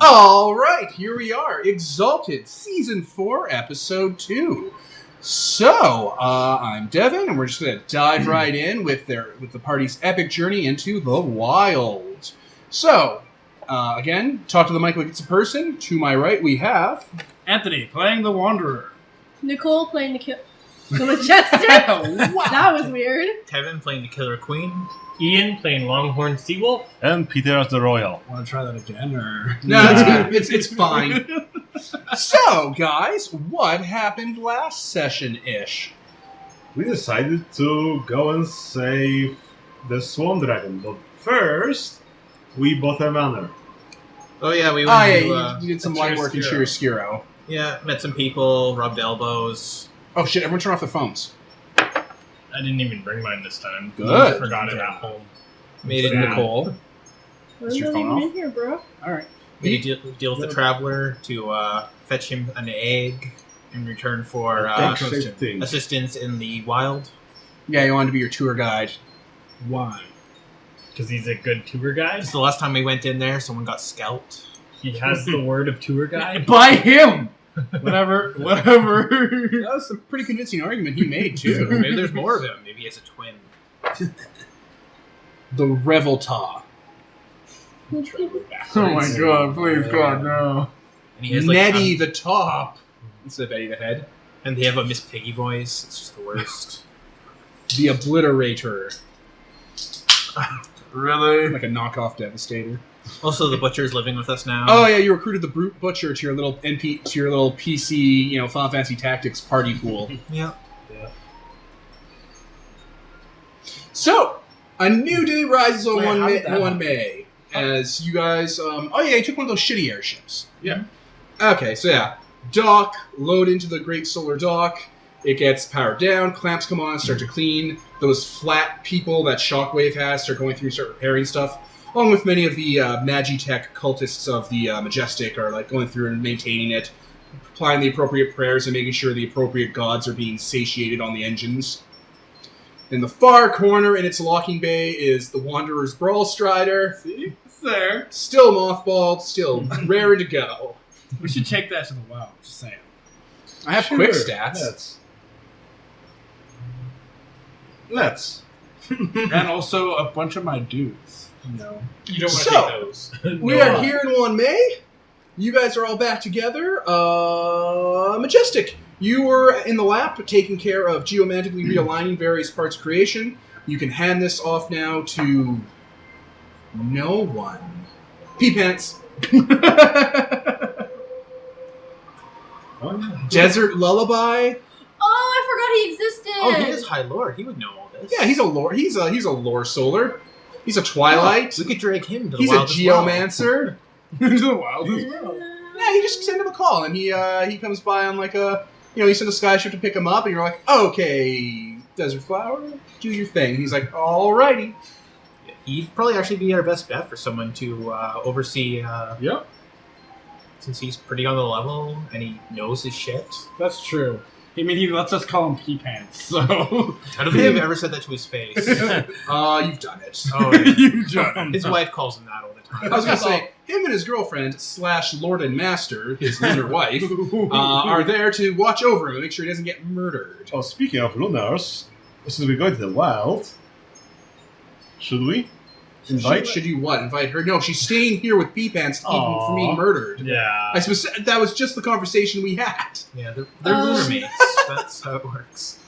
All right, here we are, Exalted, Season 4, Episode 2. So, I'm Devin, and we're just going to dive right in with the party's epic journey into the Wyld. So, again, talk to the mic like it's a person. To my right, we have... Anthony, playing the Wanderer. Nicole playing the Majestic. Wow. That was weird. Kevin playing the Killer Queen. Ian playing Longhorn and Seawolf. And Peter as the Royal. Want to try that again, or...? No, it's good. It's fine. So, guys, what happened last session-ish? We decided to go and save the Swan Dragon, but first, we bought a manor. Oh yeah, we went to, you did some light work in Chiaroscuro. Yeah, met some people, rubbed elbows. Oh shit, everyone turn off their phones. I didn't even bring mine this time. Good. I forgot it at home. Made it Sad. Nicole. Is your Wasn't phone even off? in here, bro. Alright. Made a deal with the Traveler to fetch him an egg in return for assistance in the Wyld. Yeah, you wanted to be your tour guide. Why? Because he's a good tour guide. It's the last time we went in there, someone got scalped. He has the word of tour guide. By him! Whatever. That was a pretty convincing argument he made, too. Maybe there's more of him. Maybe he has a twin. The Revolta. Oh my god, please god, no. And he has like Nettie the Top. Instead of Eddie the Head. and they have a Miss Piggy voice. It's just the worst. The Obliterator. Really? Like a knockoff Devastator. Also, the Butcher's living with us now. Oh yeah, you recruited the Brute Butcher to your little PC, Final Fantasy Tactics party pool. Yeah. So, a new day rises on Wait, 1 how May, did that 1 happen? May. As you guys, oh yeah, you took one of those shitty airships. Yeah. Okay, so yeah. Dock, load into the Great Solar Dock. It gets powered down, clamps come on, start to clean. Those flat people that Shockwave has start going through and start repairing stuff. Along with many of the Magitech cultists of the Majestic are like going through and maintaining it, applying the appropriate prayers and making sure the appropriate gods are being satiated on the engines. In the far corner in its locking bay is the Wanderer's Brawl Strider. See? It's there. Still mothballed, still raring to go. We should take that to the Wyld, just saying. I have quick stats. Let's. And also a bunch of my dudes. You don't want to So, take those. We are here in 1 May. You guys are all back together. Majestic. You were in the lab taking care of geomantically realigning various parts of creation. You can hand this off now to no one. Pee-Pants. Desert Lullaby. Oh, I forgot he existed. Oh, he is High Lord. He would know all this. Yeah, he's a lore. He's a lore solar. He's a Twilight. We could drag him to the He's a Wyld as well. geomancer. Into the Wyld as well. Yeah, you just send him a call, and he comes by on like a, you send a skyship to pick him up, and you're like, okay, Desert Flower, do your thing. He's like, alrighty. He'd probably actually be our best bet for someone to oversee, Yep, since he's pretty on the level and he knows his shit. that's true. I mean, he lets us call him Pee-Pants, so... I don't think I've ever said that to his face. You've done it. Oh, yeah. You done. His wife calls him that all the time. I was gonna say, him and his girlfriend / Lord and Master, his lunar wife, are there to watch over him and make sure he doesn't get murdered. Oh, speaking of lunars, since we're going to the Wyld, should we invite? Should you what? Invite her? No, she's staying here with Pee-Pants to keep him from being murdered. Yeah. That was just the conversation we had. Yeah, they're lunar mates. That's how it works.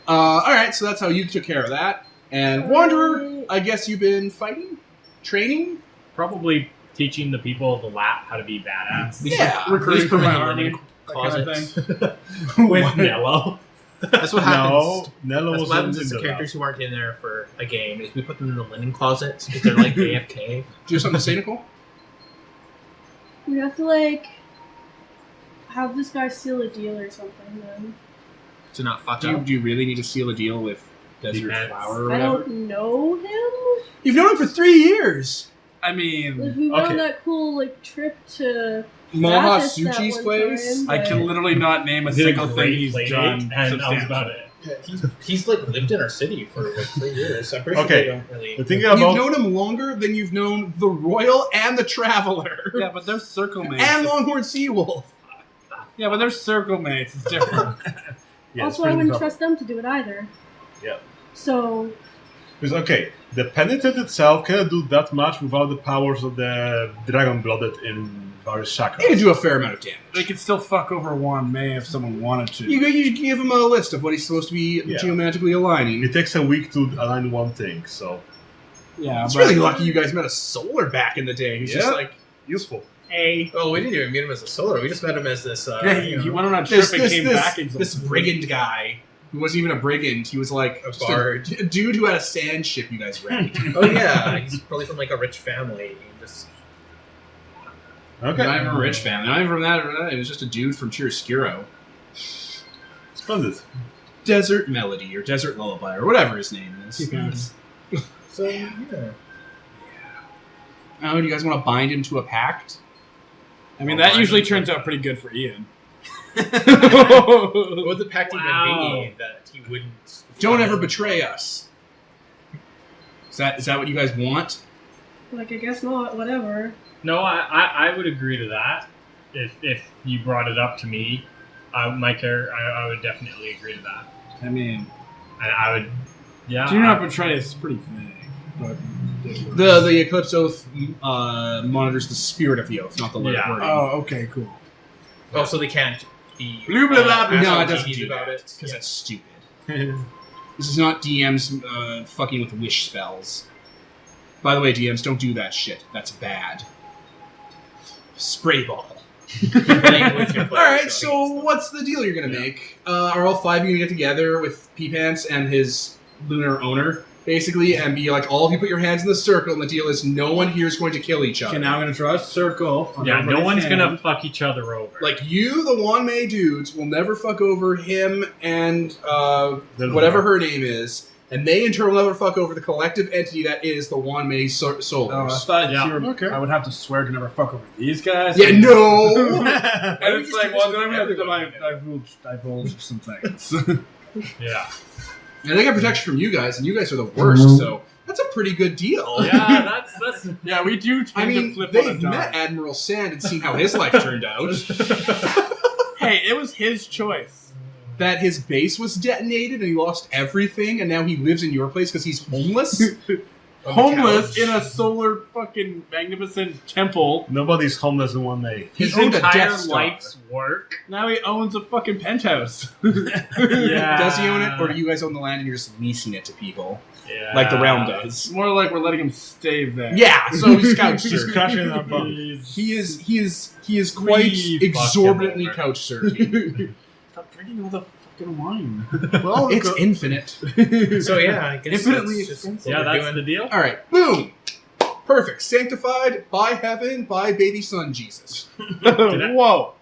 Alright, so that's how you took care of that. And Wanderer, I guess you've been fighting? Training? Probably teaching the people of the lap how to be badass. Yeah. Recruiting for Put him my in the army, linen that kind of closet. thing. With Nello. That's what happens. No, Nello That's was what happens in is the the characters who aren't in there for a game is we put them in the linen closet because they're like AFK. Do you have something to say, Nicole? We have to, have this guy seal a deal or something, then. To not fuck Do up. you really need to seal a deal with Desert Pee-Pants. Flower or I whatever? don't know him. You've known him for 3 years! I mean, We went on okay. that cool, trip to... Maha Mathis that Suchi's one place? time, I but- can literally not name a Did a single thing great he's play done date, and that was substantial. about it. He's like lived in our city for like 3 years. I'm pretty sure Okay. they don't really. The thing You've about known him longer than you've known the Royal and the Traveler. Yeah, but they're circle mates. And Longhorn Seawolf. Yeah, but they're circle mates. It's different. yeah, it's also, I pretty wouldn't tough. trust them to do it either. Yeah. So, Because, okay, the penitent itself cannot do that much without the powers of the dragon blooded in various chakras. He can do a fair amount of damage. They could still fuck over Wan Mei if someone wanted to. You give him a list of what he's supposed to be Yeah. geomatically aligning. It takes a week to align one thing, so Yeah, It's but really lucky you guys met a Solar back in the day. He's just Yeah. like, useful. hey, Oh, we didn't even meet him as a solar. We just met him as this. yeah, he went on a trip and came back. Exalted. this brigand guy who wasn't even a brigand. He was like A just bard. a dude who had a sand ship you guys wrecked. Oh yeah, he's probably from like a rich family. He just Okay. Not even a rich family. Not even from that. It was just a dude from Chiaroscuro. Splendid. Desert Melody or Desert Lullaby or whatever his name is. Keep so yeah. Oh, do you guys want to bind him to a pact? I mean, that usually turns out pretty good for Ian. What would the pact even be that he wouldn't? Don't ever betray us. Is that what you guys want? like, I guess not. Whatever. No, I would agree to that. If you brought it up to me, I would definitely agree to that. I mean, And I would, yeah. do not betray is pretty vague, but The Eclipse Oath monitors the spirit of the oath, not the word. Yeah. Oh, okay, cool. Oh, so they can't be. Blah, blah, blah, blah. No, it asshole doesn't genies do about that, it because Yeah. that's stupid. This is not DMs fucking with wish spells. By the way, DMs, don't do that shit. That's bad. Spray ball. Playing with your players, Alright, so what's the deal you're gonna make? Are all five of you gonna get together with P-Pants and his lunar owner, basically, and be like, all of you put your hands in the circle, and the deal is no one here is going to kill each other. Okay, now I'm going to draw a circle. on Yeah, no everybody's one's hand. gonna fuck each other over. Like, you, the Wanmei dudes, will never fuck over him and There's whatever more. her name is, and they in turn will never fuck over the collective entity that is the Wanmei Oh, I Solars. thought Yeah. you were, Okay. I would have to swear to never fuck over these guys. Yeah, no! And it's like, well, then I'm going to Everyone. divulge some things. Yeah. And they get protection from you guys, and you guys are the worst, so that's a pretty good deal. Yeah, that's Yeah, we do tend I to mean, flip on a they've dime. met Admiral Sand and seen how his life turned out. Hey, it was his choice. That his base was detonated and he lost everything, and now he lives in your place because he's homeless. Homeless in a solar fucking magnificent temple. Nobody's homeless in one day. He his owned a entire Death Star. life's work. Now he owns a fucking penthouse. Yeah. Does he own it, or do you guys own the land and you're just leasing it to people, Yeah. like the realm does? More like we're letting him stay there. Yeah, so he's couch He's surfing. crashing in our bunk. He is quite We exorbitantly fucked him couch surfing. Stop drinking all the fucking wine. Well, It's infinite. So yeah, I guess Infinitely that's just expensive. what Yeah, we're that's doing. the deal. All right, boom, perfect, sanctified by heaven, by baby son Jesus. Whoa.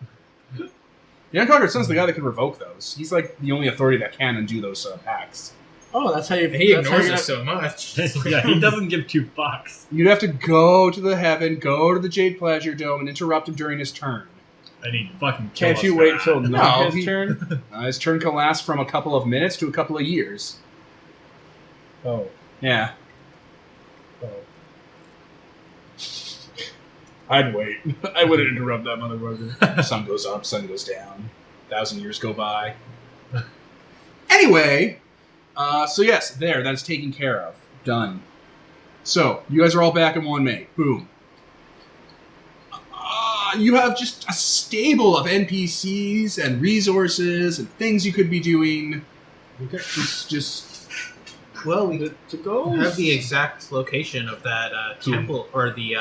The Unconquered Son's the guy that can revoke those. He's like the only authority that can undo those pacts. Oh, that's how you. He that's how ignores you us so much. Yeah, he doesn't give two fucks. You'd have to go to the heaven, go to the Jade Pleasure Dome, and interrupt him during his turn. And he fucking kill Can't us you for wait that. till not No, his he- turn? His turn can last from a couple of minutes to a couple of years. Oh. Yeah. I'd wait. I wouldn't interrupt that motherfucker. Sun goes up, sun goes down. 1,000 years go by. Anyway, so yes, that's taken care of. Done. So, you guys are all back in Wanmei. Boom. You have just a stable of NPCs and resources and things you could be doing. Okay. Just Well, we To go? have the exact location of that temple or the.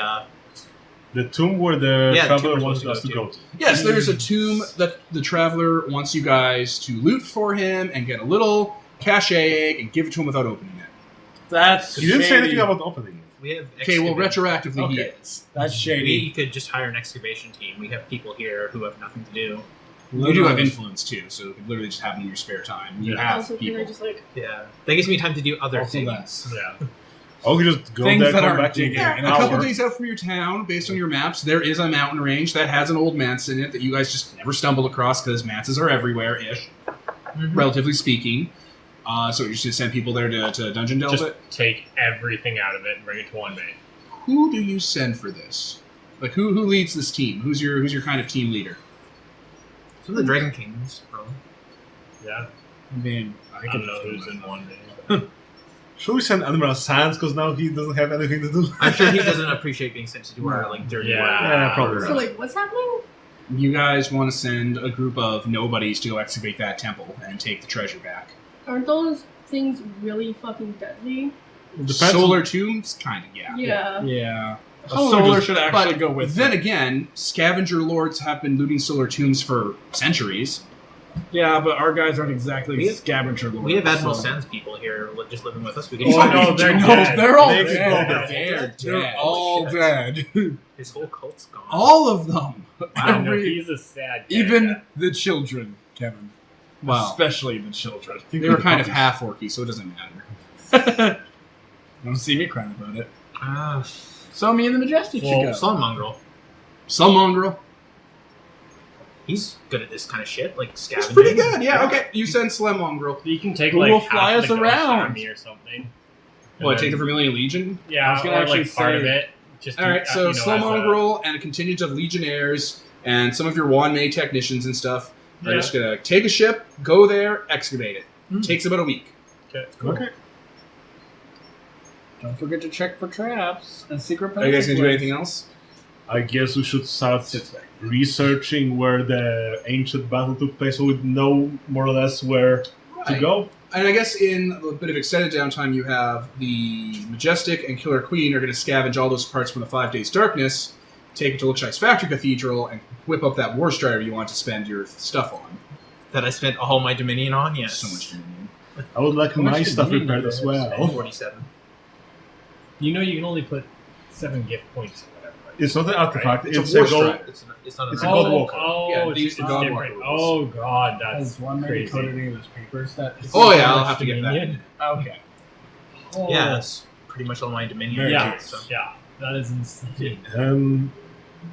The tomb where the Yeah, the traveler tomb we're wants supposed us to to go go to. yes, there's a tomb that the Traveler wants you guys to loot for him and get a little cachet egg and give it to him without opening it. That's You didn't say shady. anything about opening it. We have. Okay, well, excavation. retroactively he Okay. is. That's shady. We could just hire an excavation team. We have people here who have nothing to do. You do have influence too, so you could literally just have them in your spare time. You have Also, can I people. just like Yeah, that gives me time to do other Also things. Yeah. Oh, we just go Things there, that come aren't back digging. in Yeah, an a couple hour. days out from your town, based on your maps, there is a mountain range that has an old manse in it that you guys just never stumbled across because manses are everywhere-ish, relatively speaking. So you're just gonna send people there to dungeon delve Just it? take everything out of it and bring it to one bay. Who do you send for this? Like who leads this team? Who's your kind of team leader? Some of the Dragon Kings, probably. Yeah. I mean, I don't know who's in one bay. Should we send Admiral Sands because now he doesn't have anything to do? I'm sure he doesn't appreciate being sent to do our like dirty Yeah. work. Yeah, probably So right. like, what's happening? You guys want to send a group of nobodies to go excavate that temple and take the treasure back. Aren't those things really fucking deadly? Depends Solar tombs? Kind of, yeah. Yeah. yeah. A Solar solar just- should actually But go with then it. again, scavenger lords have been looting solar tombs for centuries. Yeah, but our guys aren't exactly We have- scavenger lords. We have Admiral so- Sands people here just living with us. We can Oh, just no, they're No, dead. they're all They're dead. dead. They're all dead. His whole cult's gone. All of them. I know, Every- he's a sad even character. the children, Kevin. Well, Especially the children. they were kind of half orky, so it doesn't matter. Don't see me crying about it. Ah, So me and the Majestic should Well, go. Slum Mongrel. Some mongrel. He's good at this kind of shit, like It's scavenging. pretty good, yeah. Okay, you send Slim mongrel. You can take Who like will half fly of us the Ghost around? Army or something. And What, then- take the Vermilion Legion? Yeah, I was gonna or actually like part of say- it. Just All right, so as Slow a- Mongrel and a contingent of Legionnaires and some of your Wanmei technicians and stuff are Yeah. just gonna take a ship, go there, excavate it. Takes about a week. Okay. Okay. Don't forget to check for traps and secret Are you guys gonna do passageways. anything else? I guess we should start researching where the ancient battle took place so we know more or less where to go. And I guess in a bit of extended downtime, you have the Majestic and Killer Queen are going to scavenge all those parts from the 5 Days Darkness, take it to Lookshine's Factory Cathedral, and whip up that War Strider you want to spend your stuff on. That I spent all my Dominion on, yes. So much Dominion. I would like my much stuff Dominion repaired do as they have? well. 47. You know, you can only put 7 gift points or whatever. It's not an artifact, It's a it's War a gold. Strider. It's not It's a a god. God Walker. Oh, Yeah, it's, they use it's the God different. Walker Oh god, that's Has one maybe crazy. coded any of those papers that? Oh yeah, I'll have to get that. Dominion? Okay. Oh. Yeah, that's pretty much all my Dominion. Very Yeah, curious. So, yeah, that is insane.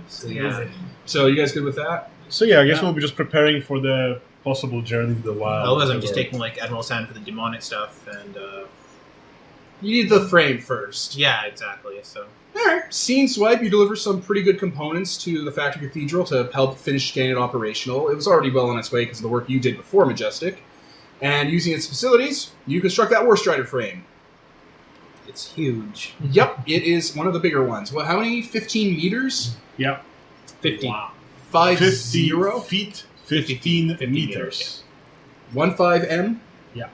so yeah. So you guys good with that? So yeah, I guess Yeah. we'll be just preparing for the possible journey to the wild. Otherwise, I'm just taking like Admiral Sand for the demonic stuff, and You need the frame first. yeah, exactly. So Alright, scene swipe, you deliver some pretty good components to the Factory Cathedral to help finish getting it operational. It was already well on its way because of the work you did before Majestic. And using its facilities, you construct that War Strider frame. it's huge. Yep, it is one of the bigger ones. Well, how many? 15 meters? Yep. 50. Wow. 50? 50 feet, 15 50 meters. 15M? Yeah.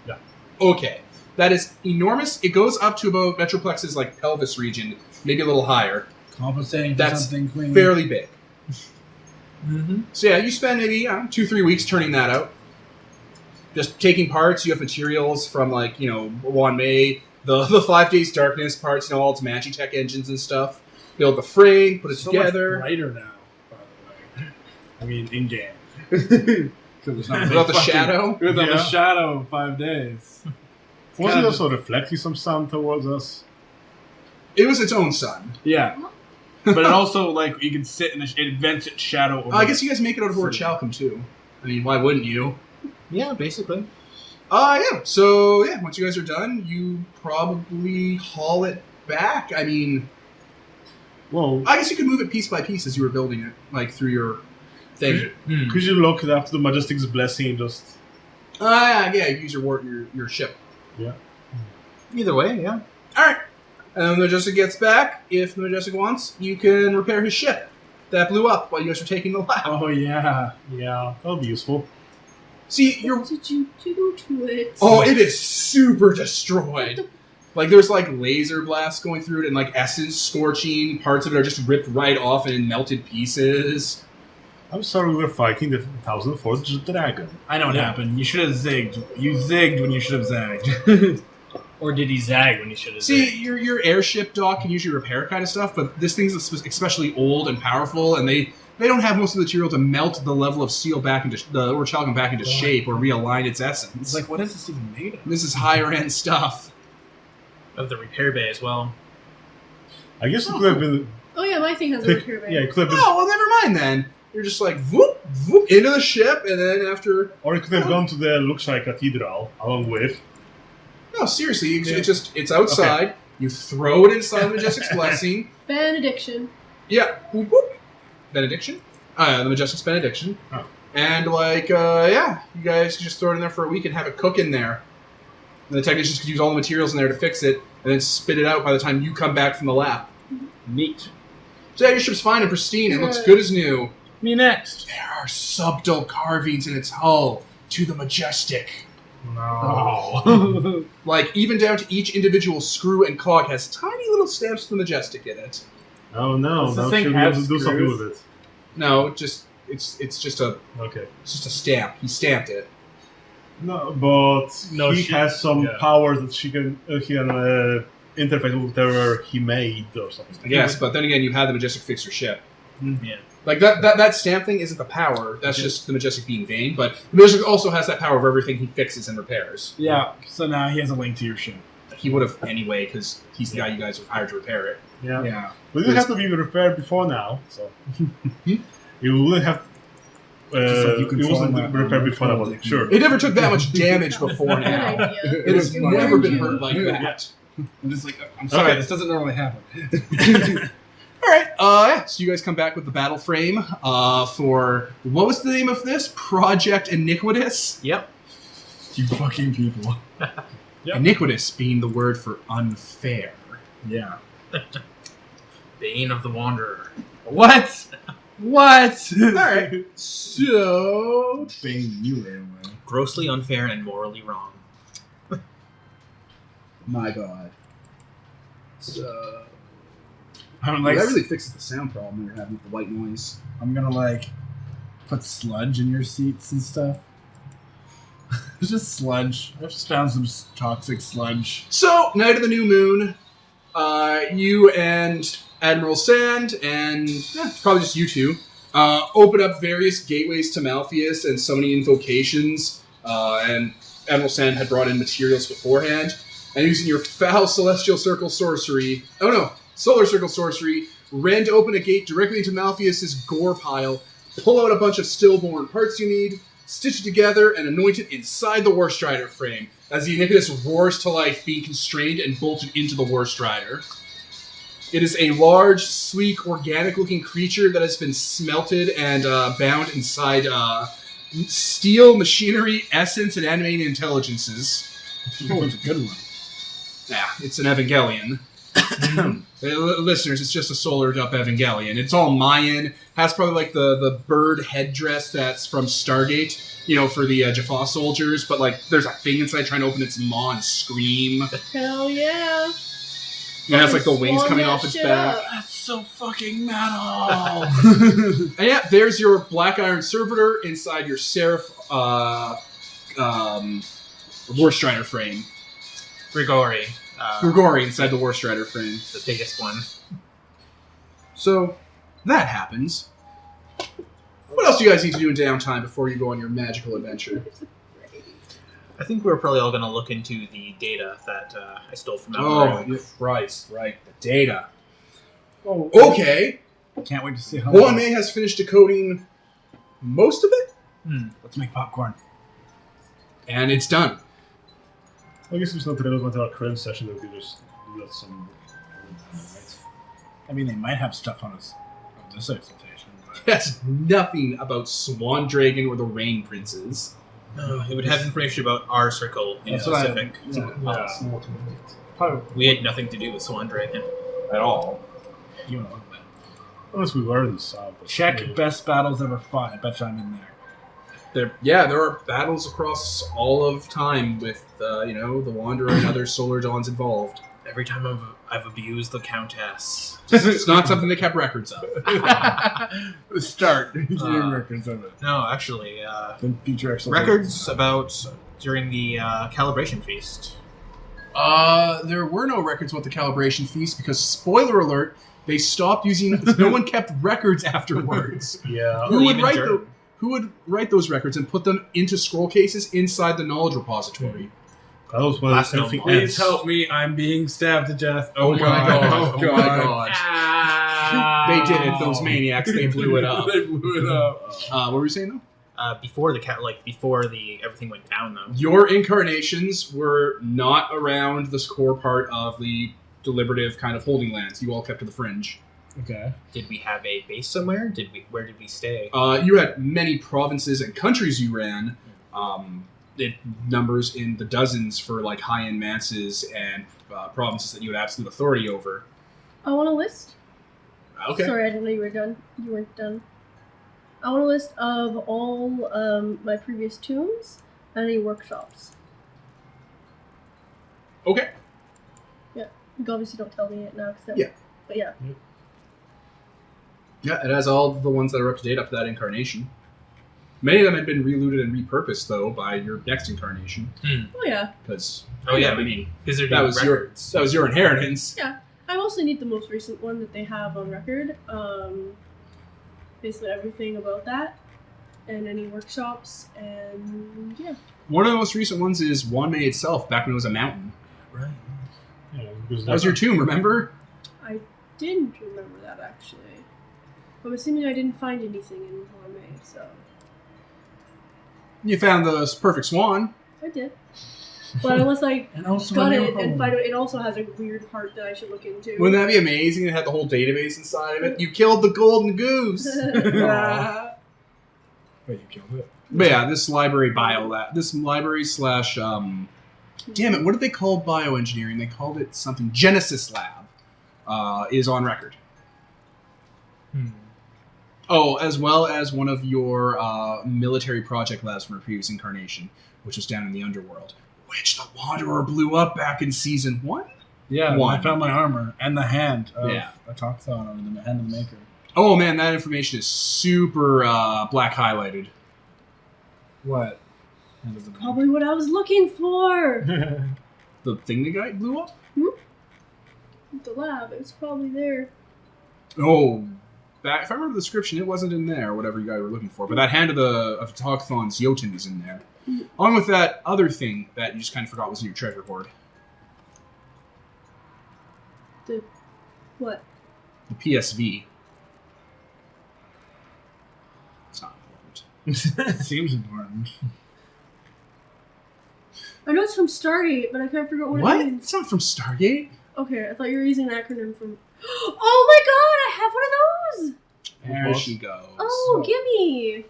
Okay. That is enormous. It goes up to about Metroplex's like pelvis region, maybe a little higher. Compensating for That's something, Queen. Fairly big. Mm-hmm. So yeah, you spend maybe 2-3 weeks turning that out. Just taking parts. You have materials from like Wanmei, the 5 Days Darkness parts, all its Magitech engines and stuff. Build the frame, put it So together. much brighter now, by the way. I mean, in game. Without the shadow. Without Yeah. the shadow of 5 days. Was God. it also reflecting some sun towards us? It was its own sun. Yeah. But it also, like, you can sit in it vents its shadow over I guess you guys make it out of Orichalcum too. I mean, why wouldn't you? Yeah, basically. Yeah. So yeah, once you guys are done, you probably haul it back. I mean, Well, I guess you could move it piece by piece as you were building it, like through your thing. could you look it up to the Majestic's blessing and just... Yeah, you use your ship. Either way, yeah. All right. And when the Majestic gets back, if the Majestic wants, you can repair his ship that blew up while you guys were taking the lap. Oh, yeah. Yeah. That'll be useful. See, you're. What did you do to it? Oh, it is super destroyed. Like there's like laser blasts going through it, and like essence scorching. Parts of it are just ripped right off and in melted pieces. I'm sorry we were fighting the 1004th Dragon. I know what happened. You should have zigged. You zigged when you should have zagged. Or did he zag when he should have See, zagged? your airship dock can usually repair kind of stuff, but this thing's especially old and powerful, and they don't have most of the material to melt the level of steel back into the Orichalcum back into shape or realign its essence. It's like, what is this even made of? This is higher end stuff. Of the repair bay as well. I guess it could have been... Oh yeah, my thing has a repair bay. Yeah, it could have been... Oh well, never mind then. You're just like whoop whoop into the ship, and then after Or it could have gone to the Luxai Cathedral along with, No, seriously, it's outside. Okay. You throw it inside the Majestic's Blessing. Benediction. Yeah. Boop, boop. Benediction? The Majestic's Benediction. Oh. And, you guys just throw it in there for a week and have it cook in there. And the technicians could use all the materials in there to fix it, and then spit it out by the time you come back from the lab. Neat. So yeah, your ship's fine and pristine. It looks good as new. Me next. There are subtle carvings in its hull to the Majestic. No. Even down to each individual screw and cog has tiny little stamps of the Majestic in it. Oh no! Now should be able to do something with it. No, it's just a stamp. He stamped it. No, but he has some powers that he can interface with whatever he made or something. Yes, but then again, you had the Majestic fix your ship. Yeah. Like that stamp thing isn't the power. That's just the Majestic being vain. But the Majestic also has that power of everything he fixes and repairs. Yeah. So now he has a link to your ship. He would have anyway because he's the guy you guys would hire to repair it. Yeah. But it didn't have to be repaired before now, so you wouldn't have. It wasn't repaired before that, was it? Sure. It never took that much damage before now. It has never been hurt like that. I'm just like, I'm sorry, this doesn't normally happen. Alright, so you guys come back with the battle frame for, what was the name of this? Project Iniquitous? Yep. You fucking people. Yep. Iniquitous being the word for unfair. Yeah. Bane of the Wanderer. What? Alright, so... Bane, you ran away. Grossly unfair and morally wrong. My god. So... that really fixes the sound problem you're having with the white noise. I'm gonna put sludge in your seats and stuff. It's just sludge. I just found some toxic sludge. So, night of the new moon, you and Admiral Sand, and probably just you two, open up various gateways to Malpheus and summoning invocations, and Admiral Sand had brought in materials beforehand, and using your foul Celestial Circle sorcery, Solar Circle sorcery, rend open a gate directly into Malpheus's gore pile, pull out a bunch of stillborn parts you need, stitch it together, and anoint it inside the War Strider frame, as the Iniquitous roars to life, being constrained and bolted into the War Strider. It is a large, sleek, organic-looking creature that has been smelted and bound inside steel, machinery, essence, and animating intelligences. Oh, it's a good one. Yeah, it's an Evangelion. Listeners, it's just a solared-up Evangelion. It's all Mayan. Has probably the bird headdress that's from Stargate, for the Jaffa soldiers. But there's a thing inside trying to open its maw and scream. Hell yeah! And it has the wings coming off its back. That's so fucking metal. And yeah, there's your Black Iron Servitor inside your Seraph War Strider frame. Grigori. Grigori inside the War Strider frame. The biggest one. So, that happens. What else do you guys need to do in downtime before you go on your magical adventure? I think we're probably all going to look into the data that I stole from Malcolm. Oh, Christ, right. The data. Oh, okay. Can't wait to see how... One May has finished decoding most of it. Let's make popcorn. And it's done. I guess it's not relevant to our current session that we just do that some... I mean, they might have stuff on us of this exaltation. But... That's nothing about Swan Dragon or the Rain Princes. It would have information about our circle in specific. We had nothing to do with Swan Dragon. At all. You know that. Unless we were in the South. Check best battles ever fought. I bet you I'm in there. There are battles across all of time with, the Wanderer and other Solar Dawns involved. Every time I've abused the Countess. It's not something they kept records of. Start keeping records of it. No, actually, records about during the calibration feast. There were no records about the calibration feast because, spoiler alert, they stopped using. No one kept records afterwards. Yeah. Who would write those records and put them into scroll cases inside the knowledge repository? That was when everything Please help me! I'm being stabbed to death. Oh my god! Oh my god! They did it. Those maniacs. They blew it up. They blew it up. What were you saying though? before the everything went down though. Your incarnations were not around this core part of the deliberative kind of holding lands. You all kept to the fringe. Okay. Did we have a base somewhere? Where did we stay? You had many provinces and countries you ran. It numbers in the dozens for like high-end manses and provinces that you had absolute authority over. I want a list. Okay. Sorry, I didn't know you were done. You weren't done. I want a list of all my previous tombs and any workshops. Okay. Yeah. You obviously don't tell me it now. Yeah. But yeah. Yeah, it has all the ones that are up to date up to that incarnation. Many of them had been relooted and repurposed, though, by your next incarnation. Oh yeah. Because I mean, because they're that doing was records. your inheritance. Yeah. I mostly need the most recent one that they have on record. Basically everything about that, and any workshops, and yeah. One of the most recent ones is Wanmei itself, back when it was a mountain. Right. Yeah, because That was your tomb, remember? I didn't remember that actually. I'm assuming I didn't find anything in Wanmei, so You found the perfect swan. I did. But unless I And also got when it you're and home. find out, it also has a weird part that I should look into. Wouldn't that be amazing? It had the whole database inside of it. You killed the golden goose. Aw. But you killed it. But yeah, this library slash damn it, what did they call bioengineering? They called it something Genesis Lab. Is on record. Oh, as well as one of your military project labs from a previous incarnation, which was down in the underworld, which the Wanderer blew up back in season 1. Yeah, One. I found my armor and the hand of Yeah. a Toxon, or the hand of the Maker. Oh man, that information is super black highlighted. What? Hand of the Maker. Probably what I was looking for. The thing the guy blew up? The lab, it was probably there. Oh, that, if I remember the description, it wasn't in there, whatever you guys were looking for. But that hand of Toxon's Jotun is in there. Along with that other thing that you just kind of forgot was in your treasure hoard. The what? The PSV. It's not important. Seems important. I know it's from Stargate, but I can't figure out what What? it means. It's not from Stargate. Okay, I thought you were using an acronym from. Oh my god, I have one of those! There she goes. Oh, gimme!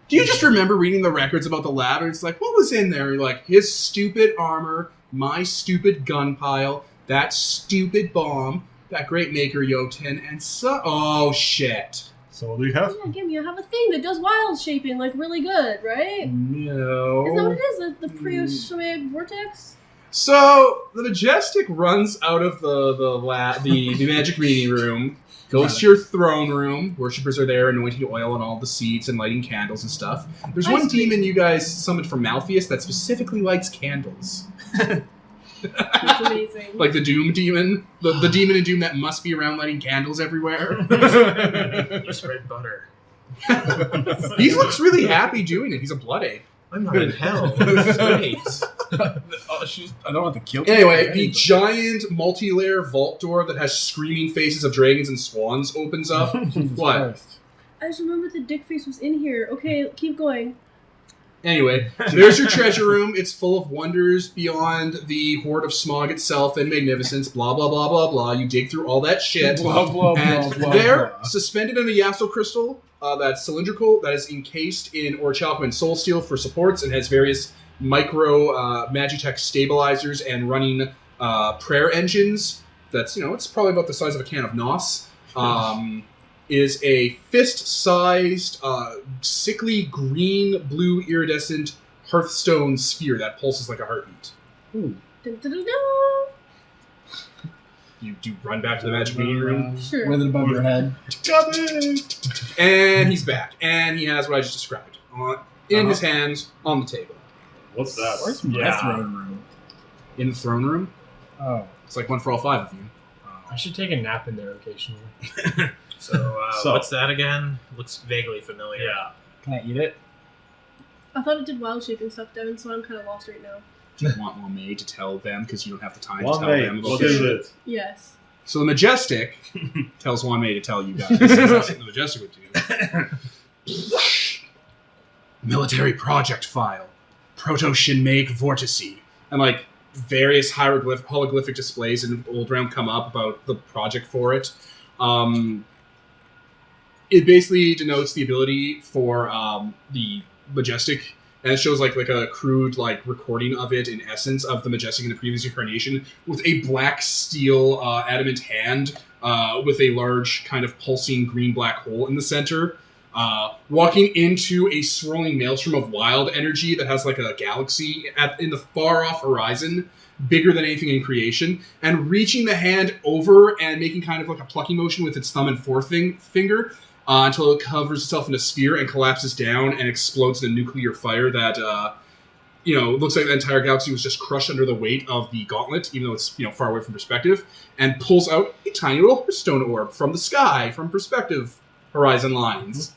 Do you just remember reading the records about the lab, and it's like, what was in there? You're like, his stupid armor, my stupid gun pile, that stupid bomb, that great Maker Jotun, and so... Oh, shit. So what do you have? Yeah, gimme, I have a thing that does wild shaping, like, really good, right? No. Is that what it is? The Preosmic Vortex? So, the Majestic runs out of the magic meeting room, goes to your throne room. Worshippers are there, anointing oil on all the seats and lighting candles and stuff. There's one demon you guys summoned from Malpheus that specifically likes candles. That's amazing. Like the Doom demon. The demon in Doom that must be around lighting candles everywhere. You spread butter. He looks really happy doing it. He's a blood ape. I'm not in hell. This is great. I don't want to kill. Anyway, the giant multi-layer vault door that has screaming faces of dragons and swans opens up. What? I just remembered the dick face was in here. Okay, keep going. Anyway, there's your treasure room. It's full of wonders beyond the Horde of Smog itself and magnificence, blah, blah, blah, blah, blah. You dig through all that shit. Blah, blah, And blah, blah, there, blah. suspended in a Yasuo crystal that's cylindrical, that is encased in Orichalcum Soul Steel for supports and has various micro Magitech stabilizers and running prayer engines. That's, it's probably about the size of a can of Nos. Is a fist-sized, sickly green-blue iridescent Hearthstone sphere that pulses like a heartbeat. Dun, dun, dun, dun. You do run back to the magic meeting room, Sure. With it above your head. and he's back. And he has what I just described in his hands on the table. What's that? Where's my Yeah. throne room? In the throne room. Oh. It's like one for all 5 of you. I should take a nap in there occasionally. So, So- what's that again? Looks vaguely familiar. Yeah. Can I eat it? I thought it did wild shaping stuff, Devin, so I'm kind of lost right now. Do you want Wanmei to tell them because you don't have the time to tell Wanmei, them? about what this is shit? it? Yes. So the Majestic tells Wanmei to tell you guys. That's what the Majestic would do. military project file, proto-Shinmake vortice, and like various hologlyphic displays in Old Realm come up about the project for it. It basically denotes the ability for the Majestic, and it shows like a crude like recording of it in essence of the Majestic in the previous incarnation with a black steel adamant hand with a large kind of pulsing green-black hole in the center. Walking into a swirling maelstrom of Wyld energy that has like a galaxy in the far-off horizon, bigger than anything in creation, and reaching the hand over and making kind of like a plucking motion with its thumb and forefinger until it covers itself in a sphere and collapses down and explodes in a nuclear fire that, looks like the entire galaxy was just crushed under the weight of the gauntlet, even though it's, far away from perspective, and pulls out a tiny little Hearthstone orb from the sky, from perspective horizon lines.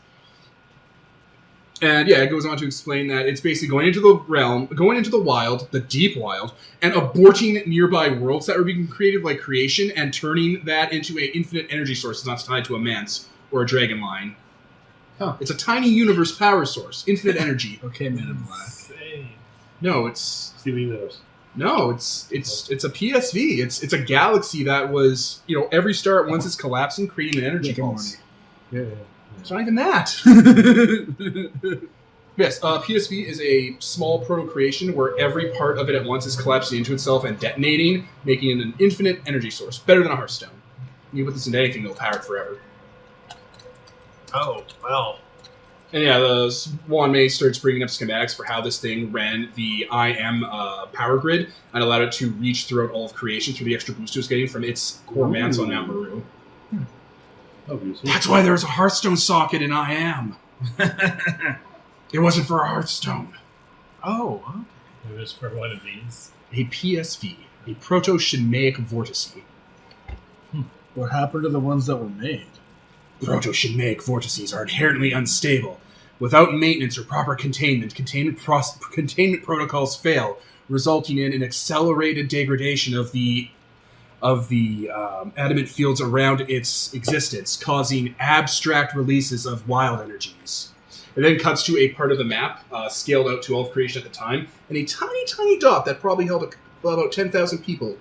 And it goes on to explain that it's basically going into the realm, going into the Wyld, the deep Wyld, and aborting nearby worlds that were being created like creation and turning that into an infinite energy source that's not tied to a manse or a dragon line. Huh. It's a tiny universe power source, infinite energy. Okay, Man in Black. No, it's Steven Universe. no, it's a PSV. It's a galaxy that was every star at once is collapsing, creating an energy pulse. Yeah. It's not even that. Yes, PSV is a small proto-creation where every part of it at once is collapsing into itself and detonating, making it an infinite energy source. Better than a Hearthstone. You put this into anything, it'll power it forever. Oh, well. And the Swan May starts bringing up schematics for how this thing ran the IM power grid and allowed it to reach throughout all of creation through the extra boost it was getting from its core manse on Mount Maru. Obviously. That's why there's a Hearthstone socket in IM. It wasn't for a Hearthstone. Oh, okay. It was for one of these. A PSV, a proto-Shinmaic vortice. What happened to the ones that were made? Proto-Shinmaic vortices are inherently unstable. Without maintenance or proper containment protocols fail, resulting in an accelerated degradation of the adamant fields around its existence, causing abstract releases of Wyld energies. It then cuts to a part of the map, scaled out to all of creation at the time, and a tiny, tiny dot that probably held about 10,000 people,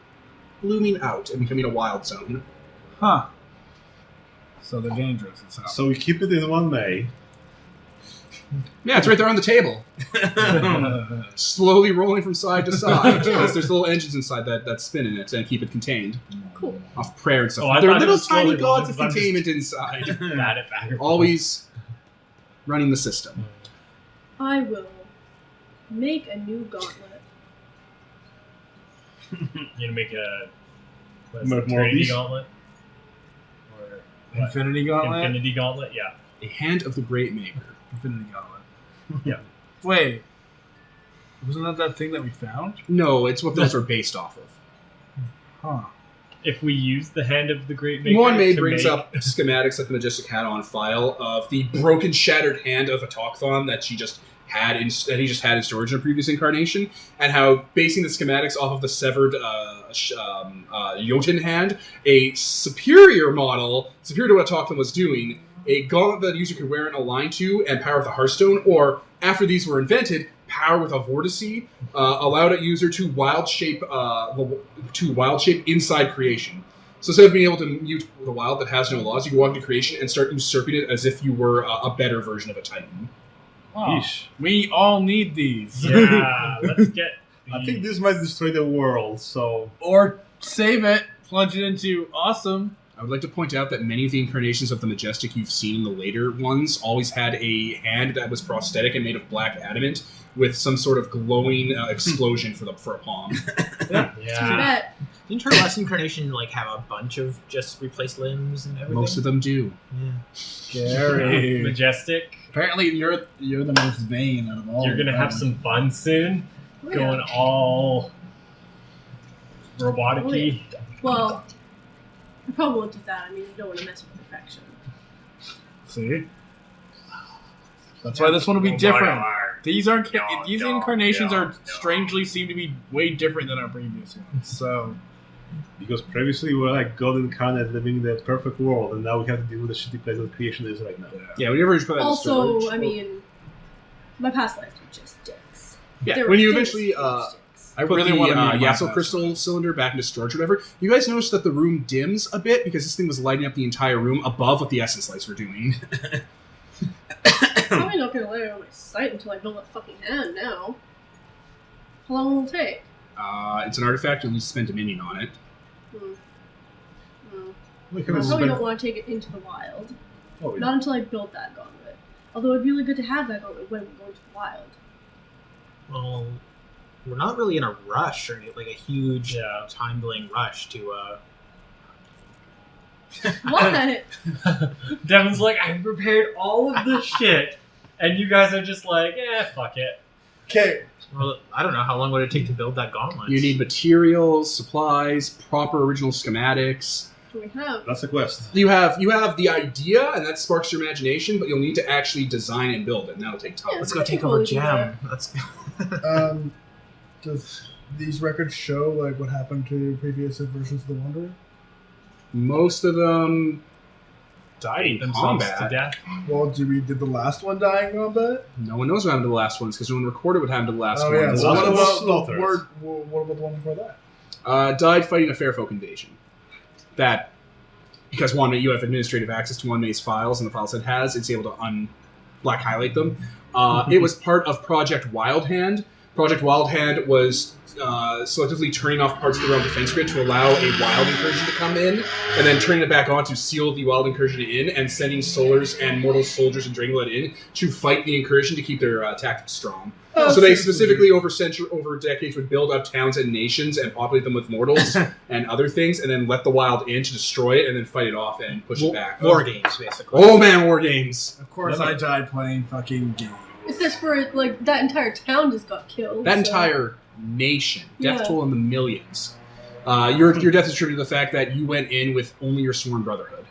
blooming out and becoming a Wyld zone. Huh. So they're dangerous. It's how. So we keep it in 1 May. Yeah, it's right there on the table. Slowly rolling from side to side. Because there's little engines inside that spin in it and keep it contained. Cool. Off prayer and stuff. Oh, I There are thought it little was slowly tiny gods of rolling, but I'm containment inside. Bat it back. Always running the system. I will make a new gauntlet. You're gonna make a More of Trinity these? Gauntlet? Or what? Infinity Gauntlet? Infinity Gauntlet, yeah. A hand of the great maker. Infinity Gauntlet. Yeah. Wait. Wasn't that thing that we found? No, it's what those are based off of. Huh. If we use the Hand of the Great Maker One May to brings make- up schematics that the Majestic had on file of the broken, shattered hand of a Talkthon that he just had in storage in a previous incarnation, and how basing the schematics off of the severed Jotun hand, a superior model, superior to what Talkthon was doing, a gauntlet that the user could wear and align to and power with a Hearthstone, or after these were invented, power with a vortice, allowed a user to wild shape inside creation. So instead of being able to mute the Wyld that has no laws, you can walk into creation and start usurping it as if you were a better version of a Titan. Oh, Yeesh. we all need these. Yeah, let's get I think this might destroy the world, so... Or save it, plunge it into awesome. I would like to point out that many of the incarnations of the Majestic you've seen in the later ones always had a hand that was prosthetic and made of black adamant with some sort of glowing explosion for a palm. I Yeah. bet. Didn't her last incarnation have a bunch of just replaced limbs and everything? Most of them do. Yeah. Scary. Majestic. Apparently, you're the most vain out of all. You're gonna have some fun soon. Oh, Going yeah. all robotic-y. Well, I probably won't do that. I mean, you don't want to mess with perfection. See, that's why this one will be different. These incarnations are strangely seem to be way different than our previous ones. So Because previously we were like God incarnate living in the perfect world, and now we have to deal with the shitty place that creation is right now. Yeah, whenever you put that in Also, storage, I mean, My past lives were just dicks. Yeah, They were when you dicks, eventually dicks. I put really the want to meet Yasuo crystal cylinder back into storage or whatever, you guys notice that the room dims a bit because this thing was lighting up the entire room above what the essence lights were doing. Probably not gonna light it on my sight until I build a fucking hand now. How long will it take? It's an artifact, you'll need to spend Dominion on it. We I can probably spend- don't want to take it into the wild. Oh, yeah. Not until I build that gauntlet. Although it'd be really good to have that gauntlet when we go into the wild. Well, we're not really in a rush or like a huge Yeah. time-delaying rush to. What? Devin's like, I prepared all of this shit, and you guys are just like, fuck it. Okay. Well, I don't know how long would it take to build that gauntlet. You need materials, supplies, proper original schematics. Do we have? That's a quest. You have the idea, and that sparks your imagination, but you'll need to actually design and build it, and that'll take time. Yeah. Let's go take over Jam. Let's. Does these records show like what happened to previous versions of the Wanderer? Most of them died in Themselves combat. to death. Well, did the last one die in combat? No one knows what happened to the last ones because no one recorded what happened to the last Oh one. yeah. The So last what one about slaughters. what about the one before that? died fighting a Fairfolk invasion. That, because you have administrative access to May's files, and the files it has, it's able to black highlight them. It was part of Project Wild Hand. Project Wild Hand was selectively turning off parts of the realm defense grid to allow a wild incursion to come in, and then turning it back on to seal the wild incursion in, and sending solars and mortal soldiers and Drangolette in to fight the incursion to keep their tactics strong. So they specifically over decades would build up towns and nations and populate them with mortals and other things, and then let the wild in to destroy it, and then fight it off and push it back. War games, basically. Oh man, war games! Of course, I died playing fucking game. It's just for like that entire town just got killed. That so- entire nation, death Yeah. toll in the millions. Your death is attributed to the fact that you went in with only your sworn brotherhood.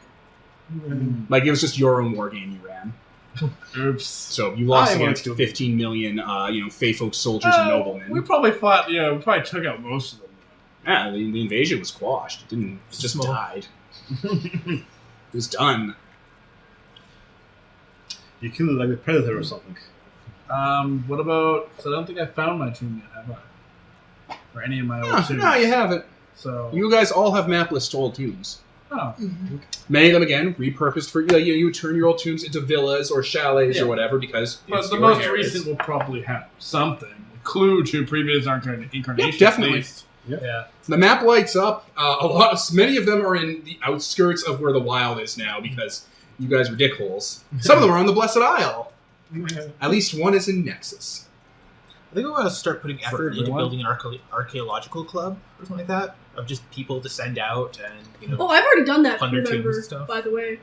Like it was just your own war game you ran. Oops. So you lost I went against to- 15 million, Fey folk soldiers and noblemen. We probably fought. We probably took out most of them. Yeah, the invasion was quashed. It just Small. died. It was done. You killed it like a predator or something. What about? So I don't think I found my tomb yet, have I? Or any of my old tombs. No, you haven't. So You guys all have mapless old tombs. Oh. Many of them, again, repurposed for you would turn your old tombs into villas or chalets Yeah. or whatever because But it's the your most heritage. recent will probably have something. A clue to previous incarnations. Yeah, definitely. at least. Yeah. The map lights up. Many of them are in the outskirts of where the wild is now because you guys were dickholes. Some of them are on the Blessed Isle. At least one is in Nexus. I think we want to start putting effort into everyone? building an archaeological club or something like that, of just people to send out and Oh, I've already done that. Plunder tombs Remember, and stuff. by the way,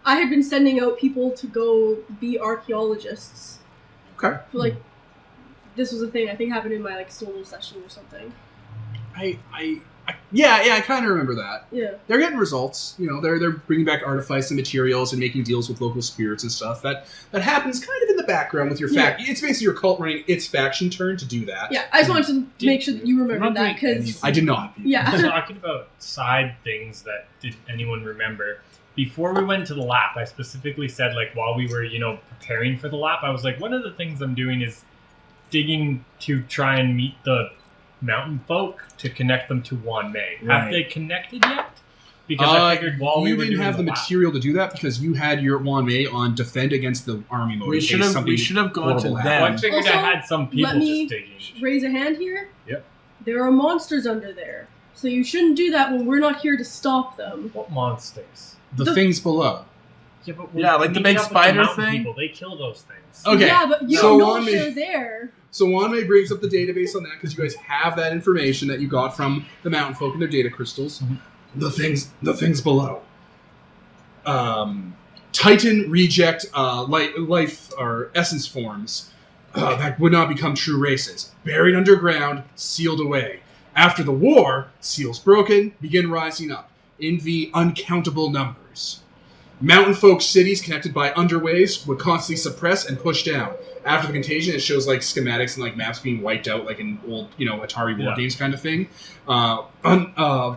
I had been sending out people to go be archaeologists. Okay. For, this was a thing I think happened in my solo session or something. I kind of remember that. Yeah. They're getting results. They're bringing back artifice and materials and making deals with local spirits and stuff. That happens kind of in the background with your fact. It's basically your cult running its faction turn to do that. Yeah, I just wanted to make sure that you remembered that because I did not. yeah. Talking about side things that did anyone remember? Before we went to the lap, I specifically said while we were preparing for the lap, I was like, one of the things I'm doing is digging to try and meet the mountain folk to connect them to Wan Mei. Right. Have they connected yet? Because I figured while we you were didn't doing have the lap- material to do that because you had your Wan Mei on defend against the army mode. We should have gone to horrible them. Well, I figured Also, I had some people let me just digging. raise a hand here. Yep. There are monsters under there, so you shouldn't do that when we're not here to stop them. What monsters? The things below. Yeah, but Yeah, like the big spider thing? People, they kill those things. Okay. Yeah, but you so don't know Wan if Mei- they're there. So Wanmei brings up the database on that because you guys have that information that you got from the mountain folk and their data crystals. The things below. Titan reject life or essence forms that would not become true races. Buried underground, sealed away. After the war, seals broken, begin rising up in the uncountable numbers. Mountain folk cities connected by underways would constantly suppress and push down. After the contagion, it shows schematics and maps being wiped out, like in old, Atari war games kind of thing.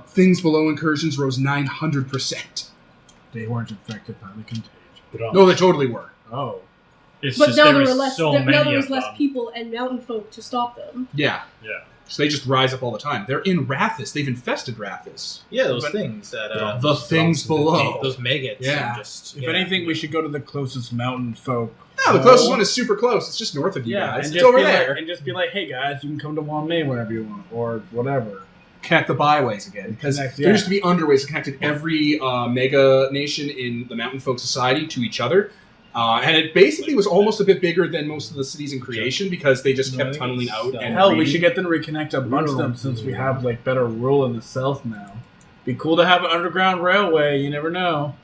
Things below incursions rose 900%. They weren't infected by the contagion. No, they totally were. Oh. It's But just now there there was were less. so now many there was of less them. people and mountain folk to stop them. Yeah. Yeah. So they just rise up all the time. They're in Rathis. They've infested Rathis. Yeah, those things that The things below. those maggots. Yeah. And just If anything, we should go to the closest mountain folk. No, the closest one is super close. It's just north of you guys. and It's over be there. Like, and just be like, hey guys, you can come to Wanmei whenever you want, or whatever. Connect the byways again. Because Connect, there used to be underways that connected every mega nation in the Mountain Folk Society to each other. And it basically was almost a bit bigger than most of the cities in creation because they just kept tunneling out. And Hell, we raiding. should get them to reconnect a bunch of them since we have like better rule in the south now. Be cool to have an underground railway. You never know.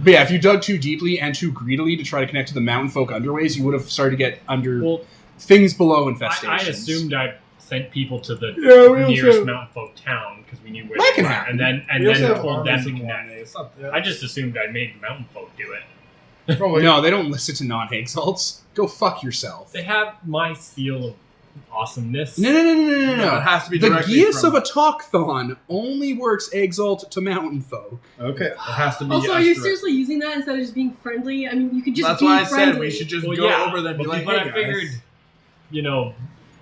But yeah, if you dug too deeply and too greedily to try to connect to the Mountain Folk underways, you would have started to get under things below infestations. I assumed I sent people to the we nearest also- mountain folk town because we knew where That they can were, happen. and We also then have told them armies to in connect. Wanmei. It's not that. I just assumed I'd made mountain folk do it. Probably. No, they don't listen to non-exalts. Go fuck yourself. They have my seal of awesomeness. No. No, it has to be The directly Geas from- of a Talkthon only works exalt to mountain folk. Okay. It has to be. Also, are you us direct. seriously using that instead of just being friendly? I mean, you could just That's be why I friendly. said we should just Well, go yeah, over there and be but like, but hey I figured, guys. you know,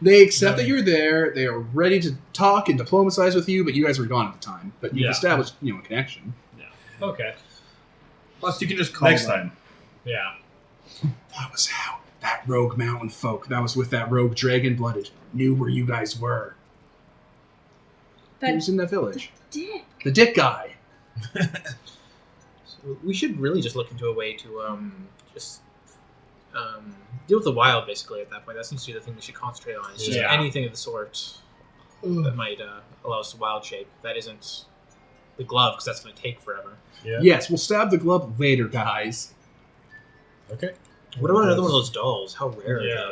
They accept that you're there. They are ready to talk and diplomatize with you, but you guys were gone at the time. But you've Yeah. established, a connection. okay, Plus, you can just call Next them. time. yeah. That was how that rogue mountain folk that was with that rogue dragon-blooded knew where you guys were. He That was in that village. dick. The dick guy. So we should really just look into a way to just deal with the wild, basically, at that point. That seems to be the thing we should concentrate on. It's just Yeah. anything of the sort that might allow us to wild shape. That isn't the glove, because that's going to take forever. Yeah. Yes, we'll stab the glove later, guys. Okay. What about another one of those dolls? How rare Yeah.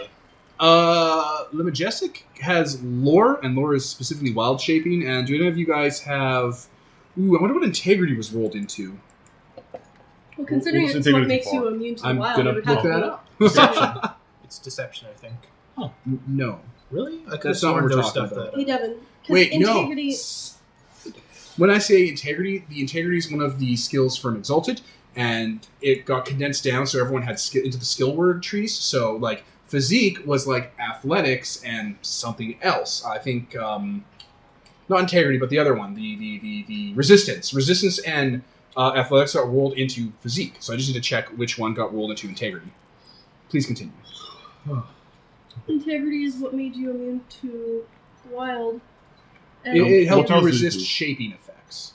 are they? The Majestic has lore, and lore is specifically wild shaping. And do any of you guys have? Ooh, I wonder what integrity was rolled into. Well, considering What's it's what integrity makes for? you immune to the I'm wild, gonna it would look have to that be- up. Deception. It's deception, I think. No. Really? I could have That's not what sworn we're there was talking stuff about. that. Hey, Devin. 'Cause Wait, integrity, no. When I say integrity, the integrity is one of the skills from Exalted, and it got condensed down so everyone had into the skill word trees. So, like, physique was like athletics and something else. I think, not integrity, but the other one, the resistance. Resistance and athletics got rolled into physique. So I just need to check which one got rolled into integrity. Please continue. integrity is what made you immune to wild. And It helped What you else did it resist do? shaping effects.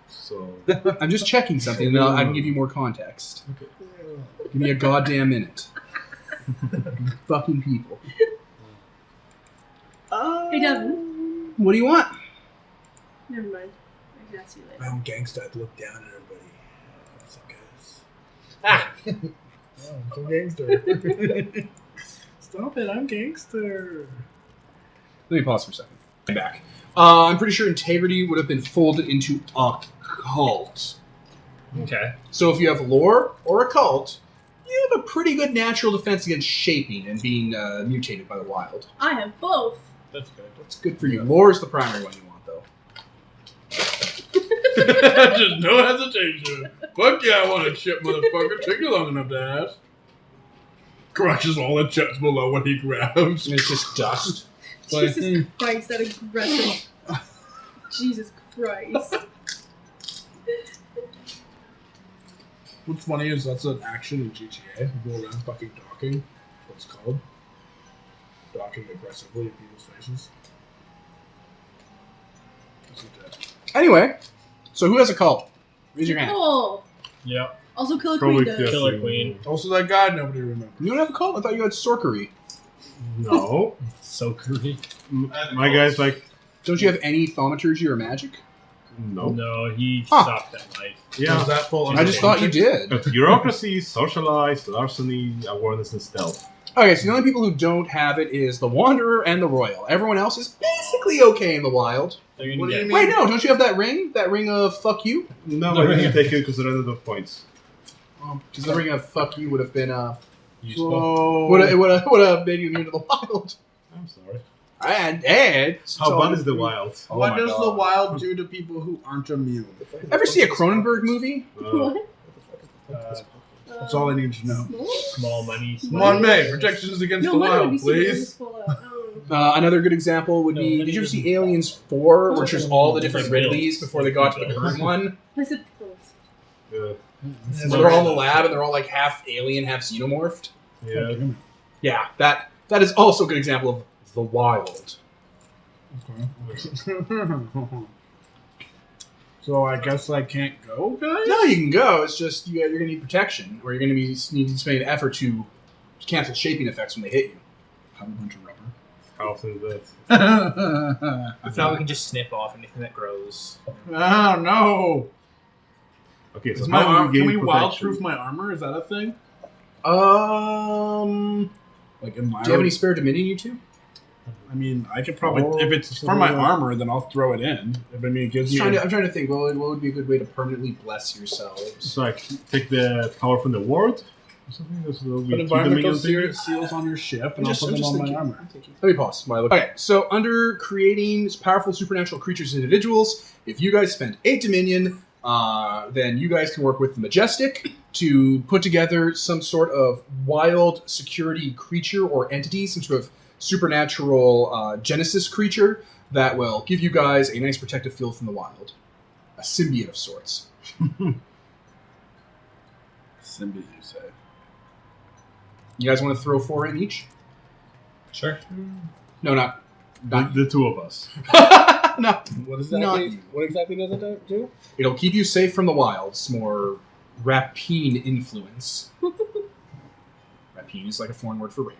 So I'm just checking something, and I can give you more context. Give me a goddamn minute. Fucking people. Hey, Devin. What do you want? Never mind. I can ask you later. I'm gangster. I'd look down at everybody. What's up, guys? Oh, I'm so gangster. Stop it! I'm gangster. Let me pause for a second. I'm back. I'm pretty sure integrity would have been folded into occult. Okay. So if you have lore or occult, you have a pretty good natural defense against shaping and being mutated by the wild. I have both. That's good. That's good for you. Lore is the primary one you want, though. Just no hesitation. Fuck yeah, I want a chip, motherfucker. Took you long enough to ask. Crushes all the chips below what he grabs. And it's just dust. Jesus Christ, that aggressive. Jesus Christ. What's funny is that's an action in GTA. You go around fucking docking. What's it called? Docking aggressively in people's faces. That's what that- Anyway, so who has a cult? Raise your hand. Oh. Yep. Also, Killer probably Queen does. Killer Queen. Also, that guy nobody remembers. You don't have a cult? I thought you had sorcery. no. So creepy. My guy's like Don't you have any thaumaturgy or magic? no. No, he Huh. stopped at life. Yeah. Does that fall I under just thought you magic? did. Bureaucracy, socialized, larceny, awareness, and stealth. Okay, so the only people who don't have it is the Wanderer and the Royal. Everyone else is basically okay in the wild. They're gonna What do get you mean? Wait, no, don't you have that ring? That ring of fuck you? No, No, I didn't yeah. take it because I ran out of points. Because the ring of fuck you would have been useful. Whoa. would have made you immune to the wild. I'm sorry. And How fun is the wild? Oh What my does the God. wild do to people who aren't immune? Ever see a Cronenberg movie? What? That's all I need to know. Small money. Come on, May. Protections against the wild, please. Another good example would be, did you ever see Aliens 4, which was all the different Ridleys before they got to the current one? I said Yeah. So they're all in the lab and they're all like half alien, half xenomorphed. Yeah. Yeah, that is also a good example of the Wyld. Okay. So I guess I can't go, guys? No, you can go. It's just you're going to need protection, or you're going to need to spend an effort to cancel shaping effects when they hit you. Have a bunch of rubber. How often is that? If not, we can just snip off anything that grows. Oh, no. Okay, so Is my how do arm, we can gain we protection? wild-proof my armor? Is that a thing? Like in my Do you have any spare Dominion, you two? I mean, I could probably... If it's for my armor, then I'll throw it in. If I mean, it gives me... I'm trying to think. What would be a good way to permanently bless yourselves? So I take the power from the ward? Or something? That's what we Put keep environmental the minions in? seals on your ship, and I'll put them on my armor. Let me pause while I look. Okay, so under creating powerful supernatural creatures and individuals, if you guys spend 8 Dominion, then you guys can work with the Majestic to put together some sort of wild security creature or entity, some sort of supernatural Genesis creature that will give you guys a nice protective field from the wild. A symbiote of sorts. Symbiote, you say? You guys want to throw 4 in each? Sure. No, not The two of us. no. What exactly- does it do? It'll keep you safe from the wilds. More rapine influence. Rapine is like a foreign word for rape.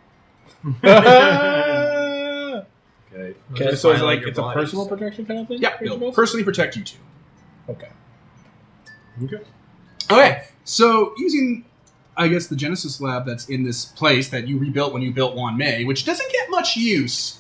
Okay. Just So it's violate like your it's a bodies. personal protection kind of thing? Yeah, it'll personally protect you two. Okay. Okay. Okay, so using, I guess, the Genesis lab that's in this place that you rebuilt when you built Wan Mei, which doesn't get much use.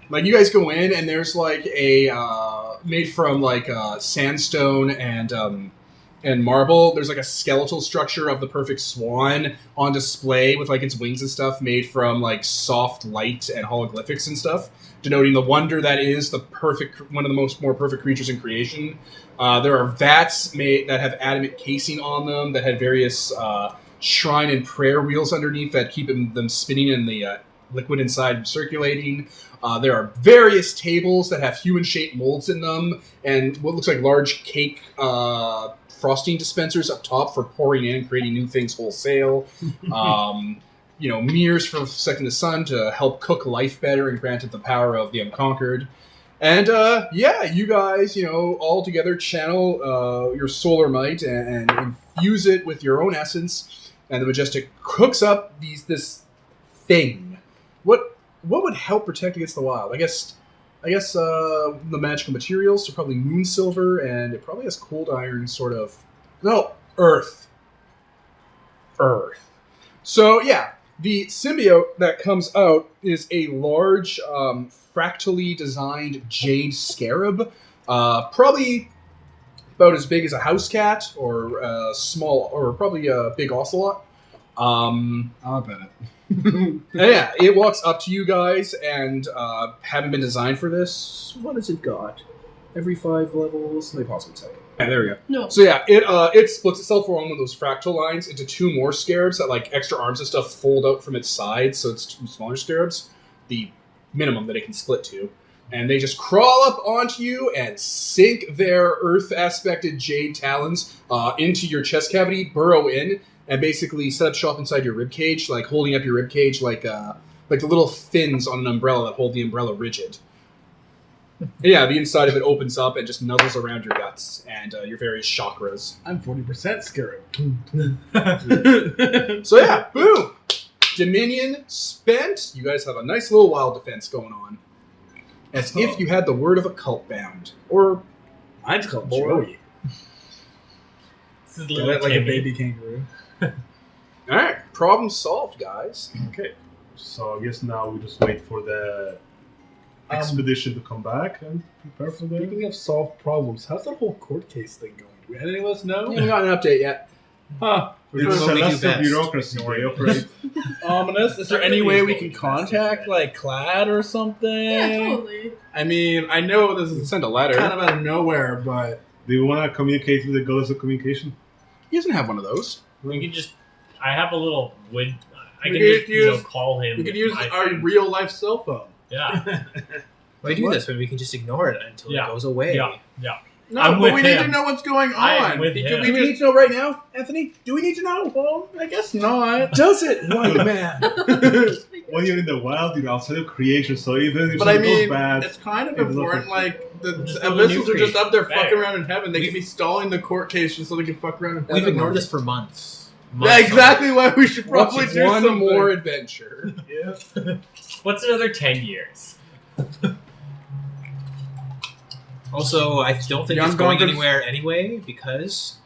Like, you guys go in, and there's, like, a, made from, like, sandstone and marble. There's, like, a skeletal structure of the perfect swan on display with, like, its wings and stuff made from, like, soft light and hieroglyphics and stuff, denoting the wonder that is the perfect, one of the more perfect creatures in creation. There are vats made that have adamant casing on them that had various shrine and prayer wheels underneath that keep them spinning and the liquid inside circulating. There are various tables that have human-shaped molds in them and what looks like large cake frosting dispensers up top for pouring in, creating new things wholesale. Mirrors for reflecting the sun to help cook life better and grant it the power of the unconquered. And, you guys, all together channel your solar might and infuse it with your own essence, and the Majestic cooks up this thing. What would help protect against the wild? I guess the magical materials, so probably moon silver, and it probably has cold iron sort of... No, earth. So, yeah, the symbiote that comes out is a large, fractally designed jade scarab, probably about as big as a house cat, or probably a big ocelot. I'll bet it. Yeah, it walks up to you guys and haven't been designed for this. What has it got? Every 5 levels? Let me pause one second. Yeah, there we go. No. So yeah, it splits itself along one of those fractal lines into 2 more scarabs that, like, extra arms and stuff fold out from its sides, so it's 2 smaller scarabs, the minimum that it can split to. And they just crawl up onto you and sink their earth-aspected jade talons into your chest cavity, burrow in, and basically set up shop inside your ribcage, like holding up your ribcage like the little fins on an umbrella that hold the umbrella rigid. And yeah, the inside of it opens up and just nuzzles around your guts and your various chakras. I'm 40% scarab. So yeah, boom! Dominion spent. You guys have a nice little wild defense going on. As if you had the word of a cult bound. Or Mine's called Joey. Joey. This is Do little that like a Timmy. baby kangaroo. Alright, problem solved, guys. Okay. So I guess now we just wait for the expedition to come back and prepare for the... Speaking of solved problems, how's that whole court case thing going? Do any of us know? We haven't got an update yet. Huh. It's What we do celestial best. bureaucracy. They operate. Ominous. Is there any way we can contact, like, Clad or something? Yeah, totally. I mean, I know this is Send a letter. kind of out of nowhere, but... Do you want to communicate with the goddess of communication? He doesn't have one of those. We could just. I have a little wood. I We can could just use- call him. We could with use my our friend. real life cell phone. Yeah, Why do What? this when we can just ignore it until Yeah. it goes away? yeah. No, I'm but with we need to him. know what's going I'm on. with Because him. we Do we just- need to know right now, Anthony? Do we need to know? Well, I guess not. Does it, white man? When you're in the wild, you're outside of creation, so even if But I something mean, goes bad, it's kind of it's important. nothing. Like the Just build a new abyssals are just up there creation. fucking Right. around in heaven. They could be stalling the court case just so they can fuck around in heaven. We've ignored this for months. Yeah, exactly why we should What's probably do one something. more adventure? What's another 10 years? Also, I don't think Young it's going Conquerors- anywhere anyway because,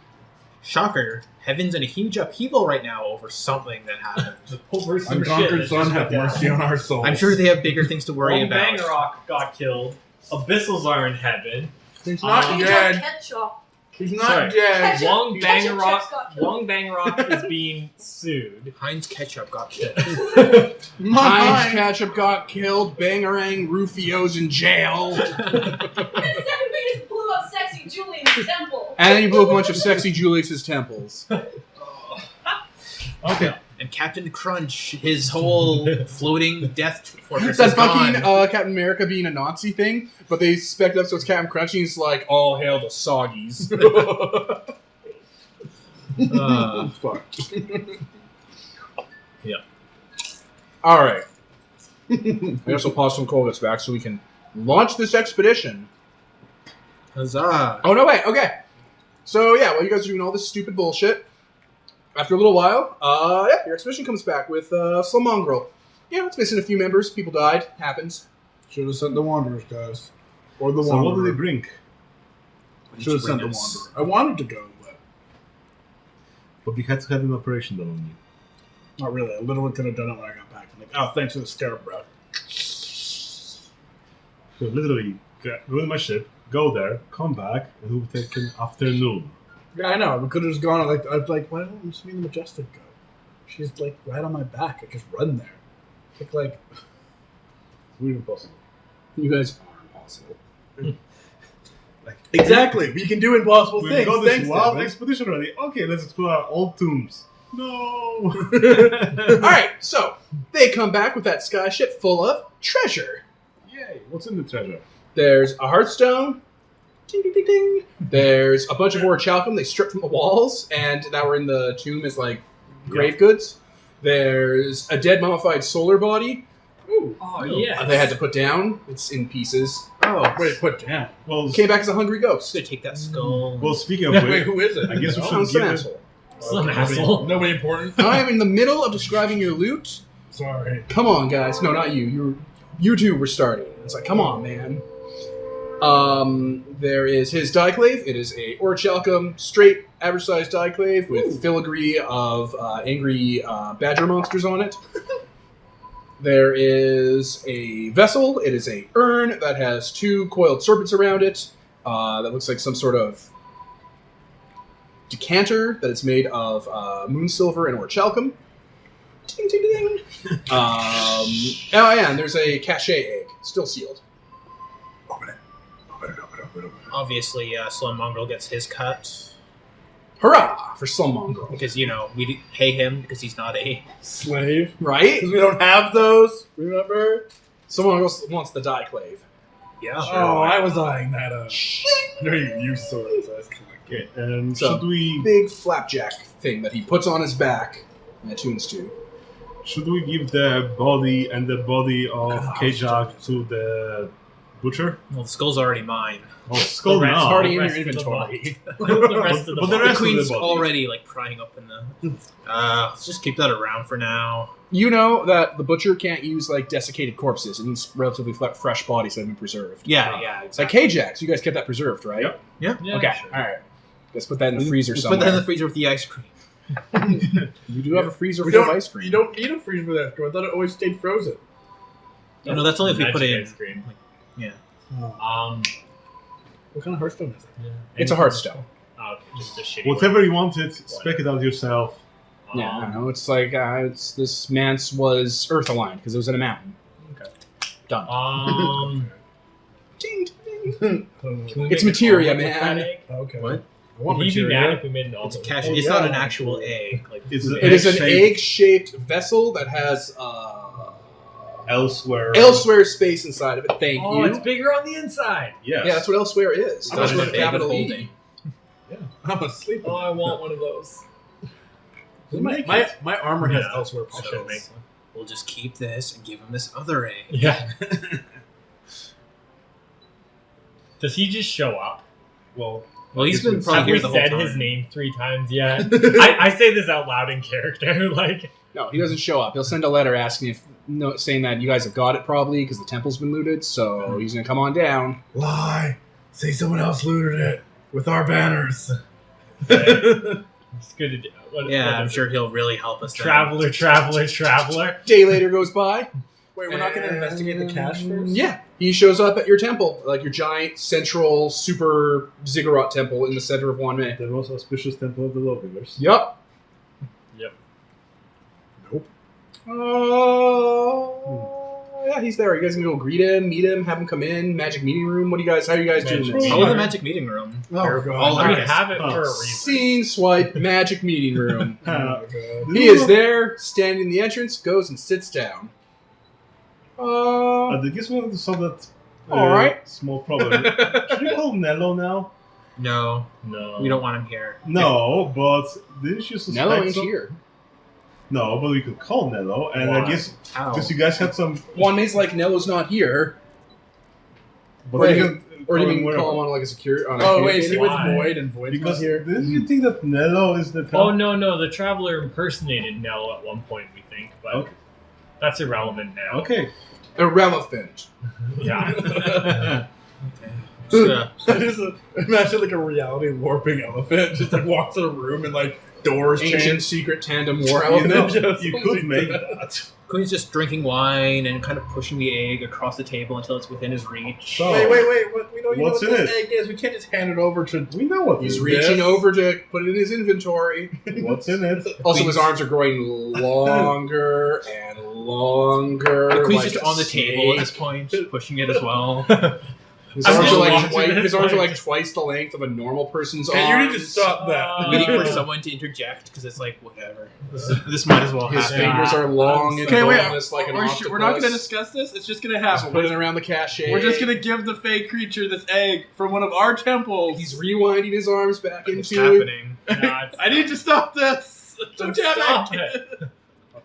shocker, heaven's in a huge upheaval right now over something that happened. Over some shit Unconquered that Son, just have went mercy down. on our souls. I'm sure they have bigger things to worry Wong about. Bangarok got killed. Abyssals are in heaven. He's not Um, dead. Ketchup. He's not Sorry. dead. Ketchup. Wong Ketchup Bangarok. checks got killed. Wong Bangarok is being sued. Heinz Ketchup got killed. Heinz Mine. Ketchup got killed. Bangarang Rufio's in jail. And then we just blew up Sexy Julian's temple. And then he blew up a bunch of sexy Julius's temples. Okay. And Captain Crunch, his whole floating death fortress That is fucking gone. Captain America being a Nazi thing, but they spec it up so it's Captain Crunch, and he's like, all hail the Soggies. Fuck. Yeah. Alright. I guess we'll pause some Colgus back so we can launch this expedition. Huzzah. Oh, no, wait, okay. So, yeah, while you guys are doing all this stupid bullshit, after a little while, your expedition comes back with some mongrel. Yeah, it's missing a few members. People died. Happens. Should have sent the Wanderers, guys. Or the so what did Wanderer. they bring? Should have sent the Wanderer. I wanted to go, but But we had to have an operation done on you. not really. I literally could have done it when I got back. I'm like, oh, thanks for the scarab, bro. So literally, ruin my ship, go there, come back, and it will take an afternoon. Yeah, I know. We could have just gone. Like, I'd be like, why don't we just me and the Majestic go? She's like right on my back. I just run there. Like, It's really impossible. You guys are impossible. exactly. We can do impossible We've things. got this Thanks, wild Devin. expedition already. Okay, let's explore our old tombs. No! Alright, so, they come back with that sky ship full of treasure. Yay! What's in the treasure? There's a hearthstone. Ding, ding, ding, ding. There's a bunch of orichalcum they stripped from the walls and that were in the tomb as, like, grave goods. There's a dead mummified solar body. Ooh. Oh, yeah. They had to put down. It's in pieces. Oh, Wait, put down. Well, Came back as a hungry ghost. to take that skull. well, speaking of Wait, which, who is it? I guess we Oh, should some give it. asshole. Some asshole. Nobody important. I am in the middle of describing your loot. Sorry. Come on, guys. No, not you. You two were starting. It's like, come on, man. There is his dieclave. It is a orichalcum, straight, average-sized dieclave with filigree of angry badger monsters on it. There is a vessel. It is a urn that has two coiled serpents around it. That looks like some sort of decanter that is made of moon silver and orichalcum. Ding, ding, ding. Oh yeah, and there's a cachet egg, still sealed. Open it. Open it. Open it. Open it. Obviously, Slum Mongrel gets his cut. Hurrah for some mongrel, Because, you know, we didn't pay him because he's not a... Slave. right? Because we don't have those. Remember? Someone else wants the dieclave. Yeah. Oh, I was eyeing that up. I know you use swords. So I was kind of Okay, and So- should we Big flapjack thing that he puts on his back and attunes to. give the body and the body of God, Kajak to the butcher? Well, the skull's already mine. Oh, skull The rest now. already in rest your of the inventory. the rest of the But the body. The rest of queen's the body. already, like, prying open the... let's just keep that around for now. You know that the butcher can't use like desiccated corpses. It needs relatively fresh bodies that have been preserved. Yeah, It's like Ajax. You guys kept that preserved, right? Yep. Yeah. Yeah, Okay. sure. All right. Let's put that in the freezer Put somewhere. that in the freezer with the ice cream. You do have a freezer We full of don't. ice cream. You don't need a freezer for that. I thought it always stayed frozen. No, that's only if we put it Magic in. ice cream. Oh. What kind of Hearthstone is it? It's a Hearthstone. Oh, okay, just a shitty Whatever you wanted, spec it out yourself. one. Yeah, I don't know. It's like it's this manse was Earth aligned because it was in a mountain. Okay. Done. Ding, ding. Can we It's make an materia, omelet with man. that egg? Okay. What? want Would he be material. mad if we made an It's almond? cash. Oh, It's yeah. not an actual egg. Like It's It is an egg-shaped egg-shaped vessel that has elsewhere. elsewhere space inside of it. Thank Oh, you. it's bigger on the inside. Yes. Yeah, that's what elsewhere is. I'm That's a what big capital holding. E. I'm asleep. Oh, I want one of those. My armor has Yeah. elsewhere I should pockets. make one. We'll just keep this and give him this other egg. Yeah. Does he just show up? Well, Well, he's been Have probably we here the whole said time. his name 3 times yet? I say this out loud in character. Like, No, he doesn't show up. He'll send a letter asking if, no, saying that you guys have got it probably because the temple's been looted. So he's gonna come on down. Lie. Say someone else looted it with our banners. it's good to do. Yeah, I'm sure he'll really help us. then. Traveler. Day later goes by. Wait, we're not going to investigate the cache first? Yeah, he shows up at your temple, like your giant central super ziggurat temple in the center of Wanmei. the most auspicious temple of the Lawgivers. Yup. Yep. Nope. Yeah, he's there. You guys can go greet him, meet him, have him come in. Magic meeting room. What do you guys? How are you guys doing Magic this? Oh, the magic meeting room. Oh, God. All We right. have it for a reason. Scene swipe. Magic meeting room. Oh, my God. He is there, standing in the entrance, goes and sits down. I guess we wanted to solve that Alright. small problem. Should we call Nello now? No, No. we don't want him here. No, but didn't you suspect Nello ain't some- here. No, but we could call Nello, and Why? I guess How? because you guys had some. Wanmei's like, Nello's not here. But Or you you can Or do you call mean wherever. call him on like a security? On a Oh, wait, is he with Why? Void and Void's Because not here? didn't you think that Nello is the? Oh no, the traveler impersonated Nell at one point. We think, but Okay. that's irrelevant now. Okay. Irrelevant. Yeah. Imagine like a reality warping elephant just like walks in a room and like doors Ancient change. secret tandem war You know, elephant. you could make that. Queen's just drinking wine and kind of pushing the egg across the table until it's within his reach. So- Wait. What, we don't even know What's what in this egg is. We can't just hand it over to. We know what He's this- reaching Yes. over to put it in his inventory. What's in it? Also, his arms are growing longer and longer. The Queen's like just a on the table at snake. this point, pushing it as well. His I'm arms just are like watching twice. this, His arms are like- like twice the length of a normal person's Hey, arms. you need to stop that. Waiting for someone to interject because it's like whatever. This might as well His happen. fingers are long and Okay, wait. boneless like an octopus. We're not going to discuss this. It's just going to Just happen. put it around the cache. We're just going to give the fake creature this egg from one of our temples. He's rewinding his arms back It's into. happening. I need to stop this. Don't Stop damn it.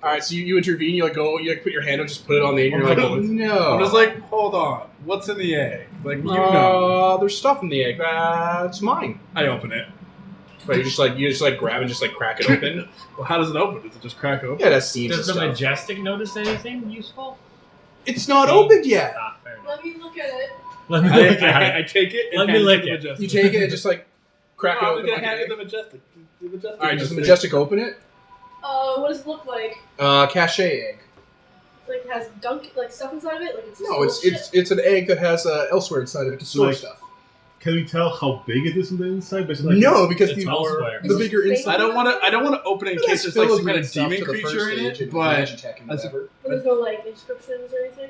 All right, so you intervene. You like go. You like put your hand on, just put it on the egg. And you're like, oh, no. I'm just like, hold on. What's in the egg? Like, you know. There's stuff in the egg. That's mine. I open it. But you just like grab and just like crack it open. Well, how does it open? Does it just crack open? Yeah, that's seams Does and the stuff. Majestic notice anything useful? It's not opened yet. Ah, fair enough. Let me look at it. Let me look at I it. take it and Let me hand lick to the it. Majestic. You take it and just like crack it Oh, I'm open. gonna Like an hand it egg. to the Majestic. The Majestic. All right, does the knows it. Majestic open it? What does it look like? Cache egg. Like it has gunk, like stuff inside of it? Like it's No, it's an egg that has elsewhere inside of it to store Like- stuff. Can we tell how big it is on the inside? Basically, No, because It's the elsewhere. the bigger Is it inside. I don't want to open it in It case has there's like some filigree kind of stuff demon to the creature first in stage it, and but Magitech and that's- whatever. But there's no like inscriptions or anything.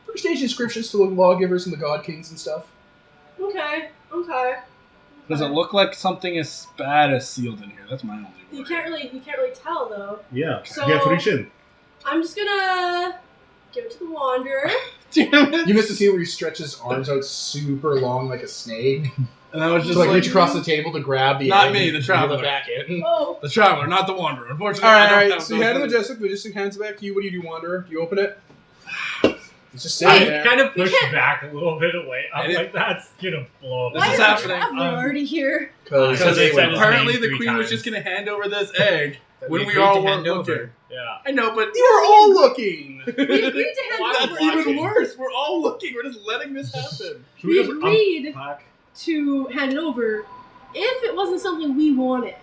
First stage inscriptions to the lawgivers and the god kings and stuff. Okay. does it look like something as bad as sealed in here? That's my only You worry. can't really tell though. yeah. So- You have to reach in. I'm just gonna give it to the Wanderer. Damn it! You missed the scene where he stretches his arms out super long like a snake And I was to just like like, reach across the table to grab the Not egg me, and the reel traveler. it back in. Oh, the Traveler, not the Wanderer. Unfortunately, All I right, don't all right. have So you hand those- the Majestic hands it back to you. What do you do, Wanderer? Do you open it? It's just I sitting there. kind of pushed back a little bit away. I'm I like, that's gonna blow up. This why is is the happening. traveler already here? Because Because they said his Apparently, name the 3 Queen was times. just going to hand over this egg That when we agreed all to were hand looking. over. Yeah. I know, but you were all looking. We agreed to hand Why- over. that's even worse. We're all looking. We're just letting this happen. Should We just agreed unpack? to hand it over if it wasn't something we wanted.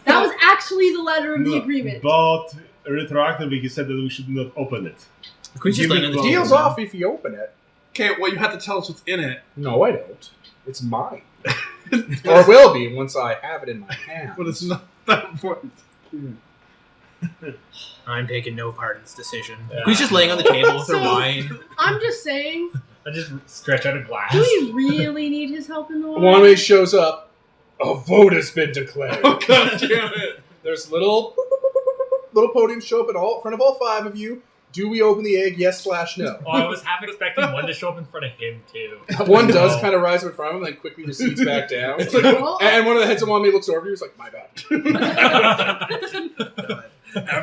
That was actually the letter of the No, agreement. But retroactively, he said that we should not open it. The Queen's just Give laying it on the long. table. Deal's off if you open it. Okay, well, you have to tell us what's in it. No, I don't. It's mine. Or it will be once I have it in my hand. But it's not that important. I'm taking no part in this decision. Yeah. Queen's just laying on the table with her So- wine. I'm just saying, I just stretch out a glass. do we really need his help in the water? Wanmei shows up A vote has been declared. Oh, God damn it. There's little podiums show up in front of all 5 of you. Do we open the egg? Yes/no. Oh, I was half expecting one to show up in front of him too. One does kind of rise up in front of him, and then quickly recedes back down. It's like, And one of the heads of one looks over to you. He's like, "My bad."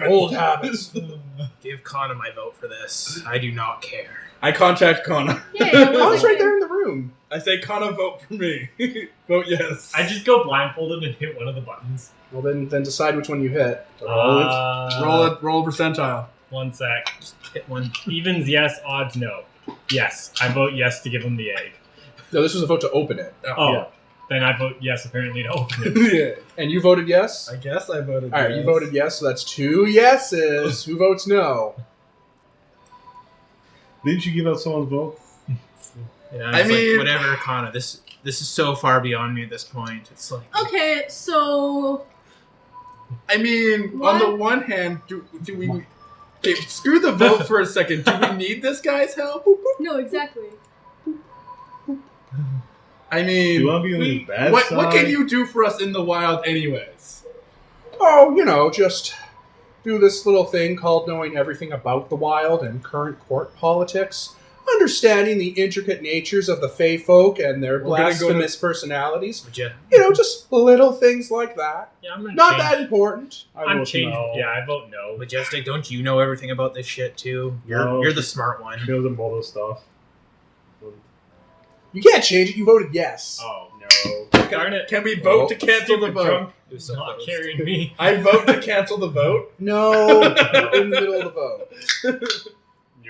Old habits. Give Kana my vote for this. I do not care. I contact Kana. Yeah, Connor's right there in the room. I say, Kana, vote for me. Vote yes. I just go blindfolded and hit one of the buttons. Well, then decide which one you hit. Roll a percentile. 1 sec. Just hit one. Evens yes, odds no. Yes, I vote yes to give him the egg. No, this was a vote to open it. Oh, Yeah. then I vote yes apparently to open it. Yeah. And you voted yes? I guess I voted. All right, you voted yes, so that's 2 yeses. Who votes no? Didn't you give out someone's vote? Yeah, I it's mean- like, whatever, Kana. This is so far beyond me at this point. It's like Okay, so I mean, What? on the one hand, do we... Okay, screw the vote for a second. Do we need this guy's help? no, exactly. I Do mean, you want to be on the bad what side? can you do for us in the wild anyways? Oh, just do this little thing called knowing everything about the wild and current court politics, understanding the intricate natures of the Fey folk and their We're gonna go blasphemous personalities. would you? Just little things like that. Yeah, I'm gonna Not change. that important. I'm vote changing. no. Yeah, I vote no. Majestic, don't you know everything about this shit too? No. You're the smart one. Build and model stuff. You can't change it. You voted yes. Oh no! Darn it! Can we vote to cancel the Stupid vote? drunk It was is so not close. carrying me. I vote to cancel the vote. No, in the middle of the vote.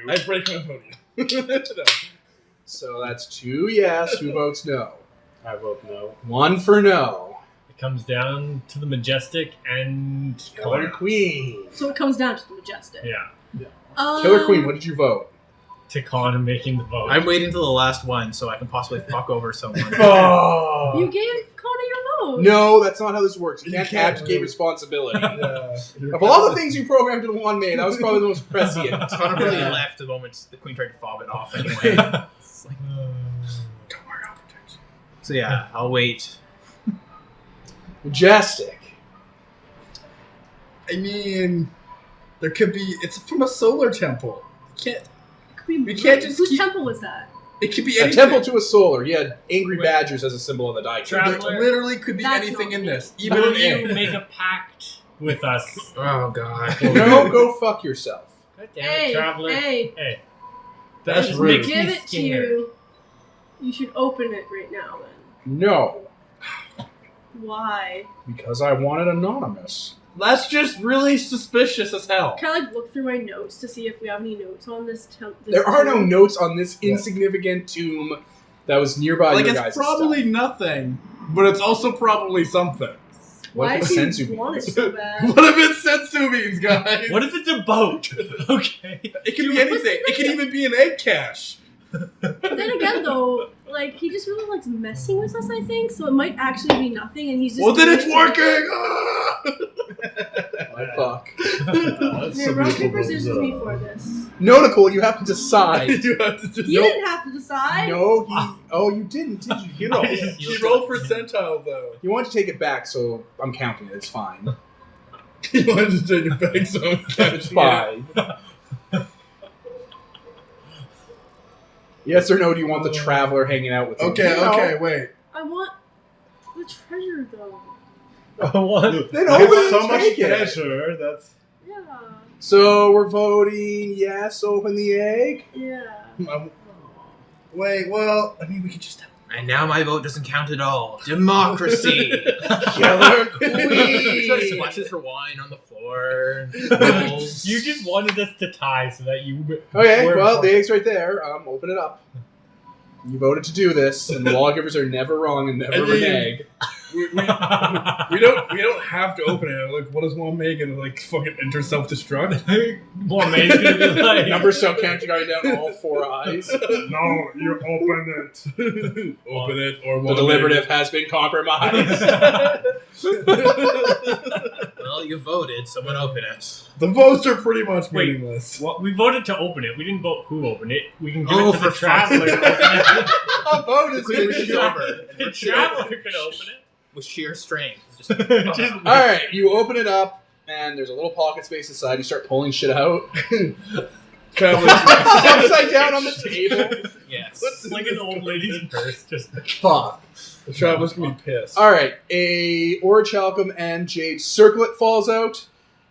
I break my podium. No. So that's 2 yes. Who votes no? I vote no. 1 for no. It comes down to the Majestic and Killer Connor. Queen. So it comes down to the Majestic. Yeah, Killer Queen, what did you vote? to Connor making the vote. I'm waiting till the last one so I can possibly fuck over someone. Oh. You gave Connor your vote. No, that's not how this works. You You can't can't abdicate really. responsibility. Yeah. Of all the things you programmed in one May, that was probably the most prescient. Connor really left the moment the queen tried to fob it off anyway. It's like, Don't worry, I'll protect you. so yeah, I'll wait. Majestic. I mean, there could be. It's from a solar temple. You can't. We can't just Whose keep- temple was that? It could be A anything. temple to a solar. He had angry Wait. badgers as a symbol on the die. Tra- There literally could be That's anything not in me. this, even Will an you egg. make a pact with us? Oh god. No, go fuck yourself. God damn Hey, it, Traveler. hey, Hey. That's just rude. makes me give it to scared. you. You should open it right now then. No, Why? because I want it anonymous. That's just really suspicious as hell. Can I look through my notes to see if we have any notes on this temple? There are no notes on this insignificant tomb that was nearby Like your it's guys' probably stuff. nothing, but it's also probably something. What Why if do it's you sensu want it beans? so bad? What if it's sensu beans, guys? What if it's a boat? Okay. It could be anything. It could even be an egg cache. But then again, though, like he just really likes messing with us. I think so. It might actually be nothing, and he's just. Well, then doing it's it to- working. Ah! My fuck. Here, rock paper scissors me for this. No, Nicole, you have to decide. You have to just. You didn't have to decide. No, you didn't, did you? You know, I just- she rolled percentile though. You want to take it back, so I'm counting it. It's fine. You wanted to take it back, so I'm It's catching it. fine. Yes or no? Do you want the traveler hanging out with you? Okay, No. okay, wait. I want the treasure, though. What? Then It's open it so and much take it. treasure. That's Yeah. So we're voting yes. Open the egg. Yeah. Wait, well, I mean, we could just have. And now my vote doesn't count at all. Democracy. Killer She Queen. splashes her wine on the floor. You just wanted us to tie so that you. Okay, were- well the egg's right there. Open it up. You voted to do this, and the lawgivers are never wrong and never I mean- renege. We don't have to open it. Like, what does one make and like fucking enter self-destruct? More May's gonna be like. Numbers don't count. You got down all 4 eyes. no. You open it. Open it or The one deliberative has been compromised. Well, you voted. Someone open it. The votes are pretty much Wait. meaningless. Well, we voted to open it. We didn't vote who opened it. We can give Oh, it to the for fuck's traveler. sake. A vote has Queen been wishes done. over. The traveler can open it. with sheer strength. Just, All right, you open it up, and there's a little pocket space inside. You start pulling shit out. Traveler's Upside down on the table. yes. It's like an old lady's purse. Just Fuck. The Traveler's gonna be pissed. All right, a Orichalcum and Jade circlet falls out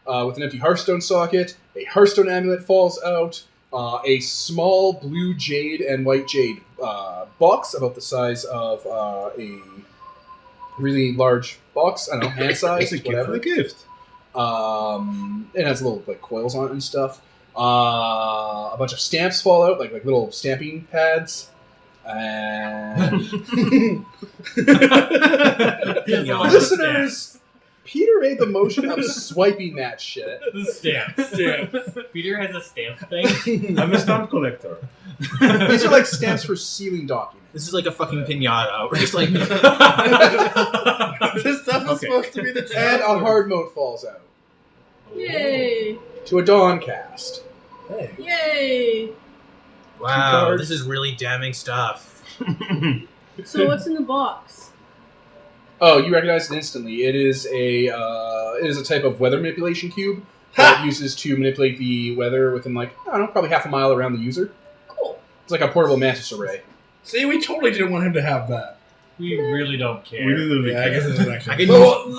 with an empty Hearthstone socket. A Hearthstone amulet falls out. A small blue jade and white jade box about the size of a really large box. I don't know, hand size, whatever. A gift. It has little like coils on it and stuff. A bunch of stamps fall out, like little stamping pads. And listeners, Peter made the motion of swiping that shit. the stamps. Peter has a stamp thing. I'm a stamp collector. These are like stamps for sealing documents. This is like a fucking pinata. We're just like... This stuff is supposed to be the And a hard mode falls out Yay! to a dawn cast. Hey. Yay! Wow, this is really damning stuff. So what's in the box? Oh, you recognize it instantly. It is a type of weather manipulation cube that it uses to manipulate the weather within like, I don't know, probably half a mile around the user. Cool. It's like a portable mantis array. See, we totally didn't want him to have that. We really don't care. We didn't really Yeah, I guess care. it doesn't actually. I can Well,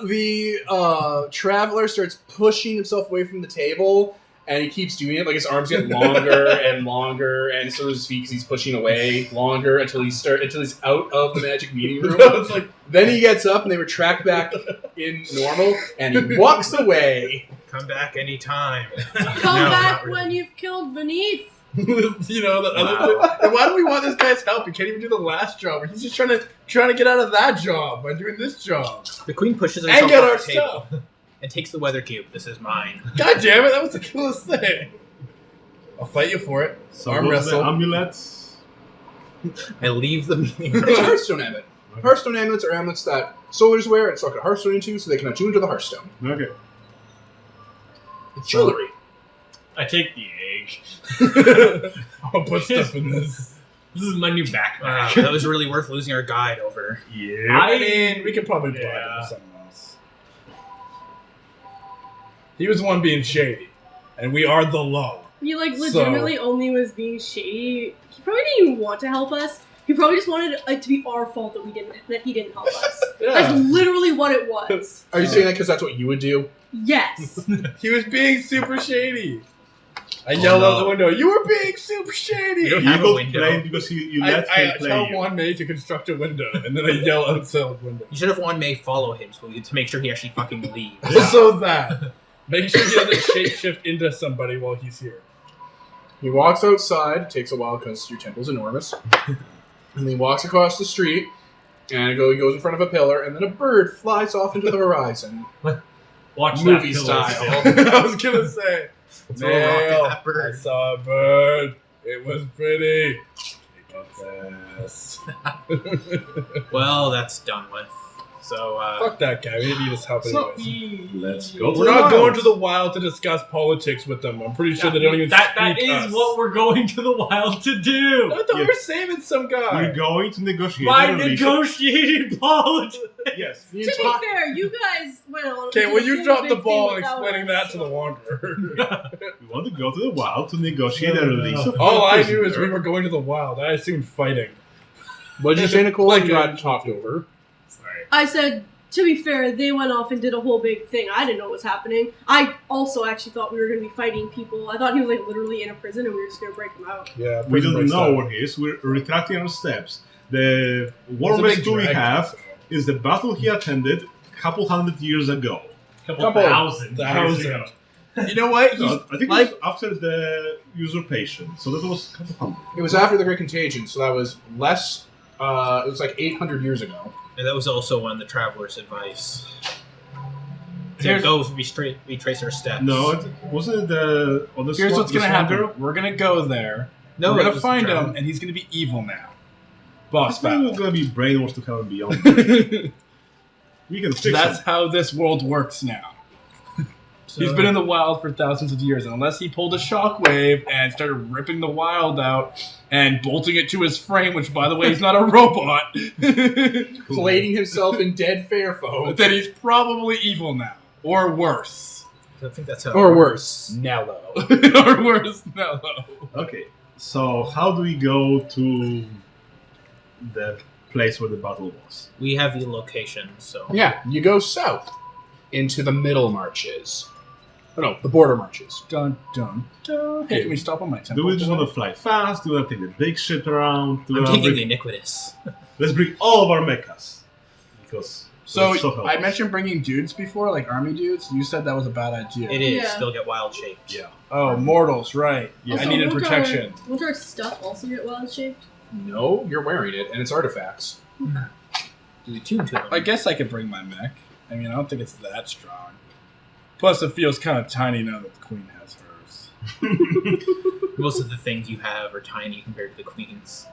the traveler starts pushing himself away from the table, and he keeps doing it. Like his arms get longer and longer, and so does his feet because he's pushing away longer until he's out of the magic meeting room. It's like, Then he gets up, and they retract back in normal, and he walks away. come back anytime. Come No, back not really. when you've killed Beneath. you know, the other thing. And why do we want this guy's help? He can't even do the last job. He's just trying to get out of that job by doing this job. The queen pushes herself And get off our the table stuff. and takes the weather cube. This is mine. God damn it, that was the coolest thing. I'll fight you for it. So Arm what's the wrestle. amulets? I leave the meeting It's a room. Hearthstone amulet. Hearthstone amulets are amulets that soldiers wear and suck a Hearthstone into so they can attune to the Hearthstone. Okay. It's jewelry. I take the egg. I'll put stuff in this. This is my new Wow, backpack. that was really worth losing our guide over. Yeah. I mean, we could probably buy Yeah. it with someone else. He was the one being shady, and we are the law. He like So- legitimately only was being shady. He probably didn't even want to help us. He probably just wanted it to be our fault that he didn't help us. That's literally what it was. Are you saying that because that's what you would do? Yes. He was being super shady. I yelled out the window, "You were being super shady!" You don't have a Evil window. playing because you let I him play tell you. one mate to construct a window, and then I yell outside the window. You should have one May follow him to make sure he actually fucking leaves. Also that. Make sure he doesn't shapeshift into somebody while he's here. He walks outside. It takes a while because your temple's enormous. And he walks across the street, and he goes in front of a pillar, and then a bird flies off into the horizon. Watch Movie that pillar style. still. I was gonna say, Throw a rock at Nail, that bird. I saw a bird. It was pretty. Yes. Well, that's done with. So, Fuck that guy. Maybe he just help So- anyways. Let's go to We're the not going wilds. to the wild to discuss politics with them. I'm pretty sure they don't even That speak is us. what we're going to the wild to do. I thought we Yeah. were saving some guy. We're going to negotiate. My a release. negotiated politics. Yes. The To entire- be fair, you guys went on. Okay, to well, the you whole dropped the big ball thing in without explaining us, that to the so- Wanderer. We want to go to the wild to negotiate a release of All I prisoner. knew is we were going to the wild. I assumed fighting. What did you say, Nicole? Like You got talked over. Sorry. I said, to be fair, they went off and did a whole big thing. I didn't know what was happening. I also actually thought we were going to be fighting people. I thought he was like literally in a prison and we were just going to break him out. Yeah, We don't know where he is. We're retracting our steps. The warmest clue we have is the battle he attended a couple hundred years ago. Couple thousand. years ago. You know what? He's, No, I think like- it was after the usurpation, so that was a couple hundred. It was after the Great Contagion, so that was less. It was like 800 years ago. and that was also one of the traveler's advice. Here's- Go, retrace our steps. No, it wasn't the. On the here's Swan- what's the going to Swan happen. Girl? We're going to go there. no, we're it going to was find the him, traveler. and he's going to be evil now. I Boss think we're battle. gonna be brainwashed to hell and beyond. We can fix That's it. how this world works now. He's been in the wild for thousands of years, and unless he pulled a shockwave and started ripping the wild out and bolting it to his frame, which, by the way, he's not a robot, Plating himself in dead fair folk. then he's probably evil now. Or worse. I don't think that's how. Or worse, Nello. Or worse, no. Okay, so how do we go to the place where the battle was? We have the location, so. Yeah, you go south into the middle marches. Oh no, the border marches. Dun, dun, dun. Hey, can we stop on my temple? Do we just want to fly fast? Do we want to take the big ship around? Do we I'm wanna taking the bring... iniquitous. Let's bring all of our mechas. Because So, it's helpful. I mentioned bringing dudes before, like army dudes. You said that was a bad idea. It is. Yeah. They'll get wild shaped. Yeah. Oh, mortals, right. Yeah. I needed won't protection. Won't our stuff also get wild shaped? No, you're wearing it, and it's artifacts. Do we tune to them? I guess I could bring my mech. I mean, I don't think it's that strong. Plus, it feels kind of tiny now that the queen has hers. Most of the things you have are tiny compared to the queen's.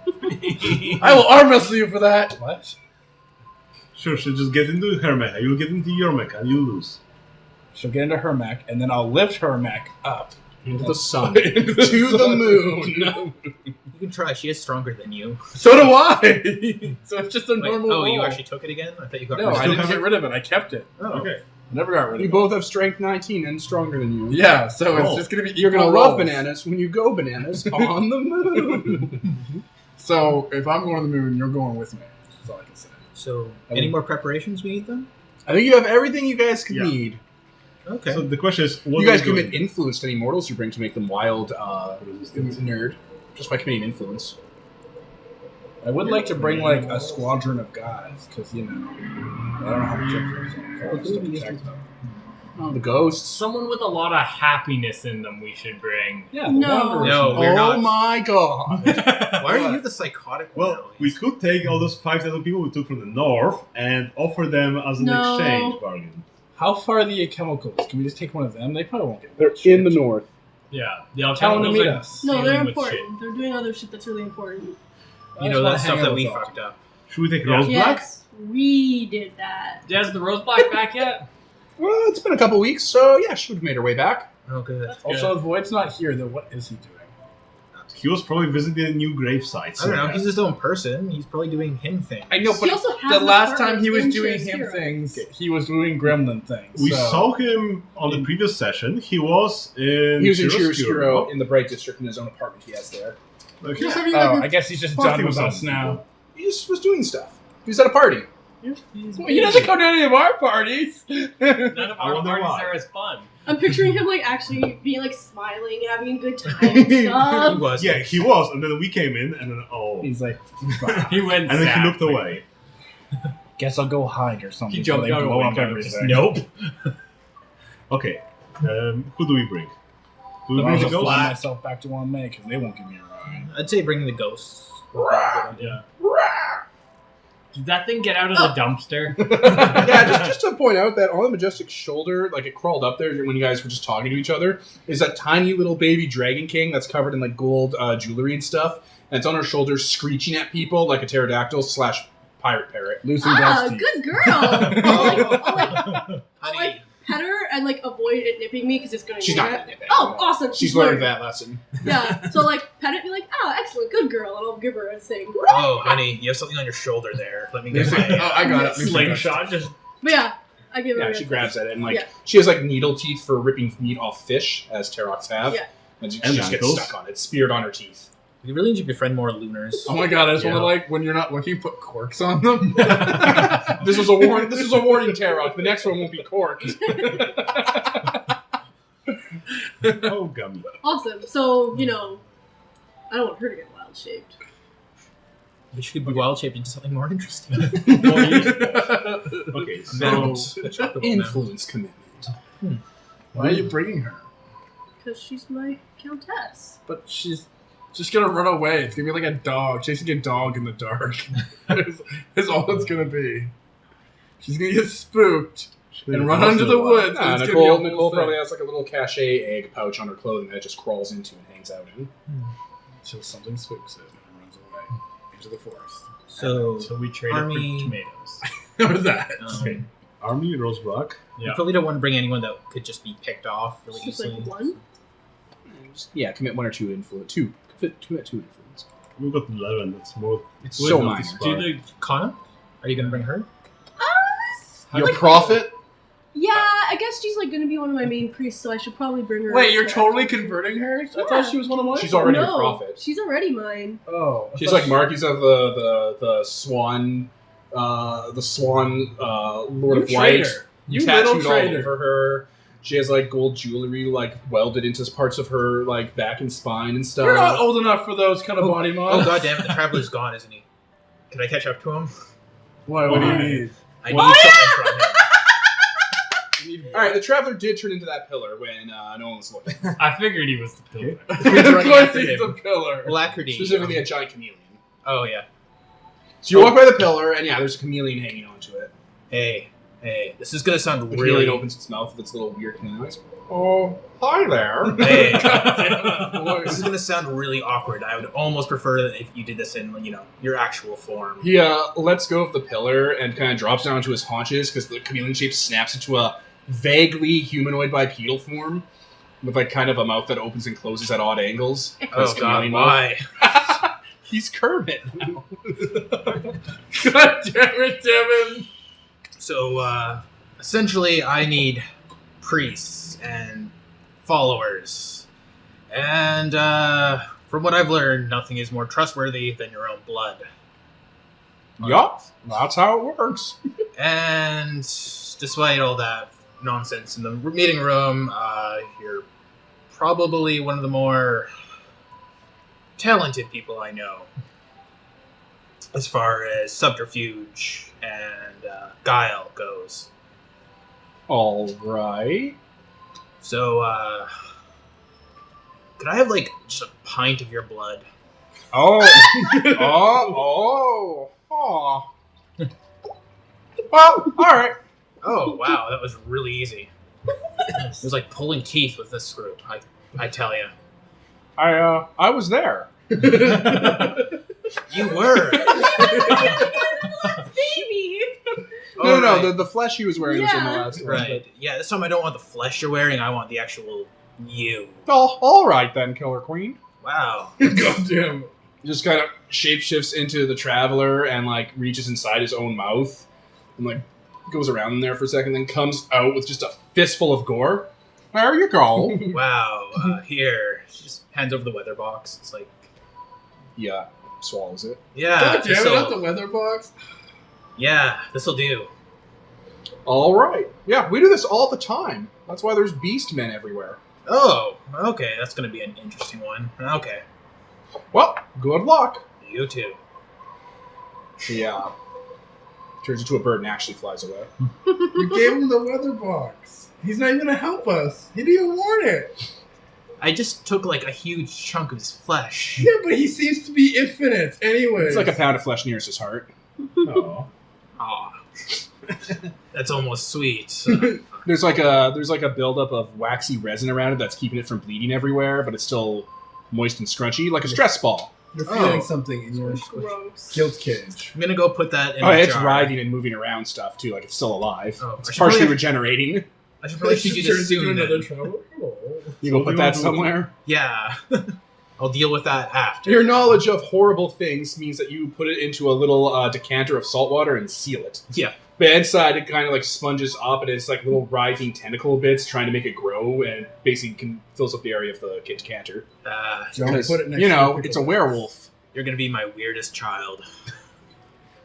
I will arm wrestle you for that. What? Sure, she'll just get into her mecha. You'll get into your mecha and you'll lose. She'll get into her mech, and then I'll lift her mech up. Into the sun. To the moon. You can try. She is stronger than you. So do I. So it's just a Wait, normal oh, you roll. actually took it again? I thought you got No, rid of I it. didn't have get it? rid of it. I kept it. Oh. Okay. I never got rid We of it. both have strength 19 and stronger than you. Yeah, so it's Oh. just going to be You're gonna equal love rolls. bananas when you go bananas on the moon. So if I'm going to the moon, you're going with me. That's all I can say. So, any more preparations we need then? I think you have everything you guys could Yeah. need. Okay. So the question is, what You guys are we commit doing? influence to any mortals you bring to make them wild nerd. Just by committing influence. I would like to bring like a squadron of guys, because I don't know how to check for to protect them. Oh, the ghosts. Someone with a lot of happiness in them we should bring. Yeah, the No. Wanderers. No, we're Oh not. my god. Why are you the psychotic one? Well, we could take all those 5,000 people we took from the north and offer them as an No. exchange bargain. How far are the chemicals? Can we just take one of them? They probably won't get They're much in the shit. north. Yeah. The Tell them to alchemicals meet are us. No, they're dealing with important. They're doing other shit that's really important. You know, that Let's stuff hang out that we with them. fucked up. Should we take Yeah. Rose Black? Yes, we did that. shit. Has the rose black back yet? Well, it's been a couple weeks, so yeah, she would have made her way back. Oh, good. Also, if Void's not here, then what is he doing? He was probably visiting a new grave site. I don't know. He's his own person. He's probably doing him things. I know, He but also has the an last apartment time he was in doing Chase him Hero. things, he was doing gremlin things. We so. saw him on the previous session. He was in He was in Chiaroscuro. Chiaroscuro in the Bright District in his own apartment he has there. Like, Just yeah. having Oh, like I guess he's just Party done with with us some now. people. He just was doing stuff. He was at a party. He doesn't come to any of our parties. None of I our wonder parties why. are as fun. I'm picturing him like actually being like smiling and having a good time and He stuff. was. Yeah, he was, and then we came in, and then He's like, He went and then sad. he looked away. guess I'll go hide or something. He before jumped they out a blow up window. everything. Nope. Okay, who do we bring? Do we I'll bring the just fly ghost? myself back to one May because they won't give me a ride. I'd say bring the ghosts. Yeah. Did that thing get out of the dumpster? Yeah, just to point out that on the Majestic's shoulder, like it crawled up there when you guys were just talking to each other, is that tiny little baby Dragon King that's covered in like gold jewelry and stuff, and it's on her shoulders screeching at people like a pterodactyl / pirate parrot. Lucy Ah, Dusty. good girl. I'll Honey, pet her and like avoid it nipping me because it's gonna. She's get not it. gonna nip it. Oh, awesome! She's learned that lesson. Yeah. So like pet it, be like, oh, excellent, good girl, and I'll give her a thing. oh, honey, you have something on your shoulder there. Let me get Lucy, my. oh, I got it. Lucy Slingshot just. But yeah, I give her. Yeah, a she thing. grabs at it and like Yeah. she has like needle teeth for ripping meat off fish, as Terox have. Yeah. And she And just gets ankles. stuck on it, speared on her teeth. We really need to befriend more lunars. Oh my god! I just want Yeah. to like when you're not looking, put corks on them. This was a warning. This was a warning, Terox. The next one won't be corked. Oh, gummy. Awesome. So I don't want her to get wild shaped. We should be wild shaped into something more interesting. Okay, so Mount. A chocobo mount. Influence commitment. Why are you bringing her? Because she's my countess. But she's just gonna run away. It's gonna be like a dog chasing a dog in the dark. That's all it's gonna be. She's gonna get spooked and run under the woods. and it's gonna be a Nicole whole thing. probably has like a little cachet egg pouch on her clothing that it just crawls into and hangs out in. Until something spooks it and runs away into the forest. So, So we traded Army- for tomatoes. Or that. um, army, Roserock. You probably don't want to bring anyone that could just be picked off really It's just easily. like one. Yeah, commit 1 or 2 influence. 2. Commit 2 influence. We've got 11. That's more. It's Wait, so no, minor. this Do the Kana? Are you going to bring her? Your prophet? Yeah, I guess she's like gonna be one of my main priests, so I should probably bring her. Wait, you're to- totally converting her? I Yeah. thought she was one of mine. She's already no, a prophet. She's already mine. Oh. I She's thought like Marquis of the Swan, Lord of You Light. traitor. You little Tattooed all traitor. over her. She has like gold jewelry like welded into parts of her like back and spine and stuff. You're not old enough for those kind of body Oh, mods. god damn it. The Traveler's gone, isn't he? Can I catch up to him? Why? What do you need? I need something from him. All right, the traveler did turn into that pillar when no one was looking. I figured he was the pillar. Of running course after he's him. the pillar. Alacrity. Specifically, a giant chameleon. Oh, yeah. So you walk by the pillar, and yeah, there's a chameleon hanging onto it. Hey, this is going to sound The really... chameleon opens its mouth with its little weird canine eyes. Oh, hi there. Hey, Boy. this is going to sound really awkward. I would almost prefer that if you did this in, your actual form. He lets go of the pillar and kind of drops down to his haunches because the chameleon shape snaps into a vaguely humanoid bipedal form with like kind of a mouth that opens and closes at odd angles. Oh, That's God, chameleon why? mouth. He's Kermit now. God damn it, Devin. So, essentially, I need priests and followers. And, from what I've learned, nothing is more trustworthy than your own blood. Yup, that's how it works. And despite all that nonsense in the meeting room, you're probably one of the more talented people I know as far as subterfuge and guile goes. All right. So, could I have, just a pint of your blood? Oh. Well, all right. Oh, wow, that was really easy. It was like pulling teeth with this group, I tell you. I was there. You were! Baby. No, right. the flesh he was wearing was in the Yeah. last one. Right. Yeah, this time I don't want the flesh you're wearing, I want the actual you. Oh, all right then, Killer Queen. Wow. God damn. Just kind of shapeshifts into the traveler and reaches inside his own mouth and goes around in there for a second, then comes out with just a fistful of gore. There you go. Wow. Here. She just hands over the weather box. It's like, Yeah, swallows it. yeah, God damn it, this'll- not the weather box. yeah, this'll do. All right. Yeah, we do this all the time. That's why there's beast men everywhere. Oh, okay, that's gonna be an interesting one. Okay, Well, good luck. you too. Yeah. Turns into a bird and actually flies away. We gave him the weather box. He's not even gonna help us. He didn't even want it. I just took a huge chunk of his flesh. Yeah, but he seems to be infinite anyway. It's like a pound of flesh nearest his heart. Oh. Aw. That's almost sweet. There's like a buildup of waxy resin around it that's keeping it from bleeding everywhere, but it's still moist and scrunchy, like a stress ball. You're feeling Oh. something in your Gross. guilt cage. I'm gonna go put that in Oh, a it's jar. writhing and moving around stuff too, like it's still alive. Oh, It's I should partially probably- regenerating. I should probably should do this soon. another Then. travel. Oh. You go So put we that won't do it. somewhere. Yeah, I'll deal with that after. Your knowledge of horrible things means that you put it into a little decanter of salt water and seal it. Yeah. But inside, it kind of sponges up, and it's little writhing tentacle bits trying to make it grow, and basically fills up the area of the decanter. Don't Because, put it next to the it's a pickle. werewolf. You're gonna be my weirdest child.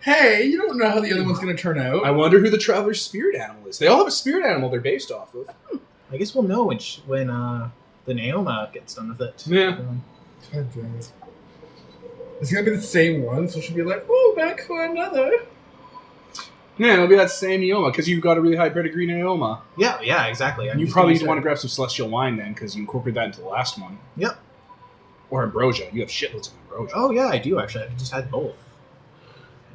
Hey, you don't know how the other one's gonna turn out. I wonder who the traveler's spirit animal is. They all have a spirit animal they're based off of. I guess we'll know when the Naoma gets done with it. Yeah. God damn it. It's gonna be the same one, so she'll be like, "Oh, back for another." Yeah, it'll be that same Neoma, because you've got a really high pedigree Neoma. Yeah, exactly. And you probably want to grab some Celestial Wine then, because you incorporate that into the last one. Yep. Or Ambrosia. You have shitloads of Ambrosia. Oh yeah, I do actually. I just had both.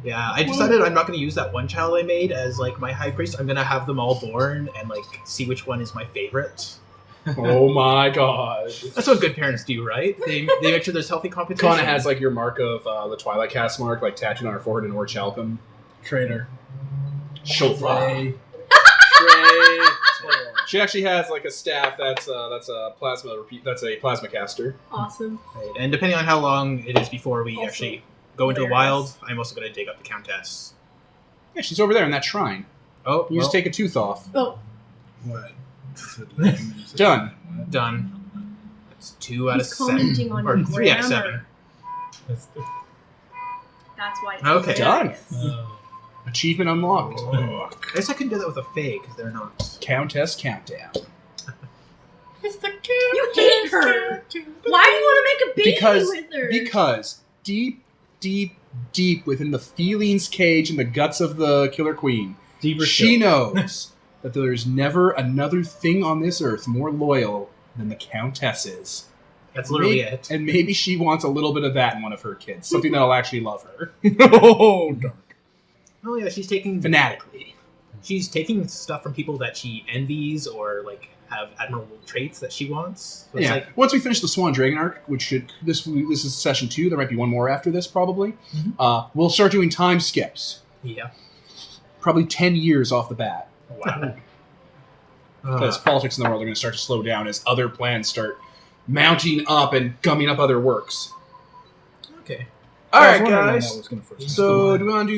Yeah, I decided I'm not going to use that one child I made as my high priest. I'm going to have them all born and see which one is my favorite. Oh my god. That's what good parents do, right? They make sure there's healthy competition. Kana has your mark of the Twilight Cast mark tattooed on her forehead in orange talcum. Traitor. Shofar. Hey. She actually has like a staff that's a plasma caster. Awesome. Right. And depending on how long it is before we Also actually go into the hilarious. Wyld, I'm also going to dig up the Countess. Yeah, she's over there in that shrine. Oh, You just take a tooth off. Oh, What? Done. done. That's 2 out of he's 7. commenting on Or your 3 out of grammar. 7. That's why it's Okay. Done. hilarious. Achievement unlocked. Oh, I guess I could do that with a Fae, because they're not. Countess countdown. You hate her. Why do you want to make a baby with her? Because deep within the feelings cage and the guts of the Killer Queen, Deeper she still. knows that there's never another thing on this earth more loyal than the Countess is. That's literally Maybe- it. And maybe she wants a little bit of that in one of her kids. Something that'll actually love her. oh, dark. Oh yeah, she's taking Fanatically. she's taking stuff from people that she envies or like have admirable traits that she wants. So it's Yeah. like, Once we finish the Swan Dragon arc, which should this is session 2, there might be one more after this probably. Mhm. We'll start doing time skips. yeah. Probably 10 years off the bat. Wow. Because politics in the world are going to start to slow down as other plans start mounting up and gumming up other works. Okay. All I was right, wondering when guys. that was gonna first So, happen. do we want to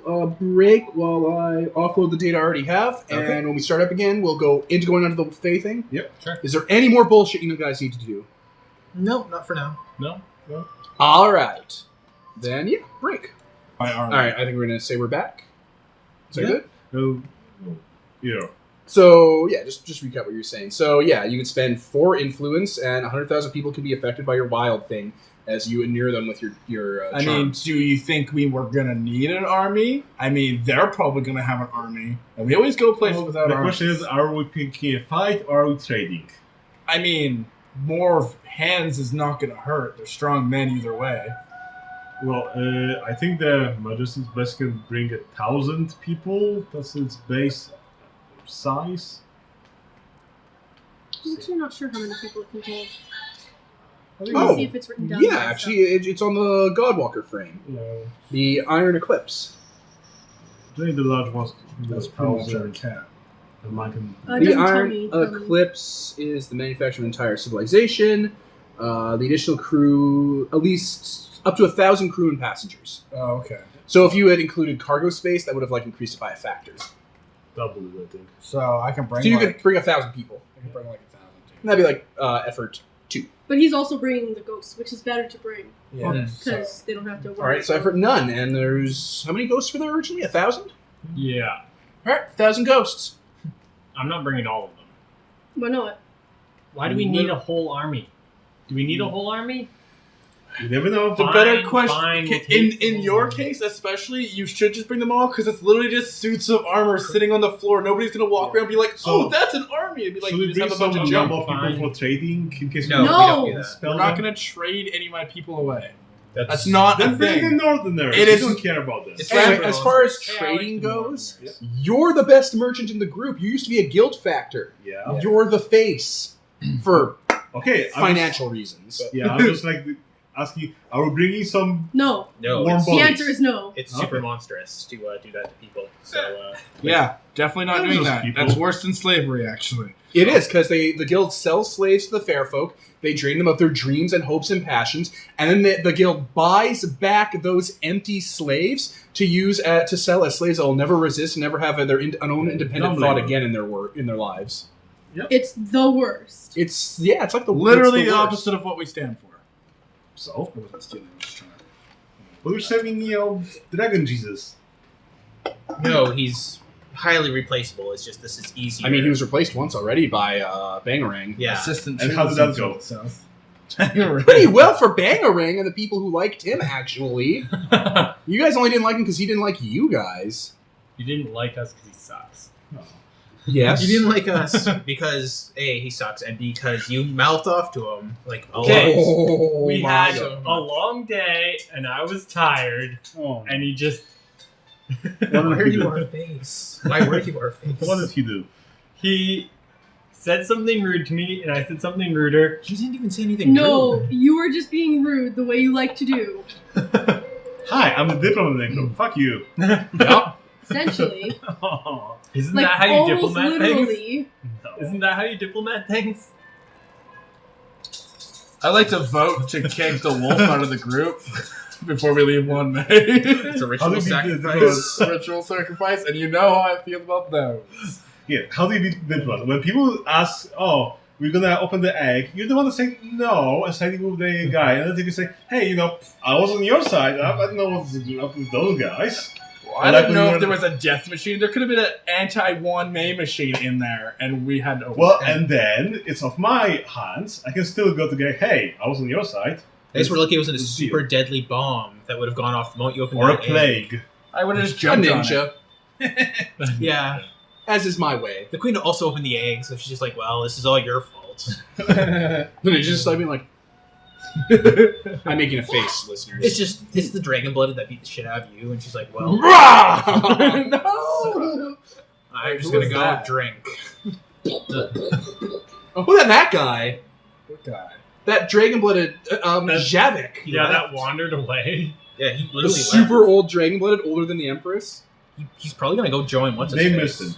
do a break while I offload the data I already have? And Okay. when we start up again, we'll go into going under the Fae thing? Yep. Sure. Is there any more bullshit you guys need to do? No, not for now. No? All right. Then, yeah, break. My arm. All right, I think we're going to say we're back. Is that Yeah. good? Yeah. So, yeah, just recap what you're saying. So, yeah, you can spend 4 influence, and 100,000 people can be affected by your Wyld thing as you inure them with your I mean, charms. do you think we were gonna need an army? I mean, they're probably gonna have an army, and we always go places without The armies. question is, are we picking a fight or are we trading? I mean, more hands is not gonna hurt. They're strong men either way. Well, I think the Majesty's best can bring 1,000 people. That's its base size. I'm actually not sure how many people it can hold. Oh, Let's see if it's written down. yeah, by actually, it's on the Godwalker frame. The Iron Eclipse. I think the large ones. That's pretty much our 1,000. cap. And mine can. It The doesn't tell Iron me. Eclipse is the manufacture of an entire civilization. The additional crew, at least up to 1,000 crew and passengers. Oh, okay. So if you had included cargo space, that would have increased it by a factor. Double it, I think. So I can bring. So you like, could bring 1,000 people. I can bring like 1,000. And that'd be effort 2. But he's also bringing the ghosts, which is better to bring Yeah. because they don't have to worry. All right, so effort none, and there's how many ghosts were there originally? 1,000. Yeah. All right, 1,000 ghosts. I'm not bringing all of them. Why not? Why do we need a whole army? Do we need a whole army? You never know. The Fine, better question, fine, we'll in take your all. case especially, you should just bring them all because it's literally just suits of armor sitting on the floor. Nobody's gonna walk around and be like, "Oh, So- that's an army." It'd be like Should you we just bring have a bunch some of number junk. of people Fine. for trading in case No, we we don't do No. that. spell We're not them? gonna trade any of my people away. That's not a Then bring the thing. Northerners. It We isn't- don't care about this. It's Anyway, Raksha. as far as Hey, I trading like the goes, Northerners. you're the best merchant in the group. You used to be a guild factor. Yeah. You're the face for Okay. financial reasons. Yeah, I'm just like asking, are we bringing some No. No, warm it's, The bodies? answer is no. it's Okay. super monstrous to do that to people. So Yeah, definitely not Those doing are that. people. That's worse than slavery, actually. It is because the guild sells slaves to the fair folk. They drain them of their dreams and hopes and passions, and then the guild buys back those empty slaves to use to sell as slaves that will never resist and never have an own independent Dumb thought labor. again in their work in their lives. It's the worst. It's it's like Literally it's the worst. opposite of what we stand for. So, What was I stealing? I was just trying to- but we're saving Dragon Jesus. no, he's highly replaceable. It's just this is easier. I mean, he was replaced once already by Bangarang. yeah. Assistant And to how the did that Central go? South. Pretty well for Bangarang and the people who liked him. Actually, you guys only didn't like him because he didn't like you guys. You didn't like us because he sucks. Yes, You didn't like us because A, he sucks, and because you mouthed off to him like a Okay. lot. Oh, We my had God. a long day, and I was tired, Oh. and he just... Why are you our face? Why were you our face? What did he do? He said something rude to me, and I said something ruder. He didn't even say anything. No, rude. you were just being rude the way you like to do. Hi, I'm the diplomat. Fuck you. Yup. Essentially. Isn't Like, that how you almost diplomat things? literally. Isn't that how you diplomat things? I like to vote to kick the wolf out of the group before we leave one night. It's a How ritual do you beat sacrifice. Ritual sacrifice, and you know how I feel about those. Yeah, how do you beat this one? When people ask, "Oh, we're gonna open the egg," you're the one that say no and siding with the guy, and then you say, "Hey, I was on your side. I don't know what's up with those guys." I don't know if there was a death machine. There could have been an anti-one May machine in there, and we had to open Well, it. and then it's off my hands. I can still go to the guy. Hey, I was on your side. I guess we're lucky it wasn't a It's super deal. deadly bomb that would have gone off the moment you opened Or a that egg. plague. I would have just A jumped on it. ninja, Yeah. as is my way. The queen also opened the egg, so she's just like, well, this is all your fault. The ninja just like being like, I'm making a face, listeners. It's the dragon blooded that beat the shit out of you, and she's like, well, no! I'm just Who gonna was go that? drink. Oh, that guy. What guy? That dragon-blooded Javik. Yeah, that wandered away. Yeah, he The literally super left. old dragon-blooded, older than the Empress. He's probably gonna go join what's his They face. missed him.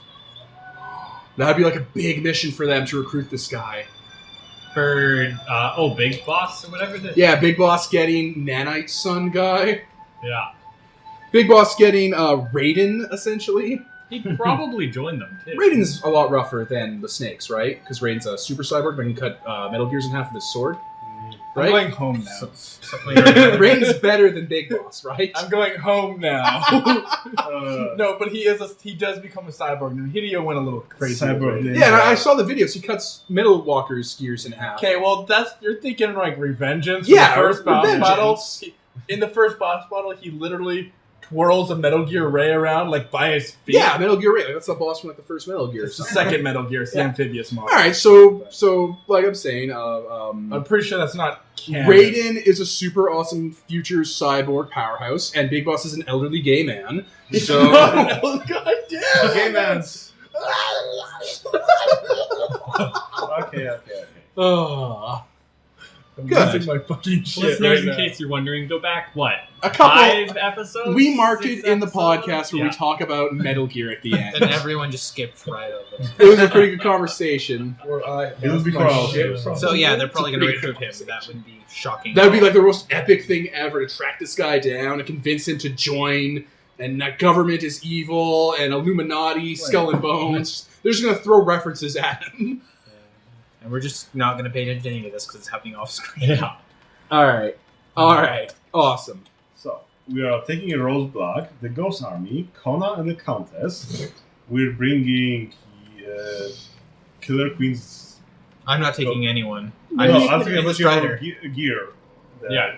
That'd be like a big mission for them to recruit this guy. For, Big Boss or whatever the... Yeah, Big Boss getting Nanite's son guy. Yeah. Big Boss getting Raiden, essentially. He'd probably join them, too. Raiden's a lot rougher than the snakes, right? Because Raiden's a super cyborg that can cut Metal Gears in half with his sword. I'm Right? going home now. Something like that. Raiden's better than Big Boss, right? I'm going home now. Uh, No, but he does become a cyborg, and Hideo went a little crazy. Cyborg, with it. Yeah, and I saw the videos. He cuts Metal Walker's gears in half. Okay, well, you're thinking like Revengeance. Yeah, the first boss Revengeance. battle. In the first boss battle, he literally twirls a Metal Gear Ray around like by his feet. Yeah, Metal Gear Raiden. That's the boss from like the first Metal Gear. it's the so. second Metal Gear, it's the Yeah. amphibious model. All right, so like I'm saying, I'm pretty sure that's not canon. Raiden is a super awesome future cyborg powerhouse, and Big Boss is an elderly gay man. So Oh, God damn! Gay man's. Okay. I'm Good. losing my fucking shit Listeners, right in case you're wondering, go back, what? a couple. 5 episodes? We marked 6 it in the episodes? podcast where Yeah. we talk about Metal Gear at the And end. everyone just skipped right over it. It was a pretty good conversation. It was before I was here. So yeah, they're probably It's gonna a pretty recruit him. good That would be shocking. That would be like the most epic thing ever to track this guy down and convince him to join. And that government is evil and Illuminati, Skull and Bones. They're just gonna throw references at him. And we're just not gonna pay attention to any of this because it's happening off screen. Yeah. All right, awesome. So, we are taking a roadblock, the Ghost Army, Kona and the Countess. We're bringing Killer Queen's... I'm not taking anyone. No, I'm I'm taking the about your Strider. gear. Yeah.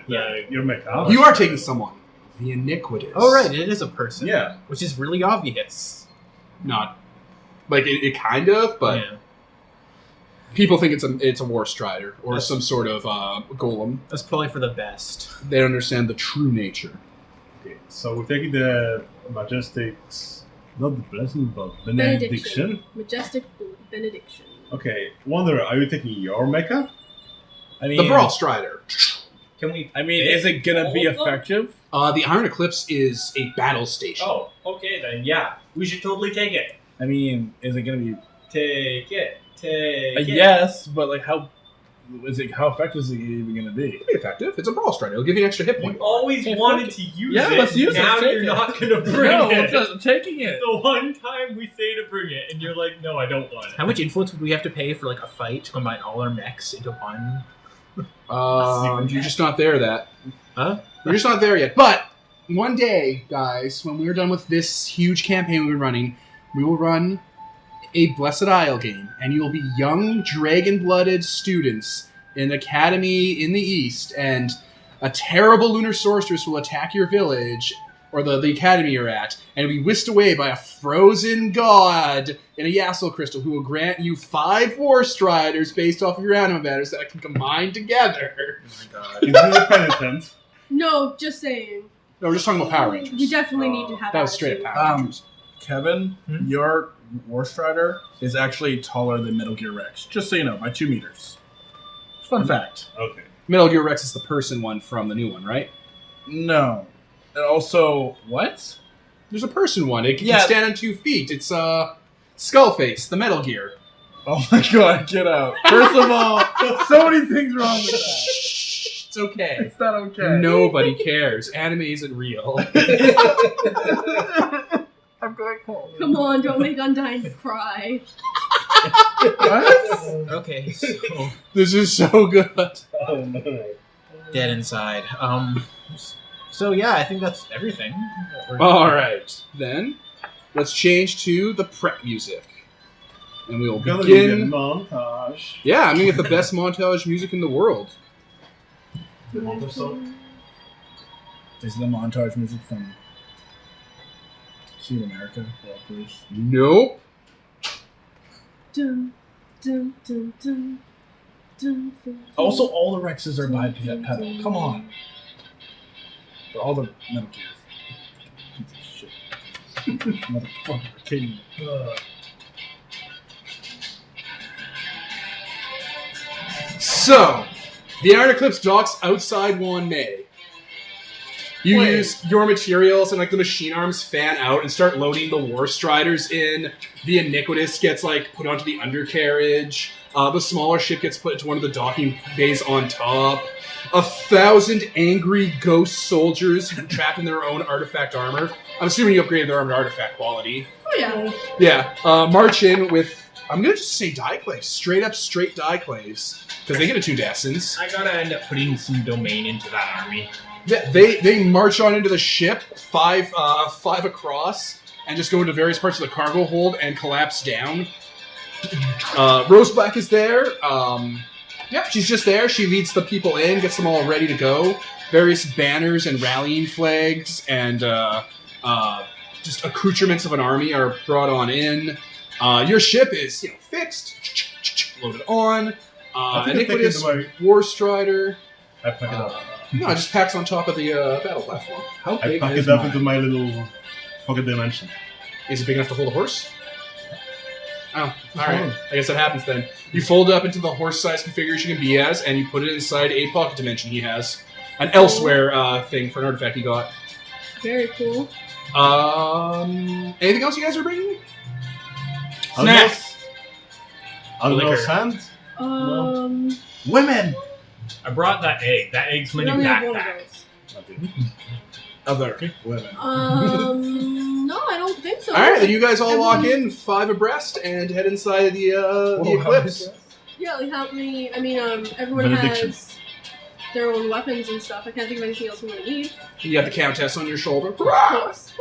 Your mecha. You are taking someone. The Iniquitous. Oh right, it is a person. Yeah. Which is really obvious. Not like it kind of, but yeah. people think it's a War Strider or some sort of golem. That's probably for the best. They don't understand the true nature. Okay, so we're taking the Majestic... Not the blessing, but benediction. Majestic benediction. Okay, Wanderer, are you taking your mecha? I mean, The Brawl Strider. Can we... is it gonna be effective? The Iron Eclipse is a battle station. Oh, okay then, yeah. We should totally take it. I mean, is it gonna be Take it. Take it. yes? But like, how effective is it even gonna be? Pretty effective. It's a Brawl Strider. It'll give you an extra hit You point. always Okay, wanted fuck to use Yeah, it. let's use it. Now Take you're it. not gonna bring No, it. I'm taking it. The one time we say to bring it, and you're like, no, I don't want it. How much influence would we have to pay for like a fight to combine all our mechs into one? You're just not there. Huh? You're just not there yet. But one day, guys, when we're done with this huge campaign we've been running, we will run a Blessed Isle game, and you will be young dragon-blooded students in an academy in the east, and a terrible lunar sorceress will attack your village, or the academy you're at, and be whisked away by a frozen god in a Yassil crystal who will grant you 5 War Striders based off of your anima matters that can combine together. Oh my god. Is it a penitent? No, just saying. No, we're just talking about Power Rangers. We definitely need to have That was straight up attitude. Power Rangers. Kevin, Hmm? your War Strider is actually taller than Metal Gear Rex. Just so you know, by 2 meters. Fun fact. Okay. Metal Gear Rex is the person one from the new one, right? No. And also, what? There's a person one. It can Yeah. stand on 2 feet. It's Skullface, the Metal Gear. Oh my god, get out. First of all, so many things wrong with that. It's okay. It's not okay. Nobody cares. Anime isn't real. I'm going home. Come on, don't make Undyne cry. What? Okay, so This is so good. Oh no. dead inside. So yeah, I think that's everything. All right, then let's change to the prep music, and we will Gonna be a begin. montage. Yeah, I'm gonna get the best montage music in the world. The montage song. Is the montage music from Sea America? Yeah, please. Nope. Dun, dun, dun, dun, dun, dun, Also, all the Rexes are by pedal. Come on. For all the Metal Gears. Piece of shit. Motherfucker, kidding me. So, the Iron Eclipse docks outside Wanmei. You Wait. use your materials and like the machine arms fan out and start loading the War Striders in. The Iniquitous gets like put onto the undercarriage. The smaller ship gets put into one of the docking bays on top. 1,000 angry ghost soldiers trapped in their own artifact armor. I'm assuming you upgraded their armor to artifact quality. Oh yeah. Yeah, march in with, I'm gonna just say Dieclaves. Straight Dieclaves. Because they get a 2 Essence. I gotta end up putting some domain into that army. They march on into the ship, five across, and just go into various parts of the cargo hold and collapse down. Rose Black is there. Yep, she's just there. She leads the people in, gets them all ready to go. Various banners and rallying flags and just accoutrements of an army are brought on in. Your ship is fixed, loaded on. I think I Iniquitous picked it War Strider. I pack it up. No, it just packs on top of the battle platform. How I big pack is it up mine? into my little pocket dimension. Is it big enough to hold a horse? Oh, alright. I guess that happens then. You fold it up into the horse-sized configuration you can be as, and you put it inside a pocket dimension he has. An elsewhere thing for an artifact he got. Very cool. Anything else you guys are bringing? Snacks! Unreal Liquor. sand? Women! I brought that egg. That egg's my We new only have one of backpack. those. Other. Women. No, I don't think so. Alright, then you guys all walk Everyone- in 5 abreast and head inside the Eclipse. Yeah, like how many? I mean, everyone Benediction. has their own weapons and stuff. I can't think of anything else we would need. You got the Countess on your shoulder. Of course.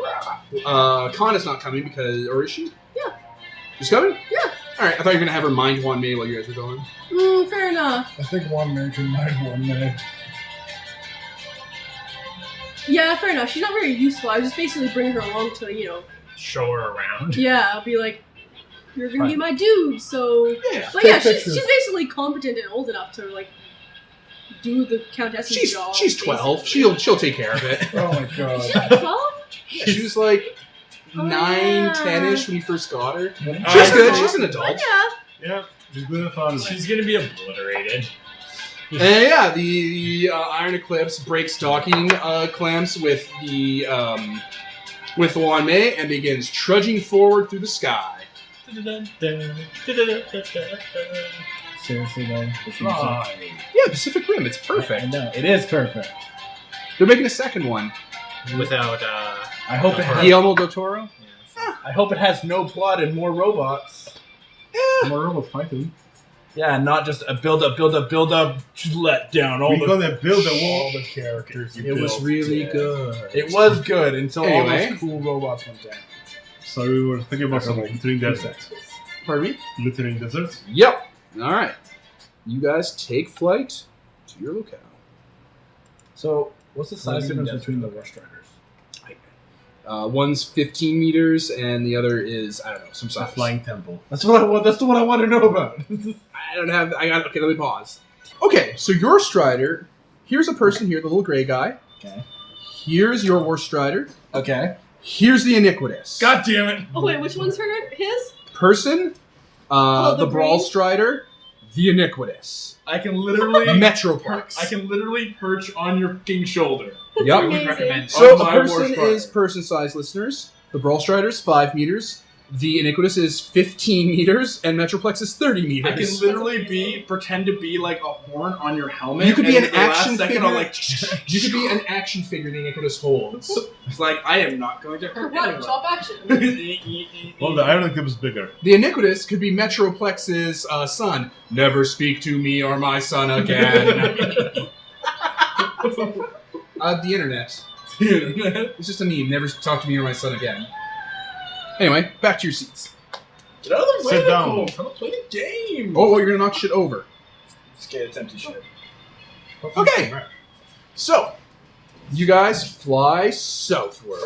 Khan is not coming because, or is she? Yeah. She's coming? Yeah. Alright, I thought you were going to have her mind one me while you guys were going. Fair enough. I think one man can mind one man. Yeah, fair enough. She's not very useful. I just basically bring her along to, Show her around. yeah, I'll be like, you're gonna be my dude, so. Yeah. But yeah, Take she's pictures. basically competent and old enough to do the Countess's job. She's 12. basically. She'll take care of it. Oh my god. She's not 12? She was like Oh, 9, yeah. 10-ish when you first got her. Uh, She's good. She's an adult. Yeah. Yeah, it's good and fun. She's gonna be obliterated. And yeah, the Iron Eclipse breaks docking clamps with the Wanmei and begins trudging forward through the sky. Seriously, though. Yeah, Pacific Rim. It's I perfect. know. It is perfect. They're making a second one. Without I hope it has, Guillermo del Toro. I hope it has no plot and more robots. More robots fighting. Yeah, not just a build up, just let down all We're the gonna build a All wall. the characters. It was really good. It was good until all Anyway. those cool robots went down. So we were thinking about some glittering deserts. Pardon me? Glittering deserts? Yep. All right. You guys take flight to your locale. So, what's the size Glittering difference Desert. between the War Striders? One's 15 meters, and the other is, I don't know, some A size. flying temple. That's what I want. That's the one I want to know about. Okay, let me pause. Okay, so your Strider, here's a person here, the little gray guy. Okay. Here's your War Strider. Okay. Here's the Iniquitous. God damn it! Oh wait, which one's his? Person, the the Brawl green? Strider, the Iniquitous. I can literally, Metroplex. I can literally perch on your king shoulder. Yep. Amazing. recommend. So On a my War person Strider. is person-sized, listeners. The Brawl Strider's 5 meters. The Iniquitous is 15 meters, and Metroplex is 30 meters. I can literally pretend to be like a horn on your helmet. You could be and an the last action second figure. I'll like. You could be an action figure the Iniquitous holds. It's like I am not going to hurt What? anyone. Chop action. Well, the Iron Eclipse is bigger. The Iniquitous could be Metroplex's son. Never speak to me or my son again. The internet. It's just a meme. Never talk to me or my son again. Anyway, back to your seats. Get out of the way, Sit down. Nicole. I'm trying to play the game. Oh, you're gonna knock shit over. Scared it's empty shit. Okay. So, you guys fly southward.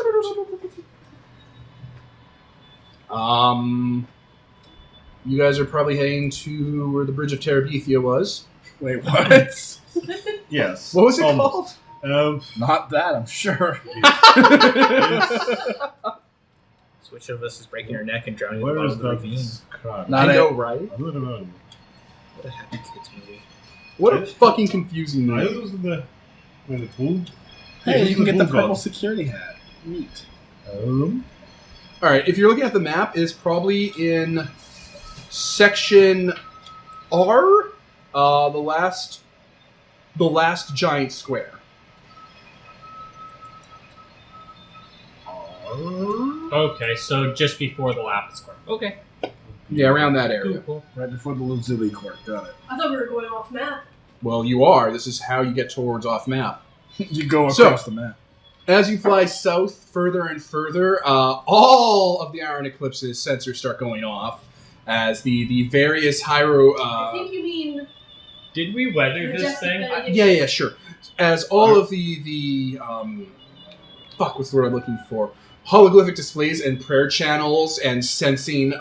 You guys are probably heading to where the Bridge of Terabithia was. Wait, what? Yes. What was it almost. called? Not that, I'm sure. So which of us is breaking your neck and drowning in the Where bottom is of the ravine? that crap? Not I it. know, right? I don't know. What a happy kids movie. What a fucking confusing I movie. was in the pool. Hey, you can get the pool purple god. security hat. Neat. Alright, if you're looking at the map, it's probably in section R, the last giant square. Okay, so just before the Lapis Court. Okay. Yeah, around that Cool, area. cool. Right before the Lazuli Court. Got it. I thought we were going off map. Well, you are. This is how you get towards off map. You go So- across the map. As you fly south further and further, all of the Iron Eclipse's sensors start going off as the various Hyro... I think you mean Did we weather this Majestic thing? Benediction. yeah, sure. As all of the fuck, what's the word I'm looking for? Hologlyphic displays and prayer channels and sensing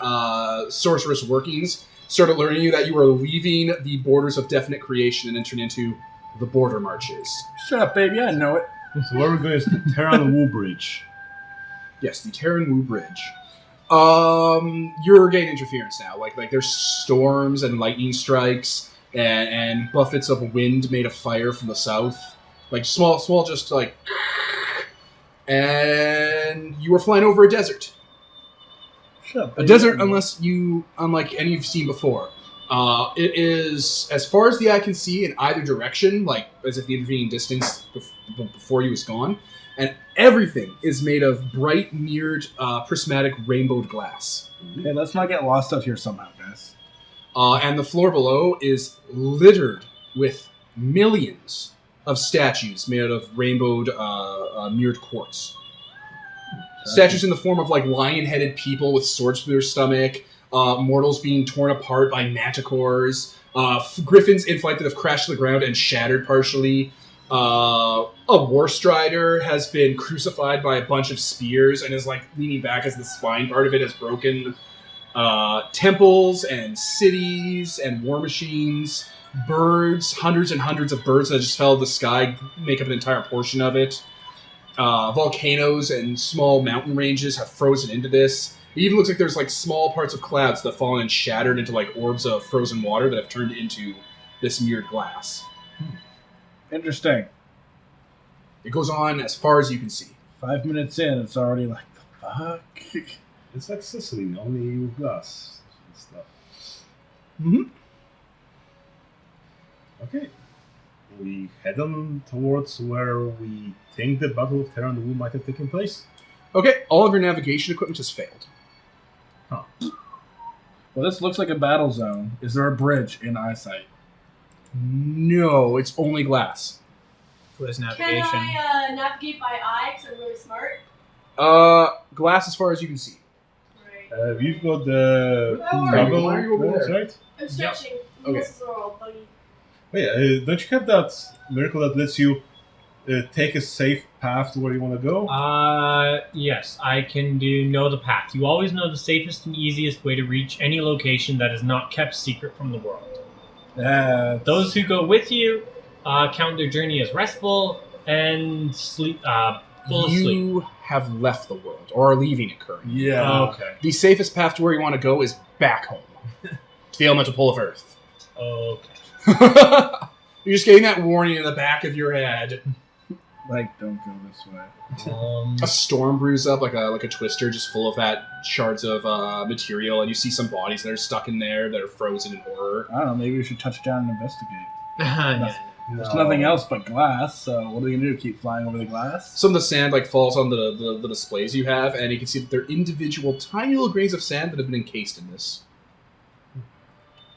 sorceress workings started learning you that you are leaving the borders of definite creation and entering into the border marches. Shut up, baby. I know it. So where we're going is the Terran Wu Bridge. Yes, the Terran Wu Bridge. You're getting interference now. Like there's storms and lightning strikes and buffets of wind made of fire from the south. Like small, just like. And you were flying over a desert. Shut up, A baby. desert, unlike any you've seen before. It is, as far as the eye can see, in either direction, like as if the intervening distance before you is gone, and everything is made of bright, mirrored, prismatic, rainbowed glass. Hey, let's not get lost out here somehow, guys. And the floor below is littered with millions of statues made out of rainbowed, mirrored quartz. Statues in the form of like lion-headed people with swords through their stomach, mortals being torn apart by manticores, griffins in flight that have crashed to the ground and shattered partially. A war strider has been crucified by a bunch of spears and is like leaning back as the spine part of it has broken. Temples and cities and war machines, birds, hundreds and hundreds of birds that just fell out of the sky make up an entire portion of it. Volcanoes and small mountain ranges have frozen into this. It even looks like there's like small parts of clouds that have fallen and shattered into like orbs of frozen water that have turned into this mirrored glass. Interesting. It goes on as far as you can see. 5 minutes in, it's already like, the fuck? It's like Sicily, only with glass and stuff. Mm-hmm. Okay. We head on towards where we think the Battle of Terran Wu might have taken place. Okay, all of your navigation equipment has failed. Well, this looks like a battle zone. Is there a bridge in eyesight? No, it's only glass. What is Can navigation? I navigate by eye because I'm really smart? Glass as far as you can see. Right. We've got the Oh, travel why are you over walls, there? right? I'm stretching. Okay. Muscles are all buggy. Oh, yeah, don't you have that miracle that lets you take a safe path to where you want to go? Yes, I can know the path. You always know the safest and easiest way to reach any location that is not kept secret from the world. Those Those who go with you count their journey as restful and sleep, full of sleep. You have left the world, or are leaving it currently. Yeah. Okay. The safest path to where you want to go is back home. To the elemental pull of Earth. Okay. You're just getting that warning in the back of your head. Like, don't go this way. A storm brews up, like a twister, just full of that shards of material, and you see some bodies that are stuck in there that are frozen in horror. I don't know, maybe we should touch down and investigate. Yeah. There's nothing else but glass, so what are we gonna do? Keep flying over the glass? Some of the sand like falls on the displays you have, and you can see that they're individual tiny little grains of sand that have been encased in this.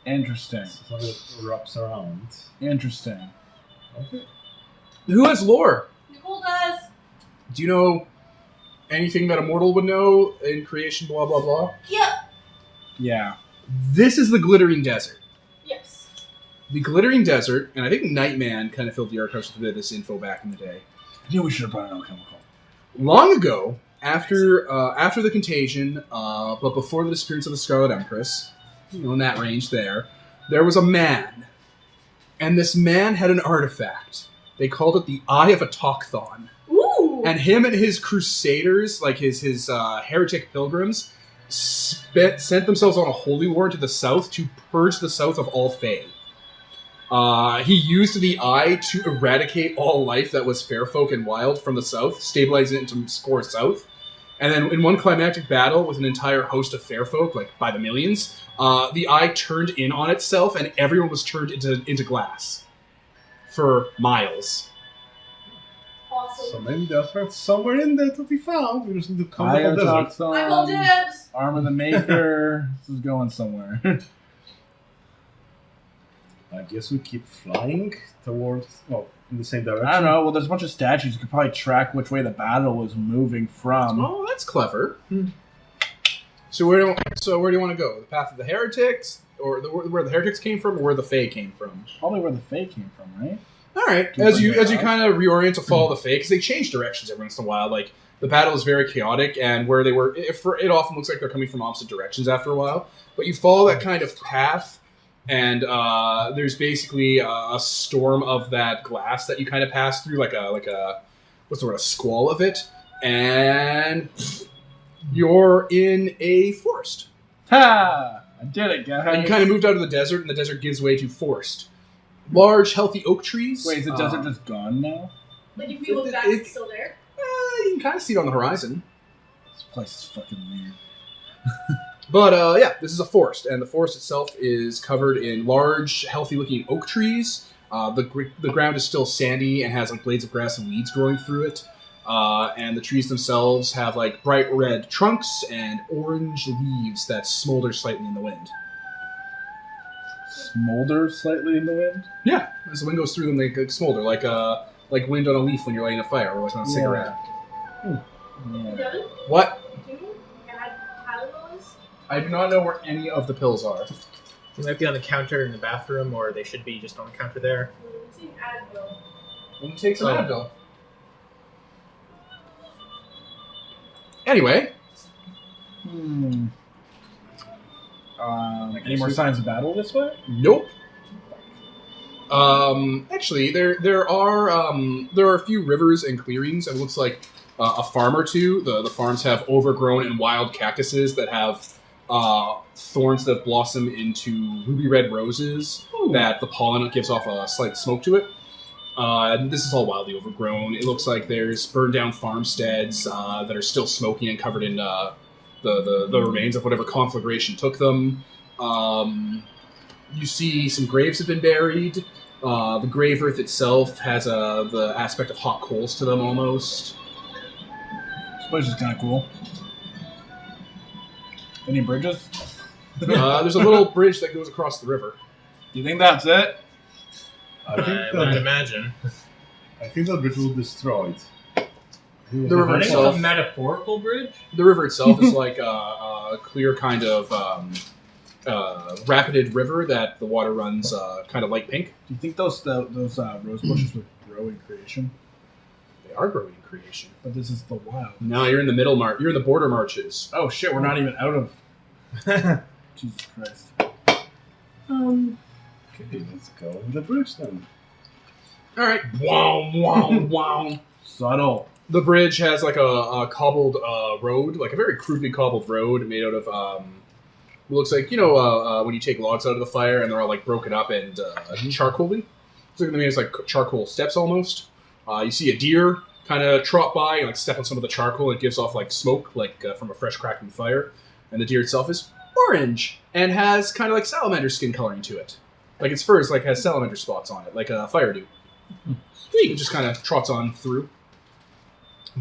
Interesting. So it wraps around. Interesting. Okay. Who has lore? Nicole does. Do you know anything that a mortal would know in creation, blah, blah, blah? Yep. Yeah. This is the Glittering Desert. Yes. The Glittering Desert, and I think Nightman kind of filled the archives with a bit of this info back in the day. I knew we should have brought an alchemical. Long ago, after the contagion, but before the disappearance of the Scarlet Empress, in that range there was a man. And this man had an artifact. They called it the Eye of a Talkthon. Ooh. And him and his crusaders, like his heretic pilgrims, sent themselves on a holy war to the south to purge the south of all Fae. He used the eye to eradicate all life that was fair folk and wild from the south, stabilizing it into score south. And then in one climactic battle with an entire host of fair folk, like by the millions, the eye turned in on itself and everyone was turned into glass. For miles. Awesome. So maybe the artifact's somewhere in there to be found. We just need to come Eye up of the desert. I call Toxon, dibs. Arm of the Maker. This is going somewhere. I guess we keep flying towards, in the same direction. I don't know. Well, there's a bunch of statues. You could probably track which way the battle was moving from. Oh, that's clever. So where do you want to go? The path of the heretics, or where the heretics came from, or where the Fae came from? Probably where the Fae came from, right? All right. As you kind of reorient to follow the Fae, because they change directions every once in a while. Like the battle is very chaotic, and where they were, it often looks like they're coming from opposite directions after a while. But you follow that kind of path, and there's basically a storm of that glass that you kind of pass through, like a what's the word, a squall of it, and you're in a forest. Ha! I did it, guys. And you kind of moved out of the desert, and the desert gives way to forest. Large, healthy oak trees. Wait, is the desert just gone now? Like if you look back, it's still there. You can kind of see it on the horizon. This place is fucking weird. But, yeah, this is a forest, and the forest itself is covered in large, healthy-looking oak trees. The ground is still sandy and has, like, blades of grass and weeds growing through it. And the trees themselves have, like, bright red trunks and orange leaves that smolder slightly in the wind. Smolder slightly in the wind? Yeah, as the wind goes through them, they smolder, like wind on a leaf when you're lighting a fire, or like on a cigarette. Yeah. Devin, What? do you add Tylenol? I do not know where any of the pills are. They might be on the counter in the bathroom, or they should be just on the counter there. It's an Advil. Let me take some Oh. Advil. Anyway, Any more signs of battle this way? nope. Actually, there are a few rivers and clearings. It looks like a farm or two. The farms have overgrown and wild cactuses that have thorns that blossom into ruby red roses. That the pollen gives off a slight smoke to it. And this is all wildly overgrown. It looks like there's burned down farmsteads that are still smoking and covered in the remains of whatever conflagration took them. You see some graves have been buried. The grave earth itself has the aspect of hot coals to them almost. This place is kind of cool. Any bridges? There's a little bridge that goes across the river. Do you think that's it? I I would imagine. think that bridge was destroyed. The river I think it's itself. a metaphorical bridge. The river itself is like a clear kind of rapided river that the water runs kind of light pink. Do you think those rose bushes would grow in creation? They are growing in creation. But this is the wild. No, you're in the middle You're in the border marches. Oh shit, we're not even out of... Jesus Christ. Okay, let's go on the bridge then. All right. Wow, wow, wow. Subtle. The bridge has like a cobbled road, like a very crudely cobbled road made out of it looks like, when you take logs out of the fire and they're all like broken up and charcoaly. It's like they made like charcoal steps almost. You see a deer kind of trot by and like step on some of the charcoal. It gives off like smoke, like from a fresh crackling fire. And the deer itself is orange and has kind of like salamander skin coloring to it. Like its fur is like has salamander spots on it, like a fire dew. It just kind of trots on through.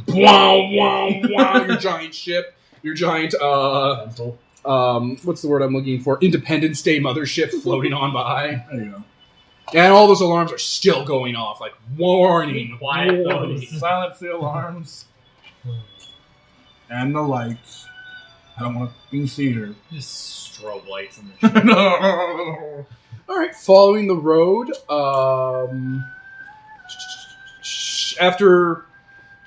Wow, wow, wow! Your giant ship, your giant what's the word I'm looking for? Independence Day mothership floating on by. There you go. And all those alarms are still going off, like warning, Quiet warning. those. Silence the alarms. And the lights. I don't want to see her. Just strobe lights in the ship. No. All right, following the road. After,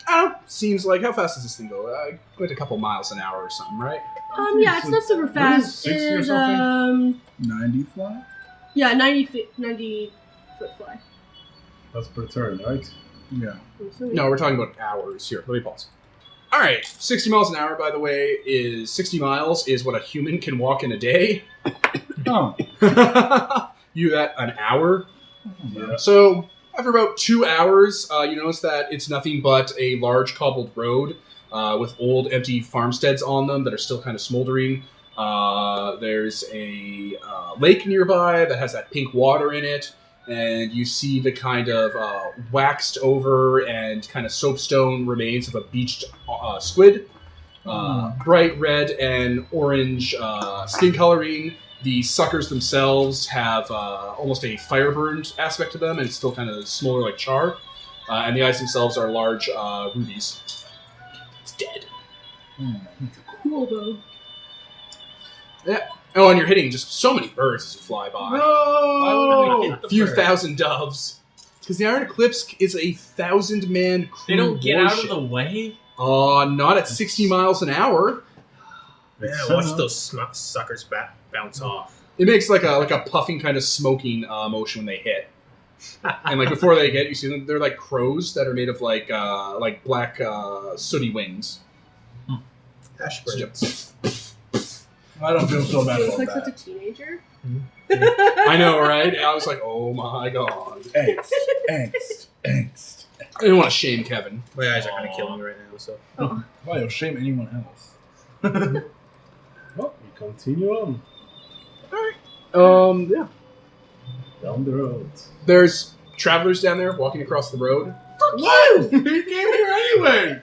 I don't know, seems like how fast does this thing go? Like a couple miles an hour or something, right? Yeah, it's not super fast. 60 or It's, something? 90 fly? yeah, 90 foot fly. That's per turn, right? Yeah. No, we're talking about hours here. Let me pause. All right, 60 miles an hour, by the way, is 60 miles is what a human can walk in a day. Oh. You at an hour. Yeah. So after about 2 hours, you notice that it's nothing but a large cobbled road with old empty farmsteads on them that are still kind of smoldering. There's a lake nearby that has that pink water in it, and you see the kind of waxed over and kind of soapstone remains of a beached squid. Bright red and orange skin coloring. The suckers themselves have almost a fire-burned aspect to them, and it's still kind of smolder like char. And the eyes themselves are large rubies. It's dead. Cool though. Yeah. Oh, and you're hitting just so many birds as you fly by. No! A few thousand doves. Because the Iron Eclipse is a 1,000-man crew They don't get out of warship. the way? Not at 60 miles an hour. Yeah, watch those suckers bounce off. It makes like a puffing kind of smoking motion when they hit. And like before they get, you see them, they're like crows that are made of like black sooty wings. Ashburns. I don't feel so bad He looks about like that. such a teenager. I know, right? I was like, oh my god. Angst. I didn't want to shame Kevin. My eyes are kind of killing me right now, so. Why you'll shame anyone else? Well, we continue on. Yeah. Down the road. There's travelers down there walking across the road. What? You came here anyway!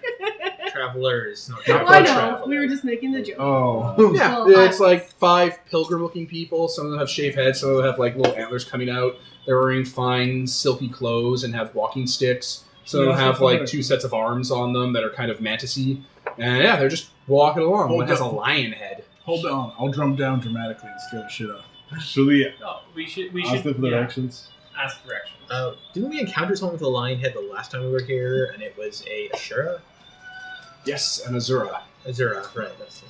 Travelers, not Not Well, I know. traveler. We were just making the joke. Oh. Yeah, Well, it's like 5 pilgrim-looking people. Some of them have shaved heads. Some of them have like little antlers coming out. They're wearing fine, silky clothes and have walking sticks. Some of them have like 2 sets of arms on them that are kind of mantis-y. And yeah, they're just walking along. One has a lion head. Hold on. I'll drum down dramatically and scare the shit up. Should we No, we should ask them for yeah, directions? ask directions. Didn't we encounter someone with a lion head the last time we were here, and it was a Ashura? Yes, an Azura. Azura, right, that's it.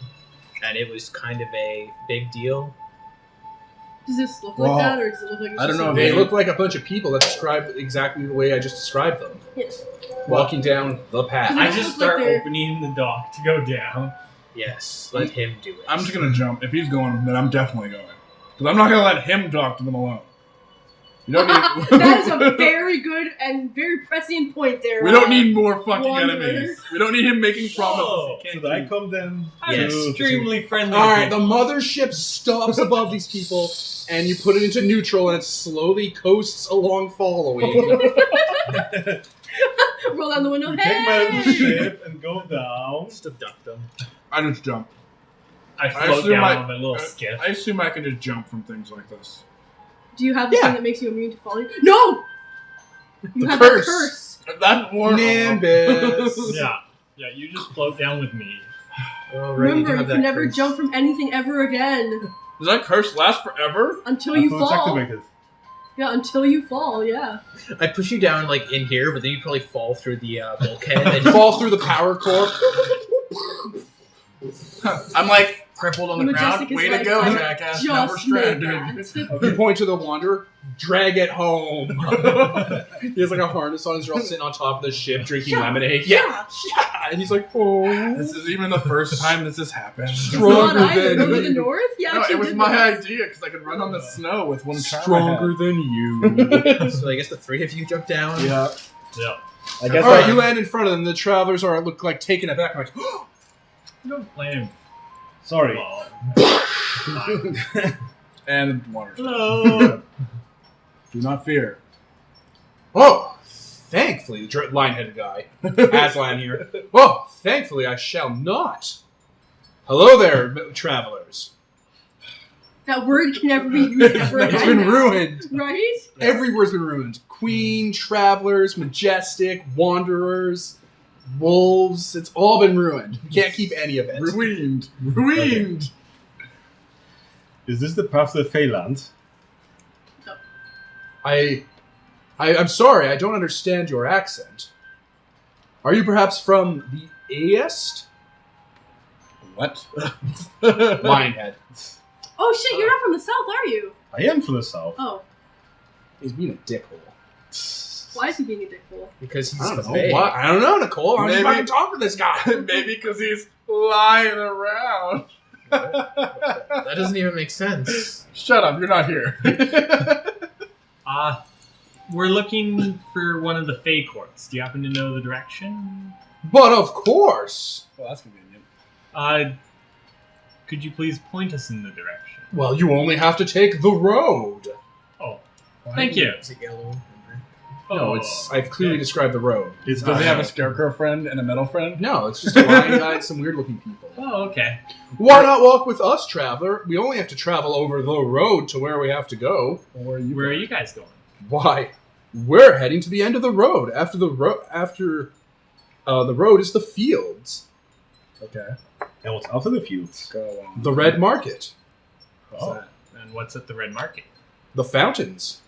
And it was kind of a big deal. Does this look Well, like that, or does it look like it's I don't just know a- if They Yeah. look like a bunch of people that describe exactly the way I just described them. Yes. Walking down the path. Does I it just look like start they're- opening the dock to go down. Yes, let him do it. I'm just gonna jump. If he's going, then I'm definitely going. Because I'm not gonna let him talk to them alone. You don't need. That is a very good and very prescient point there. We don't need more fucking Wanderer. enemies. We don't need him making promises. Whoa. he can't Should I keep. come then? I'm Yes. extremely friendly. All right, the mothership stops above these people, and you put it into neutral, and it slowly coasts along, following. Roll down the window. We take my little Hey! ship and go down. Just abduct them. I just jump. I I float assume down I- on my little skiff. I assume I can just jump from things like this. Do you have the Yeah. thing that makes you immune to falling? No! You The have curse. the curse. That's more. Nimbus. Yeah, you just float down with me. Oh, right, Remember, do you have can that never curse. jump from anything ever again Does that curse last forever? until you Until it's fall. activated. Yeah, until you fall. Yeah. I push you down like in here, but then you probably fall through the bulkhead. And fall through the power core. I'm like crippled on the Majestic ground. is Way like, to go, I jackass. Now we're just made stranded. that. You point to the Wanderer, drag it home. He has like a harness on, he's all sitting on top of the ship drinking lemonade. Yeah, yeah. And he's like, oh. This is even the first time this has happened. Stronger Not either. than Go to the you. north? Yeah, No, actually it was did my that. idea because I could run on the snow with one charm I Stronger had. than you. So I guess the 3 of you jump down. Yeah. Yeah. I guess All right, you land in front of them. The travelers look like taken aback. Like, You don't land. Sorry. and water. Hello. Do not fear. oh, thankfully, the line-headed guy, Aslan here. Oh, thankfully, I shall not. Hello there, travelers. That word can never be used ever again. It's been now. ruined. Right? Every word's been ruined. Queen, travelers, majestic, wanderers, wolves. It's all been ruined. You can't keep any of it. Ruined. Ruined. Is this the path to the Feyland? I'm sorry, I don't understand your accent. Are you perhaps from the East? What? Lionhead. Oh shit, you're not from the south, are you? I am from the south. Oh. He's being a dickhole. Why is he being a dickhole? Because he's I the don't know. Fae. What? I don't know, Nicole. I'm just Maybe- fucking talking to this guy. Maybe because he's lying around. That doesn't even make sense. Shut up, you're not here. We're looking for one of the Fae courts. Do you happen to know the direction? But of course. Well, that's convenient. Could you please point us in the direction? Well, you only have to take the road. Oh, thank you. Is it yellow? No, I've clearly described the road. It's Does he have a scarecrow friend and a metal friend? No, it's just a lion guy and some weird-looking people. Oh, okay. Why not walk with us, traveler? We only have to travel over the road to where we have to go. Or you Where are you guys going? Why? We're heading to the end of the road. After the road is the fields, Okay. And what's after the fields? Go on. the red market, Oh. And what's at the Red Market? the fountains.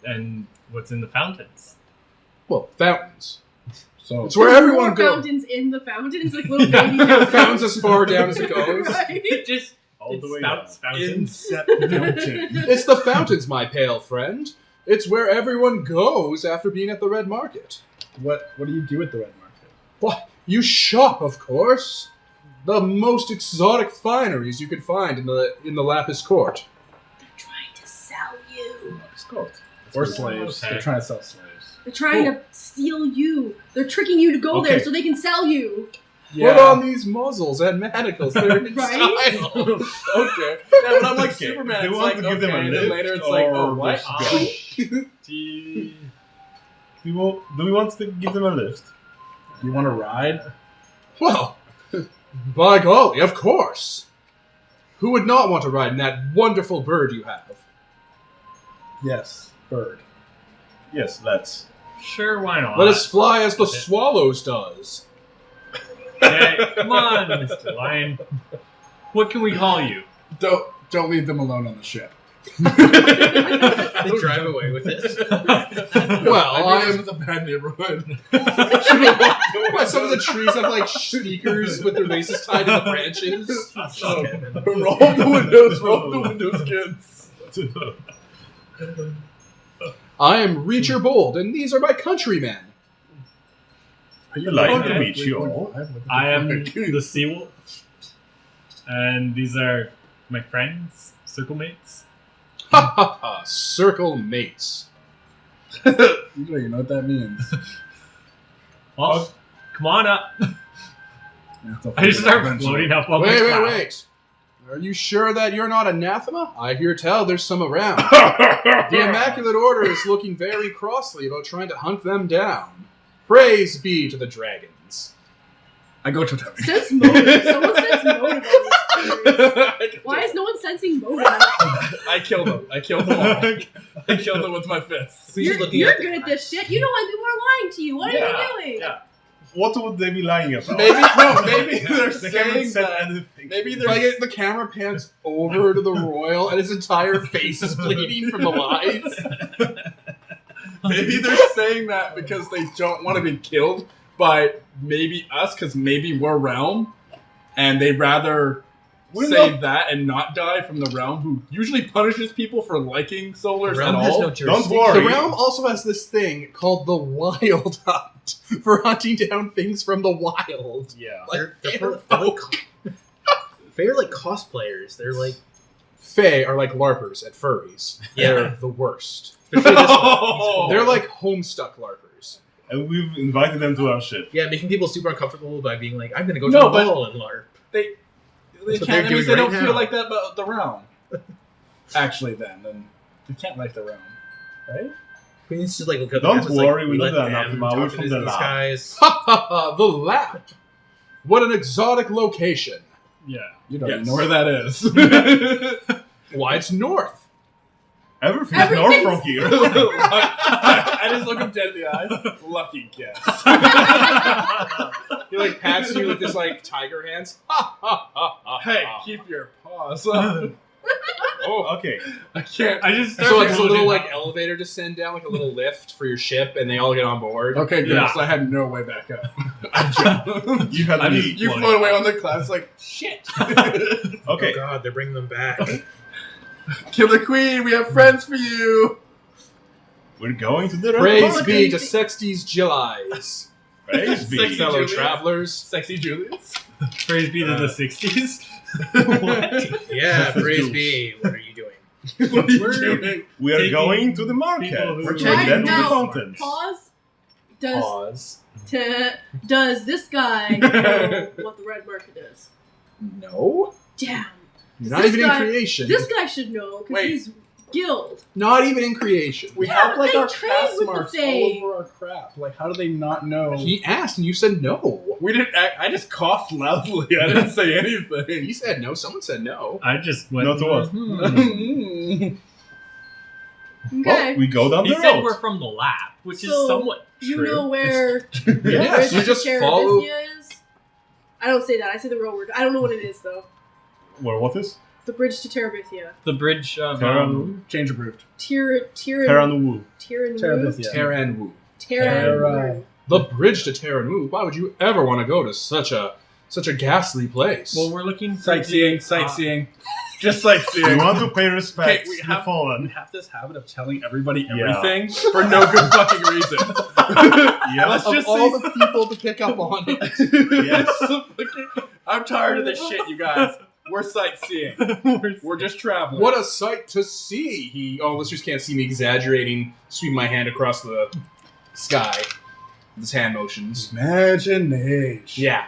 And what's in the fountains? Well, fountains. So It's where There's everyone more goes. fountains in the fountains, like little baby fountains. Fountains as far down as it goes. Right? Just All it the way spouts fountains. Inset fountain. It's the fountains, my pale friend. It's where everyone goes after being at the red market. What do you do at the red market? What? You shop, of course. The most exotic fineries you could find in the Lapis Court. They're trying to sell you. It's called. Or slaves. Okay. They're trying to sell slaves. They're trying to steal you. They're tricking you to go there Okay. so they can sell you. Put on these muzzles and manacles. They're in Right? style. Okay. Yeah, but I'm like Okay, Superman. they It's want like, to give them a okay, and then lift later it's like, or oh, what? just go? Gee. Do we want to give them a lift? You want to ride? Well, by golly, of course. Who would not want to ride in that wonderful bird you have? Yes. Bird. Yes, let's. Sure, why not? Let us fly as the swallows does. Okay, come on, Mr. Lion. What can we call you? Don't leave them alone on the ship. They drive away with it. Well, I knew I'm... this was a bad neighborhood. Why some of the trees have like speakers with their laces tied to the branches. Roll the windows. Roll the windows, kids. I am Reacher Bold, and these are my countrymen. Delighted to Okay. meet you all. I am the Seawolf, and these are my friends, circle mates. Ha ha ha! Circle mates. You don't even know what that means. Well, come on up. It's a I just start adventure. floating up on Wait, the wait, cloud. wait. Are you sure that you're not anathema? I hear tell there's some around. The Immaculate Order is looking very crossly about trying to hunt them down. Praise be to the dragons. I go to town. Sense motive. Someone sense motive on these players. Why is no one sensing motive? I kill them. I kill them all. I kill them with my fists. He's You're looking good the at this shit. You know when people are lying to you. What are you doing? Yeah. What would they be lying about? Maybe they're They haven't saying said that. anything. Maybe they're Like the camera pans over to the royal, and his entire face is bleeding from the lies. Maybe they're saying that because they don't want to be killed by maybe us, because maybe we're realm, and they'd rather say that and not die from the realm, who usually punishes people for liking solars Realm at has all. no jurisdiction. Don't worry. The realm also has this thing called the Wyld Hunt for hunting down things from the wild. Yeah. They're like cosplayers. They're like Fae are like LARPers at furries. Yeah. They're the worst. especially this one. They're like homestuck LARPers. and we've invited them to our ship. Yeah, making people super uncomfortable by being like, I'm going to go to No, the but- ball and LARP. They That's what can't. they're That means doing they don't right feel now. like that about the realm. Actually, then they can't like the realm, right? Queen's just like, look at Don't the worry, we let know that them enough, Ma. talk We're to from these the lab. guys. Ha ha ha! The lap. What an exotic location. Yeah. You don't Yes. even know where that is. Why, it's north. Everything's north from here. I just look him dead in the eyes. Lucky guess. He like pats you with his like tiger hands. Ha ha ha ha. Hey, ha. keep your paws up. Oh, Okay. I can't. I just so it's a little building like up. elevator descend down, like a little lift for your ship, and they all get on board. Okay, good. Yeah. So I had no way back up. I jumped. You had I to mean, be You floating. float away on the clouds like shit. Okay. Oh god, they're bringing them back. Killer Queen, we have friends for you. We're going to the Praise Red be Market. to Sexty's July's. Praise be. Sexy Fellow Julius. travelers. Sexy Julius. Praise be to the 60s. Yeah, This is praise Jules. be. What are you doing? What are you We're- doing? We are Taking going to the market. people who- We're Taking taking them to the now. fountains. Pause. Pause. Does this guy know what the red market is? No. Damn. You're not This even guy- in creation. This guy should know because Wait. he's guild. Not even in creation. We Yeah, have like they our trade pass with the marks Fae. all over our crap. Like, how do they not know? He asked and you said no. We didn't. I just coughed loudly. I didn't say anything. He said no. Someone said no. I just went. Not to what? Okay. Well, we go down He the said road. we're from the lab, which is So, somewhat you true. know where Yes, you just follow. Terabithia is? I don't say that. I say the real word. I don't know what it is though. Well, what is? The bridge to Terabithia. the bridge of Terran- Change approved. Teranwu. Terabithia. Terranwu. Terran. The bridge to Terranwu. Why would you ever want to go to such a ghastly place? well, we're looking for Sightseeing. the- Sightseeing. Just We sightseeing. want to pay respect Okay, we to have- the fallen. We have this habit of telling everybody Yeah. everything for no good fucking reason. Yeah. Let's of just all say- the people to pick up on it. Yes. I'm tired of this shit, you guys. We're sightseeing. We're- We're just traveling. What a sight to see! Listeners can't see me exaggerating, sweeping my hand across the sky with his hand motions. imagination. Yeah.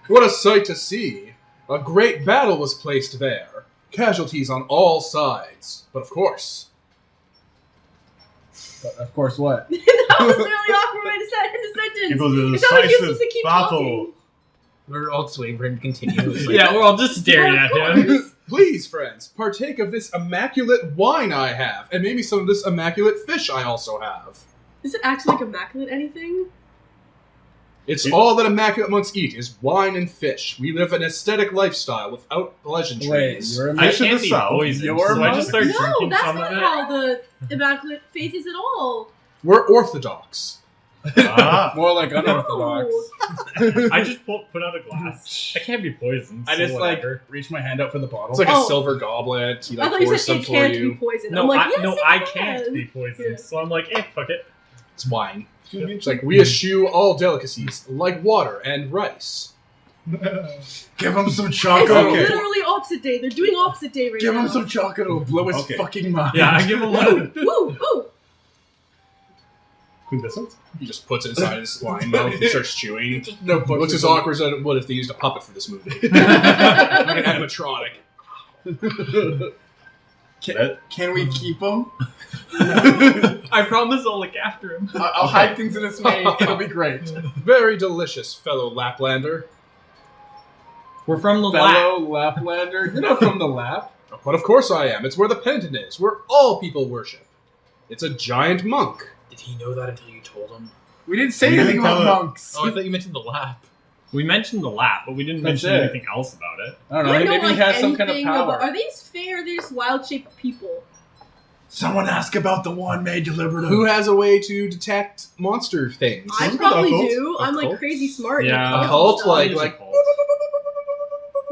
What a sight to see! A great battle was placed there. Casualties on all sides. But of course, But of course, what? That was a really awkward way to say it in a sentence. It was a It's not like you're decisive supposed to keep battle. talking. We're all just waiting for him to continue. It's like, Yeah, we're all just staring at him. please, friends, partake of this immaculate wine I have, and maybe some of this immaculate fish I also have. Is it actually like immaculate anything? It's all that immaculate monks eat is wine and fish. We live an aesthetic lifestyle without Wait, pleasantries. you're I Fish in can't the be south. poisoned, Your so I mother? just start No, drinking that's some not of it. how the immaculate faith is at all. We're orthodox. Ah. more like unorthodox. I just put out a glass. I can't be poisoned. I so just whatever. like reach my hand out for the bottle. It's like Oh. a silver goblet. He I like thought you pours said some it for can't be you. poisoned. No, I'm like, yes, no, it I can. can't be poisoned. Yeah. So I'm like, fuck it. It's wine. Excuse me? It's like we eschew all delicacies like water and rice. Give him some It's chocolate. Okay. literally opposite day. They're doing opposite day right Give now. him some chocolate. It'll blow his Okay. fucking mind. Yeah, I give him one. Woo, woo. Quintessence? He just puts it inside his wine mouth and starts chewing. No It looks as awkward as it would if they used a puppet for this movie. Like an animatronic. Can we keep him? I promise I'll look after him. I'll hide things in his mane. It'll be great. Very delicious, fellow Laplander. We're from the lab. Fellow Laplander. You're not from the lap. But of course I am. It's where the penitent is, where all people worship. It's a giant monk. Did he know that until you told him? We didn't say We anything didn't about tell him. monks. Oh, I thought you mentioned the lab. We mentioned the lab, but we didn't That's mention it. anything else about it. I don't I know. don't know, Maybe like, he has some kind of anything power. about- are they fair? Are they just wild-shaped people? Someone ask about the one made deliberative. Who has a way to detect monster things? I Sounds probably good, occult. do. I'm like Occult? crazy smart. in Yeah. Occult, stuff. like-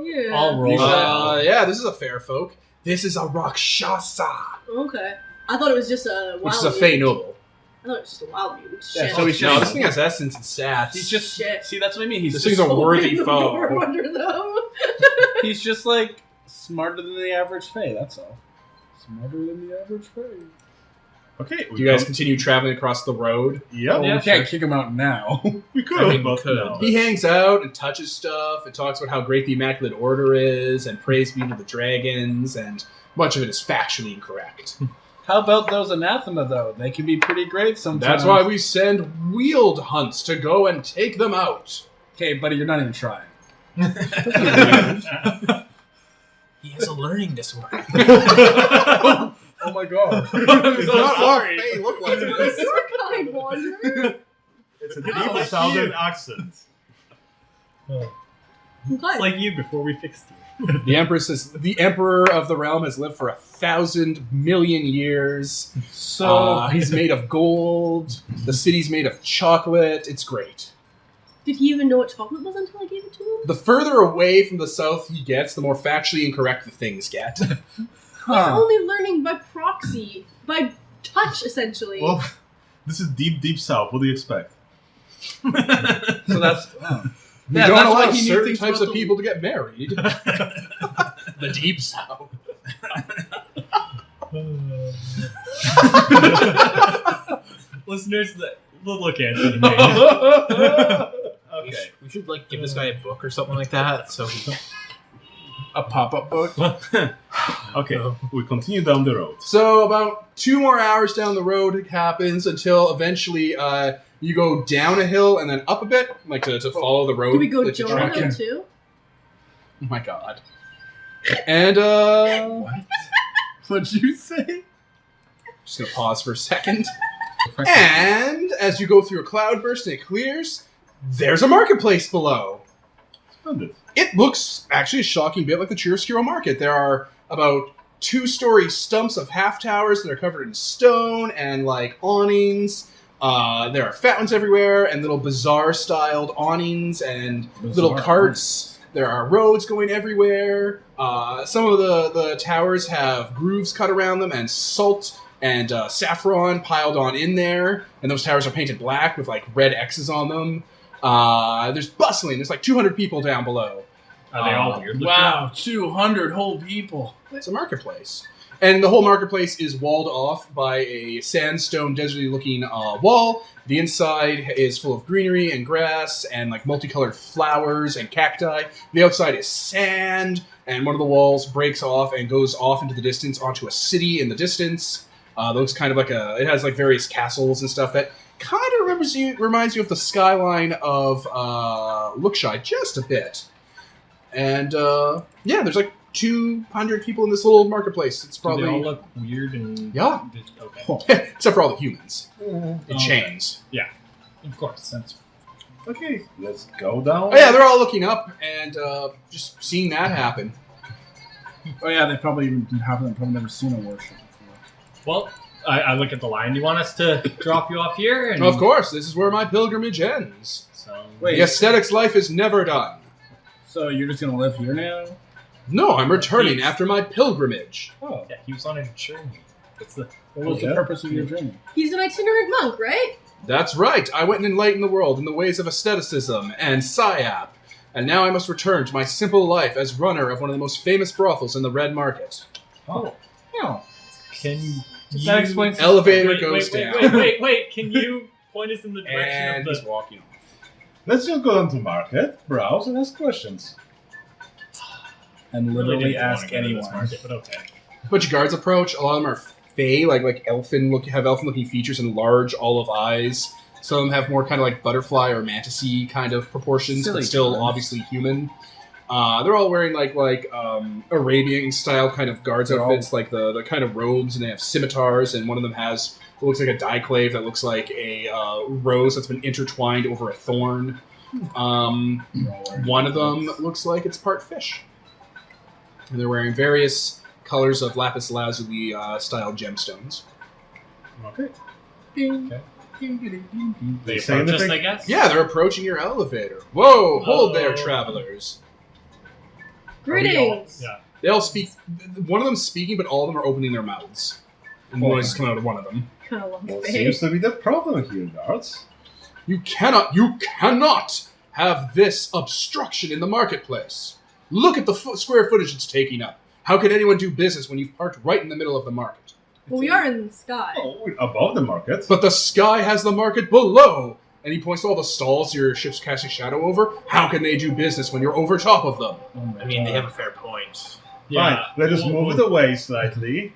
Yeah. I'll roll. Yeah, this is a fair folk. This is a Rakshasa, Okay. I thought it was just a wild which is a mutant. Fey noble. I thought it was just a wild mutant. Yeah, Shit. so he's No, just- this thing has essence and stats. He's just Shit. see. That's what I mean. He's This just, thing's a worthy Open the foe. door under them. he's just like smarter than the average Fae. That's all. Smarter than the average Fae. Okay. Do you guys continue traveling across the road? Yep. We can't kick him out now. We could I have, mean, we but could. no. He hangs out and touches stuff and talks about how great the Immaculate Order is and praise be to the dragons, and much of it is factually incorrect. How about those anathema, though? They can be pretty great sometimes. That's why we send Wyld hunts to go and take them out. Okay, buddy, you're not even trying. He has a learning disorder. Oh my god. It's not sorry. all Fae look like this. You're kind, Wanderer. It's a deep southern accent. It's like you before we fixed you. The Emperor of the realm has lived for 1,000 million years. So He's made of gold. The city's made of chocolate. It's great. Did he even know what chocolate was until I gave it to him? The further away from the south he gets, the more factually incorrect the things get. He's only learning by proxy, by touch, essentially. Well, this is deep south. What do you expect? so that's We Yeah, don't that's allow why he knew certain things types about of the- people to get married. The deep south. Listeners, the look Anthony made. Okay. We should like give this guy a book or something like that. So he a pop-up book. Okay. We continue down the road. So about 2 more hours down the road it happens until eventually you go down a hill and then up a bit, like to follow the road. Do we go that you're Jonah tracking. Hill too? Oh my god. And What'd you say? just gonna pause for a second. And as you go through a cloudburst and it clears, there's a marketplace below. Splendid. It looks actually a shocking bit like the Chiaroscuro market. There are about 2-story stumps of half towers that are covered in stone and like awnings. There are fountains everywhere and little bazaar styled awnings and little Bazaar carts. There are roads going everywhere. Some of the towers have grooves cut around them and salt and saffron piled on in there. And those towers are painted black with like red X's on them. There's bustling. There's like 200 people down below. Are they all weird? Wow, 200 whole people. It's a marketplace. And the whole marketplace is walled off by a sandstone, deserty looking wall. The inside is full of greenery and grass and like multicolored flowers and cacti. The outside is sand, and one of the walls breaks off and goes off into the distance onto a city in the distance. Looks kind of like it has like various castles and stuff that kind of reminds you of the skyline of Lookshy just a bit. And yeah, there's like 200 people in this little marketplace. It's Do probably they all look weird and Yeah. Okay. except for all the humans in Okay. chains. Of course. That's Okay. Let's go down. Oh yeah, they're all looking up and just seeing that happen. Oh yeah, they probably even haven't probably never seen a worship before. well. I look at the line. Do you want us to drop you off here? And Of course, this is where my pilgrimage ends. So Wait. The aesthetics life is never done. So you're just gonna live here now? No, I'm returning after my pilgrimage. Oh. yeah, he was on a journey. That's the What was Yeah. the purpose of your journey? He's an itinerant monk, right? That's right. I went and enlightened the world in the ways of aestheticism and psyop, and now I must return to my simple life as runner of one of the most famous brothels in the Red Market. Oh. Yeah. Can you That explains- Elevator wait, goes wait, down. Wait! Can you point us in the direction And of he's the? walking off. Let's just go down to market, browse, and ask questions. And Really literally didn't wanna ask go to this anyone. market, but okay. A bunch of guards approach. A lot of them are fey, like elfin looking features and large olive eyes. Some of them have more kind of like butterfly or mantis-y kind of proportions, Silly but still guards. obviously human. They're all wearing like Arabian style kind of guards They're all- outfits, like the kind of robes, and they have scimitars, and one of them has what looks like a diclave that looks like a rose that's been intertwined over a thorn. One of them looks like it's part fish. And they're wearing various colors of lapis lazuli style gemstones. Okay. They Say approach us, anything? I guess. Yeah, they're approaching your elevator. Whoa, hold there, travelers. Greetings. Yeah. They all speak. One of them's speaking, but all of them are opening their mouths. And noise is coming out of one of them. Kind of love What the seems to be the problem here, guards? You cannot have this obstruction in the marketplace. Look at the square footage it's taking up. How can anyone do business when you've parked right in the middle of the market? Well, we are in the sky. Oh, we're above the market. But the sky has the market below. And he points to all the stalls your ship's casting shadow over. How can they do business when you're over top of them? I mean, they have a fair point. Fine, let us move it away slightly.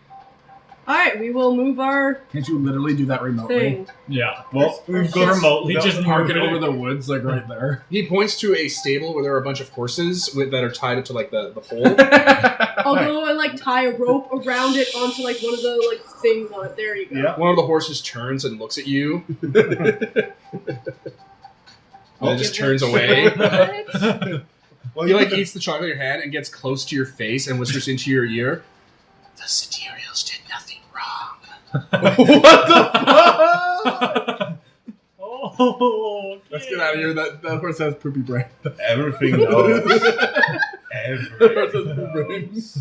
Alright, we will move our Can't you literally do that remotely? thing. Yeah. Well, we've got remotely Just just park it move over the woods, like right there. He points to a stable where there are a bunch of horses that are tied up to like the pole. I'll go and like tie a rope around it onto like one of the like things on it. There you go. Yeah. One of the horses turns and looks at you. And then just turns away. What? Well, He like eats the chocolate in your hand and gets close to your face and whispers into your ear. The Satirials did nothing wrong. What the fuck? Oh, okay. Let's get out of here. That horse has poopy brain. everything knows. Everything knows.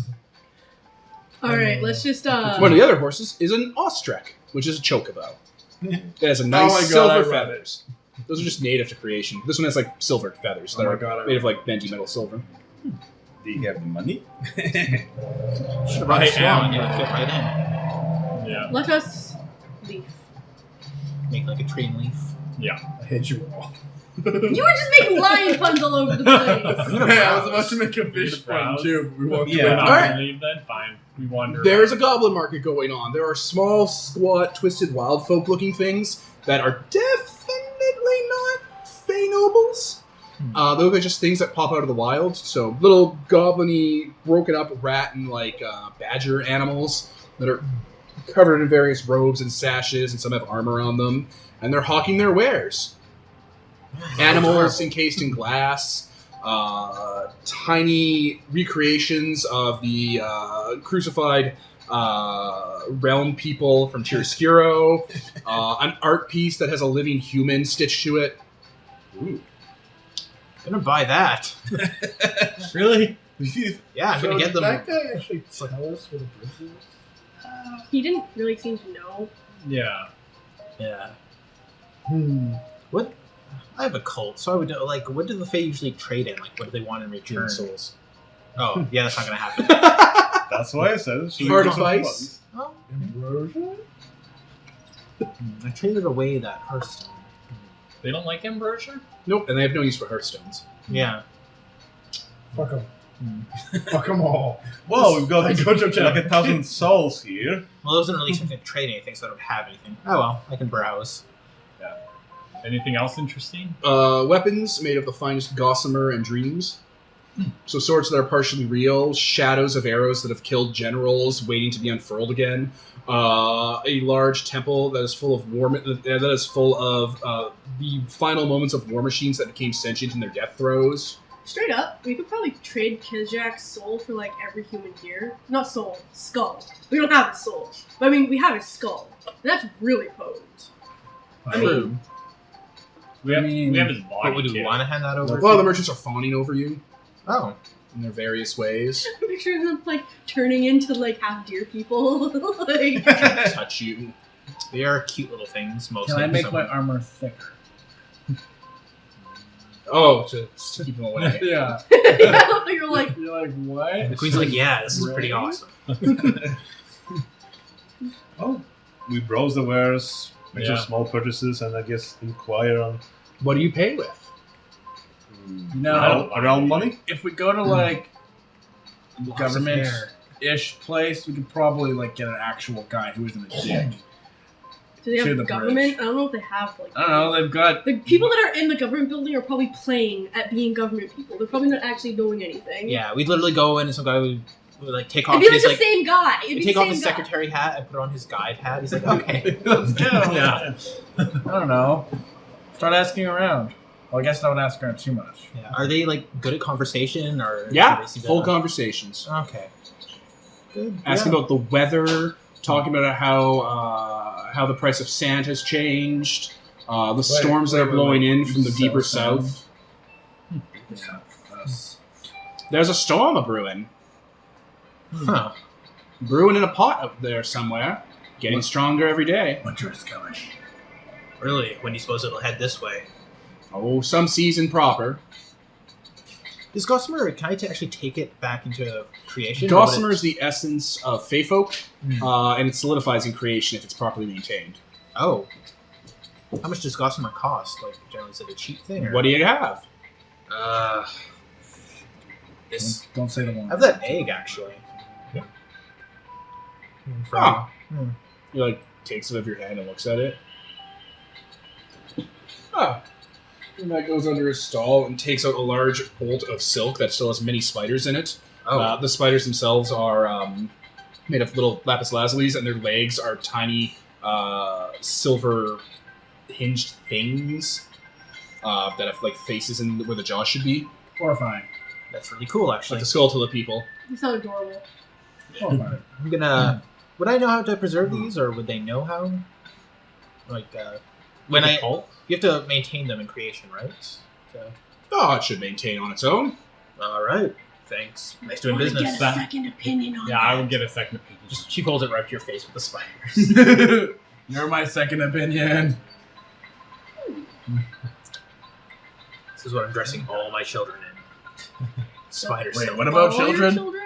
Alright, let's just One of the other horses is an ostrich, which is a chocobo. It has a nice Oh my God, I silver read feathers. Those are just native to creation. This one has like silver feathers that Oh my are God, I made of like bendy metal silver. Do you have the money? Should have I brought a swan. am. It would fit right Yeah. let us leave. in. Make like a tree and leaf. Yeah. I hit you all. You were just making lion puns all over the place. Hey, I was about to make a fish pun browse. too. But we walked Yeah. away. Not Alright. gonna leave then? Fine. We wander. There is a around. goblin market going on. There are small, squat, twisted wild folk looking things that are definitely not Fey nobles. Those are just things that pop out of the wild. So little goblin-y, broken up rat and like badger animals that are covered in various robes and sashes, and some have armor on them. And they're hawking their wares. Animals encased in glass, tiny recreations of the crucified realm people from Chiaroscuro, an art piece that has a living human stitched to it. Ooh. Gonna buy that. Really? Yeah, I'm gonna get them. That guy actually tell us where the bridge is? He didn't really seem to know. Yeah. Yeah. Hmm. I have a cult, so I would like. What do the Fae usually trade in? Like, what do they want in return? Human souls. Oh, yeah, that's not gonna happen. That's why I said it. Heart of ice. Oh, Ambrosia? I traded away that Hearthstone. They don't like ambrosia? Nope, and they have no use for hearthstones. Yeah. Fuck them. Fuck them all. Whoa, we've got I go to like 1,000 souls here. Well, I wasn't really expecting to trade anything, so I don't have anything. Oh well, I can browse. Anything else interesting? Weapons made of the finest gossamer and dreams. So swords that are partially real, shadows of arrows that have killed generals waiting to be unfurled again. A large temple that is full of the final moments of war machines that became sentient in their death throes. Straight up, we could probably trade Kijak's soul for like every human here. Not soul, skull. We don't have a soul. But I mean, we have a skull. And that's really potent. I mean, We have mean, his body. But would we too. want to hand that over? A lot of the merchants are fawning over you Oh, in their various ways. I'm picturing them like turning into like half deer people. Like, Touch you. they are cute little things. Mostly. Can I make so- my armor thicker? Oh, to keep them away. Yeah. you're like, You're like, what? The queen's like, yeah, this is pretty Right? awesome. Oh, we browse the wares, make some Yeah. small purchases, and I guess inquire on What do you pay with? No. around money. If we go to like Lots of government-ish place, we could probably like get an actual guy who isn't a dick. do they To have the government? bridge. I don't know if they have like. I don't know. They've got The people that are in the government building are probably playing at being government people. They're probably not actually doing anything. Yeah, we'd literally go in and some guy would like take off It'd be like his the like same guy. It'd be take the off same his guy. secretary hat and put on his guide hat. He's like, okay. Let's go. Yeah. I don't know. Start asking around. Well, I guess don't ask around too much. Yeah. Are they like good at conversation or? Yeah, do they see full that? conversations. Okay. Good. Asking yeah. about the weather, talking about how the price of sand has changed, the storms that are blowing in from the deeper south. Yeah. Us. There's a storm a brewing. Huh. Brewing in a pot up there somewhere. Getting stronger every day. Winter is coming. Really? When do you suppose it'll head this way? Oh, some season proper. Is Gossamer, can I actually take it back into creation? Gossamer is the essence of Fey folk, Hmm. and it solidifies in creation if it's properly maintained. Oh. How much does Gossamer cost? Like, generally, is it a cheap thing? Or? What do you have? This. Don't say the one. I have that egg, actually. Yeah. Huh. He like takes it out of your hand and looks at it. And that goes under his stall and takes out a large bolt of silk that still has many spiders in it. Oh. The spiders themselves are made of little lapis lazulis, and their legs are tiny silver hinged things that have like faces in where the jaws should be. Horrifying. That's really cool, actually. Like the skeletal of people. You sound adorable. Horrifying. I'm gonna. Would I know how to preserve these, or would they know how? Like, when I. Cult? You have to maintain them in creation, right? So. Oh, it should maintain on its own. Alright. Thanks. Nice doing Wanna business. Get a second opinion on Yeah, that. I would get a second opinion. Just she holds it right to your face with the spiders. You're my second opinion. This is what I'm dressing all my children in. Spiders. Wait, what about All your children?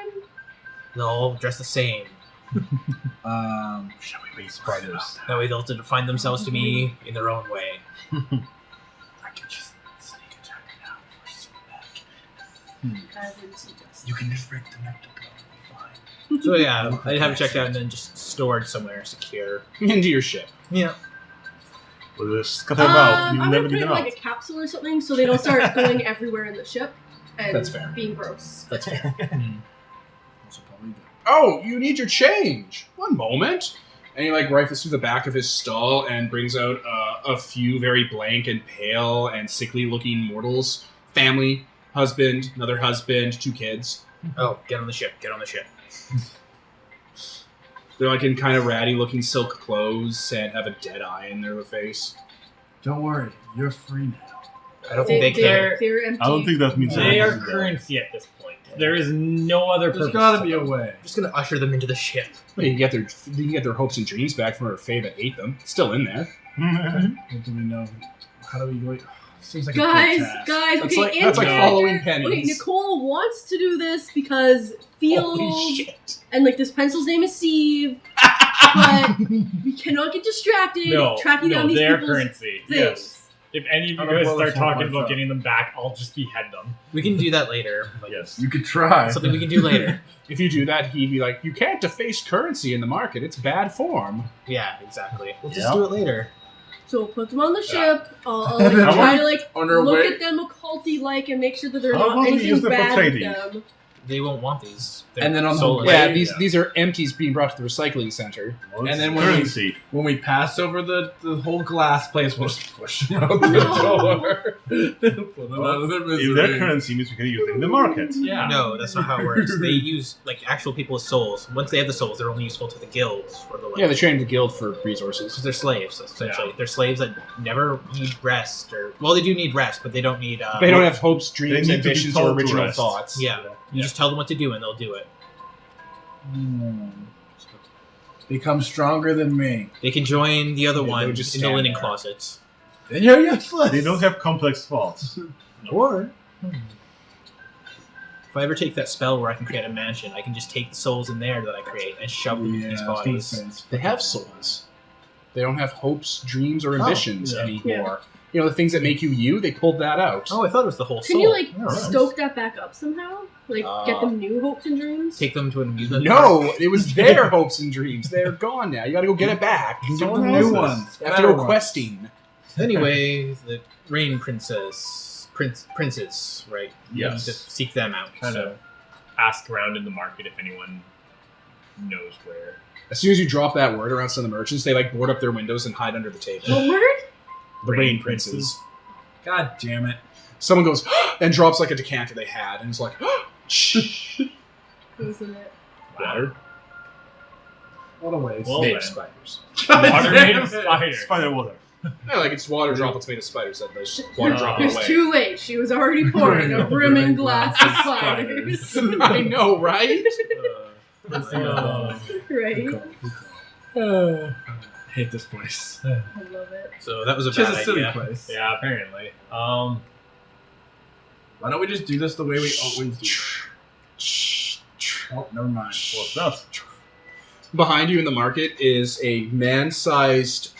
They'll all dress the same. Shall we wait spiders? That way they'll define themselves to me in their own way. I can just sneak attack now. I wouldn't suggest. You can just break the neck to go. So yeah, I'd have it checked out and then just stored somewhere secure. Into your ship. Yeah. We'll just cut them out. I'm You'll gonna never put get it in them out. like a capsule or something, so they don't start going everywhere in the ship and That's fair. being gross. That's fair. Also probably good. Oh, you need your change. One moment. And he like rifles through the back of his stall and brings out a few very blank and pale and sickly-looking mortals. Family, husband, another husband, 2 kids. Oh, get on the ship. Get on the ship. They're like in kind of ratty-looking silk clothes and have a dead eye in their face. Don't worry, you're free now. I don't think they care. They're empty. I don't think that means They are anything. currency at this point. There is no other There's purpose. gotta be a way. I'm just gonna usher them into the ship. You can get their hopes and dreams back from a fae that ate them. It's still in there. What do we know? How do we go? Seems like Guys, a big task. guys, That's okay, like that's like Andrew- following pennies. Okay, Nicole wants to do this because feels Holy shit! and like this pencil's name is Steve, but we cannot get distracted tracking down these they're people's currency. things. Yes. If any of I you don't guys know start what's talking wrong about with getting them back, I'll just behead them. We can do that later. Like, Yes. You could try. something we can do later. If you do that, he'd be like, "You can't deface currency in the market. It's bad form." Yeah, exactly. We'll just Yeah. do it later. So we'll put them on the ship. I'll like, And then try to like on our look way- at them occulty like and make sure that there's How not about we anything use them for bad with trading? them. They won't want these. They're And then on the soulless. way- Yeah, Yeah. these are empties being brought to the recycling center. Well, And then it's when we- currency. When we pass over the whole glass place, we'll just push them out the No. door. Put them out of their If misery. their currency means we can use it in the market. Yeah. No, that's not how it works. They use like actual people with souls. Once they have the souls, they're only useful to the guilds or the Yeah, they train the guild for resources. because they're slaves essentially. Yeah. They're slaves that never need rest, or well, they do need rest, but they don't need. They don't have hopes, They dreams, need to be ambitions, or told to original rest. thoughts. Yeah, you just tell them what to do and they'll do it. Become stronger than me. They can join the other Yeah, they one would just in the stand linen there. closets. Then you're useless. They don't have complex thoughts. Or if I ever take that spell where I can create a mansion, I can just take the souls in there that I create and shove them into these I was gonna bodies. say it's- They have souls. They don't have hopes, dreams, or ambitions yeah. anymore. You know, the things that make you you, they pulled that out. Oh, I thought it was the whole Can soul. you like Alright. stoke that back up somehow? Like get them new hopes and dreams? Take them to an amusement No, it was their hopes and dreams. They're gone now. You gotta go get it back. Give Someone them else new is. ones. You have to better go ones. questing. Anyway, the Rain Princes, right? You Yes. need to seek them out. Kind so. of ask around in the market if anyone knows where. As soon as you drop that word around some of the merchants, they like board up their windows and hide under the table. What word? The Rain Princes. God damn it. Someone goes and drops like a decanter they had, and it's like, shh. Isn't it? Water What a waste. Well, made then. of spiders. Water made of spiders. Spider water. Yeah, like it's water droplets made of spiders that there's water No. dropping It's away. too late. She was already pouring a brimming glass of spiders. I know, right? Right? I hate this place. I love it. So that was a It's just bad a silly idea. place. Yeah, apparently. Why don't we just do this the way we always do? Oh, never mind. What's that? Behind you in the market is a man-sized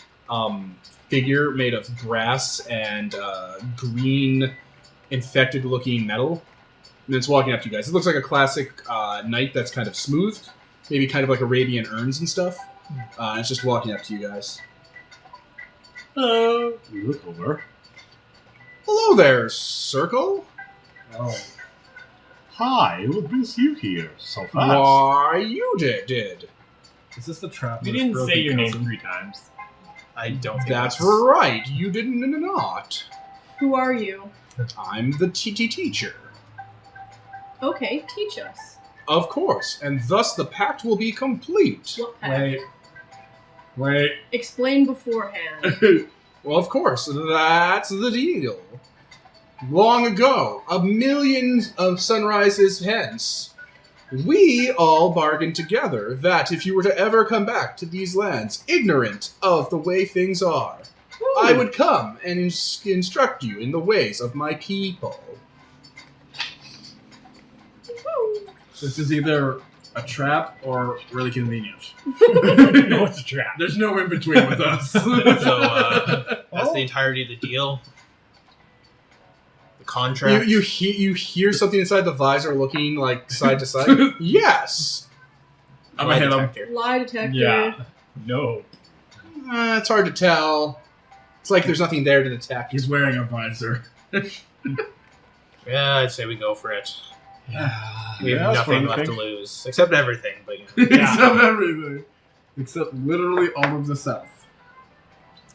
figure made of brass and green, infected-looking metal. And it's walking up to you guys. It looks like a classic knight that's kind of smooth, maybe kind of like Arabian urns and stuff. And it's just walking up to you guys. Hello. We look over. Hello there, Circle. Oh. Hi, what brings you here so fast? Why, you did. Is this the trap? We didn't say your name 3 times. I don't think That's right. You didn't not. Who are you? I'm the TT teacher. Okay, teach us. Of course, and thus the pact will be complete. What pact? Wait. Explain beforehand. Well, of course, that's the deal. Long ago, a million of sunrises hence, we all bargained together that if you were to ever come back to these lands ignorant of the way things are, I would come and instruct you in the ways of my people. This is either a trap or really convenient. No, it's a trap. There's no in between with us. So that's the entirety of the deal. The contract. You hear something inside the visor looking like side to side? Yes! I'm gonna hit him. detector. Lie detector. Yeah. No. It's hard to tell. It's like there's nothing there to detect. He's wearing a visor. Yeah, I'd say we go for it. We Yeah, have that's nothing what I left to think. lose, except everything. But you know. Except everything. Except literally all of the South.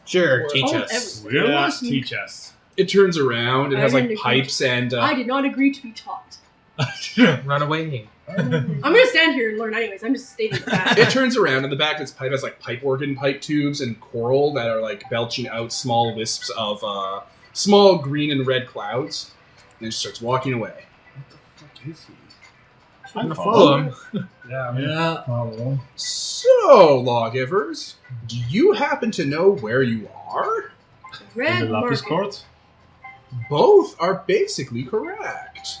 Sure, teach Oh, us. Really? Yeah, teach us. It turns around. It I has like didn't pipes and. I did not agree to be taught. Run away. I'm gonna stand here and learn anyways. I'm just stating that. It turns around, and the back of its pipe has like pipe organ pipe tubes and coral that are like belching out small wisps of small green and red clouds. And it just starts walking away. What the fuck is he? I Follow him. Yeah, I'm gonna follow him. So, lawgivers, do you happen to know where you are? In Red the Lapis market. Court? Both are basically correct.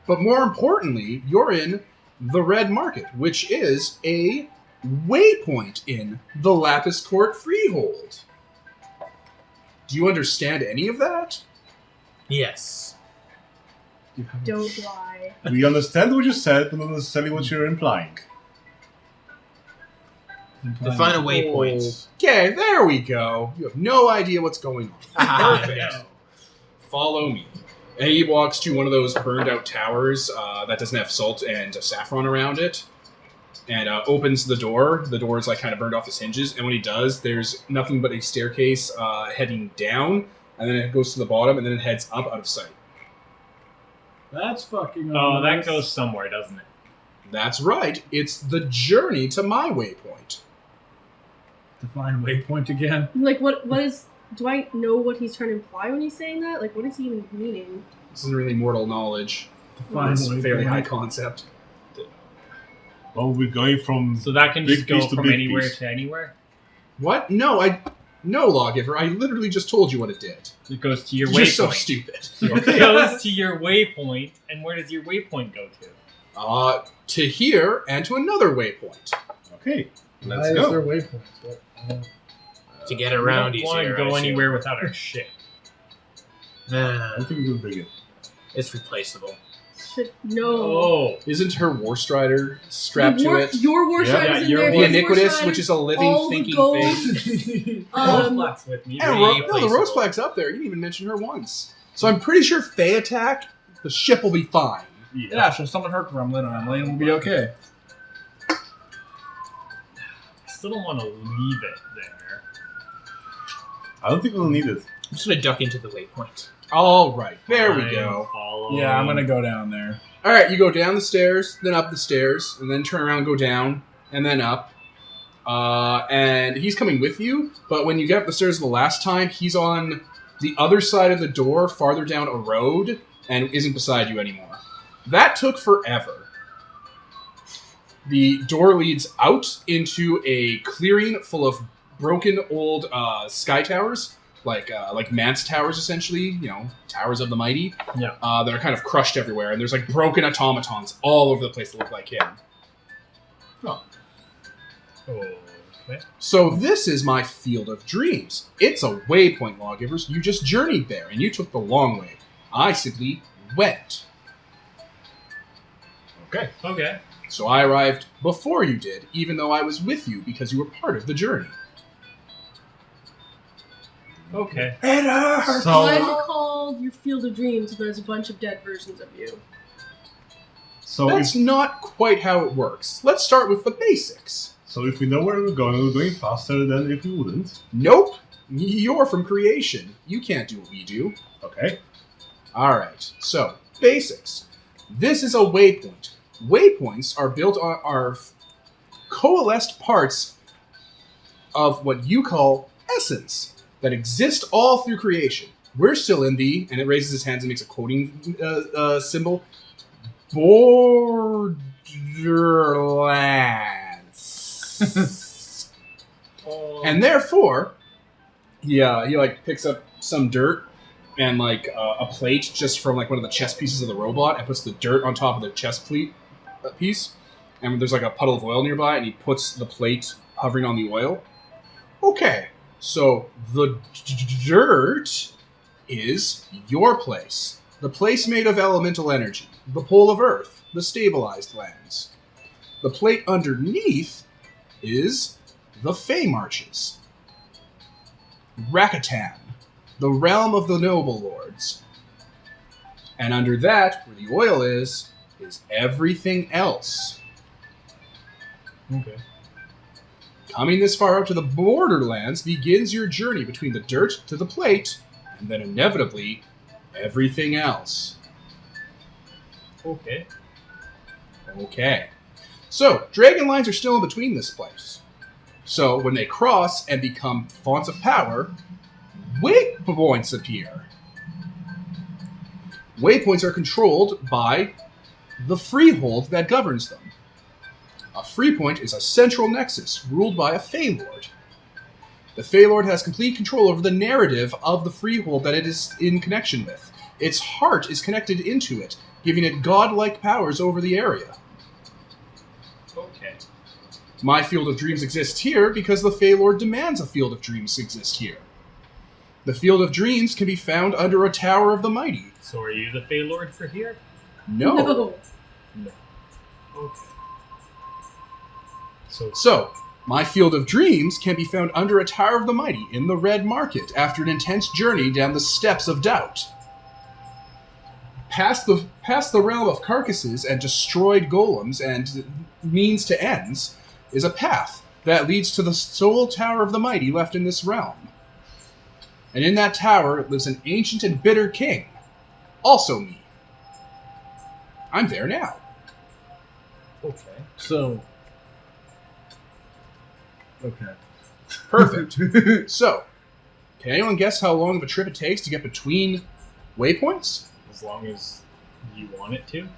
But more importantly, you're in the Red Market, which is a waypoint in the Lapis Court freehold. Do you understand any of that? Yes. Don't lie. We understand what you said, but not necessarily what you're implying. Define a waypoint. Okay, there we go. You have no idea what's going on. Perfect. Follow me. And he walks to one of those burned out towers that doesn't have salt and saffron around it, and opens the door. The door is like kind of burned off its hinges, and when he does, there's nothing but a staircase heading down, and then it goes to the bottom, and then it heads up out of sight. That's fucking. Oh, that nice. goes somewhere, doesn't it? That's right. It's the journey to my waypoint. Define waypoint again. Like, what is... Do I know what he's trying to imply when he's saying that? Like, what is he even meaning? This isn't really mortal knowledge. Define It's a fairly waypoint. high concept. Well, we're going from... So that can Big just go piece to from big anywhere piece. to anywhere? What? No, lawgiver. I literally just told you what it did. It goes to your You're so waypoint. stupid. It goes to your waypoint, and where does your waypoint go to? To here and to another waypoint. Okay, Why let's is go. there waypoints? What? To get around We don't want easier. to I go assume. anywhere without our ship. I think we will begin. It's replaceable. No. Oh, Isn't her war strider strapped The to war- it? Your war Yeah. strider's Yeah, in your there. The war- his war iniquitous, strider, which is a living, all the thinking gold. thing. Roseblack's with me. And Really? the Roseflag's up there. You didn't even mention her once. So I'm pretty sure Fey attack, the ship will be fine. Yeah, she'll summon her gremlin, and Emily, and we'll be okay. I still don't want to leave it there. I don't think we'll need it. I'm just gonna duck into the waypoint. All right, there we Fine, go. follow Yeah, I'm me. gonna go down there. All right, you go down the stairs, then up the stairs, and then turn around, go down, and then up. And he's coming with you, but when you get up the stairs the last time, he's on the other side of the door, farther down a road, and isn't beside you anymore. That took forever. The door leads out into a clearing full of broken old sky towers like manse towers, essentially, towers of the mighty. Yeah. That are kind of crushed everywhere, and there's like broken automatons all over the place that look like him. Okay. So this is my field of dreams. It's a waypoint, lawgivers. You just journeyed there, and you took the long way. I simply went. Okay. So I arrived before you did, even though I was with you because you were part of the journey. Okay. It hurts. Why is So, it called your field of dreams if there's a bunch of dead versions of you? That's not quite how it works. Let's start with the basics. so if we know where we're going, we're going faster than if we wouldn't. Nope. You're from creation. You can't do what we do. Okay. Alright, so, basics. This is a waypoint. Waypoints are built on are coalesced parts of what you call essence that exist all through creation. We're still in the, and it raises his hands and makes a quoting symbol, Borderlands. And therefore, he like picks up some dirt and like a plate just from like one of the chest pieces of the robot and puts the dirt on top of the chest piece. And there's like a puddle of oil nearby, and he puts the plate hovering on the oil. Okay, so the dirt is your place. The place made of elemental energy. The pole of earth. The stabilized lands. The plate underneath is the Fey Marches. Rakatan. The realm of the noble lords. And under that, where the oil is everything else. Okay. Coming this far up to the borderlands begins your journey between the dirt to the plate, and then inevitably, everything else. Okay. Okay. So, dragon lines are still in between this place. So, when they cross and become fonts of power, waypoints appear. Waypoints are controlled by the freehold that governs them. A freepoint is a central nexus ruled by a Fey Lord. The Fey Lord has complete control over the narrative of the freehold that it is in connection with. Its heart is connected into it, giving it godlike powers over the area. Okay. My field of dreams exists here because the Fey Lord demands a field of dreams exist here. The field of dreams can be found under a tower of the mighty. So are you the Fey Lord for here? No. Okay. So, my field of dreams can be found under a tower of the mighty in the Red Market after an intense journey down the steps of doubt. Past the realm of carcasses and destroyed golems and means to ends is a path that leads to the sole tower of the mighty left in this realm. And in that tower lives an ancient and bitter king. Also me. I'm there now. Okay. So. Okay. Perfect. So, can anyone guess how long of a trip it takes to get between waypoints? As long as you want it to.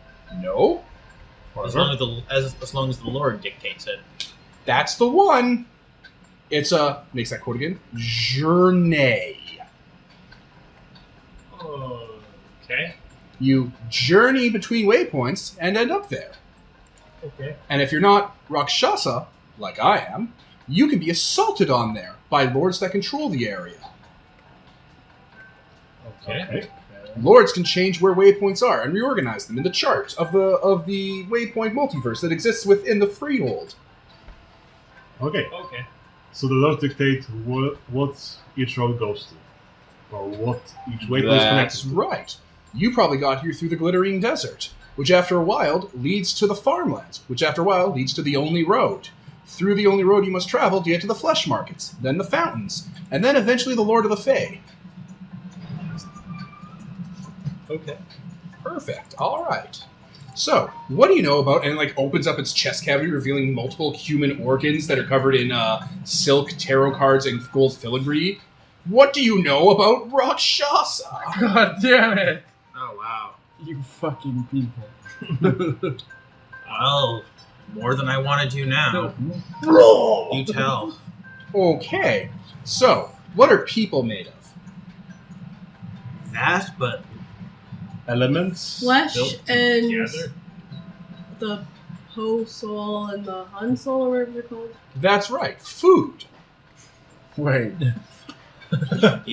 No. As long as the Lord dictates it. That's the one. It's a, makes that quote again, journey. Okay. You journey between waypoints and end up there. Okay. And if you're not Rakshasa, like I am, you can be assaulted on there by lords that control the area. Okay. Lords can change where waypoints are and reorganize them in the chart of the waypoint multiverse that exists within the freehold. Okay. Okay. So the Lord dictates what each road goes to, or what each waypoint is That's connected to. right. You probably got here through the glittering desert, which after a while leads to the farmlands, which after a while leads to the only road. Through the only road you must travel to get to the flesh markets, then the fountains, and then eventually the Lord of the Fae. Okay. Perfect. All right. So, what do you know about, and like opens up its chest cavity, revealing multiple human organs that are covered in silk, tarot cards, and gold filigree. What do you know about Rakshasa? God damn it! Oh, wow. You fucking people. Well, more than I want to do now. You tell. Okay. So, what are people made of? that, but Elements. Flesh Built and together. the Po soul and the Hun soul, or whatever they're called. That's right, food. Wait.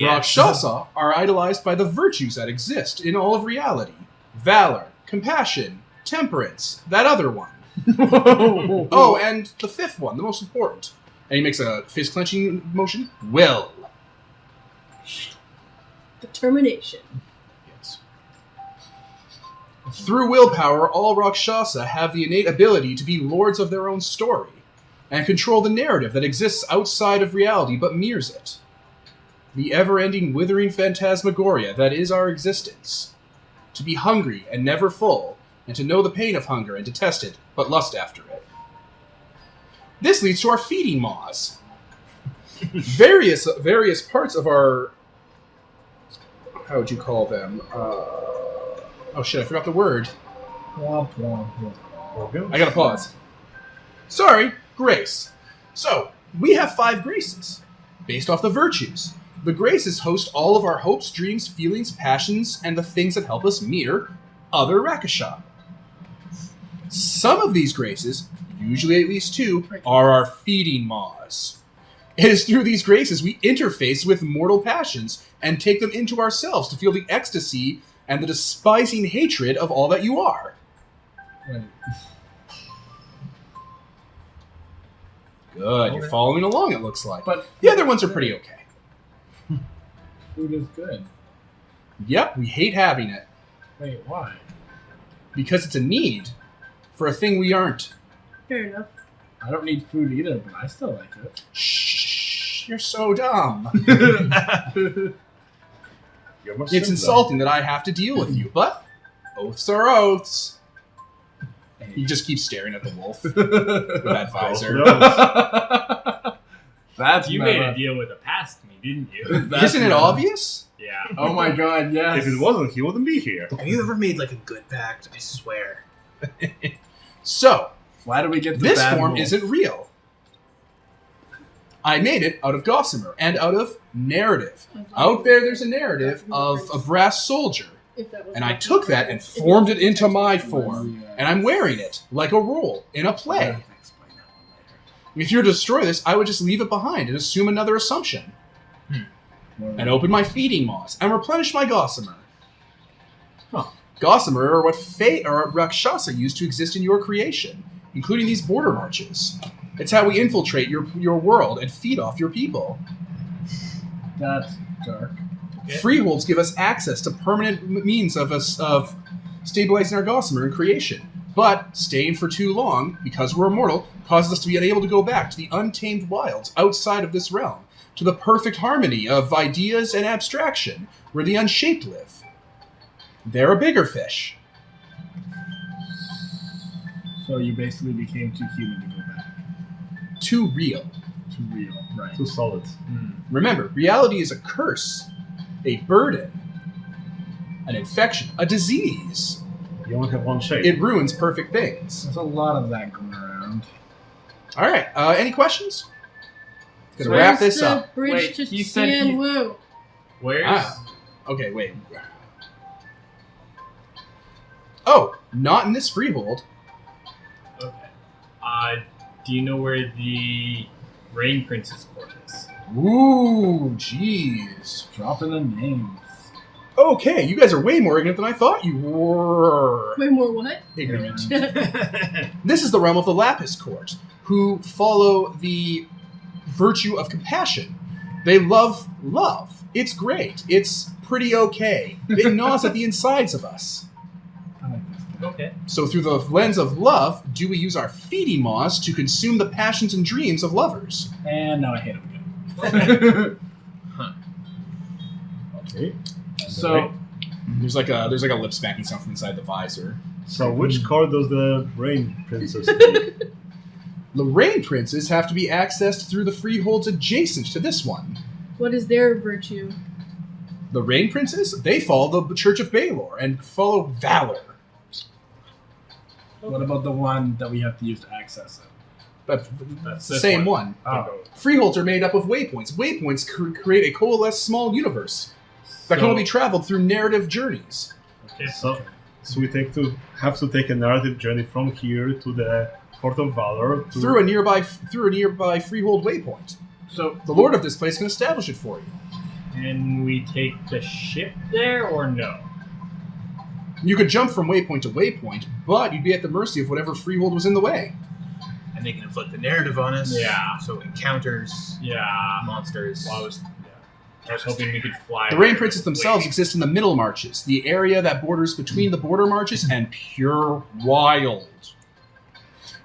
Rakshasa are idolized by the virtues that exist in all of reality. Valor, compassion, temperance, that other one. Oh, and the fifth one, the most important. And he makes a fist clenching motion. Will. Determination. Yes. Through willpower, all Rakshasa have the innate ability to be lords of their own story and control the narrative that exists outside of reality but mirrors it. The ever-ending withering phantasmagoria that is our existence. To be hungry and never full, and to know the pain of hunger and detest it, but lust after it. This leads to our feeding maws. Various parts of our... How would you call them? Oh shit, I forgot the word. I gotta pause. Sorry, grace. So, we have 5 graces, based off the virtues. The graces host all of our hopes, dreams, feelings, passions, and the things that help us mirror other Raksha. Some of these graces, usually at least 2, are our feeding maws. It is through these graces we interface with mortal passions and take them into ourselves to feel the ecstasy and the despising hatred of all that you are. Wait. Good, you're following along, it looks like. But The other ones are pretty okay. food is good. Yep, we hate having it, Wait, why? because it's a need for a thing we aren't. Fair enough. I don't need food either, but I still like it. Shh, you're so dumb. You're much It's simpler. insulting that I have to deal with you, but oaths are oaths. He just keeps staring at the wolf with that visor. No. That's You made a deal with a past me, didn't you? Isn't it obvious? Yeah. Oh my god, yes. If it wasn't, he wouldn't be here. have you ever made like a good pact? I swear. So, Why do we get the this bad form wolf? isn't real. I made it out of gossamer and out of narrative. Out there's a narrative of a brass soldier, If that was and I took that and formed it into my form, and I'm wearing it like a role in a play. Explain that one If you were to destroy this, I would just leave it behind and assume another assumption, later. and open my feeding maws and replenish my gossamer. Huh. Gossamer are what Rakshasa used to exist in your creation, including these border marches. It's how we infiltrate your world and feed off your people. That's dark. Freeholds give us access to permanent means of stabilizing our gossamer and creation. But staying for too long, because we're immortal, causes us to be unable to go back to the untamed wilds outside of this realm, to the perfect harmony of ideas and abstraction, where the unshaped live. They're a bigger fish. So you basically became too human to go back. Too real. Too real, right? Too solid. Remember, reality is a curse, a burden, an infection, a disease. You only have one shape. It ruins perfect things. There's a lot of that going around. All right, any questions? Gonna Where's wrap this the up. bridge Wait, to he said Tian he- Wu? Where's Okay, wait. Oh, not in this freehold. okay? Do you know where the Rain Princess Court is? Ooh, jeez. Dropping the names. Okay, you guys are way more ignorant than I thought you were. Way more what? Ignorant. This is the realm of the Lapis Court, who follow the virtue of compassion. They love love. It's great. It's pretty okay. It gnaws at the insides of us. I like this guy. Okay. So through the lens of love, do we use our feeding maws to consume the passions and dreams of lovers? And now I hate him again. Okay. So, There's like a lip smacking sound from inside the visor. So which card does the Rain Princess take? The Rain Princes have to be accessed through the freeholds adjacent to this one. What is their virtue? The Rain Princes, they follow the Church of Baelor and follow valor. what about the one that we have to use to access it? But That's the this same one. one. Oh. Freeholds are made up of waypoints. Waypoints create a coalesced small universe. that can only be traveled through narrative journeys. Okay. So we have to take a narrative journey from here to the Port of Valor Through a nearby freehold waypoint. So The lord of this place can establish it for you. Can we take the ship there or no? You could jump from waypoint to waypoint, but you'd be at the mercy of whatever freehold was in the way. And they can inflict the narrative on us. Yeah. So encounters, Yeah. monsters. Well, I was hoping we could fly. The Rain there, Princes but themselves wait. exist in the Middle Marches, the area that borders between the Border Marches and pure Wyld.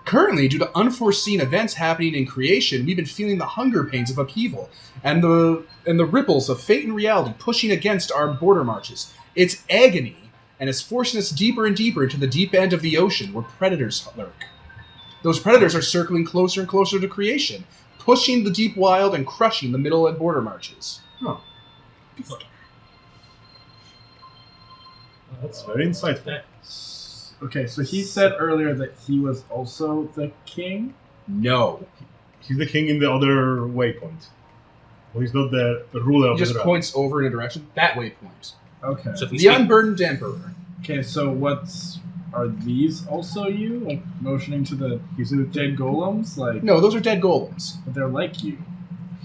Currently, due to unforeseen events happening in creation, we've been feeling the hunger pains of upheaval and the ripples of fate and reality pushing against our Border Marches. It's agony, and it's forcing us deeper and deeper into the deep end of the ocean where predators lurk. Those predators are circling closer and closer to creation, pushing the deep wild and crushing the Middle and Border Marches. That's very insightful. okay, so he said earlier that he was also the king. No. He's the king in the other waypoint. Well, he's not the ruler of He just the realm. points over in a direction. That waypoint. Okay. So if we The speak, Unburdened Emperor. Okay, so are these also you? Like motioning to the He's in the dead golems? Like, No, those are dead golems. but they're like you.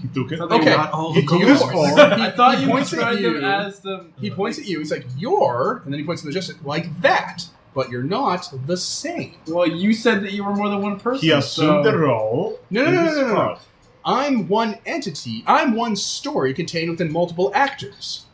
He took it. So they Okay. not all He the took goals. his form. I thought he you points at described them you. as the. He points at you. He's like, "You're," and then he points to the Majestic, like that. But you're not the same. Well, you said that you were more than one person. He assumed so- the role. No, no, in no, his no, no, no. part. I'm one entity. I'm one story contained within multiple actors.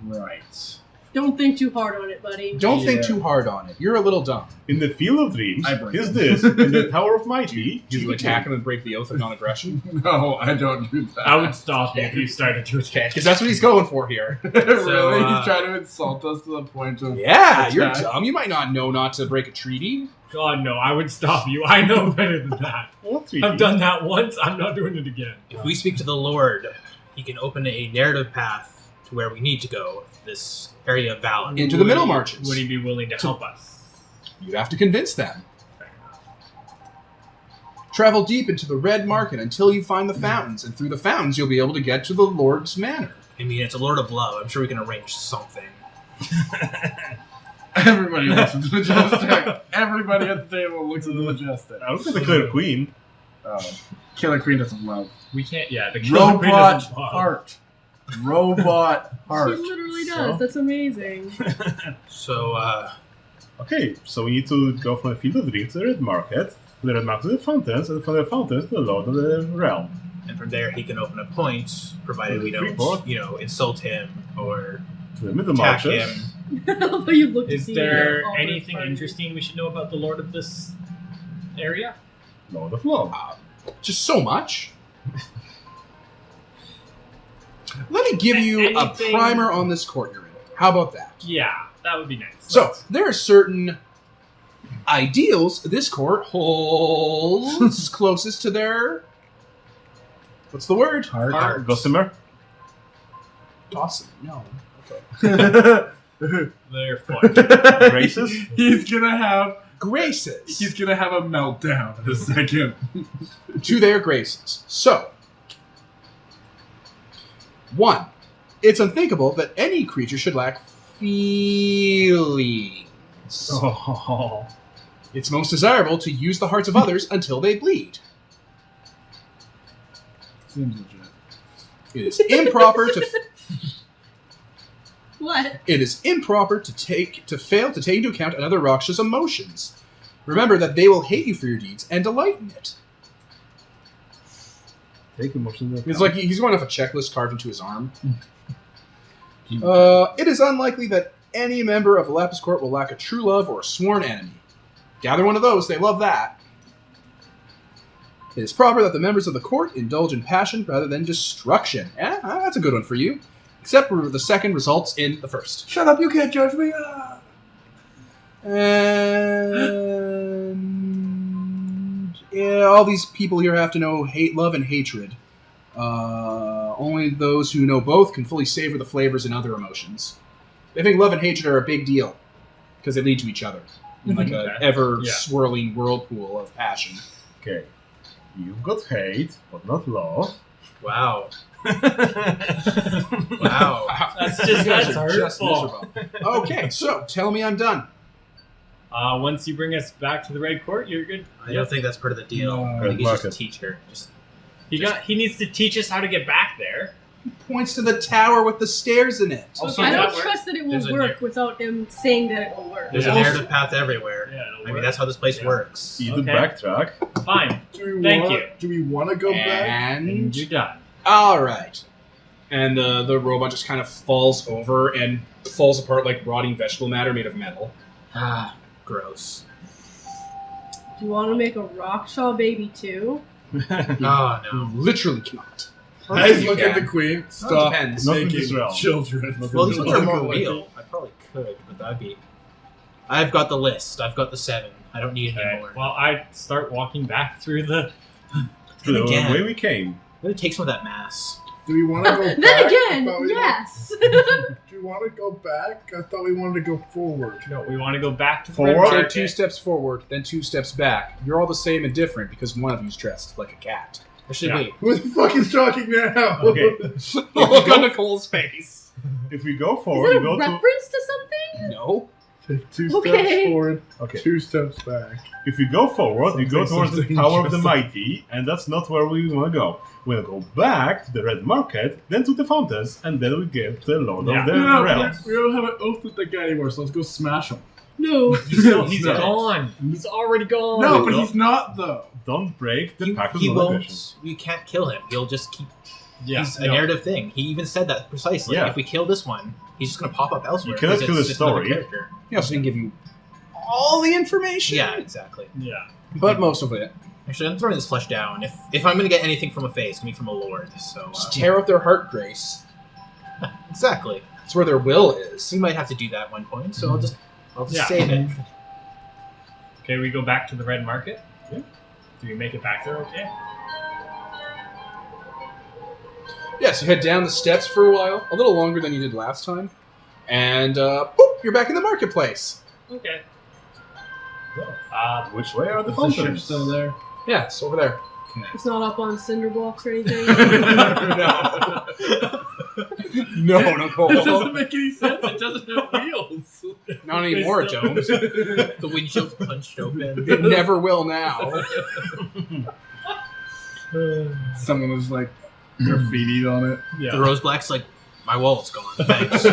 Right. Don't think too hard on it, buddy. Don't think Yeah. too hard on it. You're a little dumb. In the Field of Dreams, I break he's it. this. In the Tower of Mighty, Do he's you the attack king. him and break the oath of non-aggression? No, I don't do that. I would stop you if you started to attack. Because that's what he's going for here. really? So, He's trying to insult us to the point of. Yeah, you're Attack. dumb. You might not know not to break a treaty. God, no, I would stop you. I know better than that. What treaty? I've done that once. I'm not doing it again. If we speak to the Lord, he can open a narrative path to where we need to go. This area of Valor. Into the Middle Would he- Marches. Would he be willing to help us? You'd have to convince them. Travel deep into the Red Market until you find the fountains, and through the fountains you'll be able to get to the Lord's Manor. I mean, it's a Lord of Love. I'm sure we can arrange something. Everybody looks at the Majestic. Everybody at the table looks at the Majestic. I look at the Killer Queen. Killer Queen doesn't love. We can't. Yeah, the Killer Queen Robot doesn't love. heart. Robot heart. She literally does. So? That's amazing. So, Okay, so we need to go from the Field of Dreams to the Red Market, from the Red Market to the fountains, and from the fountains to the Lord of the Realm. and from there he can open a point, provided we Freeport. don't, insult him or To the Middle attack Marches. him. Although you look to Is see there all anything those interesting we should know about the Lord of this area? Lord of Love. Just so much. Let me give you a Anything- primer on this court you're in. How about that? Yeah, that would be nice. So, there are certain ideals this court holds closest to their... What's the word? Heart. Gossamer. Awesome. No. They're fun. Graces. He's gonna have Graces. a meltdown in a second. To their graces. So, 1. It's unthinkable that any creature should lack feelings. Oh. It's most desirable to use the hearts of others until they bleed. Seems legit. It is improper to What? it is improper to fail to take into account another Raksha's emotions. Remember that they will hate you for your deeds and delight in it. Take emotions. It's like he's going off a checklist carved into his arm. It is unlikely that any member of the Lapis Court will lack a true love or a sworn enemy. Gather one of those, they love that. It is proper that the members of the court indulge in passion rather than destruction. Yeah, that's a good one for you. Except where the second results in the first. Shut up! You can't judge me. And yeah, all these people here have to know hate, love, and hatred. Only those who know both can fully savor the flavors in other emotions. They think love and hatred are a big deal because they lead to each other in like an Okay. ever-swirling whirlpool of passion. Okay. You've got hate, but not love. Wow. Wow. That's just You guys that's are just hurtful. miserable. Okay, so tell me I'm done. Once you bring us back to the Red Court, you're good. I don't think that's part of the deal. No. I think he's just a Market. teacher. Just He needs to teach us how to get back there. Points to the tower with the stairs in it. Also, I does don't that work? trust that it will There's a work without him saying that it will work. there's Yeah. a narrative path everywhere. Yeah, it'll I mean, work. that's how this place Yeah. works. Either Okay. backtrack. Fine. Do we want to go back? And And you're done. all right. And the robot just kind of falls over and falls apart like rotting vegetable matter made of metal. Ah, gross. Do you want to make a Raksha baby too? Oh, You no. literally cannot. Guys, You look at can. the queen. Stop depends. Not in making this realm. children. Well, these ones are more Look real. I probably could, but that'd be... I've got the list. I've got the 7. I don't need any Okay. more. Well, I start walking back through the. To the Again. way we came. I'm gonna take some of that mass. Do we want to go back? Then again, I thought we yes. Do we want to go back? I thought we wanted to go forward. No, we want to go back to the Forward? Red Take Market. 2 steps forward, then 2 steps back. You're all the same and different because one of you's dressed like a cat. Actually, Yeah. wait. Who the fuck is talking now? Okay. Look on Nicole's face. If we go Is forward, that we a go to. reference to something? No. Take 2 Okay. steps forward, Okay. 2 steps back. If we go forward, we go towards the Something Tower of the interesting. Mighty, and that's not where we want to go. We'll go back to the Red Market, then to the fountains, and then we get the Lord Yeah. of the No, Realms. we don't have an oath with that guy anymore, so let's go smash him. No. He's No. gone. He's already gone. No, but he's not though. Don't break the pact of He non-aggression. won't. We can't kill him. He'll just keep. Yeah. He's a no. narrative thing. He even said that precisely. Yeah. If we kill this one, he's just gonna pop up elsewhere. You cannot 'cause kill it's his just another story. character. He also didn't give you all the information. Yeah, exactly. Yeah. But most of it. Actually, I'm throwing this flesh down. If I'm gonna get anything from a face, it's gonna be from a lord. So Just tear up their heart, Grace. exactly. That's where their will is. We might have to do that at one point. So I'll just Yeah. save it. Okay, we go back to the Red Market. Yeah. Do we make it back there? Okay. Yes, you head down the steps for a while, a little longer than you did last time, and boop, you're back in the marketplace. Okay. Which way are the Is the ship fountains? still there? Yeah, it's over there. It's not up on cinder blocks or anything. No, Nicole. It doesn't make any sense. It doesn't have wheels. Not anymore, it don't. The windshield's punched open. It never will now. Someone was like graffitied on it. Yeah. The rose black's like, my wallet's gone. Thanks.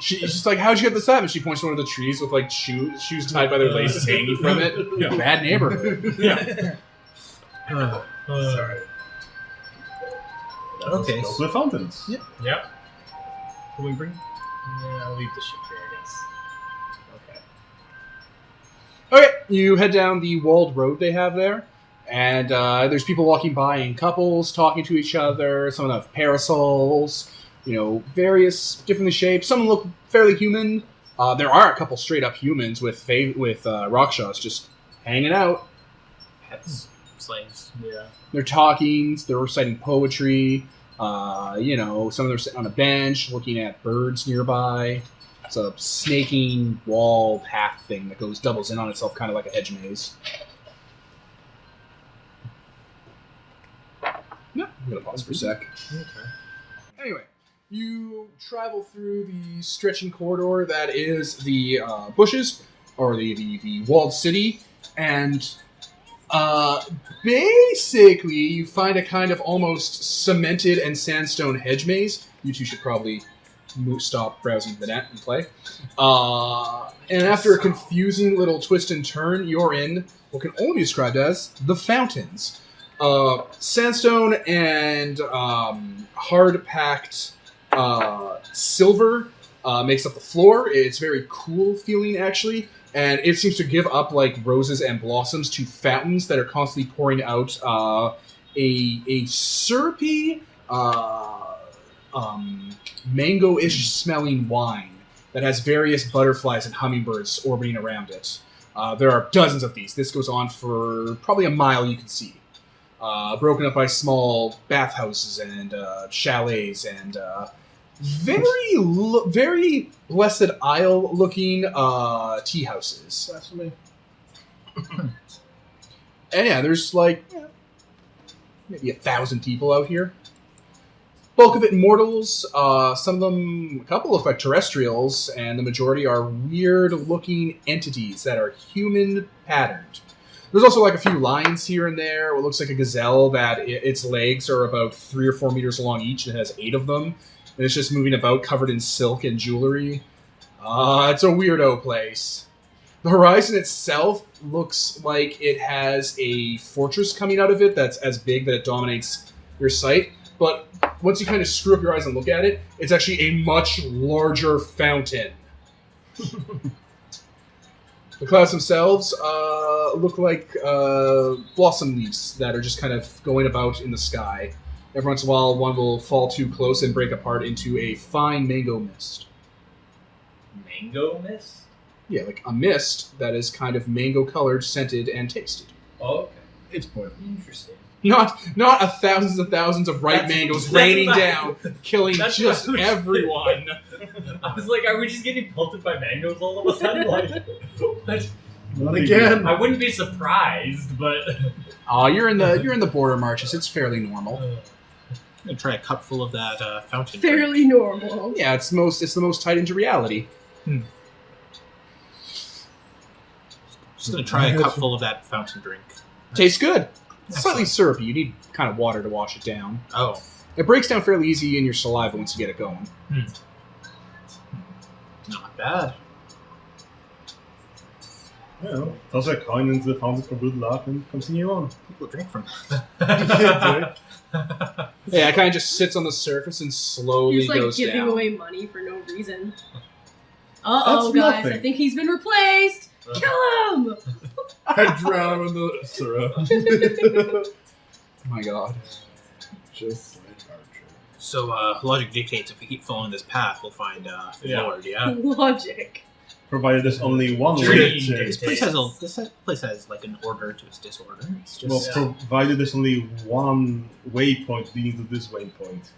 She's just like, how'd you get this up? And she points to one of the trees with like shoes tied by their laces hanging from it. Yeah. Bad neighborhood. Yeah. Sorry. Okay. Go to the fountains. Yep. Yep. Can we bring? Yeah, I'll leave the ship here, I guess. Okay. Okay, you head down the walled road they have there, and there's people walking by in couples, talking to each other. Some of them have parasols, various differently shaped. Some look fairly human. There are a couple straight up humans with Rakshas just hanging out. Pets, slaves. Yeah. They're talking, they're reciting poetry. Some of them are sitting on a bench looking at birds nearby. It's a snaking wall path thing that doubles in on itself, kind of like a hedge maze. Yeah, I'm gonna pause for a sec. Okay. Anyway, you travel through the stretching corridor that is the bushes, or the walled city, and basically you find a kind of almost cemented and sandstone hedge maze. You two should probably stop browsing the net and play. And after a confusing little twist and turn, you're in what can only be described as the fountains. Sandstone and hard-packed silver makes up the floor. It's very cool feeling, actually, and it seems to give up like roses and blossoms to fountains that are constantly pouring out a syrupy, mango-ish smelling wine that has various butterflies and hummingbirds orbiting around it. There are dozens of these. This goes on for probably a mile, you can see. Broken up by small bathhouses and chalets and very Blessed Isle-looking tea houses. That's me. And yeah, there's like maybe 1,000 people out here. Bulk of it mortals. Some of them, a couple look like terrestrials, and the majority are weird-looking entities that are human-patterned. There's also like a few lines here and there. What looks like a gazelle that its legs are about 3 or 4 meters long each, and it has 8 of them. And it's just moving about, covered in silk and jewelry. It's a weirdo place. The horizon itself looks like it has a fortress coming out of it that's as big that it dominates your sight. But once you kind of screw up your eyes and look at it, it's actually a much larger fountain. The clouds themselves look like blossom leaves that are just kind of going about in the sky. Every once in a while, one will fall too close and break apart into a fine mango mist. Mango mist? Yeah, like a mist that is kind of mango-colored, scented, and tasted. Oh, okay. It's poison. Interesting. Not thousands and thousands of ripe mangoes raining down, killing That's just what I was everyone. I was like, are we just getting pelted by mangoes all of a sudden? Like, what? Not again. I wouldn't be surprised, but Oh, you're in the border marches. It's fairly normal. I'm gonna try a cup full of that fountain drink. Fairly normal. Yeah, it's the most tied into reality. Just gonna try a cup full of that fountain drink. Tastes good. It's slightly Excellent. syrupy. You need kind of water to wash it down. Oh, It breaks down fairly easy in your saliva once you get it going. not bad. Yeah, toss a coin into the fountain for good luck and continue on. People drink from Yeah, it kind of just sits on the surface and slowly He's like goes giving down. away money for no reason. Uh-oh, That's guys, nothing. I think he's been replaced! Kill him! I drown him in the syrup. Oh my god. Just like Archer. So, logic dictates if we keep following this path, we'll find Yeah. Lord, yeah? Logic. Provided there's only one Dream. way. This place has like an order to its disorder. It's just... Well, provided there's only one waypoint leading to this waypoint.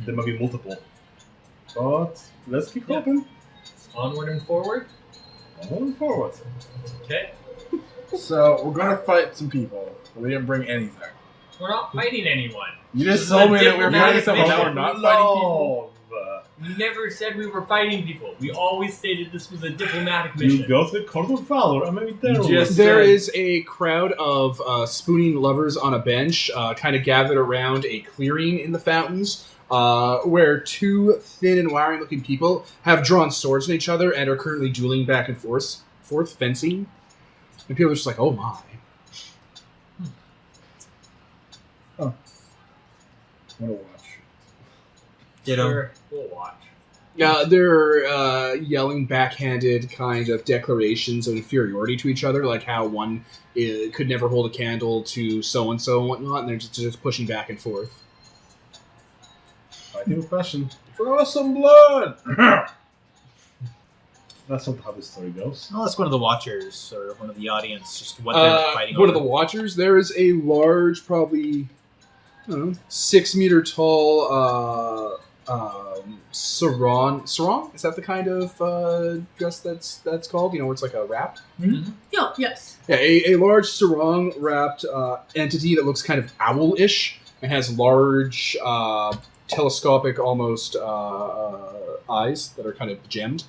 There might be multiple. But let's keep Yeah. hoping. onward and forward. Moving forward. Okay, So we're gonna fight some people. We didn't bring anything. we're not fighting anyone. You This just is told a me that we were fighting diplomatic someone. mission. Now we're not fighting people. We never said we were fighting people. We always stated this was a diplomatic You mission. go to the Court of Valor and maybe there You will just- There said- is a crowd of spooning lovers on a bench, kind of gathered around a clearing in the fountains, where 2 thin and wiry-looking people have drawn swords on each other and are currently dueling back and forth fencing. And people are just like, oh my. What a watch. Ditto. Sure, we'll watch. They're yelling backhanded kind of declarations of inferiority to each other, like how one could never hold a candle to so-and-so and whatnot, and they're just pushing back and forth. Fighting with passion. Throw some blood. That's not how the story goes. Well, that's one of the watchers or one of the audience, just what they're fighting One over. of the watchers, there is a large, probably, I don't know, 6 meter tall sarong. Sarong? Is that the kind of dress that's called? You know, where it's like a wrap? Yo, yes. Yeah, a large sarong wrapped entity that looks kind of owl-ish and has large, telescopic almost eyes that are kind of gemmed.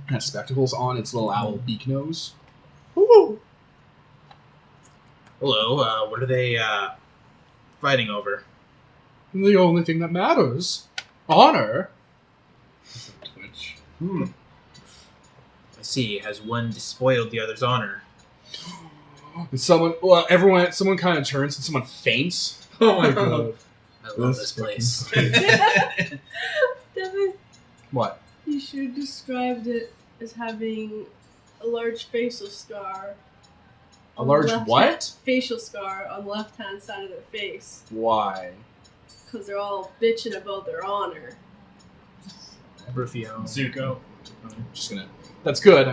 Has spectacles on its little owl beak nose. Hello, what are they fighting over? The only thing that matters. Honor. Twitch. I see. Has one despoiled the other's honor? And someone kind of turns and someone faints. Oh my god. I love this place. Devin, What? you should have described it as having a large facial scar. A on the large left what? hand- facial scar on the left-hand side of their face. Why? Because they're all bitching about their honor. Rufio. Zuko. I'm just gonna. That's good.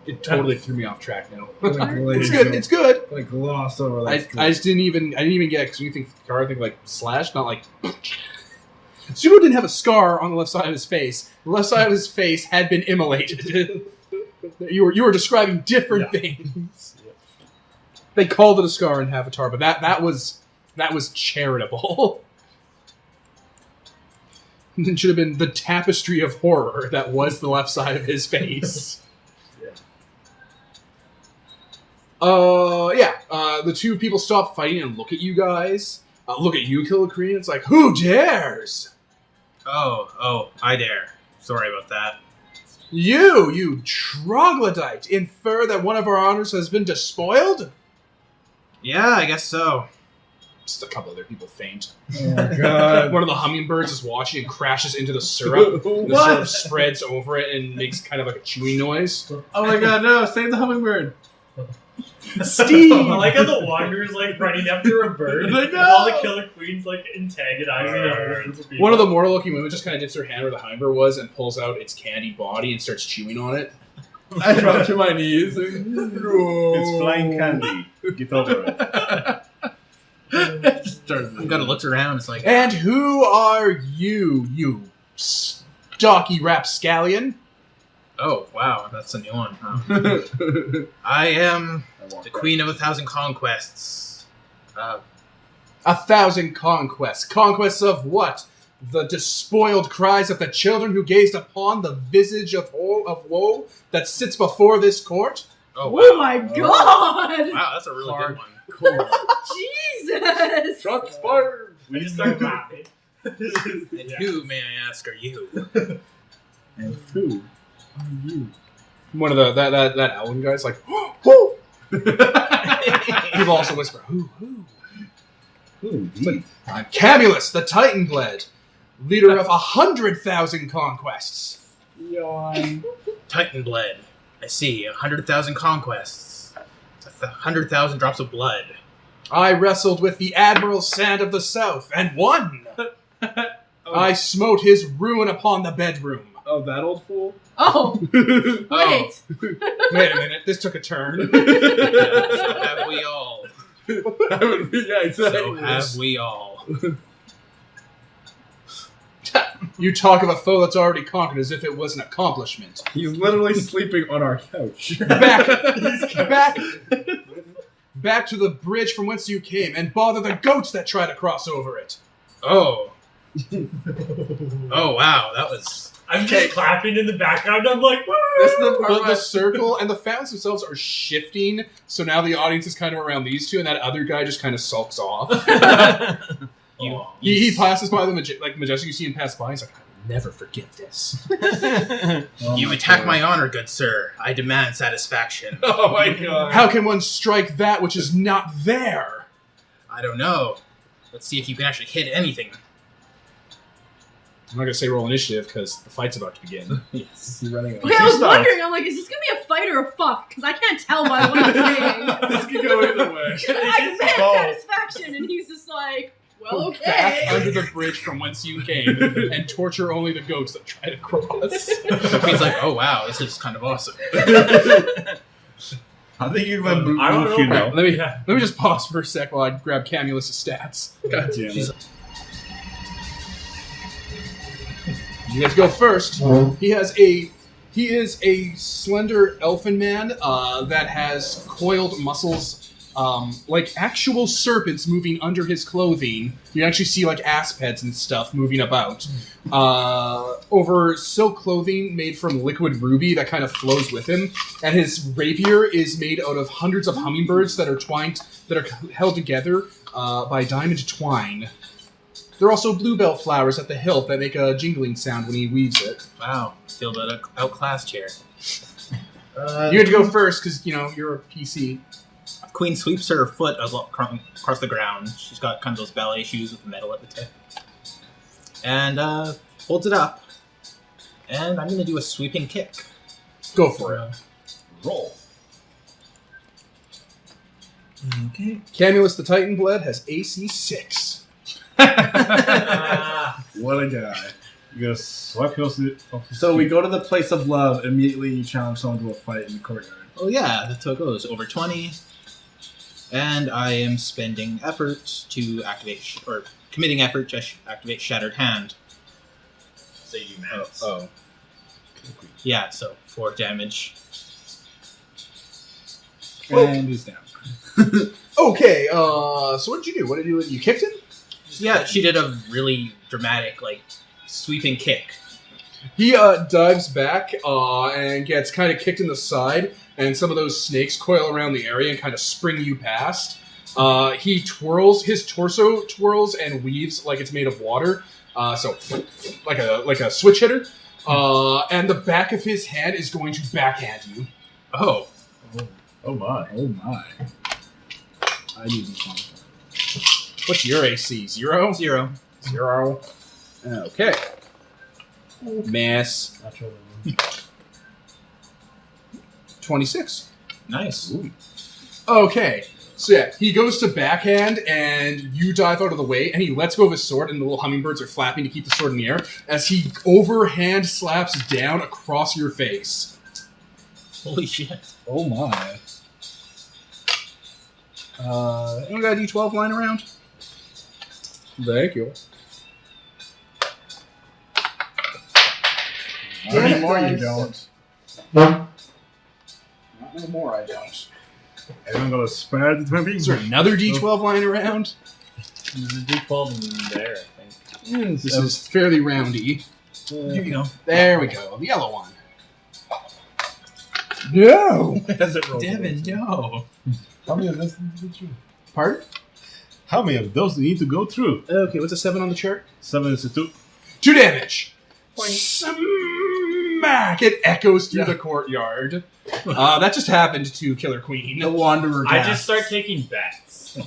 It totally threw me off track now. It's It's good. It's good. Like gloss over I that. just didn't even get it because you think scar, I think like slash, not like. Zuko didn't have a scar on the left side of his face. The left side of his face had been immolated. you were describing different things. They called it a scar in Avatar, but that was charitable. It should have been the tapestry of horror that was the left side of his face. The two people stop fighting and look at you guys. Look at you, Killicrine. It's like, who dares? Oh, I dare. Sorry about that. You troglodyte, infer that one of our honors has been despoiled? Yeah, I guess so. Just a couple other people faint. Oh my god. One of the hummingbirds is watching and crashes into the syrup. The syrup spreads over it and makes kind of like a chewing noise. Oh my god, no, save the hummingbird. Steve! I like how the Wanderer's like running after a bird. Like, and all the killer queens like antagonizing the birds. One of the more looking women just kind of dips her hand where the hummingbird was and pulls out its candy body and starts chewing on it. I drop to my knees. It's flying candy. Get over it. Kind of looks around. It's like, And who are you stocky rapscallion? oh wow, that's a new one. Huh? I am the Queen of 1,000 Conquests. 1,000 conquests. Conquests of what? The despoiled cries of the children who gazed upon the visage of woe that sits before this court? Oh wow. Oh my god! Wow, that's a really good one. Jesus! Shots fired. I just start laughing. And who, may I ask, are you? And who are you? One of that Ellen guy's like, who? People also whisper, who? Ooh, I'm Camulus, the Titan bled, leader of 100,000 conquests. Yawn. Titan bled. I see. 100,000 conquests. 100,000 drops of blood. I wrestled with the Admiral Sand of the South and won. I smote his ruin upon the bedroom. Oh, that old fool? Oh, wait. Wait a minute, this took a turn. So have we all. That would be, yeah, exactly. So have we all. You talk of a foe that's already conquered as if it was an accomplishment. He's literally sleeping on our couch. Back to the bridge from whence you came, and bother the goats that try to cross over it. Oh. Oh, wow, that was... I'm just clapping in the background. I'm like, woo! This is the part But where the circle and the fountains themselves are shifting, so now the audience is kind of around these two, and that other guy just kind of sulks off. He passes by the Majestic. You see him pass by. He's like, I will never forgive this. You attack my honor, good sir. I demand satisfaction. Oh my god. How can one strike that which is not there? I don't know. Let's see if you can actually hit anything. I'm not going to say roll initiative because the fight's about to begin. Is he running away? Okay, I was wondering, I'm like, is this gonna be a fight or a fuck? Because I can't tell by what I'm saying. This could go either way. I demand satisfaction, and he's just like, well, Back okay. under the bridge from whence you came and torture only the goats that try to cross. The queen's like, oh wow, this is kind of awesome. I think you went I don't know. you know. Let me just pause for a sec while I grab Camulus' stats. God damn it. You guys go first. He is a slender elfin man that has coiled muscles, like actual serpents moving under his clothing. You actually see like asp heads and stuff moving about. Over silk clothing made from liquid ruby that kind of flows with him. And his rapier is made out of hundreds of hummingbirds that are held together by diamond twine. There are also bluebell flowers at the hilt that make a jingling sound when he weaves it. Wow, feel outclassed here. You get to go first because, you're a PC. Queen sweeps her foot across the ground. She's got kind of those ballet shoes with metal at the tip. And holds it up. And I'm going to do a sweeping kick. Go for it. Roll. Okay. Camulus the Titan Bled has AC 6. What a guy. You gotta swipe yours off his So we feet. go to the place of love, immediately you challenge someone to a fight in the courtyard. Oh yeah, that's how it goes. Over 20. And I am spending effort to activate, or committing effort to activate Shattered Hand. So you max. Oh. Yeah, so 4 damage. And he's down. Okay, so what did you do? You kicked him? Yeah, she did a really dramatic, sweeping kick. He dives back and gets kind of kicked in the side, and some of those snakes coil around the area and kind of spring you past. He twirls, his torso twirls and weaves like it's made of water, so like a switch hitter. And the back of his hand is going to backhand you. Oh. Oh my. Oh my. I need this one. What's your AC? 0? 0. 0. Okay. Mass. Natural. 26. Nice. Ooh. Okay. So yeah, he goes to backhand, and you dive out of the way, and he lets go of his sword, and the little hummingbirds are flapping to keep the sword in the air, as he overhand slaps down across your face. Holy shit. Oh my. Anyone got a D12 lying around? Thank you. Not anymore, you don't. Not anymore, I don't. Everyone got a spare the 20? Is there another D12 lying around? There's a D12 in there, I think. This is fairly roundy. Here you go. There we go. The yellow one. No! As it rolls Devin, away. no. How many of those need to go through? Pardon? How many of those do you need to go through? Okay, what's a 7 on the chart? 7 is a 2. 2 damage. Smack! It echoes through the courtyard. That just happened to Killer Queen. The Wanderer I gasps. just start taking bets.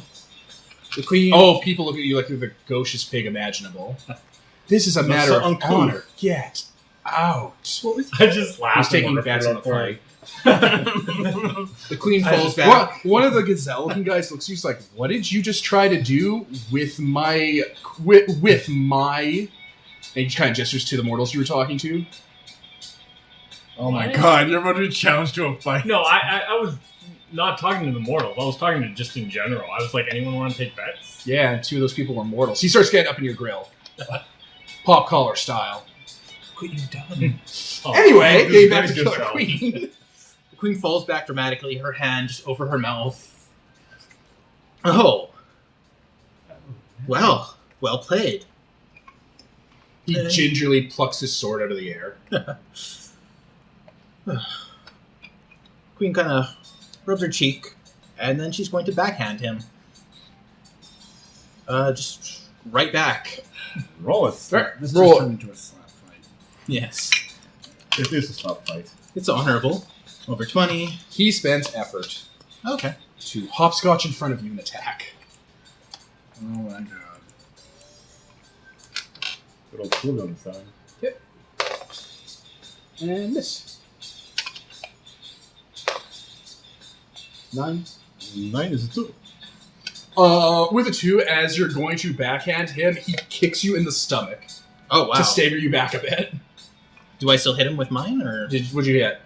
The Queen. Oh, people look at you like you're the gauchest pig imaginable. This is a That's matter so of uncouth. honor. Get out. What was I just laugh. He's taking and walk bets on the forward. fight. The Queen I falls just- back. One of the gazelle-looking guys looks at you, he's like, "What did you just try to do with my with my?" And he kind of gestures to the mortals you were talking to. Oh my What? god, you're about to be challenged to a fight. No, I was not talking to the mortals. I was talking to just in general. I was like, anyone want to take bets? Yeah, and 2 of those people were mortals. He starts getting up in your grill, pop collar style. What you done? Oh, Anyway, this getting is back to very Killer good Queen. The queen falls back dramatically, her hand just over her mouth. Oh. Well played. He gingerly plucks his sword out of the air. Queen kind of rubs her cheek, and then she's going to backhand him. Just right back. Roll it. Right, This roll just it. turned into a slap fight. Yes. It is a stop fight. It's honorable. Over 20. He spends effort Okay. to hopscotch in front of you and attack. Oh my god. Good old cooldown time. And miss. 9. 9 is a 2. With a 2, as you're going to backhand him, he kicks you in the stomach Oh, wow. to stagger you back a bit. Do I still hit him with mine, or What'd you get?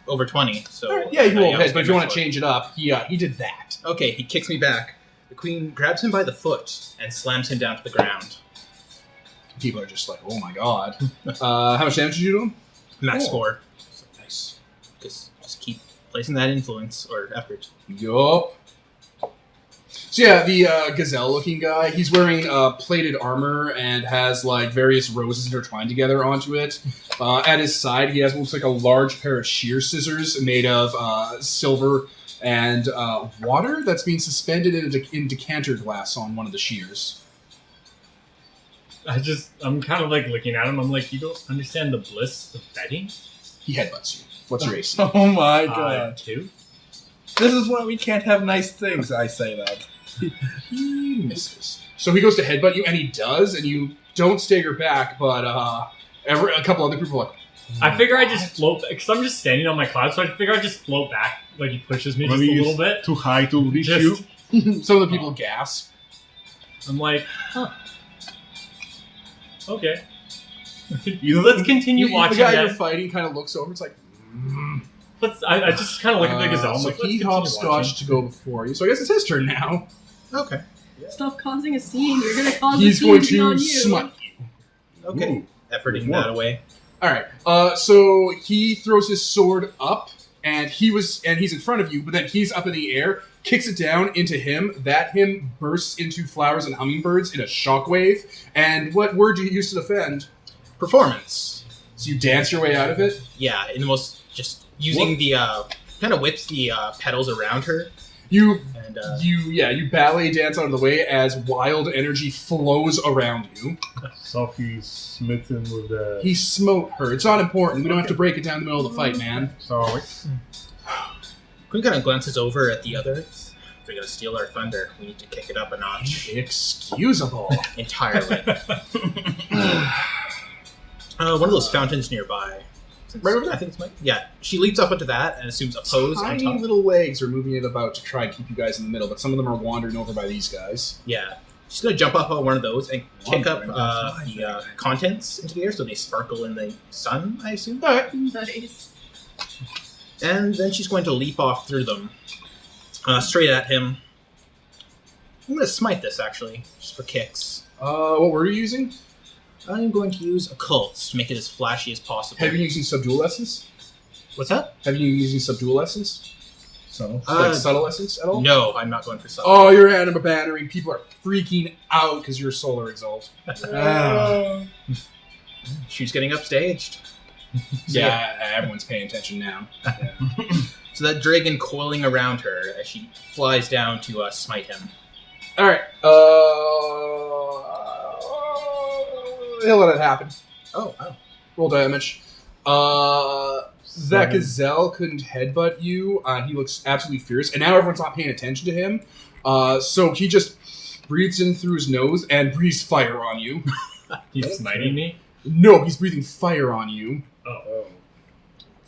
over 20? So Yeah, you rolled I his, but if you want was to change it up, he did that. Okay, he kicks me back. The queen grabs him by the foot and slams him down to the ground. People are just like, oh my god. How much damage did you do to him? Max Cool. 4. Nice. Just keep placing that influence or effort. Yup. So yeah, the gazelle-looking guy, he's wearing plated armor and has like various roses intertwined together onto it. At his side, he has what looks like a large pair of shear scissors made of silver and water that's being suspended in decanter glass on one of the shears. I'm kind of like looking at him. I'm like, you don't understand the bliss of betting? He headbutts you. What's your AC? Oh my god. 2. This is why we can't have nice things, I say that. He misses. So he goes to headbutt you, and he does, and you don't stagger back, but a couple other people are like, I figure I just float, because I'm just standing on my cloud, so I figure I just float back, like he pushes me just Maybe a it's little bit. too high to reach you. Just, some of the people gasp. I'm like, huh. Okay. You know, Let's continue The watching guy you're that. fighting kind of looks over, it's like, I just kind of look at the gazelle. I'm so like, let's he continue hopscotched watching. to go before you. So I guess it's his turn now. Okay. Stop causing a scene. You're gonna cause He's a going scene beyond to you. smite you. Okay. Ooh. Efforting More. that away. All right. So he throws his sword up, and he's in front of you, but then he's up in the air. kicks it down into him. That him bursts into flowers and hummingbirds in a shockwave. And what word do you use to defend? Performance. So you dance your way out of it? Yeah, in the most just using the kind of whips the petals around her. You And you ballet dance out of the way as wild energy flows around you. So he's smitten with the. He smote her. It's not important. We don't have to break it down in the middle of the fight, man. Sorry. Quinn kind of glances over at the others. They're gonna steal our thunder. We need to kick it up a notch Excusable. entirely. One of those fountains nearby. Right over there? I think it's yeah. She leaps up into that and assumes a pose on Tiny top. little legs are moving it about to try and keep you guys in the middle, but some of them are wandering over by these guys. Yeah. She's gonna jump up on one of those and kick up Wandering, that's the contents into the air so they sparkle in the sun, I assume. Alright. Nice. And then she's going to leap off through them. Straight at him. I'm gonna smite this actually, just for kicks. What word are you using? I'm going to use occult to make it as flashy as possible. Have you been using subdual essence? What's that? Have you been using subdual essence? So, Like subtle essence at all? No, I'm not going for subtle. Oh, you're anima bannering. People are freaking out because you're solar exalt. She's getting upstaged. Yeah, everyone's paying attention now. So that dragon coiling around her as she flies down to smite him. Alright, he'll let it happen. Oh, wow. Roll damage. That gazelle couldn't headbutt you. He looks absolutely fierce, and now everyone's not paying attention to him. So he just breathes in through his nose and breathes fire on you. He's smiting me. No, he's breathing fire on you. Oh.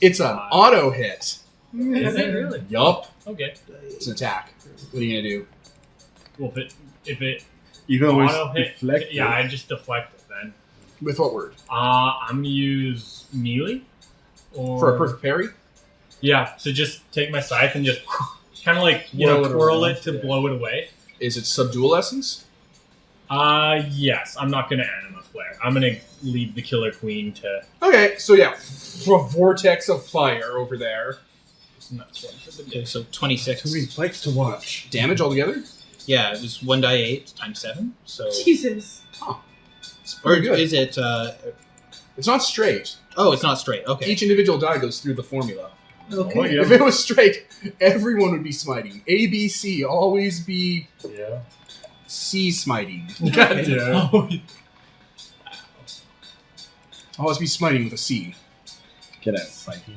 It's an auto hit. Is it really? Yup. Okay. It's an attack. What are you gonna do? Well, if it You can always auto hit, deflect. yeah, it. I just deflect it then. With what word? I'm gonna use melee. Or For a perfect parry? Yeah, so just take my scythe and just kind of like Whirl it twirl around, it to yeah. blow it away. Is it subdual essence? Yes. I'm not gonna anima flare. I'm gonna leave the killer queen to. Okay, so yeah, a vortex of fire over there. Okay, so 26. too many fights to watch. Damage altogether? Yeah, it was 1d8 times 7. So, Jesus. It's or pretty good. is it? It's not straight. Oh, it's not straight. Okay. Each individual die goes through the formula. Oh, yeah. If it was straight, everyone would be smiting. A, B, C. Always be Yeah. C smiting. God damn. Oh, Always be smiting with a C. Get out, Psyche.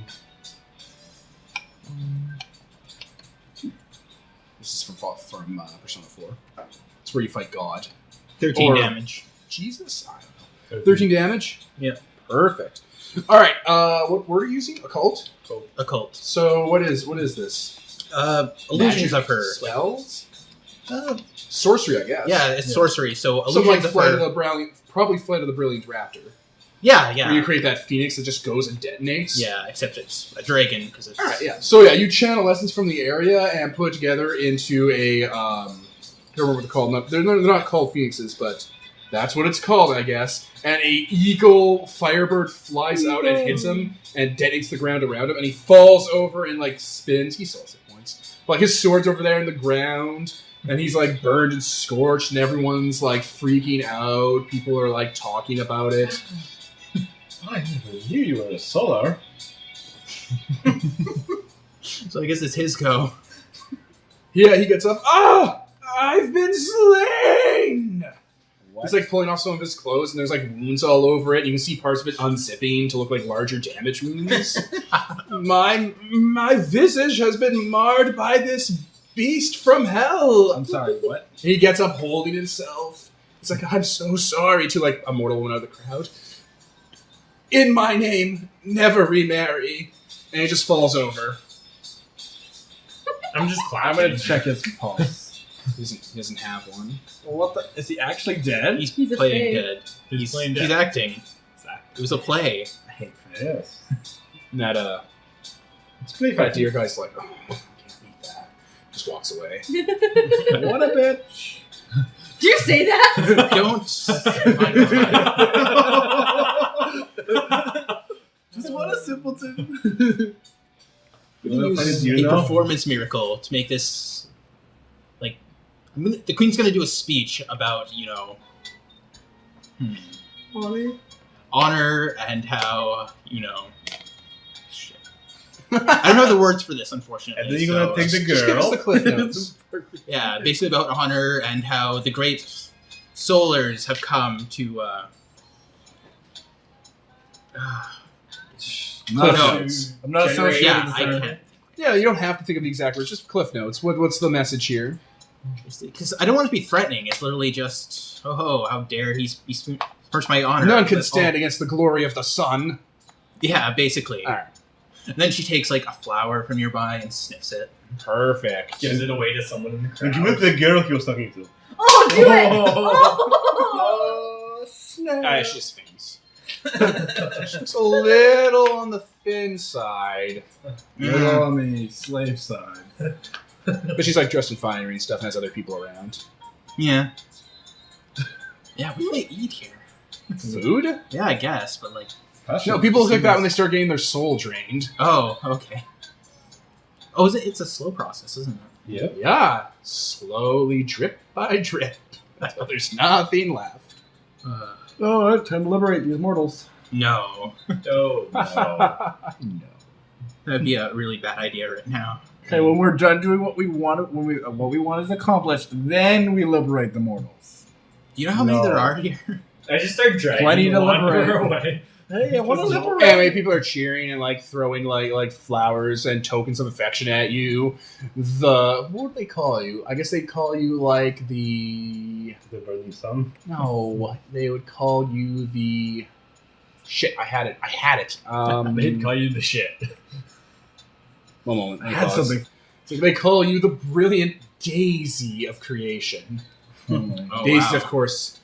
This is from Persona 4. It's where you fight God. 13 Or- damage. Jesus? I don't know. 13 damage? Yeah. Perfect. Alright, what word are you using? Occult? Occult. So what is this? Illusions Magic of her. Spells? Uh, Sorcery, I guess. yeah, it's sorcery. So Something illusions like of Flight her. of the Brilliant, probably Flight of the Brilliant Raptor. Yeah, Where you yeah, create that phoenix that just goes and detonates. yeah. Except it's a dragon because it's. All right, yeah. So yeah, you channel essence from the area and put it together into a. I don't remember what they're called. They're not called phoenixes, but that's what it's called, I guess. And a eagle firebird flies out and hits him and detonates the ground around him, and he falls over and like spins. He still has hit points. But like his sword's over there in the ground, and he's like burned and scorched, and everyone's like freaking out. People are like talking about it. I never knew you were a solar. So I guess it's his go. Yeah, he gets up. Ah! I've been slain! What? He's like pulling off some of his clothes, and there's like wounds all over it. You can see parts of it unzipping to look like larger damage wounds. my visage has been marred by this beast from hell. I'm sorry, what? He gets up holding himself. He's like, I'm so sorry to like a mortal woman out of the crowd. In my name, never remarry. And he just falls over. I'm just I'm clapping. gonna check his pulse. He doesn't have one. Well, what the? Is he actually dead? He's a playing fake. dead. He's playing He's dead. acting. It was a play. I hate that. Yes. And that It's pretty that fun. deer guy's like, oh, I can't eat that. Just walks away. What a bitch. Do you say that? Don't. Just what a simpleton. You know, Use you a know? performance miracle to make this The queen's going to do a speech about, honor and how, shit. I don't know the words for this, unfortunately. And then you're gonna take the Just give us girl. the cliff notes. Yeah, basically about honor and how the great solars have come to. Not notes. I'm not associated Yeah, with I her. can't. Yeah, you don't have to think of the exact words. Just cliff notes. What's the message here? Because I don't want to be threatening. It's literally just, how dare he smirch my honor. None can But- stand against the glory of the sun. Yeah, basically. All right. And then she takes like a flower from nearby and sniffs it. Perfect. Gives it away to someone in the And crowd. give it to the girl he was talking to. Oh, do it! Oh, snap. It's just fins. Just a little on the thin side. Little on the slave side. But she's like dressed in finery and stuff and has other people around. Yeah. Yeah, what do they eat here? Food? Yeah, I guess, but like... No, people look like that when they start getting their soul drained. Oh, okay. Oh, it's a slow process, isn't it? Yep. Yeah. Slowly, drip by drip. Until there's nothing left. Alright, time to liberate these mortals. No. Oh, No. That'd be a really bad idea right now. Okay, when we're done doing what we want, what we want is accomplished, then we liberate the mortals. You know how many No. there are here? I just start dragging Plenty the to Wanderer liberate. away. Hey, I want to Just- liberate. Anyway, people are cheering and like throwing like flowers and tokens of affection at you. What would they call you? I guess they'd call you like the The burning sun. no. They would call you the shit. I had it. They'd call you the shit. One moment. I had something. So they call you the brilliant daisy of creation. Oh, Daisy, wow. of course,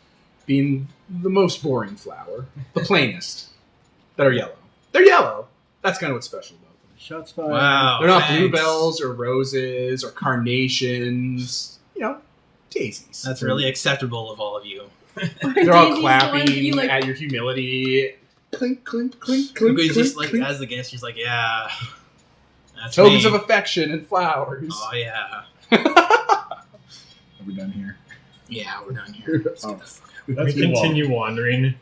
being the most boring flower, the plainest. That are yellow. They're yellow. That's kind of what's special about them. Shots fired. Wow. They're not thanks. bluebells or roses or carnations. Daisies. That's really acceptable of all of you. They're all Daisy's the ones that clapping you, like, at your humility. Clink, clink, clink, clink, Everybody's just clink, like, clink. as the guest, she's like, yeah. That's Tokens me. of affection and flowers. Oh, yeah. Are we done here? Yeah, we're done here. Let's Oh. get the fuck out. That's We continue wandering.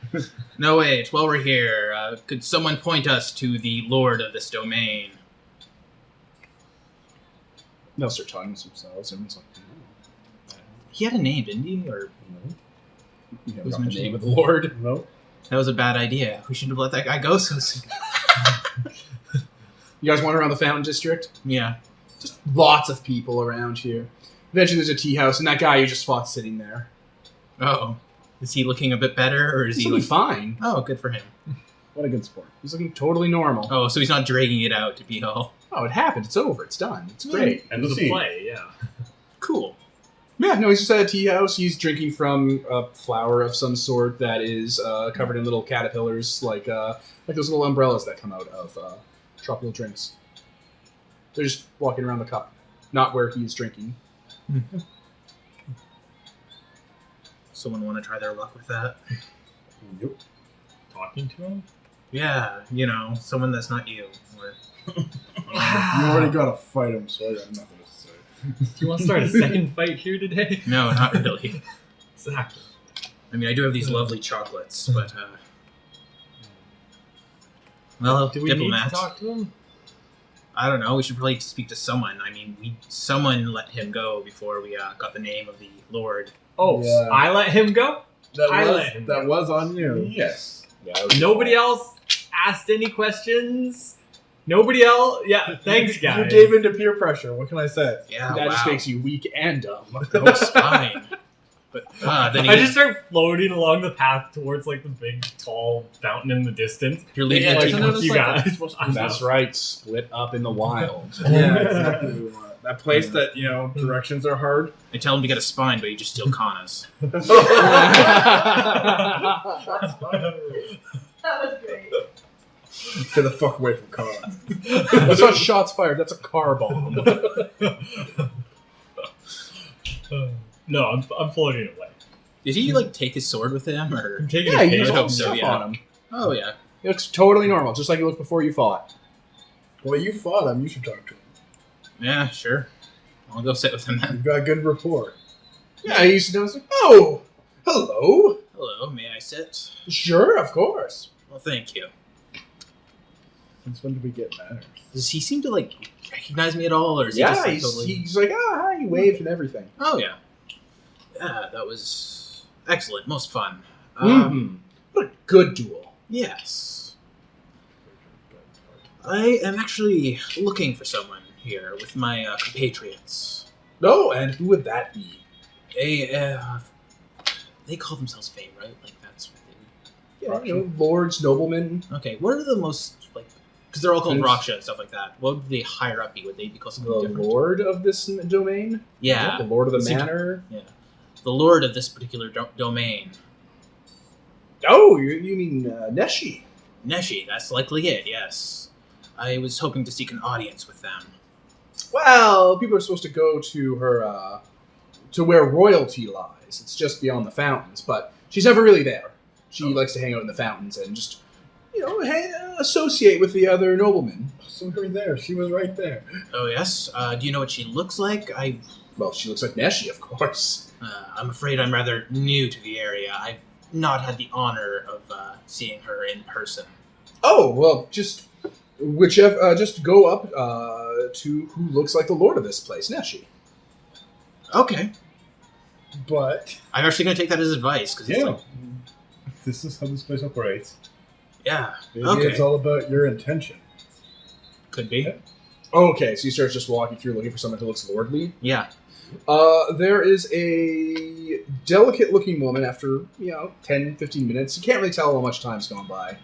No, wait. While we're here, could someone point us to the lord of this domain? They'll start talking to themselves. Everyone's like, He had a name, didn't he? Or you know, Who's got the mentioning name of the Lord. No. that was a bad idea. We shouldn't have let that guy go so soon. You guys wander around the Fountain District? Yeah. Just lots of people around here. Eventually there's a tea house, and that guy you just fought sitting there. Oh. Is he looking a bit better, or is He's he looking like... fine. Oh, good for him. What a good sport. He's looking totally normal. Oh, so he's not dragging it out to be all... Oh, it happened. It's over. It's done. It's great. And the The scene. play, yeah. Cool. Yeah, no, he's just at a tea house. He's drinking from a flower of some sort that is covered in little caterpillars, like those little umbrellas that come out of tropical drinks. They're just walking around the cup, not where he's drinking. Someone want to try their luck with that? Yep. Talking to him? Yeah, someone that's not you. Or... You already got to fight him, so I got nothing to say. Do you want to start a second fight here today? No, not really. Exactly. I mean, I do have these lovely chocolates, but, well, Do we need diplomat. to talk to him? I don't know. We should probably speak to someone. I mean, someone let him go before we got the name of the Lord. Oh, Yeah. I let him go? I let him That go. was on you. Yes. Nobody else asked any questions? Nobody else? Yeah, thanks, You guys. gave in to peer pressure. What can I say? Yeah, that wow. just makes you weak and dumb. That's fine. But then I he, just start floating along the path towards like the big, tall fountain in the distance. you're leaving Yeah, the isn't team. it you guys. That's right. Split up in the wild. Yeah, exactly. what we want. That place that, directions are hard. I tell him to get a spine, but you just steal Kana's. That was great. Get the fuck away from Colin. That's not shots fired. That's a car bomb. No, I'm floating away. Did he take his sword with him, or? I'm taking Yeah, a you page. just hope got so, stuff yeah. on him. Oh yeah. He looks totally normal, just like he looked before you fought. Well, you fought him. You should talk to him. Yeah, sure. I'll go sit with him then. You've got good rapport. Yeah, he used to know. Oh, hello. Hello, may I sit? Sure, of course. Well, thank you. Since when did we get manners? Does he seem to, like, recognize me at all, or is he Yeah, just, like, he's, totally... he's like, hi, he waved and everything. Oh, yeah. Yeah, that was excellent. Most fun. What a good duel. Yes. I am actually looking for someone here with my compatriots. No, and who would that be? They call themselves Fae, right? Like, that's what they... Yeah, you know, lords, noblemen. Okay, what are the most, like... Because they're all called Prince. Raksha and stuff like that. What would they higher up be? Would they be called something The different? lord of this domain? Yeah. The lord of the Seems- manor? Yeah. The lord of this particular domain. Oh, you mean Neshi? Neshi, that's likely it, yes. I was hoping to seek an audience with them. Well, people are supposed to go to her, to where royalty lies. It's just beyond the fountains, but she's never really there. She likes to hang out in the fountains and just, you know, associate with the other noblemen. So we were there. She was right there. Oh, yes? Do you know what she looks like? Well, she looks like Neshi, of course. I'm afraid I'm rather new to the area. I've not had the honor of seeing her in person. Oh, well, just go up to who looks like the lord of this place, Neshi. Okay. But I'm actually going to take that as advice, because it's Yeah. like, This is how this place operates. yeah, maybe okay. it's all about your intention. Could be. Okay, so you start just walking through looking for someone who looks lordly. Yeah. There is a delicate-looking woman after, 10, 15 minutes. You can't really tell how much time's gone by.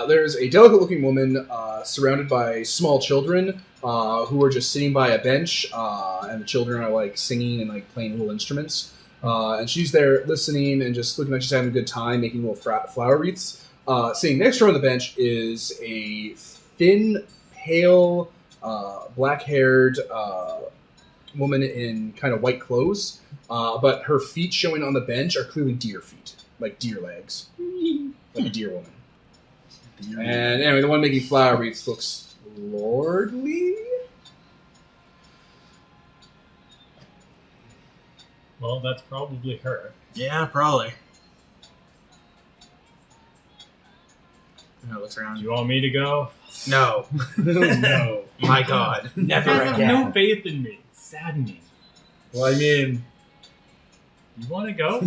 There's a delicate-looking woman surrounded by small children who are just sitting by a bench, and the children are, like, singing and, like, playing little instruments. And she's there listening and just looking like she's having a good time, making little flower wreaths. Sitting next to her on the bench is a thin, pale, black-haired woman in kind of white clothes, but her feet showing on the bench are clearly deer feet, like deer legs, like a deer woman. And anyway, the one making flower wreaths looks lordly. Well, that's probably her. Yeah, probably. No, looks Do around. you want me to go? No. No. My God. Never have no faith in me. Saddening. Well, I mean, You want to go?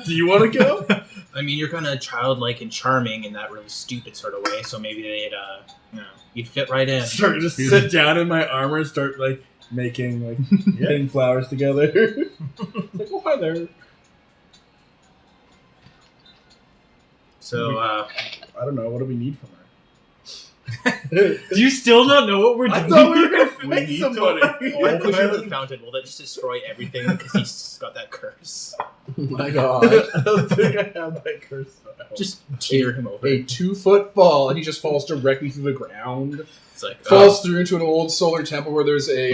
do you want to go? I mean, you're kind of childlike and charming in that really stupid sort of way, so maybe they'd, you'd fit right in. Start just sit down in my armor and start like making like putting flowers together. It's like, oh, hi there. So, I don't know. What do we need from her? Do you still not know what we're doing? I thought we were gonna We fight need somebody. I push her to the fountain. Will that just destroy everything because he's got that curse? Oh my god. I don't think I have that curse. Just tear him over. A 2-foot fall, and he just falls directly through the ground. It's like, Falls through into an old solar temple where there's a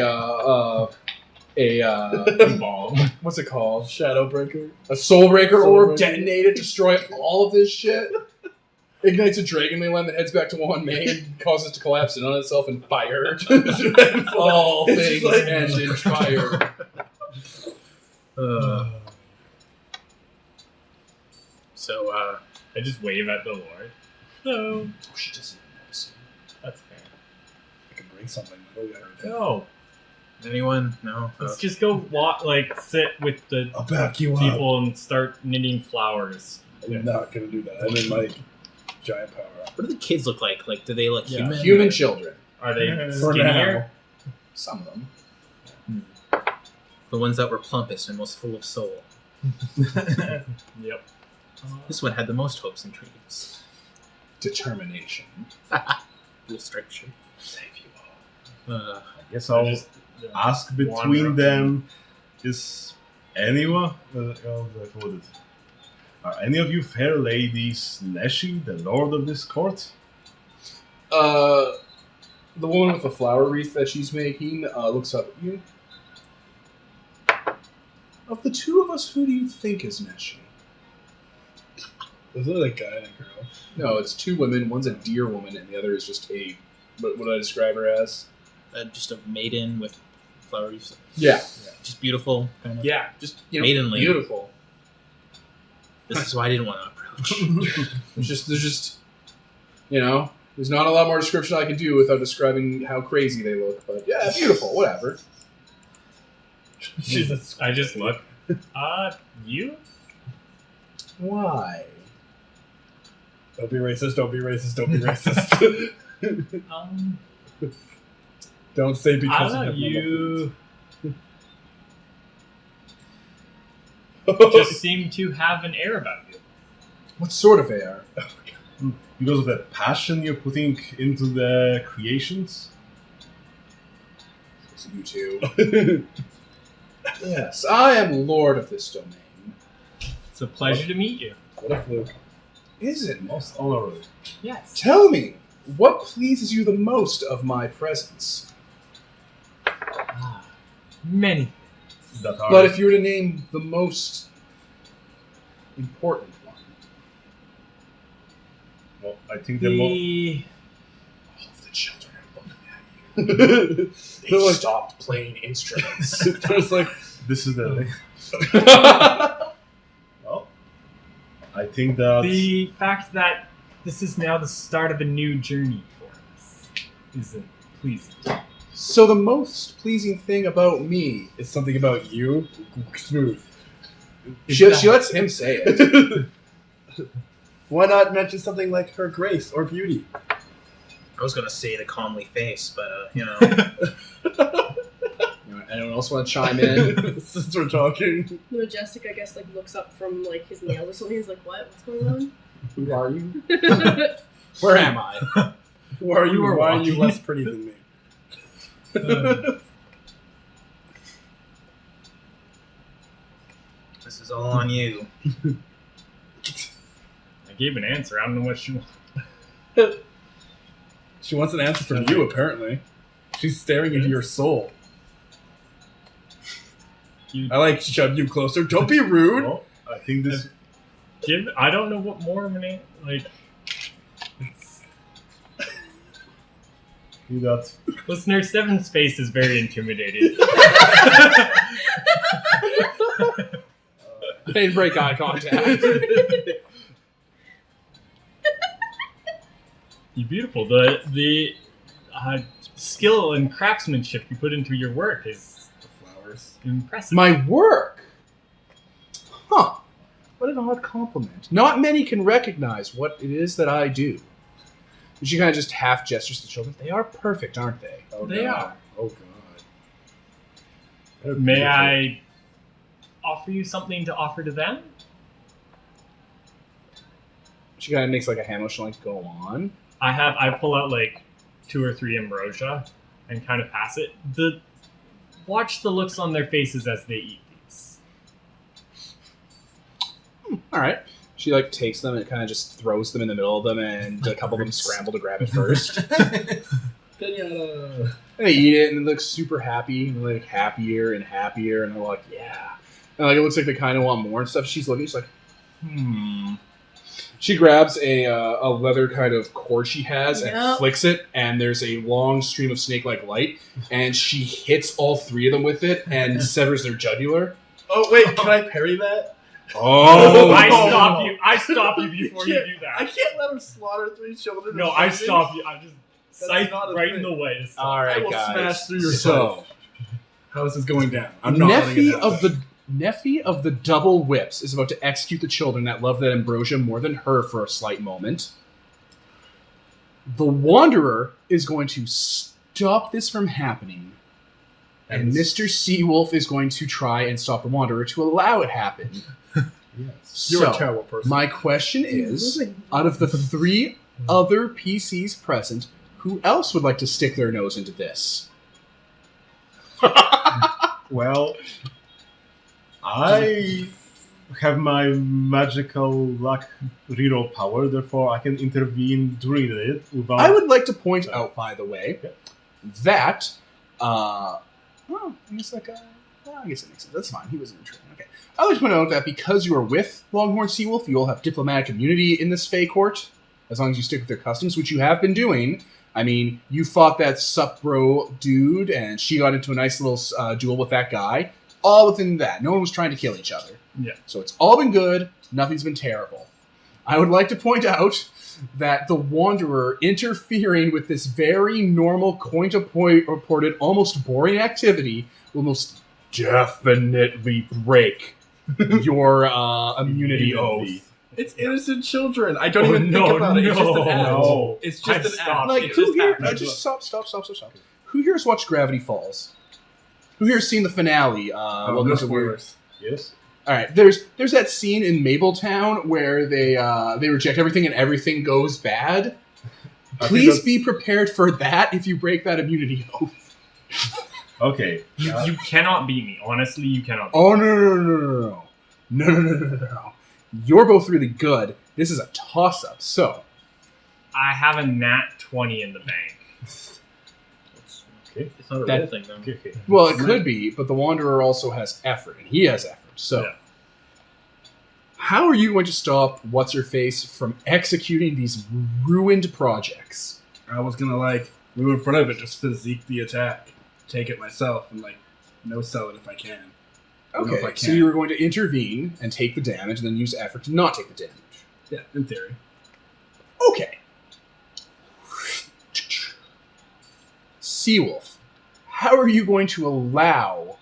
Bomb. what's it called? Shadowbreaker. A soulbreaker orb Soulbreaker. detonated, destroy all of this shit. Ignites a dragon ley line that heads back to one main and causes it to collapse in on itself and fire. All things like- end in fire. So, I just wave at the Lord. Hello. Oh, she doesn't notice. That's fair. I can bring something. No. anyone? No? Let's just go walk, sit with the I'll back you up. people and start knitting flowers. I'm not gonna do that. I'm in like giant power up. What do the kids look like? Like, do they look Yeah. human? Human children. Are they For skinnier? Some of them. The ones that were plumpest and most full of soul. Yep. This one had the most hopes and dreams. Determination. Illustration. Save you all. I guess I'll just ask wander between up them, is anyone, are any of you fair ladies Neshi, the lord of this court? The woman with the flower wreath that she's making looks up at you. Of the two of us, who do you think is Neshi? Is it a guy and a girl? No, it's two women. One's a deer woman, and the other is just a. What would I describe her as? Just a maiden with flowery, Yeah. just beautiful. Kind of. Yeah. Just, Maidenly. beautiful. This is why I didn't want to approach. There's just, there's not a lot more description I can do without describing how crazy they look. But yeah, beautiful, whatever. Jesus. I just look. You? Why? Don't be racist, don't be racist, don't be racist. Don't say I because don't know, of you just seem to have an air about you. What sort of AR? Because of the passion you're putting into the creations. So you two. Yes, I am lord of this domain. It's a pleasure to meet you. What a fluke. Is it? Most honorable. Yes. Tell me, what pleases you the most of my presence? Many. That are But if you were to name the most important one. well, I think the most. All of the children are looking at you. They They're like- stopped playing instruments. Just like, This is the. Well, I think that. The fact that this is now the start of a new journey for us isn't pleasing. So the most pleasing thing about me, it's something about you. Smooth. she lets him say it. Why not mention something like her grace or beauty? I was gonna say the comely face, but Anyone else want to chime in? Since we're talking. The Majestic, I guess, looks up from his nails or something. He's like, "What? What's going on?" Who are you? Where am I? Who are you? You are Why are you walking. less pretty than me? this is all on you. I gave an answer. I don't know what she wants. She wants an answer from you, apparently. She's staring into your soul. You I shove you closer. Don't be rude. Well, I think this. I don't know what more of an answer. That. Listener, Seven's face is very intimidating. They didn't break eye contact. You're beautiful. The skill and craftsmanship you put into your work is Flowers. impressive. My work? Huh. What an odd compliment. Not many can recognize what it is that I do. And she kind of just half gestures to the children. They are perfect, aren't they? Oh, They God. are. Oh, God. May I offer you something to offer to them? She kind of makes a hand motion go on. I pull out 2 or 3 ambrosia and kind of pass it. Watch the looks on their faces as they eat these. All right. She takes them and kind of just throws them in the middle of them, and a couple of them scramble to grab it first. Pinata. And they eat it, and they look super happy, and happier and happier, and they're like, yeah. And it looks like they kind of want more and stuff. She's looking, she's like, She grabs a leather kind of cord she has and Yep. flicks it, and there's a long stream of snake-like light, and she hits all 3 of them with it and severs their jugular. Oh, wait, can I parry that? Oh! I stop you before you do I that. can't let her slaughter 3 children. No, in I seconds. stop you. I just That's sight not a right thing. in the way. Stop. All I right, will guys. smash through your So, How is this going down? I'm not letting it happen. Nephi of the Double Whips is about to execute the children that love that ambrosia more than her for a slight moment. The Wanderer is going to stop this from happening, and Mr. Seawolf is going to try and stop the Wanderer to allow it happen. Yes. You're So, a terrible person. my question is, out of the 3 other PCs present, who else would like to stick their nose into this? Well, I have my magical luck reroll power, therefore I can intervene during it without. I would like to point out, by the way, that, I guess it makes sense. That's fine. He wasn't in training. Okay. I would like to point out that because you are with Longhorn Seawolf, you will have diplomatic immunity in this Fey Court, as long as you stick with their customs, which you have been doing. I mean, you fought that sup bro dude, and she got into a nice little duel with that guy. All within that. No one was trying to kill each other. Yeah. So it's all been good. Nothing's been terrible. I would like to point out that the Wanderer interfering with this very normal coin-to-point reported, almost boring activity will most definitely break your immunity oath. It's innocent children. I don't even think about it. It's just an act. No. It's just I've an stopped. act. Like, It who just here... happened. just stop. Who here has watched Gravity Falls? Who here has seen the finale? No spoilers. Yes. All right, there's that scene in Mabletown where they reject everything and everything goes bad. Please be prepared for that if you break that immunity oath. Okay. You cannot beat me. Honestly, you cannot beat Oh no. You're both really good. This is a toss-up. So I have a nat 20 in the bank. Okay. It's not a That- real thing, though. Okay. well, it could be, but the Wanderer also has effort, and he has effort. So Yeah. how are you going to stop What's-Her-Face from executing these ruined projects? I was gonna move in front of it, just physique the attack, take it myself, and no sell it if I can. I don't know if I Okay, so can. you were going to intervene and take the damage, and then use effort to not take the damage. Yeah, in theory. Okay. Seawolf, how are you going to allow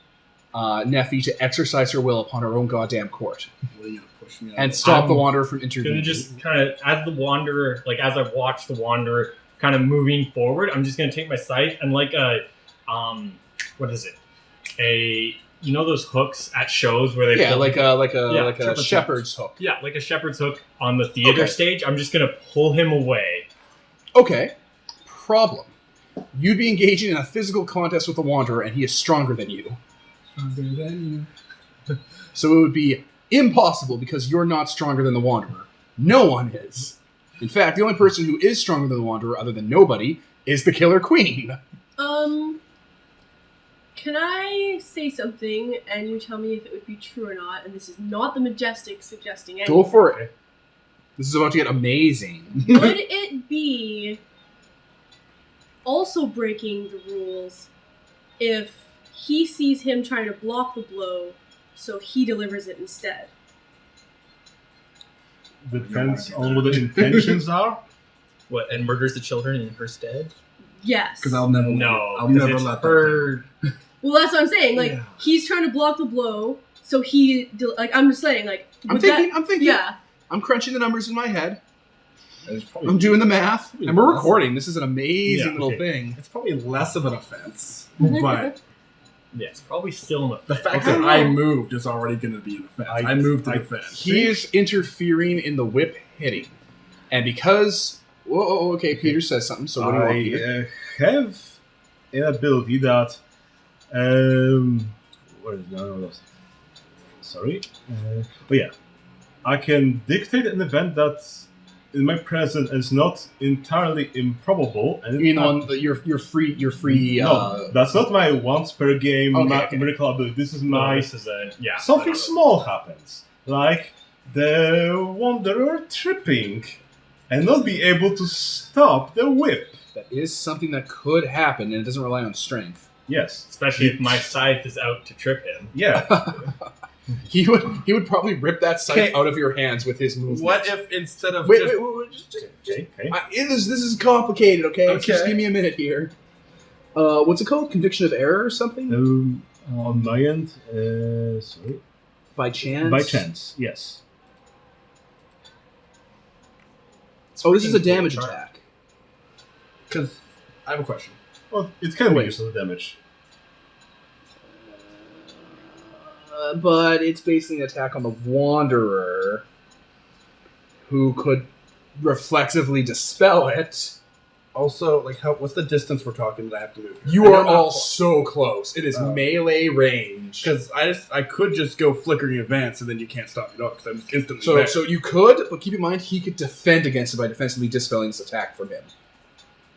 Neffy to exercise her will upon her own goddamn court What are you gonna push me? and stop I'm the Wanderer from Gonna intervening? just kind of, as the Wanderer, as I watch the Wanderer kind of moving forward, I'm just gonna take my scythe and what is it? You know those hooks at shows where they Yeah, pull- like a shepherd's shepherd's hook. yeah, like a shepherd's hook on the theater Okay. stage. I'm just gonna pull him away. Okay. Problem. You'd be engaging in a physical contest with the Wanderer, and he is stronger than you. So it would be impossible because you're not stronger than the Wanderer. No one is. In fact, the only person who is stronger than the Wanderer, other than nobody, is the Killer Queen. Can I say something and you tell me if it would be true or not? And this is not the Majestic suggesting anything. Go for it. This is about to get amazing. Would it be also breaking the rules if he sees him trying to block the blow, so he delivers it instead? Depends on what the intentions are. What, and murders the children in her stead? Yes. Because I'll never. No, I'll 'cause never it's let her. Well, that's what I'm saying. Yeah. He's trying to block the blow, so he... I'm just saying, I'm thinking. Yeah. I'm crunching the numbers in my head. It's probably, I'm doing the math. And we're recording. This is an amazing Yeah, little okay. thing. It's probably less of an offense, but Yeah, it's probably still in the. the fact I that don't I know. moved is already going to be an offense. I moved to defend. He is interfering in the whip hitting. And because... Whoa, okay, Peter says something, so what do you want, Peter? I have an ability that. Where is it? Sorry. But yeah, I can dictate an event that's in my presence and it's not entirely improbable. And You mean the one that you're free... no, that's not my once per game Okay. miracle ability. This is No, my this is a something small happens, like the Wanderer tripping and not be able to stop the whip. That is something that could happen, and it doesn't rely on strength. Yes. Especially if my scythe is out to trip him. Yeah. He would probably rip that scythe Okay. out of your hands with his movement. What if instead of Wait, just, wait, just Okay. this is complicated, okay? Okay. Just give me a minute here. What's it called? Conviction of error or something? On my end, sorry. By chance? By chance, yes. Oh, this is a damage attack. because I have a question. Well, it can be used as damage. But it's basically an attack on the Wanderer, who could reflexively dispel it. Also, what's the distance we're talking that I have to move? You are all so close. It is melee range. Because I could just go flickering advance and then you can't stop me at all because I'm just instantly So, there. so you could, but keep in mind he could defend against it by defensively dispelling this attack from him.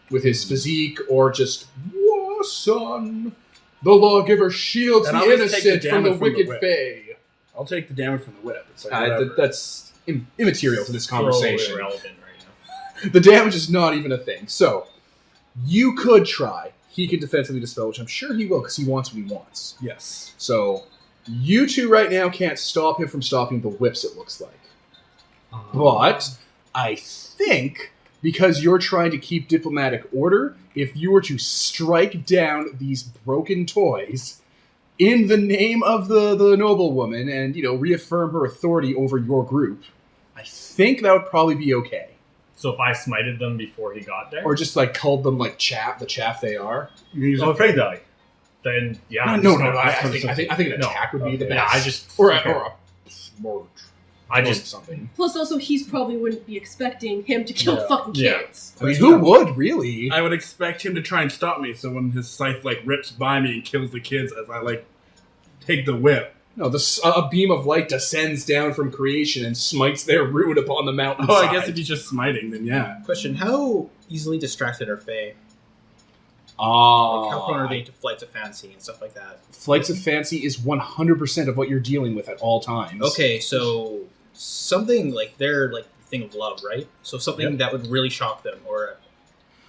With his physique, or just, whoa, son, the lawgiver shields And the I'll just take the innocent from the damage from the wicked whip. fae. I'll take the damage from the whip. It's whatever. That's immaterial to this So conversation. irrelevant right now. The damage is not even a thing. So, You could try. He can defensively dispel, which I'm sure he will because he wants what he wants. Yes. So you two right now can't stop him from stopping the whips, it looks like. But I think because you're trying to keep diplomatic order, if you were to strike down these broken toys in the name of the noblewoman and, reaffirm her authority over your group, I think that would probably be okay. So if I smited them before he got there, Or just called them the chaff they are. You can use a fake die. then yeah. No. I I think an attack would be the Yeah, best. Or a smart. I just something. Plus, also, he's probably wouldn't be expecting him to kill Yeah. fucking Yeah. kids. I mean, who would really? I would expect him to try and stop me, so when his scythe rips by me and kills the kids as I take the whip. No, a beam of light descends down from creation and smites their root upon the mountainside. Oh, I guess if he's just smiting, then yeah. Question: how easily distracted are Fae? How prone are they to flights of fancy and stuff like that? Flights of fancy is 100% of what you're dealing with at all times. Okay, so something they're the thing of love, right? So something that would really shock them, or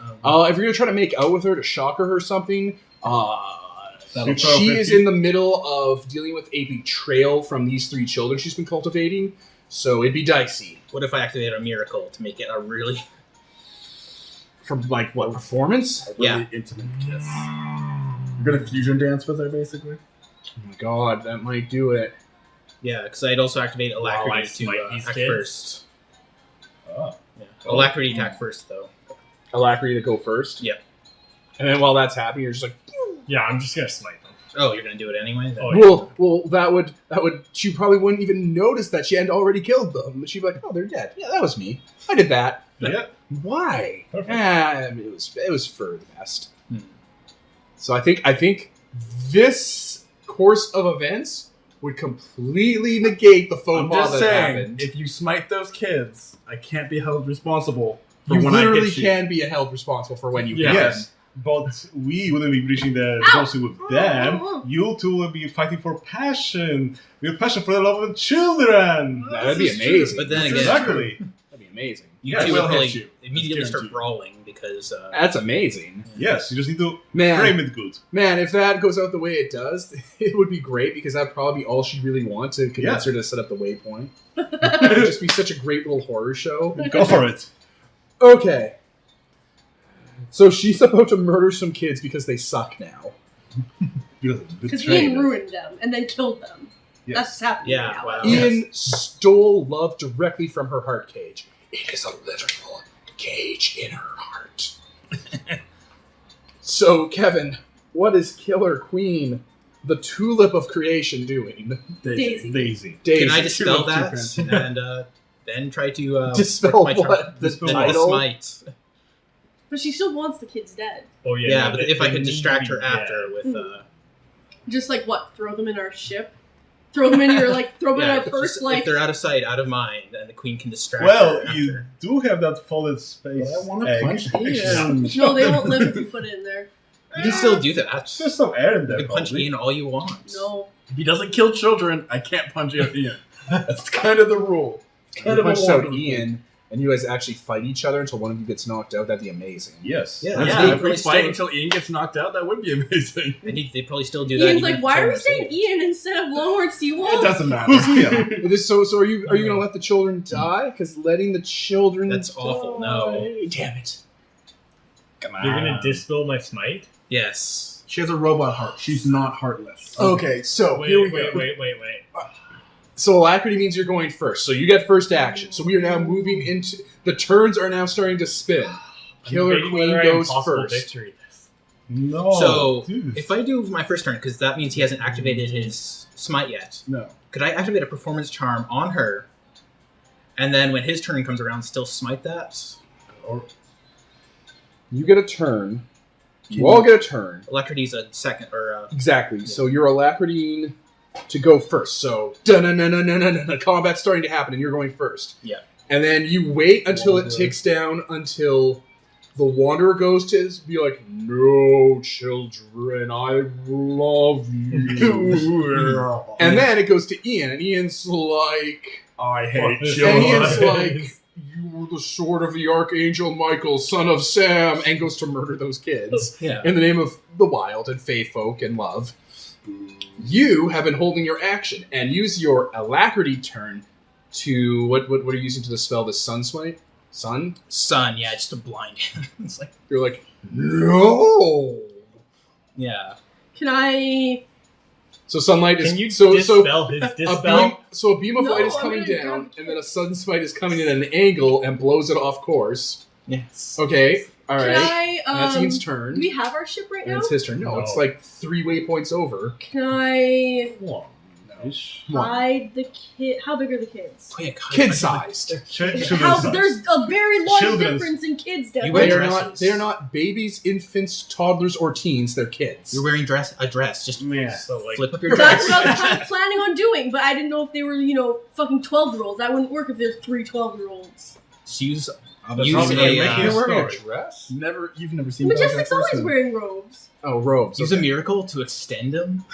If you're gonna try to make out with her to shock her or something, That'll she throw is 50. in the middle of dealing with a betrayal from these 3 children she's been cultivating, so it'd be dicey. what if I activate a miracle to make it a really From what performance? A really intimate kiss. You're gonna fusion dance with her, basically? Oh my god, that might do it. because I'd also activate While I alacrity to smite these act kids? first. Oh. Yeah. Alacrity attack first, though. Alacrity to go first. Yep. And then while that's happening, you're just like, Yeah, I'm just gonna smite them. Oh, you're gonna do it anyway. Then? Oh, yeah. well, that would. She probably wouldn't even notice that she hadn't already killed them. She'd be like, oh, they're dead. Yeah, that was me. I did that. Yeah. Why? Perfect. It was for the best. So I think this course of events would completely negate the faux I'm pas just that saying, happened. if you smite those kids, I can't be held responsible for You when I literally hit you. can be held responsible for when you Yeah. hit Yes, but we wouldn't be breaching the responsibility with them. You two will be fighting for passion. With passion for the love of children. That'd be This is true. amazing. But then again, Exactly. That'd be amazing. you Yeah, two we'll will hit probably you. immediately That's start guaranteed. brawling because That's amazing. Yes, you just need to Man, frame it good. if that goes out the way it does, it would be great because that'd probably be all she'd really want to convince her to set up the waypoint. It'd just be such a great little horror show. Go for it. Okay. So she's about to murder some kids because they suck now. Because Because betrayed. Ian ruined them and then killed them. Yes. That's happening Yeah, now. wow. Ian stole love directly from her heart cage. It is a literal cage in her heart. So, Kevin, what is Killer Queen, the tulip of creation, doing? Daisy. Daisy. Daisy. can I dispel Too that fancy. and then try to dispel my charm. what? The Dispel the title? smite? But she still wants the kids dead. Oh yeah. Yeah, no, but they- if I they could need distract to her be after dead. with Just throw them in our ship? Throw them in your, throw them in our purse, just, if they're out of sight, out of mind, then the queen can distract Well, her you after. do have that folded space. But I want to egg. punch Actually, Ian. No, they won't live if you put it in there. You can still do that. There's some air in You there. can punch probably. Ian all you want. No. If he doesn't kill children, I can't punch Ian. That's kind of the rule. It's kind You of a punched out Wanderer Ian, and you guys actually fight each other until one of you gets knocked out. That'd be amazing. Yes. Yeah. That's Yeah, good. if we Probably fight still- until Ian gets knocked out, that would be amazing. And they probably still do that. Ian's even like, if why are we someone's saying saved. Ian instead of Longhorn It Seawolf? doesn't matter. Who's Ian? So are you going to let the children die? Because letting the children That's awful, no. die- Damn it. Come You're gonna dispel my smite? Yes. She has a robot heart. She's not heartless. Okay, so Wait, here we wait, go. wait. So alacrity means you're going first. So you get first action. So we are now moving into the turns are now starting to spin. Killer I'm debating Queen whether I goes impossible first. Victory this. No. So, dude. if I do my first turn, because that means he hasn't activated his smite yet, No. could I activate a performance charm on her, and then when his turn comes around, still smite that? You get a turn. You Can all you- get a turn. Alacrity's a second, or Exactly. So you're alacritying to go first. So combat's starting to happen, and you're going first. Yeah. And then you wait until it Wanderer. ticks down until the Wanderer goes to be like, "No, children, I love you." And then it goes to Ian, and Ian's like, I Fuck hate this and children. Ian's guy. like, you were the sword of the Archangel Michael, son of Sam, and goes to murder those kids Yeah. in the name of the Wyld and Fae folk and love. You have been holding your action and use your alacrity turn to what are you using to dispel this sun smite? Sun? Sun, yeah, just to blind him. It's like, You're like, no. yeah. Can I? So sunlight is Can you so dispel his a dispel? beam of No, light is I'm coming gonna down, grab and then a sun smite is coming in at an angle and blows it off course. Yes. Okay, all Can right. I? And that's Ian's turn. Do we have our ship right And now? it's his turn. No, it's No. like 3 waypoints over. Can I One. Nice. hide the kid? How big are the kids? Quick, Kid-sized. How there's a very large Children's. difference in kids. Down You there. wear They are not babies, infants, toddlers, or teens. They're kids. You're wearing a dress. Just Yeah. So like, flip up your That's dress. what I was kind of planning on doing, but I didn't know if they were, fucking 12-year-olds. That wouldn't work if there's 3 12-year-olds. Just use That's use not a making You're a wearing a story. dress? You've never seen Majestic's BoJack always Horseman. wearing robes. Oh, robes. use okay. a miracle to extend them.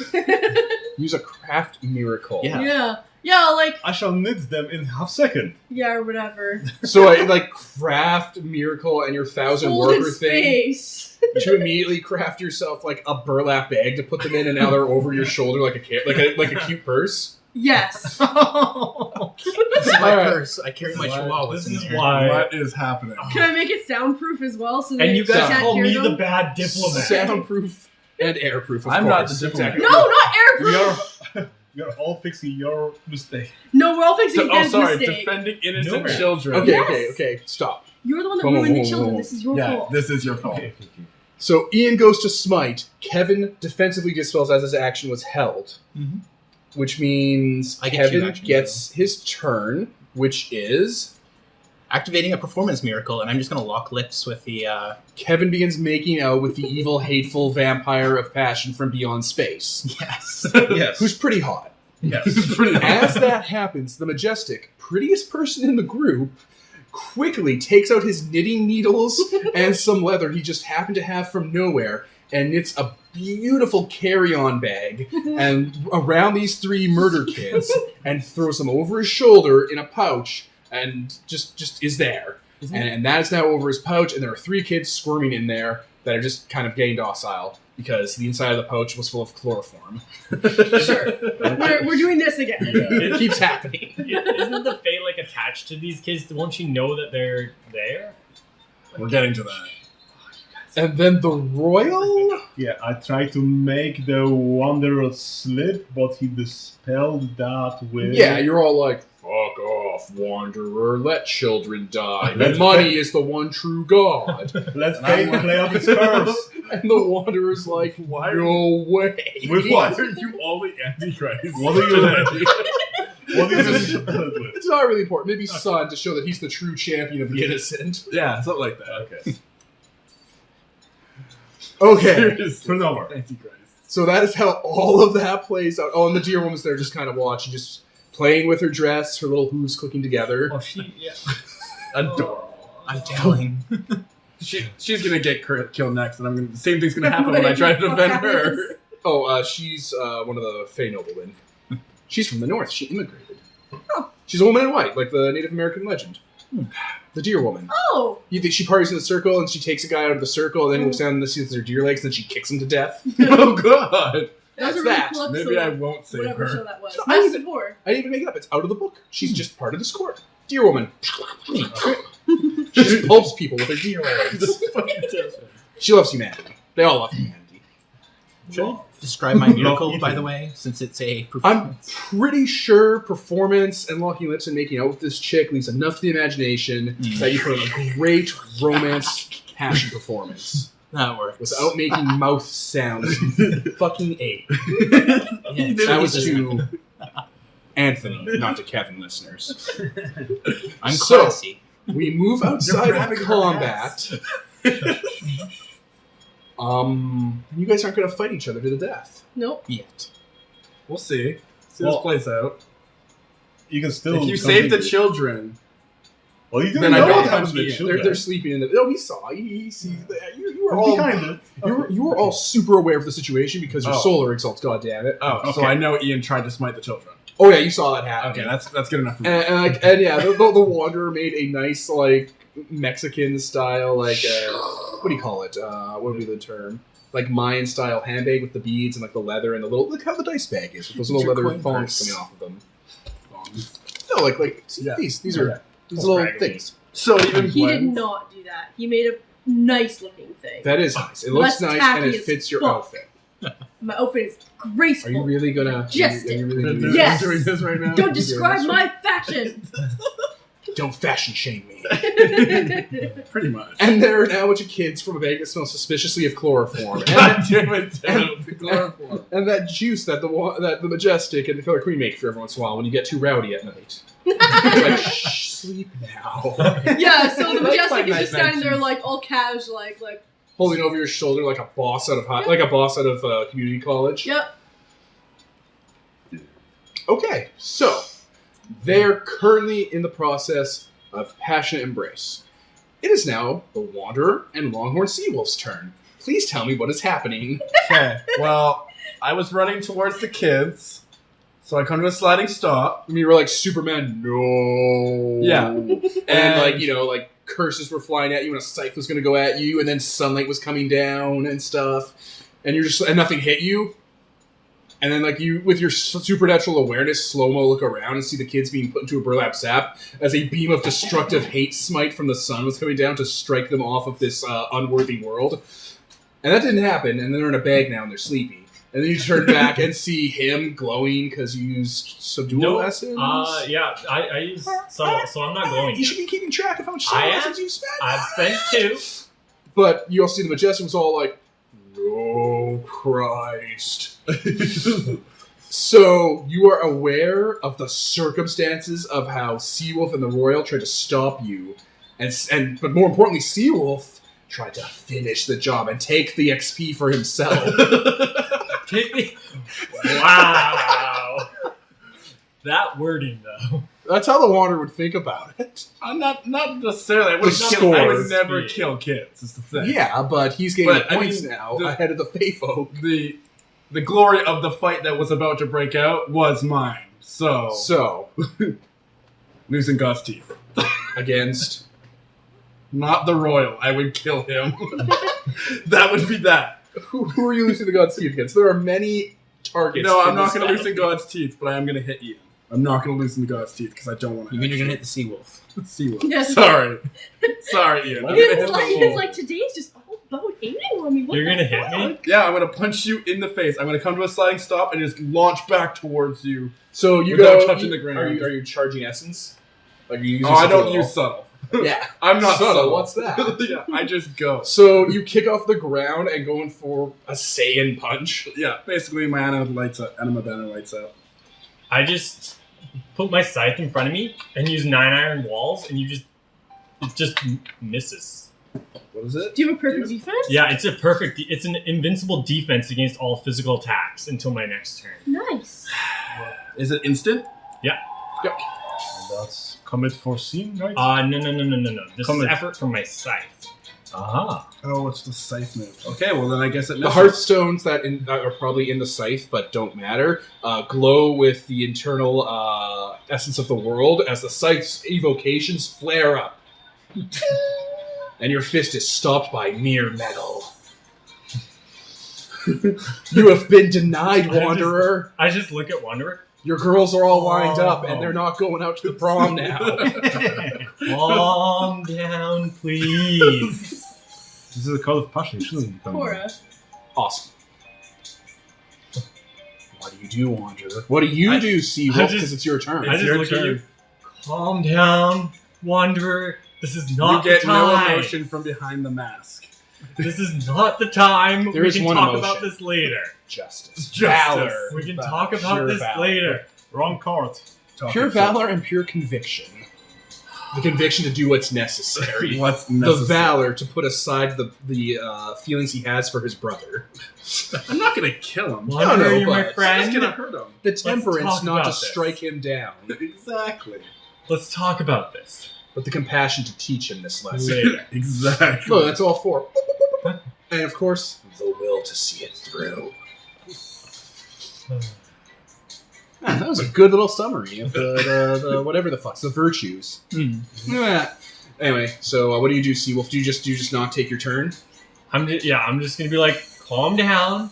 Use a craft miracle. Yeah. Yeah, like, I shall knit them in half second. yeah, or whatever. So I like craft miracle and your 1,000 Folded worker thing space. to immediately craft yourself like a burlap bag to put them in, and now they're over your shoulder like a cute purse. Yes. This is my Alright. purse. I carry my chihuahuas this in is there. why. What is happening? Can I make it soundproof as well? So that And you they guys can't call hear me them? the bad diplomat. Soundproof and airproof. Of I'm not course. the diplomat. No, not airproof. We are all fixing your mistake. No, we're all fixing his sorry, mistake. defending innocent No. children. Okay, Yes. okay. Stop. You're the one that Whoa, whoa, ruined whoa, the children. whoa. This is your Yeah, fault. this is your fault. Okay. So Ian goes to smite. Kevin defensively dispels as his action was held, Mhm. which means I get two Kevin actions, gets his turn, which is Activating a performance miracle, and I'm just gonna lock lips with the. Kevin begins making out with the evil, hateful vampire of passion from beyond space, Yes. Yes. who's pretty hot. Yes. Pretty As that happens, the majestic, prettiest person in the group quickly takes out his knitting needles and some leather he just happened to have from nowhere and knits a beautiful carry-on bag and around these 3 murder kids and throws them over his shoulder in a pouch and just is there. And that is now over his pouch, and there are 3 kids squirming in there that are just kind of getting docile because the inside of the pouch was full of chloroform. Sure. We're doing this again. It keeps happening. Isn't the fate like attached to these kids? Won't you know that they're there? We're getting to that. And then the royal? Yeah, I tried to make the Wanderer slip, but he dispelled that with... Yeah, you're all like, fuck off, Wanderer, let children die. The money is the one true God. Let fate play up its curse. And the Wanderer's like, Why are no way. With Why what? are you all the Antichrist? What are you... What is this spelled with? It's not really important. Maybe Sun to show that he's the true champion of the innocent. Yeah, something like that. Okay. Okay, Seriously. Turn over. Antichrist. so that is how all of that plays out. Oh, and the dear woman's there just kind of watching, just playing with her dress, her little hooves clicking together. Oh, yeah. Adorable. I'm telling. She's gonna get killed next, and the same thing's gonna happen when I try to defend her. Oh, she's one of the Fey noblemen. She's from the north. She immigrated. Oh. She's a woman in white, like the Native American legend. The deer woman. Oh. You think she parties in the circle, and she takes a guy out of the circle, and then he looks down and sees their deer legs, and then she kicks him to death. Oh god! That's a really that. cool Maybe I episode. won't save Whatever show her. that was. I Massive even- Horror. I didn't even make it up. It's out of the book. She's just part of this court. Deer woman. She just pulps people with her deer legs. She loves humanity. They all love humanity. Describe my miracle, by the way, since it's a I'm performance. pretty sure performance and locking lips and making out with this chick leaves enough to the imagination that you put on a great romance passion performance That works. without making mouth sounds. Fucking A. Yeah, That was Jesus. to Anthony, not to Kevin listeners. I'm So- classy. We move outside grabbing of her combat. You guys aren't going to fight each other to the death. Nope. Yet. We'll see. See Well, this plays out. You can still... If you save the continue. children, Well, you didn't then I know don't what happened to punch the Ian. children. They're sleeping in the. Oh, he saw. He sees that. You were From all. behind it. You were all super aware of the situation because you're Oh. solar exalts. God damn it! oh, so Okay. I know Ian tried to smite the children. Oh yeah, you saw that happen. Okay, that's good enough for me. And yeah, the Wanderer made a nice like Mexican style like what do you call it? What would be the term? Like Mayan style handbag with the beads and like the leather and the little look how the dice bag is with those little leather thongs coming off of them. No, like see, these are these little things. So even He did not do that. He made a nice looking thing. That is nice. It looks Less nice and tacky it as fits your fuck. outfit. My outfit is graceful. Are you really gonna? Majestic. Are you really gonna do Yes. doing this right now? Don't describe my fashion. Don't fashion shame me. Pretty much. And there are now a bunch of kids from a bank that smells suspiciously of chloroform. God damn it, the chloroform. And that juice that the Majestic and the Killer Queen make for every once in a while when you get too rowdy at night. It's like, shh, sleep now. Yeah, so the Like Majestic is my just standing there mentions. like all casual, like Holding over your shoulder like a boss out of community college. yep. Okay, so they're currently in the process of passionate embrace. It is now the Wanderer and Longhorn Seawolf's turn. Please tell me what is happening. Okay, well, I was running towards the kids, so I come to a sliding stop. I mean, you were like, Superman, no. Yeah. And like, you know, like curses were flying at you and a scythe was going to go at you and then sunlight was coming down and stuff. And you're just, and nothing hit you. And then like you, with your supernatural awareness, slow-mo look around and see the kids being put into a burlap sack as a beam of destructive hate smite from the sun was coming down to strike them off of this unworthy world. And that didn't happen, and then they're in a bag now and they're sleepy. And then you turn back and see him glowing because you used subdual essence. Yeah, I use subtle, so I'm not glowing. You should be keeping track of how much I subdual am. essence you've spent. I've spent 2. But you also see the Majestic was all like, "No, Christ." So you are aware of the circumstances of how Seawolf and the Royal tried to stop you, and but more importantly, Seawolf tried to finish the job and take the XP for himself. Take me. Wow. That wording, though. That's how the Wanderer would think about it. I'm not necessarily. I The would, score. I would never Yeah. kill kids. Is the thing. Yeah, but he's getting But, I points mean, now the- ahead of the Fae folk. The glory of the fight that was about to break out was mine. So losing God's teeth. Against Not the royal. I would kill him. That would be that. who are you losing the God's teeth against? There are many targets. No, I'm in not this going to lose in battlefield. God's teeth, but I am going to hit you. I'm not going to lose in God's teeth because I don't want to. You mean you're gonna hit the Seawolf? Seawolf. Yes. Sorry, Ian. I'm He gonna was hit like, the he was wall. like, today's just all about aiming on me. What You're the gonna hit fuck? me? Yeah, I'm going to punch you in the face. I'm going to come to a sliding stop and just launch back towards you. So you Without go touching the ground. Are you charging essence? Like, are you using Oh, I don't subtle? use subtle. Yeah, I'm not subtle. What's that? Yeah, I just go. So you kick off the ground and going for a Saiyan punch. Yeah, basically my anima lights up. Anima banner lights up. I just put my scythe in front of me and use 9 iron walls, and it just misses. What is it? Do you have a perfect defense? Yeah, it's it's an invincible defense against all physical attacks until my next turn. Nice. Is it instant? That's commit foreseen, right? No. This Come is in. effort from my scythe. Aha. Oh, it's the scythe move. Okay, well then I guess it The misses. hearthstones that are probably in the scythe but don't matter glow with the internal essence of the world as the scythe's evocations flare up. And your fist is stopped by mere metal. You have been denied, Wanderer. I just look at Wanderer. Your girls are all lined up and they're not going out to the prom now. Calm down, please. This is a code of passion. You shouldn't have done Cora. that. Awesome. What do you do, Wanderer? What do you do, Seawolf? I just- Because it's your turn. I just your look turn. at you. Calm down, Wanderer. This is not You get the no time. emotion from behind the mask. This is not the time. There we is can one talk emotion. about this later. Justice. Justice. Valor. We can Valor. talk about Pure this valor. later. Wrong card. Pure valor and pure conviction. The conviction to do what's necessary. What's The necessary? valor to put aside the feelings he has for his brother. I'm not gonna kill him. Wanderer, no, you're my but- I'm friend. just gonna hurt him. The temperance talk not to about this. strike him down, Exactly. Let's talk about this but the compassion to teach him this lesson. later. Exactly. No, that's all four. And of course, the will to see it through. That was a good little summary of the whatever the fuck's the virtues. Yeah. Anyway, so what do you do, Seawolf? Do you just not take your turn? I'm just gonna be like, calm down.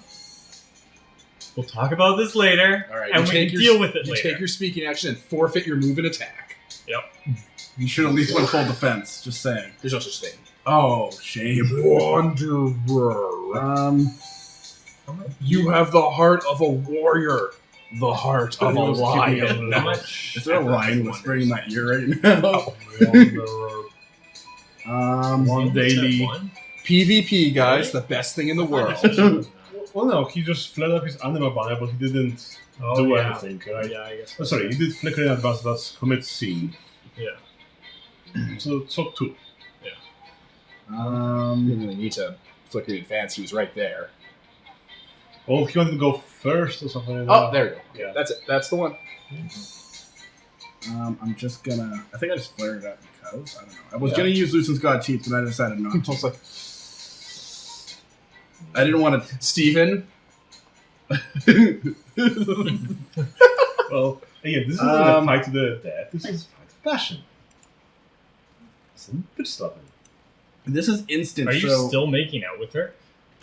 We'll talk about this later, All right, and we can deal with it You later. take your speaking action and forfeit your move and attack. Yep. You should at least went full defense. Just saying. There's no such thing. Oh, shame. Wanderer. You have the heart of a warrior. The heart of a lion. How much? Is there a lion whispering in my ear right now? One daily. One? PvP, guys, the best thing in the world. Well, no, he just flat up his animal banner, but he didn't Oh, do yeah. anything, right? Yeah, I guess. Oh, sorry, he did flicker in advance, that's commit scene. Yeah. So 2. You didn't really need to flicker in advance. He was right there. Oh, he wanted to go first or something like Oh, that. there you go. Yeah. That's it. That's the one. I'm just gonna. I think I just flared it up because I don't know. I was Yeah. gonna use Lucian's God Teeth, but I decided not to. I was like, I didn't want to. Steven? Well, again, this isn't a fight to the death, this is a fight to passion. Some good stuff. This is instant. Are you so still making out with her?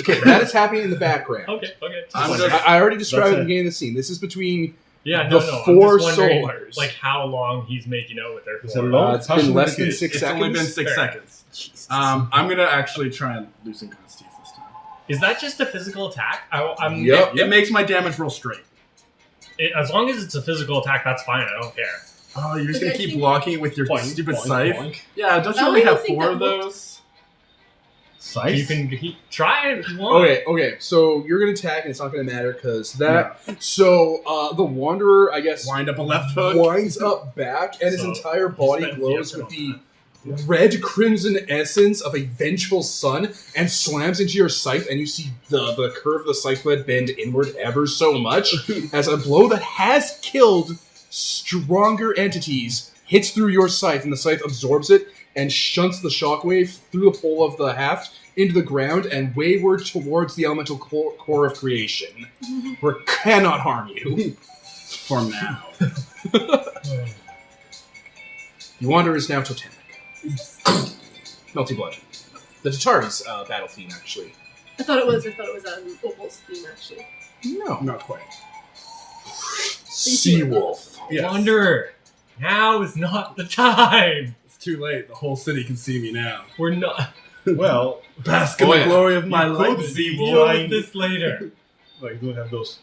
Okay, that is happening in the background. Okay. I'm I just- I already described That's at the it. beginning of the scene. This is between Yeah, the no. four I'm just wondering, solars. like how long he's making out with her It's for. a long it's been less than kiss. 6 it's seconds. only been 6 Fair. seconds. I'm gonna actually try and loosen God's Teeth this time. Is that just a physical attack? I'm. Yep. It makes my damage roll straight. As long as it's a physical attack, that's fine. I don't care. Oh, you're just gonna Okay, keep I think- blocking it with your Boink, stupid boink, scythe? boink. Yeah, don't you I only don't have think 4 that of looked- those? Size? You can try it if you want. Okay, so you're gonna attack and it's not gonna matter because that. So the Wanderer, I guess, Wind up a left hook. winds up back and his So, entire body spent the glows effort with on the red crimson essence of a vengeful sun and slams into your scythe, and you see the curve of the scythe blade bend inward ever so much as a blow that has killed stronger entities hits through your scythe, and the scythe absorbs it and shunts the shockwave through the hole of the haft into the ground and wayward towards the elemental core of creation, where it cannot harm you. For now. The Wanderer is now totemic. Melty blood. The Tatari's battle theme, actually. I thought it was Opal's theme actually. No. Not quite. Seawolf. Yes. Wanderer, now is not the time. It's too late. The whole city can see me now. We're not. Well, Bask in Oh, the yeah. glory of my You light, could Deal Seawolf. with this later. like, you don't have those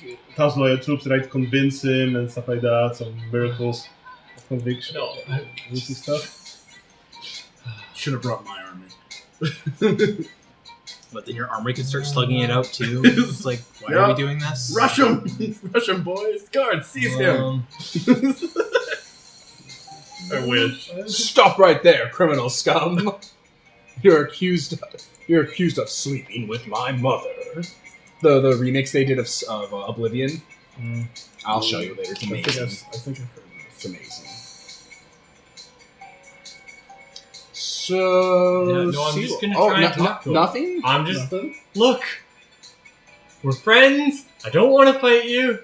1,000 loyal troops that try to convince him and stuff like that, some miracles of conviction. No. Lucy stuff. Should have brought my army. But then your armory could start slugging it out too. It's like, why are we doing this? Rush him! Rush him, boys! Guard, seize him! Um, I wish. Stop right there, criminal scum. You're accused of sleeping with my mother. The remix they did of Oblivion. I'll show you later. It's I amazing. think I've heard It's amazing. So Yeah, no, I'm just gonna oh, try and talk to him. nothing. I'm just. Nothing? Look, we're friends. I don't want to fight you.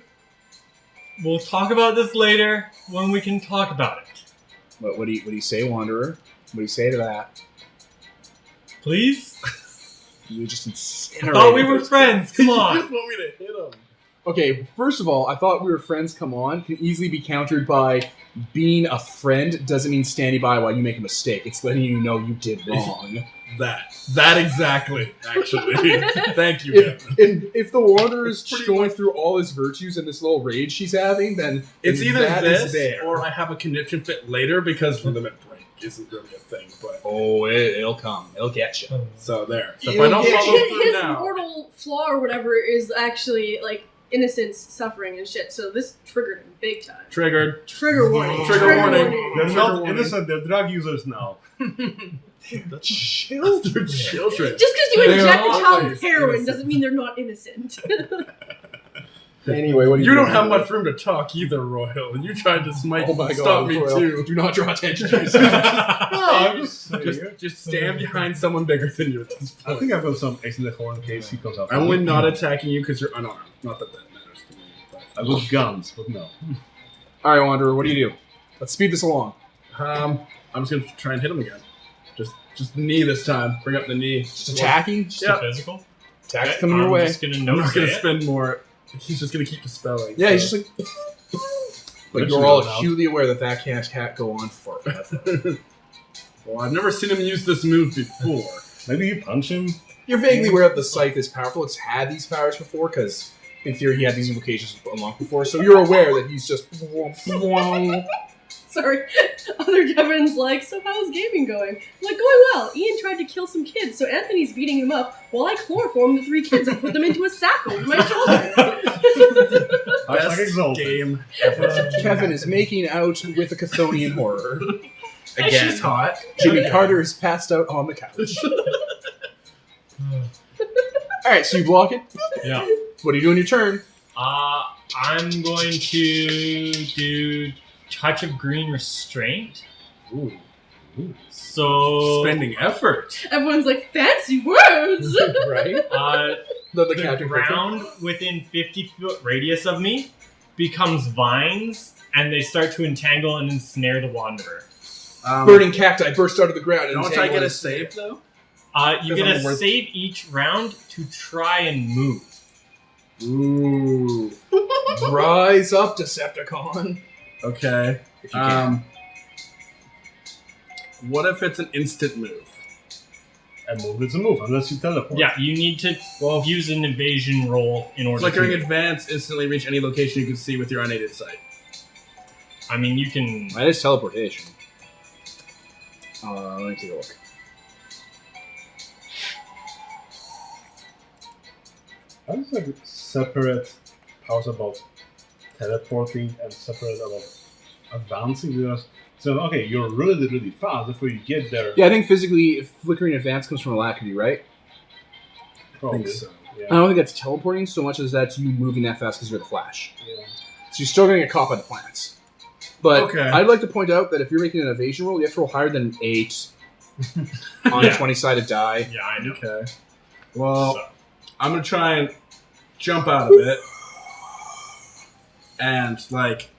We'll talk about this later when we can talk about it. What do you say, Wanderer? What do you say to that? Please? You just I incinerated. thought we were friends. Come You on. just want me to hit him. Okay, first of all, I thought we were friends. Come on, can easily be countered by being a friend doesn't mean standing by while you make a mistake. It's letting you know you did wrong. That exactly, actually. Thank you, If the Wanderer is Pretty going much- through all his virtues and this little rage she's having, then It's either that is this there. or I have a conniption fit later because limit break isn't really a thing. But Oh, it'll come. It'll get you. so there. So if You I don't get- follow his through now, mortal flaw or whatever is actually like innocence, suffering, and shit. So this triggered him big time. triggered. Trigger warning. Trigger warning. They're Trigger not warning. innocent, they're drug users now. Children. They're children. Just because you They're inject a child always with heroin innocent. doesn't mean they're not innocent. Anyway, what do You don't doing? have much room to talk either, Royal. And you tried to Oh my God, stop me Royal. too. Do not draw attention to yourself. No, I'm just saying. Just stand behind someone bigger than you at this I point. think I've got some ace in the hole in case he comes out. I'm only not attacking you because you're unarmed. Not that that matters to me. But With guns, but no. All right, Wanderer, what do you do? Let's speed this along. I'm just gonna try and hit him again. Just the knee this time. Bring up the knee. Just attacking. Just Yep. a physical. Attack's coming your I'm way. just gonna I'm note not gonna it. spend more. He's just gonna keep dispelling. Yeah, he's so. just like. But That's you're all really loud. acutely aware that can't go on forever. Well, I've never seen him use this move before. Maybe you punch him. You're vaguely aware that the scythe is powerful. It's had these powers before, because in theory he had these invocations unlocked before. So you're aware that he's just. Sorry. Other Kevin's like, so how's gaming going? I'm like, going well. Ian tried to kill some kids, so Anthony's beating him up while I chloroform the 3 kids and put them into a sack over my shoulder. Hashtag Exalted. Game. Kevin is making out with a Chthonian horror. And she's hot. Jimmy Carter is passed out on the couch. Alright, so you block it. Yeah. What do you do on your turn? I'm going to do Touch of Green Restraint. Ooh. So Spending effort. Everyone's like, fancy words! Right? the Captain ground within 50-foot radius of me becomes vines, and they start to entangle and ensnare the Wanderer. Burning cacti burst out of the ground. And Don't I get a save though? You get a save each round to try and move. Ooh. Rise up, Decepticon. Okay. If you can. What if it's an instant move? And move is a move, unless you teleport. Yeah, you need to use an evasion roll in order Flickering to... advance, instantly reach any location you can see with your unaided sight. I mean, you can... That is teleportation. Let me take a look. How is like separate powers about teleporting and separate about advancing? Because, so, okay, you're really, really fast before you get there. Yeah, I think physically, flickering advance comes from alacrity, right? I Probably. think so. I Yeah. don't think that's teleporting so much as that's you moving that fast because you're the Flash. Yeah. So you're still going to get caught by the plants. But Okay. I'd like to point out that if you're making an evasion roll, you have to roll higher than an 8 on a Yeah. 20-sided die. Yeah, I know. Okay. Well, So, I'm gonna try and jump out of it and like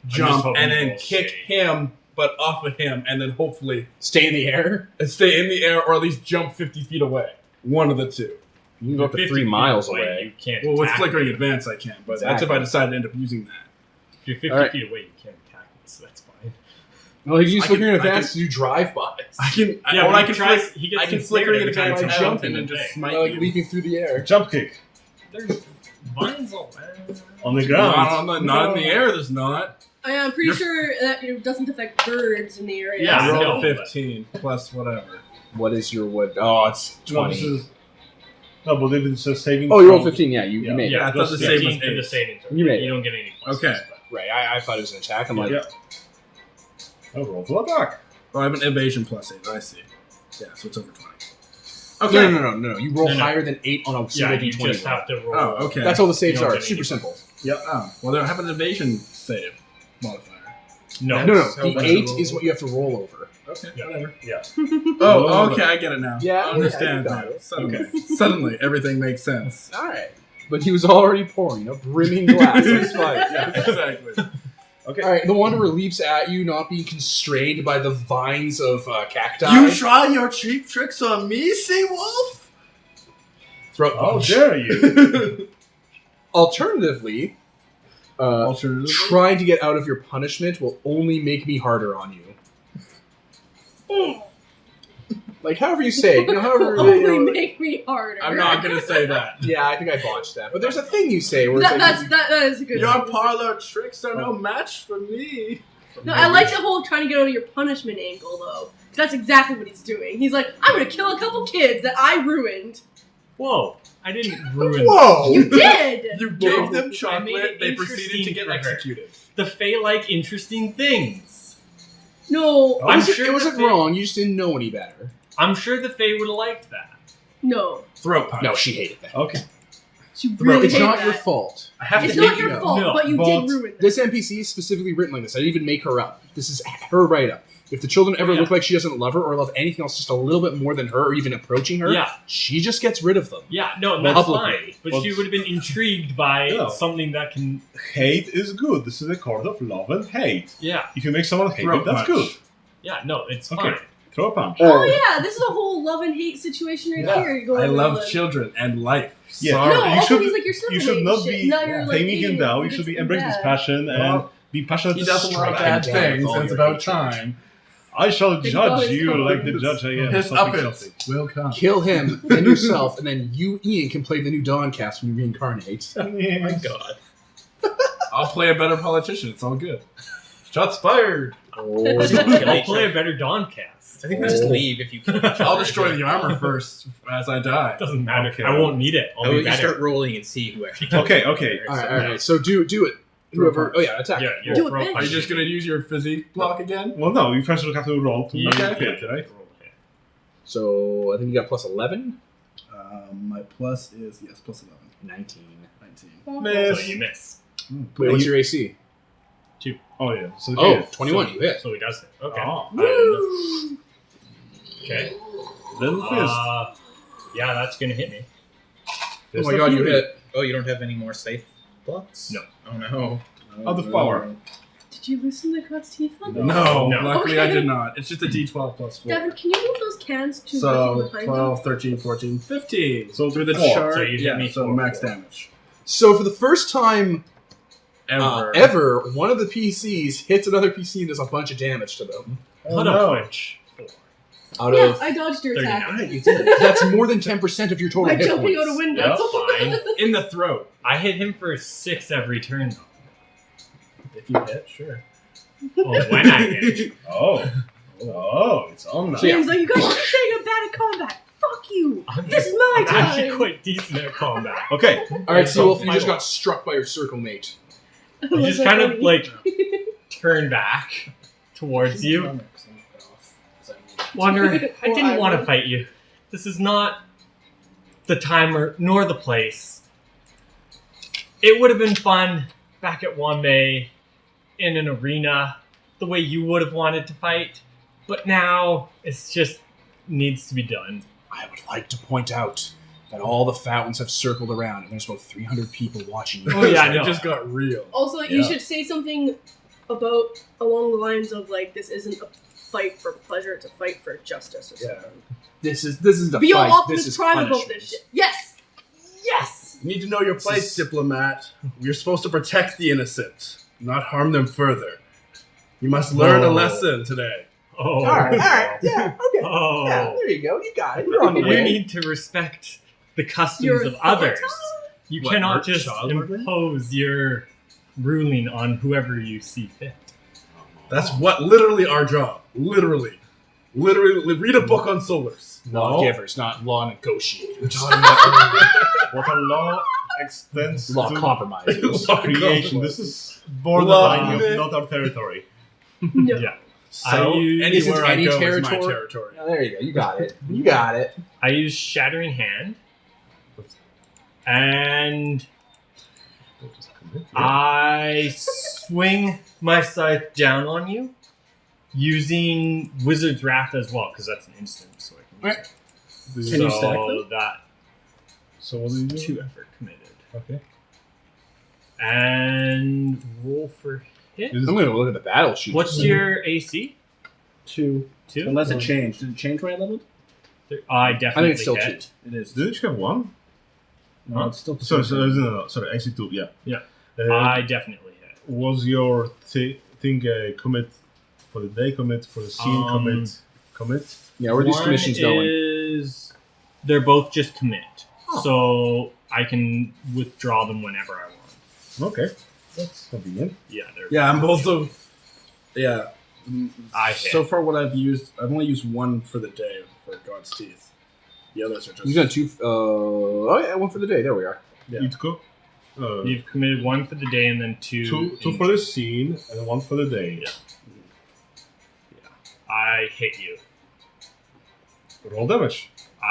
just jump hoping and then we'll kick see. him, but off of him, and then hopefully Stay in the air. stay in the air or at least jump 50 feet away. One of the two. You can go up to 50 3 feet miles You away. can't Well, with attack flickering me. advance, I can, but that's if Exactly. I decide to end up using that. If you're 50 All right. feet away, you can't attack me, so that's fine. No, you use I flickering can- I advance to do drive-bys. I can, Yeah, or when I he can tries- flick, he gets I can ensnared flickering every time advance I out jump and then in the just thing. smite Like you. leaping through the air. Jump kick There's vines all around. on the ground. Not in the air. There's not. I'm pretty sure that it doesn't affect birds in the area. Yeah, I I rolled know, a but- 15 plus whatever. What is your wood? Oh, it's No, 20. this is, no, but if it's a saving. Oh, you rolled throw- 15. Yeah, you Yeah. made Yeah, I thought the just save 15 was for the 8. saving throw. You made it. You don't get any points. Okay. but- Right, I thought it was an attack. I'm like, Yeah. Oh, roll to attack. Oh, I have an evasion plus 8. I see. Yeah, so it's over 20. no, Okay. no. You roll No, no. higher than 8 on a Yeah, single you d20. just have to roll. Oh, okay. That's all the saves You don't are. get Super any simple. Oh, well, they have an evasion save modifier. No. No, That's how the much 8 I is what you have to roll over. Okay, Yeah. whatever. Yeah. Oh, okay, I get it now. Yeah, I understand yeah, I now. got it. Suddenly, suddenly, everything makes sense. Alright. But he was already pouring a brimming glass. That's fine. Yeah, exactly. Okay. Alright, the Wanderer leaps at you, not being constrained by the vines of cacti. try your cheap tricks on me, Seawolf? Throat How punch. dare you? Alternatively, Alternatively? trying to get out of your punishment will only make me harder on you. Like, however you say it. You know, however... Only you know, make me harder. I'm not going to say that. yeah, I think I botched that. But there's a thing you say where it's That is a good Your sentence. parlor tricks are no match for me. No, I like the whole trying to get out of your punishment angle, though. 'Cause that's exactly what he's doing. He's like, I'm gonna kill a couple kids that I ruined. Whoa. I didn't ruin Whoa! You did! You gave them I made chocolate, it they proceeded to interesting get for her. executed. The Fae like interesting things. No, I'm I'm sure sure it wasn't the- wrong, you just didn't know any better. I'm sure the Fae would have liked that. no. Throat punch. No, she hated that. Okay. You really It's hate not that. your fault. I have It's to not make your you fault, No, but you but did ruin that. This NPC is specifically written like this. I didn't even make her up. This is her write up. If the children ever Yeah. look like she doesn't love her or love anything else just a little bit more than her or even approaching her, Yeah. she just gets rid of them. Yeah, no, that's Publicly. fine. But Well, she would have been intrigued by Yeah. something that can. Hate is good. This is a court of love and hate. Yeah, If you make someone hate Throat it, that's punch. good. yeah, no, it's Okay. fine. Throw a punch. Oh yeah, this is a whole love and hate situation right here. You go I on love the- children and life. Yeah. Sorry. No, You also should- he's like your circle You should mate not and shit. be Now you're, like, taming him hating down. You this should be and embrace his that. passion and Well, be passionate. He to doesn't strike like bad down with things. all It's your about hatred. time. I shall Think judge about his you comments. like the judge I am. His Something, uppance something. will come. Kill him, then yourself, and then you, Ian, can play the new Dawncast when you reincarnate. Oh my god. I'll play a better politician. It's all good. Shots fired. I'll play a better Dawncast. I think we just leave if you can't. I'll destroy the armor first as I die. Doesn't matter. Okay. I won't need it. I'll How be about you better. start rolling and see who actually. Okay. All right. So do it. Whoever. Oh yeah, attack. Yeah, you're Do it, pro- bitch. Are you just gonna use your physique block again? Well, no. You first have to roll to Yeah, make Okay. it hit, right? So I think you got plus 11, My plus is plus 11. 19. 19. Miss. So you miss. Wait, what's your AC? Oh yeah. So Oh, yeah. 21. You hit. So he does it. Okay. Oh. Okay. Then fist. Yeah, that's gonna hit me. Oh my god, you hit. Oh, you don't have any more safe blocks? No. Oh no. Out of power. Did you loosen the God's teeth on that? No, No. luckily I Okay. did not. It's just a d12 plus 4. Devin, can you move those cans to So the behind 12, 13, 14, 15. So through the four. chart, So you hit me so for max 4. damage. So for the first time Ever. ever, one of the PCs hits another PC and does a bunch of damage to them. Cut a punch. Out Yeah, of I dodged your attack. 39. you did. That's more than 10% of your total By hit jumping points. out a window. That's fine. In the throat. I hit him for 6 every turn though. If you hit, sure. Oh, when I hit. Oh. Oh, it's on now. So, yeah. Ian's like, you guys are saying I'm bad at combat. Fuck you. I'm This is my I'm actually time. quite decent at combat. Okay. All right, So, Seawolf, you just final. got struck by your circle mate. I just kind of like turn back towards you. Wanderer, I didn't want to fight you. This is not the time nor the place. It would have been fun back at Wanbei in an arena the way you would have wanted to fight, but now it's just needs to be done. I would like to point out that all the fountains have circled around, and there's about 300 people watching you. Oh, yeah, I it know. just got real. Also, you should say something about along the lines of like, this isn't a fight for pleasure; it's a fight for justice or something. This is the Be all fight. Optimus This is Prime about punishment. this shit. Yes, yes. You need to know your place, diplomat. You're supposed to protect the innocent, not harm them further. You must learn a Oh. lesson today. Oh, Yeah, okay. oh. there you go. You got it. You're on the You way. need to respect the customs Your of others. authority? You What, cannot murder just child murder? impose your ruling on whoever you see fit. That's what literally our job. Literally, read a book on solars. Lawgivers, not law negotiators. What a law extends Law to compromisers. Law creation. compromise. This is borderline Law- of not our territory. No. Yeah. So This isn't anywhere I any go is my territory. territory. Yeah, there you go. You got it. You got it. I use Shattering Hand. And I swing my scythe down on you using Wizard's Wrath as well, because that's an instant, so I can use it. This Can is you stack So that so what do you do? 2 effort committed. Okay. And roll for hit. This is- I'm going to look at the battle sheet. What's your AC? 2. 2? Unless it changed. Did it change when I leveled? I definitely it's still hit. It is. Did you have one? No, it's still Sorry, no. Sorry, AC 2, yeah. Yeah. Uh, I definitely hit. was your thing commit for the day, commit for the scene, commit? Yeah, where are these One commissions going? is they're both just commit, so I can withdraw them whenever I want. Okay. That's convenient. Yeah, they're Yeah, I'm both of. Yeah. I hit. So far, what I've used, I've only used one for the day for God's Teeth. The others are just. You've done 2. Oh, yeah, 1 for the day. There we are. Yeah. Itko? You've committed 1 for the day and then 2. Two for the scene and 1 for the day. Yeah. I hit you. Roll damage.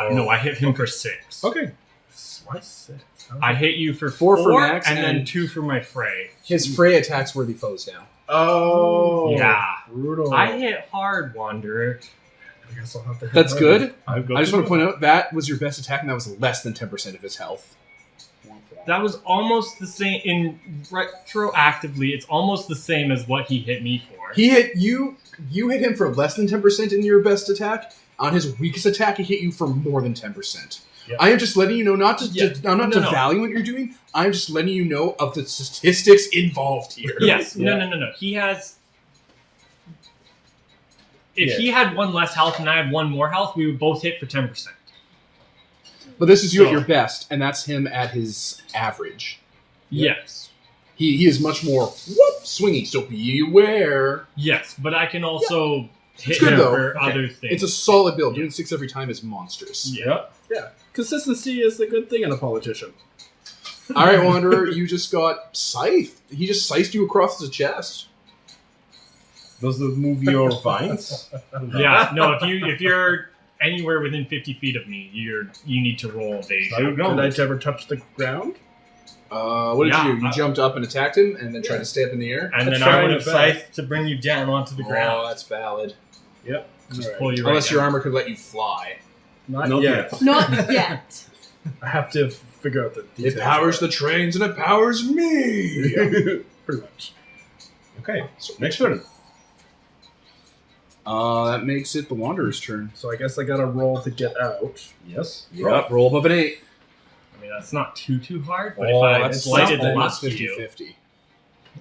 No, I hit him for 6. Okay. Why 6? I hit you for 4 4 for Max and then and- 2 for my fray. His fray attacks worthy foes now. Oh. Yeah. Brutal. I hit hard, Wanderer. I guess I'll have to. That's good. I've got I just want to point out that was your best attack, and that was less than 10% of his health. That was almost the same. Retroactively, it's almost the same as what he hit me for. He hit you. You hit him for less than 10% in your best attack. On his weakest attack, he hit you for more than 10%. Yep. I am just letting you know, not to devalue what you're doing. I'm just letting you know of the statistics involved here. Yes. No. He has. If he had one less health and I had one more health, we would both hit for 10%. But this is you at your best, and that's him at his average. Yes. He is much more swingy, so beware. Yes, but I can also hit good, him though. for other things. It's a solid build. Doing 6 every time is monstrous. Yeah. Yeah. Consistency is a good thing in a politician. All right, Wanderer, you just got scythed. He just sliced you across the chest. Does it move your vines? Yeah. No, if you're anywhere within 50 feet of me, you need to roll evasion. There you go. Did I ever touch the ground? What did you do? You jumped up and attacked him, and then tried to stay up in the air? And then Try I would with have scythed to bring you down onto the Oh, ground. that's valid. Yep. Just pull you right Unless your down. armor could let you fly. Not Not yet. yet. Not yet. I have to figure out the details. It powers the trains, and it powers me! Pretty much. Okay, so next turn. That makes it the Wanderer's turn. So I guess I gotta roll to get out. Yes. Yep, roll above an 8. I mean, that's not too hard, but Oh, if I that's blighted almost luck you, 50-50.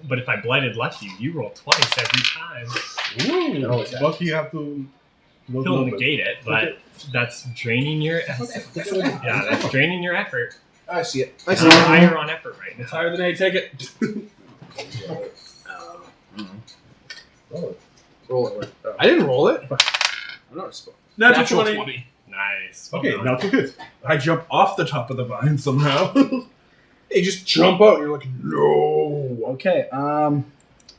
but if I blighted luck you roll twice every time. Ooh, but you have to... He'll negate it, but that's draining your effort. Yeah, that's draining your effort. I see it. I It's see it. higher on effort right now. It's higher than 8, take it. Roll it. I didn't roll it. I'm not responsible. Natural 20. Nice. Okay, Well now done. to hit. I jump off the top of the vine somehow. They just jump out, and you're like, no! Okay,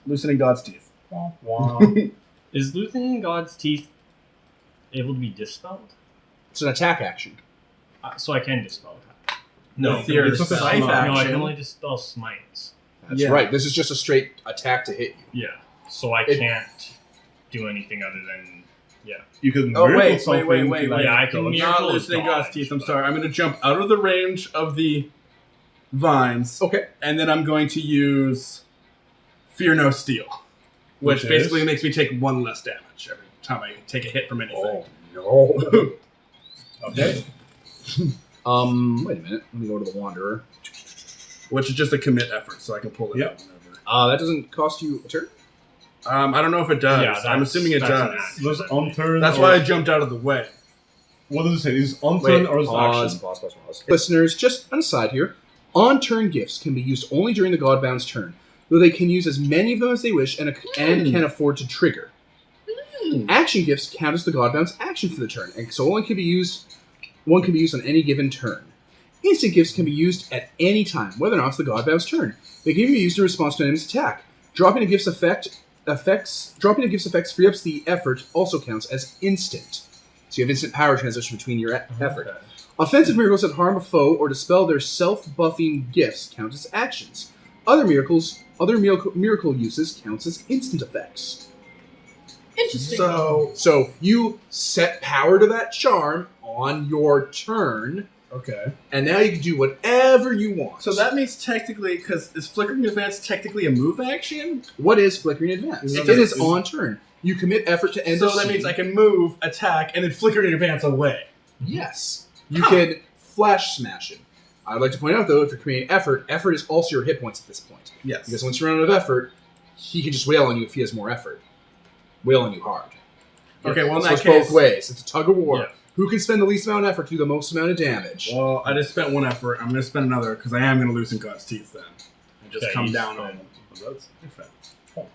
loosening God's teeth. Is losing God's teeth able to be dispelled? It's an attack action. So I can dispel that. No, With your I can dispel- scythe no, I action. can only dispel smites. That's Yeah. right. This is just a straight attack to hit you. Yeah. So I It- can't do anything other than You can Oh, miracle wait, something. wait. Yeah, I can Not miracle loosening God's dodge, teeth, I'm but- sorry. I'm gonna jump out of the range of the vines. Okay. And then I'm going to use Fear No Steel. Which Which basically is? makes me take 1 less damage every time I take a hit from anything. no. Okay. Wait a minute. Let me go to the Wanderer. Which is just a commit effort, so I can pull it Yep. out whenever. That doesn't cost you a turn? I don't know if it does. Yeah, I'm assuming it that's an does. action. Was on turn. That's or- why I jumped out of the way. What does it say? Is it on turn or is it action? Pause. Listeners, just an aside here. On-turn gifts can be used only during the Godbound's turn, though they can use as many of them as they wish and can afford to trigger. Action gifts count as the Godbound's action for the turn, and so one can be used on any given turn. Instant gifts can be used at any time, whether or not it's the Godbound's turn. They can be used in response to an enemy's attack. Dropping a gift's effects free up the effort also counts as instant. So you have instant power transition between your effort. Offensive miracles that harm a foe or dispel their self-buffing gifts count as actions. Other miracle uses counts as instant effects. Interesting. So you set power to that charm on your turn, Okay. and now you can do whatever you want. So that means technically, because is Flickering Advance technically a move action? What is Flickering Advance? It It is is- on turn. You commit effort to end So a that scene. means I can move, attack, and then Flickering Advance away. Yes. You can flash smash him. I'd like to point out, though, if you're creating effort is also your hit points at this point. Yes. Because once you run out of effort, he can just wail on you if he has more effort. Wail on you hard. Okay, well in So that it's case, both ways. It's a tug of war. Yeah. Who can spend the least amount of effort to do the most amount of damage? well, I just spent 1 effort. I'm going to spend another because I am going to loosen God's teeth then. And just Okay, come you down spend- on him. That's different. Oh,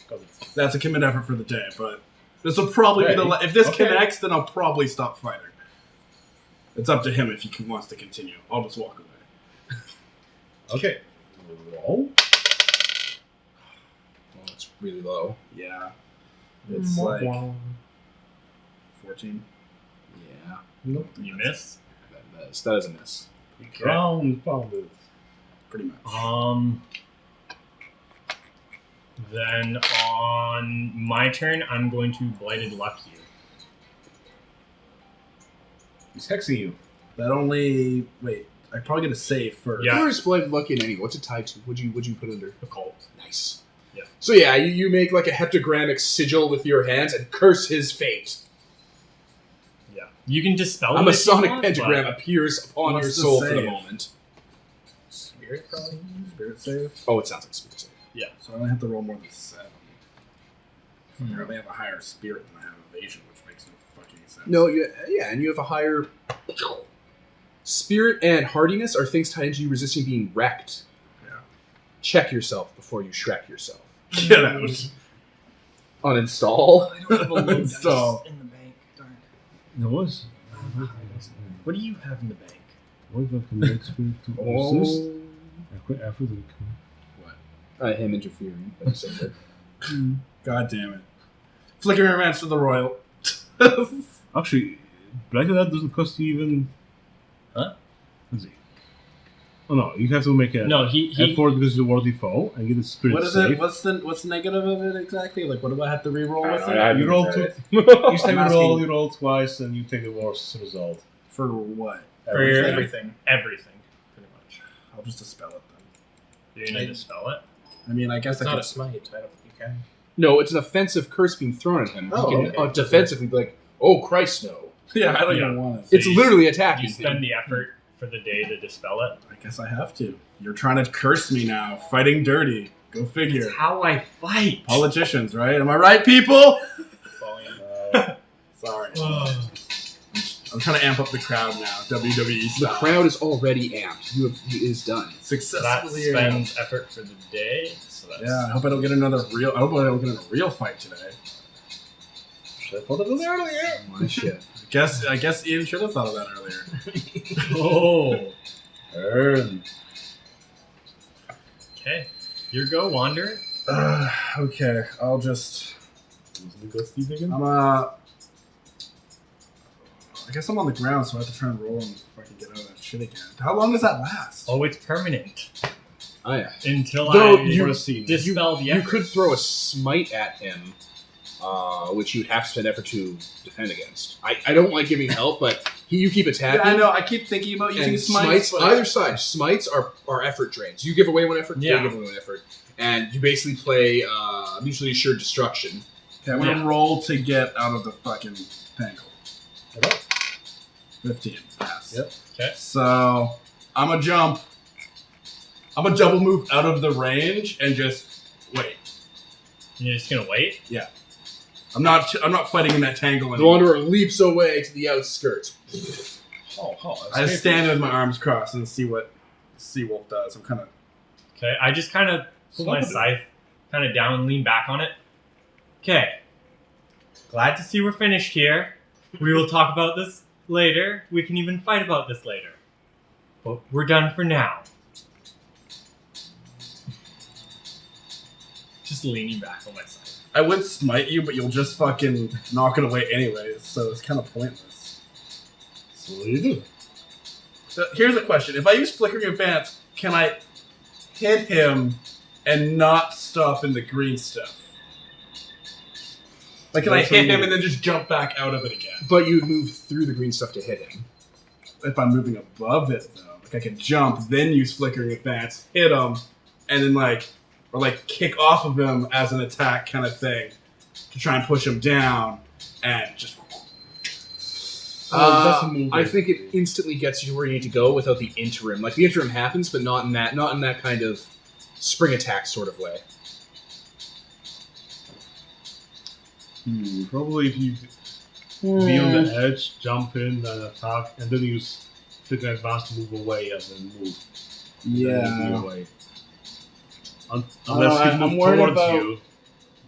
got it. That's a commit effort for the day, but this will probably be the if this Okay. connects, then I'll probably stop fighting. It's up to him if he wants to continue. I'll just walk away. Okay. Roll. Oh, it's really low. Yeah. It's like 14. Yeah. Nope. You miss. That is a miss. Ground pounded. Pretty much. Then on my turn, I'm going to Blighted Luck you. He's hexing you. That only... Wait, I probably get a save first. Yeah. Where is Blighted Luck in anyway? What's it tied to? What'd you put under? Occult. Nice. Yeah. So yeah, you make like a heptagrammic sigil with your hands and curse his fate. Yeah. You can dispel A it. if you Masonic want, pentagram but- appears upon What's your the soul for the save? moment. Spirit, probably. Spirit save. Oh, it sounds like spirit save. So I only have to roll more than 7. I only have a higher spirit than I have evasion, which makes no fucking sense. No, and you have a higher spirit and hardiness are things tied into you resisting being wrecked. Yeah. Check yourself before you Shrek yourself. Get out. Uninstall. I don't have a low dice So- in the bank. Darn. No, what's... What do you have in the bank? What if I can make spirit to resist? I quit effort and Him interfering. Like you said. God damn it. Flickering Romance to the Royal. Actually, Black that doesn't cost you even... Huh? Let's see. Oh no, you have to make an No, he effort because you're worthy foe and get a spirit What is save. it? What's negative of it exactly? Like, what do I have to re-roll with I it? You roll two. Each time I'm you roll, asking- you roll twice and you take the worst result. For what? For your- Everything. everything, pretty much. I'll just dispel it then. You're gonna dispel it. I mean, I guess It's I not could... a smite. I don't think you can. No, it's an offensive curse being thrown at him. Oh, He can okay. defensively be like, "Oh Christ, no!" Yeah, I don't Yeah. even want it. It's you- literally You attacking spend him. the effort for the day to dispel it. I guess I have to. You're trying to curse me now. Fighting dirty. Go figure. That's how I fight. Politicians, right? Am I right, people? Sorry. I'm trying to amp up the crowd now. WWE The style. crowd is already amped. It is done. That Successfully. spends effort for the day. So that's Yeah, I hope I don't get another real. I hope I don't get in a real fight today. Should I thought of it earlier? My shit. I guess Ian should have thought of that earlier. Oh. Earn. Okay. Your go, Wanderer. Okay, I'll just. again? I guess I'm on the ground, so I have to try and roll and if I can get out of that shit again. How long does that last? Oh, it's permanent. Oh yeah. Until Though I you- dispel the You effort. could throw a smite at him, which you'd have to spend effort to defend against. I don't like giving help, but you keep Yeah, attacking. I know. I keep thinking about using And smites. smites, either side, smites are effort drains. You give away one effort, Yeah. they give away one effort. And you basically play mutually assured destruction. Okay, I'm gonna roll to get out of the fucking tangle. 15. Yes. Yep. Okay. So I'm a jump. I'm a double move out of the range and just wait. You're just gonna wait? I'm not fighting in that tangle The anymore. Wanderer leaps away to the outskirts. I just stand with my arms crossed and see what Seawolf does. I'm kind of Okay, I just kind of put my scythe kind of down and lean back on it. Okay. Glad to see we're finished here. We will talk about this later. We can even fight about this later. But we're done for now. Just leaning back on my scythe. I would smite you, but you'll just fucking knock it away anyways, so it's kind of pointless. So what do you do? So here's a question. If I use Flickering Advance, can I hit him and not stop in the green stuff? Like, can I That's hit what him you- and then just jump back out of it again? But you'd move through the green stuff to hit him. If I'm moving above it, though. Like, I could jump, then use Flickering Advance, hit him, and then, or kick off of him as an attack kind of thing to try and push him down and just... that's a move, I think it instantly gets you where you need to go without the interim. Like the interim happens, but not in that kind of spring attack sort of way. Probably if you be on the edge, jump in and attack, and then use figure advance to move away and then move. And then move Yeah. away. Unless he I'm moves worried towards about- you,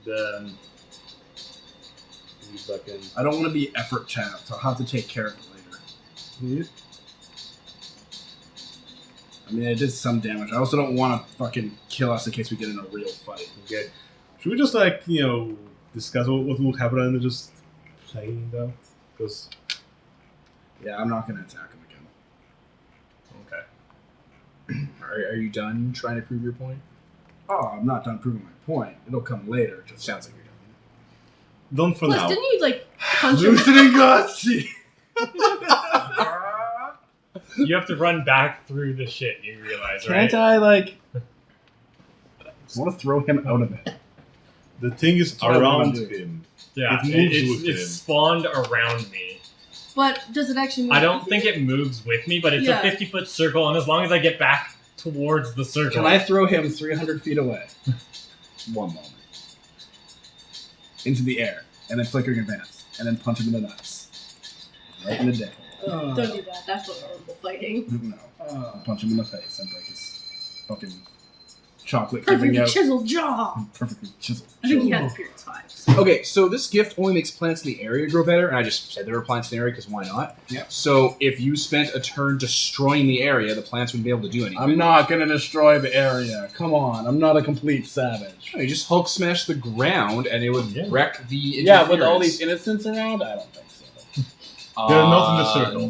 then he's back in. I don't want to be effort tapped. I'll have to take care of it later. I mean, it did some damage. I also don't want to fucking kill us in case we get in a real fight. Okay. Should we just discuss what would happen and then just play it out? Because Yeah, I'm not going to attack him again. Okay. Are you done trying to prove your point? Oh, I'm not done proving my point. It'll come later. Just Sounds like you're Don't for Plus, now. didn't you like punch him? loosening gutsy. You have to run back through the shit, you realize, right? Can't I like? I want to throw him out of it. The thing is what I wanna around do. him. Yeah, It moves with it's him. spawned around me. But does it actually move? I don't think it moves with me, but it's Yeah. a 50-foot circle, and as long as I get back towards the circle... Can I throw him 300 feet away? One moment. Into the air, and then flickering advance, and then punch him in the nuts. Right in the dick. Don't do that. That's not normal fighting. No. Punch him in the face and break his fucking chocolate Perfectly giving out. chiseled jaw. Perfectly chiseled. I think he jaw. has Spirit's vibes. Okay, so this gift only makes plants in the area grow better, and I just said there were plants in the area because why not? Yeah. So if you spent a turn destroying the area, the plants wouldn't be able to do anything. I'm not gonna destroy the area. Come on, I'm not a complete savage. You just Hulk smash the ground, and it would Yeah. wreck the Yeah, with all these interference. innocents around, I don't think so. They're not in the circle.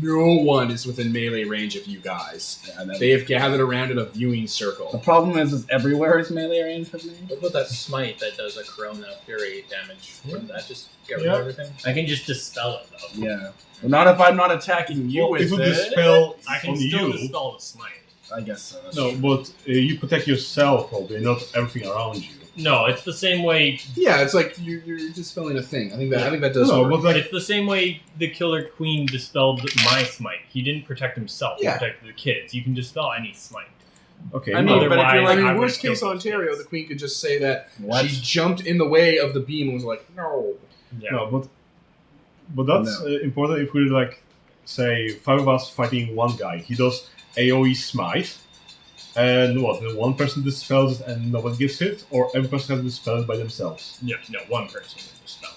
No one is within melee range of you guys. Yeah, and then- They have gathered around in a viewing the circle. problem is everywhere is melee range of me. What about that smite that does a Corona Fury damage? Wouldn't that just get rid Yeah. of everything? I can just dispel it, though. Yeah. Well, not if I'm not attacking you Well, with it would it. dispel I can on still you. dispel the smite. I guess so. That's No, true. but you protect yourself, probably, not everything around you. No, it's the same way. Yeah, it's like you're dispelling a thing. I think that does No, work. but like, It's the same way the Killer Queen dispelled my smite. He didn't protect himself. Yeah. He protected the kids. You can dispel any smite. okay, I mean, no, but if you're like, I would worst kill case those Ontario, kids. the queen could just say that What? she jumped in the way of the beam and was like, no. Yeah. no, but that's No. important if we like say 5 of us fighting one guy. He does AOE smite, and what? Then one person dispels it and no one gets hit, or every person has dispelled by themselves. Yeah, no, one person can dispel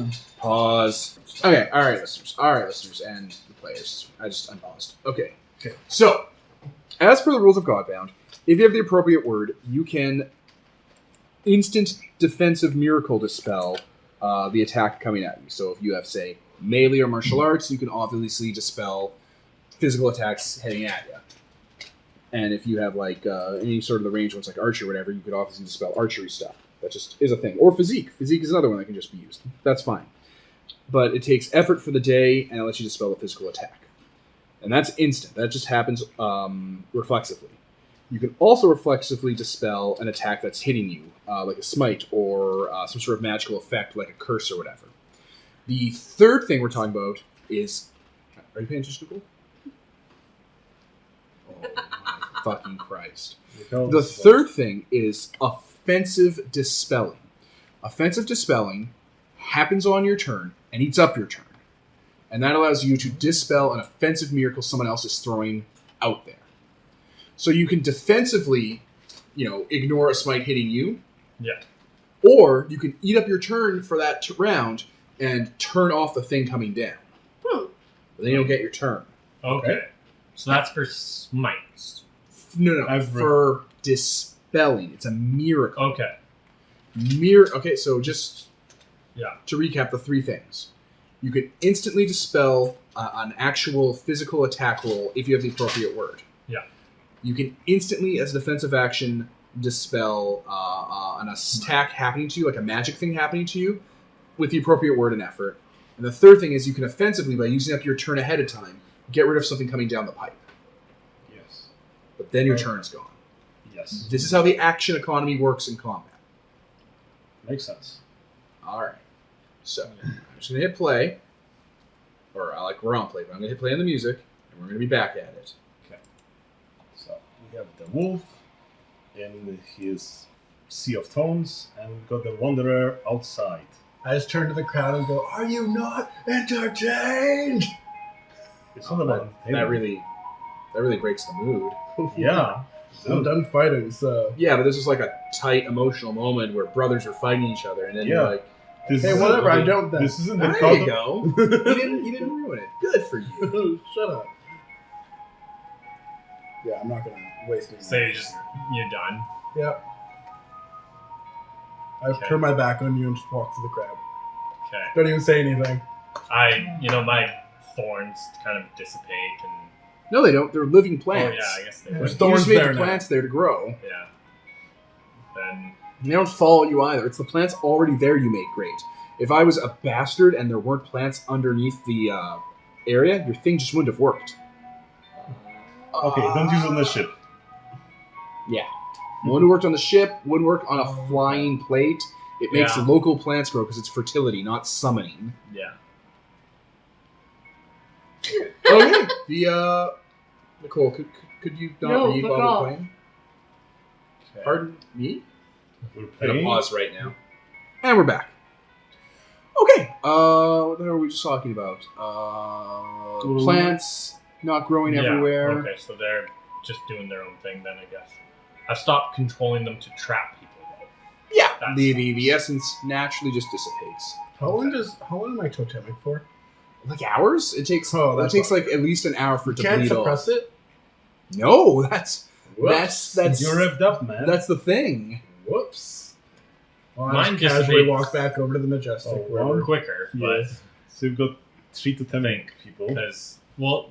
it. Pause. Okay, alright, listeners, and the players. I unpaused. Okay. Okay. So, as per the rules of Godbound, if you have the appropriate word, you can instant defensive miracle dispel the attack coming at you. So if you have, say, melee or martial arts, you can obviously dispel physical attacks heading at you. And if you have like any sort of the range ones like archery or whatever, you could obviously dispel archery stuff. That just is a thing. Or physique. Physique is another one that can just be used. That's fine. But it takes effort for the day, and it lets you dispel a physical attack. And that's instant. That just happens reflexively. You can also reflexively dispel an attack that's hitting you, like a smite or some sort of magical effect like a curse or whatever. The third thing we're talking about is... Are you paying attention, Nicole? Oh, my fucking Christ. The third thing is offensive dispelling. Offensive dispelling happens on your turn and eats up your turn. And that allows you to dispel an offensive miracle someone else is throwing out there. So you can defensively, ignore a smite hitting you. Yeah. Or you can eat up your turn for that round and turn off the thing coming down. But then you don't get your turn. Okay. So that's for smites. No, I've for dispelling. It's a miracle. Okay. Okay, so just Yeah. to recap the three things. You can instantly dispel an actual physical attack roll if you have the appropriate word. Yeah. You can instantly, as a defensive action, dispel an attack happening to you, like a magic thing happening to you, with the appropriate word and effort. And the third thing is you can offensively, by using up your turn ahead of time, get rid of something coming down the pipe. Yes. But then your turn's gone. Yes. This is how the action economy works in combat. Makes sense. All right. So I'm just gonna hit play, or we're on play, but I'm gonna hit play on the music, and we're gonna be back at it. So we have the wolf in his sea of tones, and we've got the wanderer outside. I just turn to the crowd and go, "Are you not entertained?" It's not about That really breaks the mood. Yeah. I'm done fighting, so Yeah, but this is like a tight emotional moment where brothers are fighting each other, and then Yeah. like, This hey, isn't- whatever. I don't. Then. This isn't the there crowd. you go. You didn't ruin it. Good for you. Shut up. Yeah, I'm not gonna waste any. So you're done. Yep. I Okay. turn my back on you and just walk to the crowd. Okay. Don't even say anything. My thorns kind of dissipate, and No, they don't. They're living plants. Oh yeah, I guess they There's would. thorns You just made there the now. plants there to grow. Yeah. Then And they don't follow you either. It's the plants already there you make great. If I was a bastard and there weren't plants underneath the area, your thing just wouldn't have worked. Okay, don't use it on the ship. Wouldn't work on the ship, wouldn't work on a flying plate. It makes Yeah. local plants grow because it's fertility, not summoning. yeah. Okay. Nicole, could you not No, read fuck while we're off. playing? Pardon me? We're I'm gonna playing. pause right now. And we're back. Okay. What the hell were we just talking about? Plants not growing Yeah, everywhere. Okay, so they're just doing their own thing then, I guess. I've stopped controlling them to trap people, though. Yeah. That's The essence naturally just dissipates. How long am I totemic for? Like hours? It takes Oh, it that's takes all. like at least an hour for it to Can't bleed suppress off. it? No, that's Whoops. You're revved up, man. that's the thing. Whoops. Well, I Mine just just casually makes- walk back over to the Majestic. Oh, wherever- quicker, Yes. So you've got 3 to 10 people. because, well,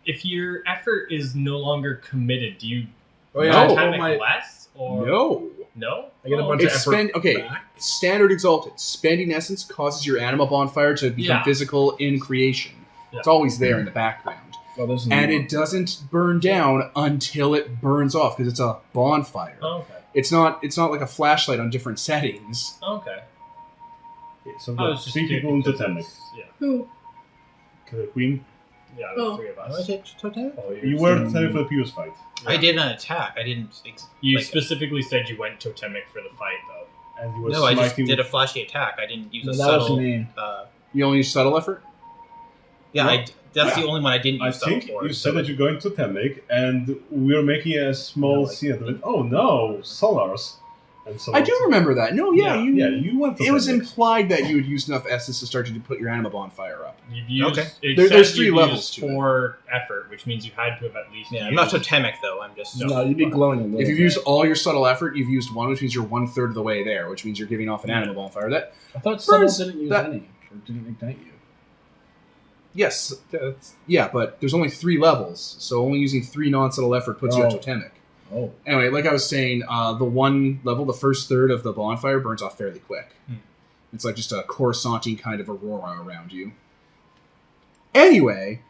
if your effort is no longer committed, do you Oh yeah, No. I told totemic my less? Or No. No? I get a Oh, bunch of It's effort okay. back. Standard Exalted. Spending essence causes your animal bonfire to become Yeah. physical in creation. Yeah. It's always there in the background. Well, this is And new. it doesn't burn down until it burns off because it's a bonfire. Oh, okay. It's not like a flashlight on different settings. Okay. Okay, so I we've was got just 3 people in totemic. Yeah. Who? The Queen, Yeah, Oh. the three of How us. is it totemic? Oh, you were totemic for the previous fight. I did an attack. I didn't. You like- specifically said you went totemic for the fight, though. And you were No, I just smiting did a with- flashy attack. I didn't use No, a that was subtle. me. You only use subtle effort? Yeah, No. that's the only one I didn't I use subtle think for. you so said that you're going to totemic, and we were making a small No, like- scene of it. Oh no, Solars. And so I do remember that. No, yeah, you. you went to It was totemic. implied that you would use enough essence to start to put your animal bonfire up. You've used, Okay. it There's said 3 you've levels used to it. 4 effort, which means you had to have at least Yeah, used... I'm not totemic though. I'm just. No, you'd be glowing a little If you've bit. used all your subtle effort, you've used 1, which means you're 1/3 of the way there, which means you're giving off an animal bonfire. That I thought Subtle Burns- didn't use that- any, or didn't ignite you. yes, yeah, but there's only 3 levels, so only using 3 non-subtle effort puts you at Oh. totemic. Oh. Anyway, like I was saying, the 1 level, the first third of the bonfire burns off fairly quick. It's like just a coruscanting kind of aurora around you. Anyway,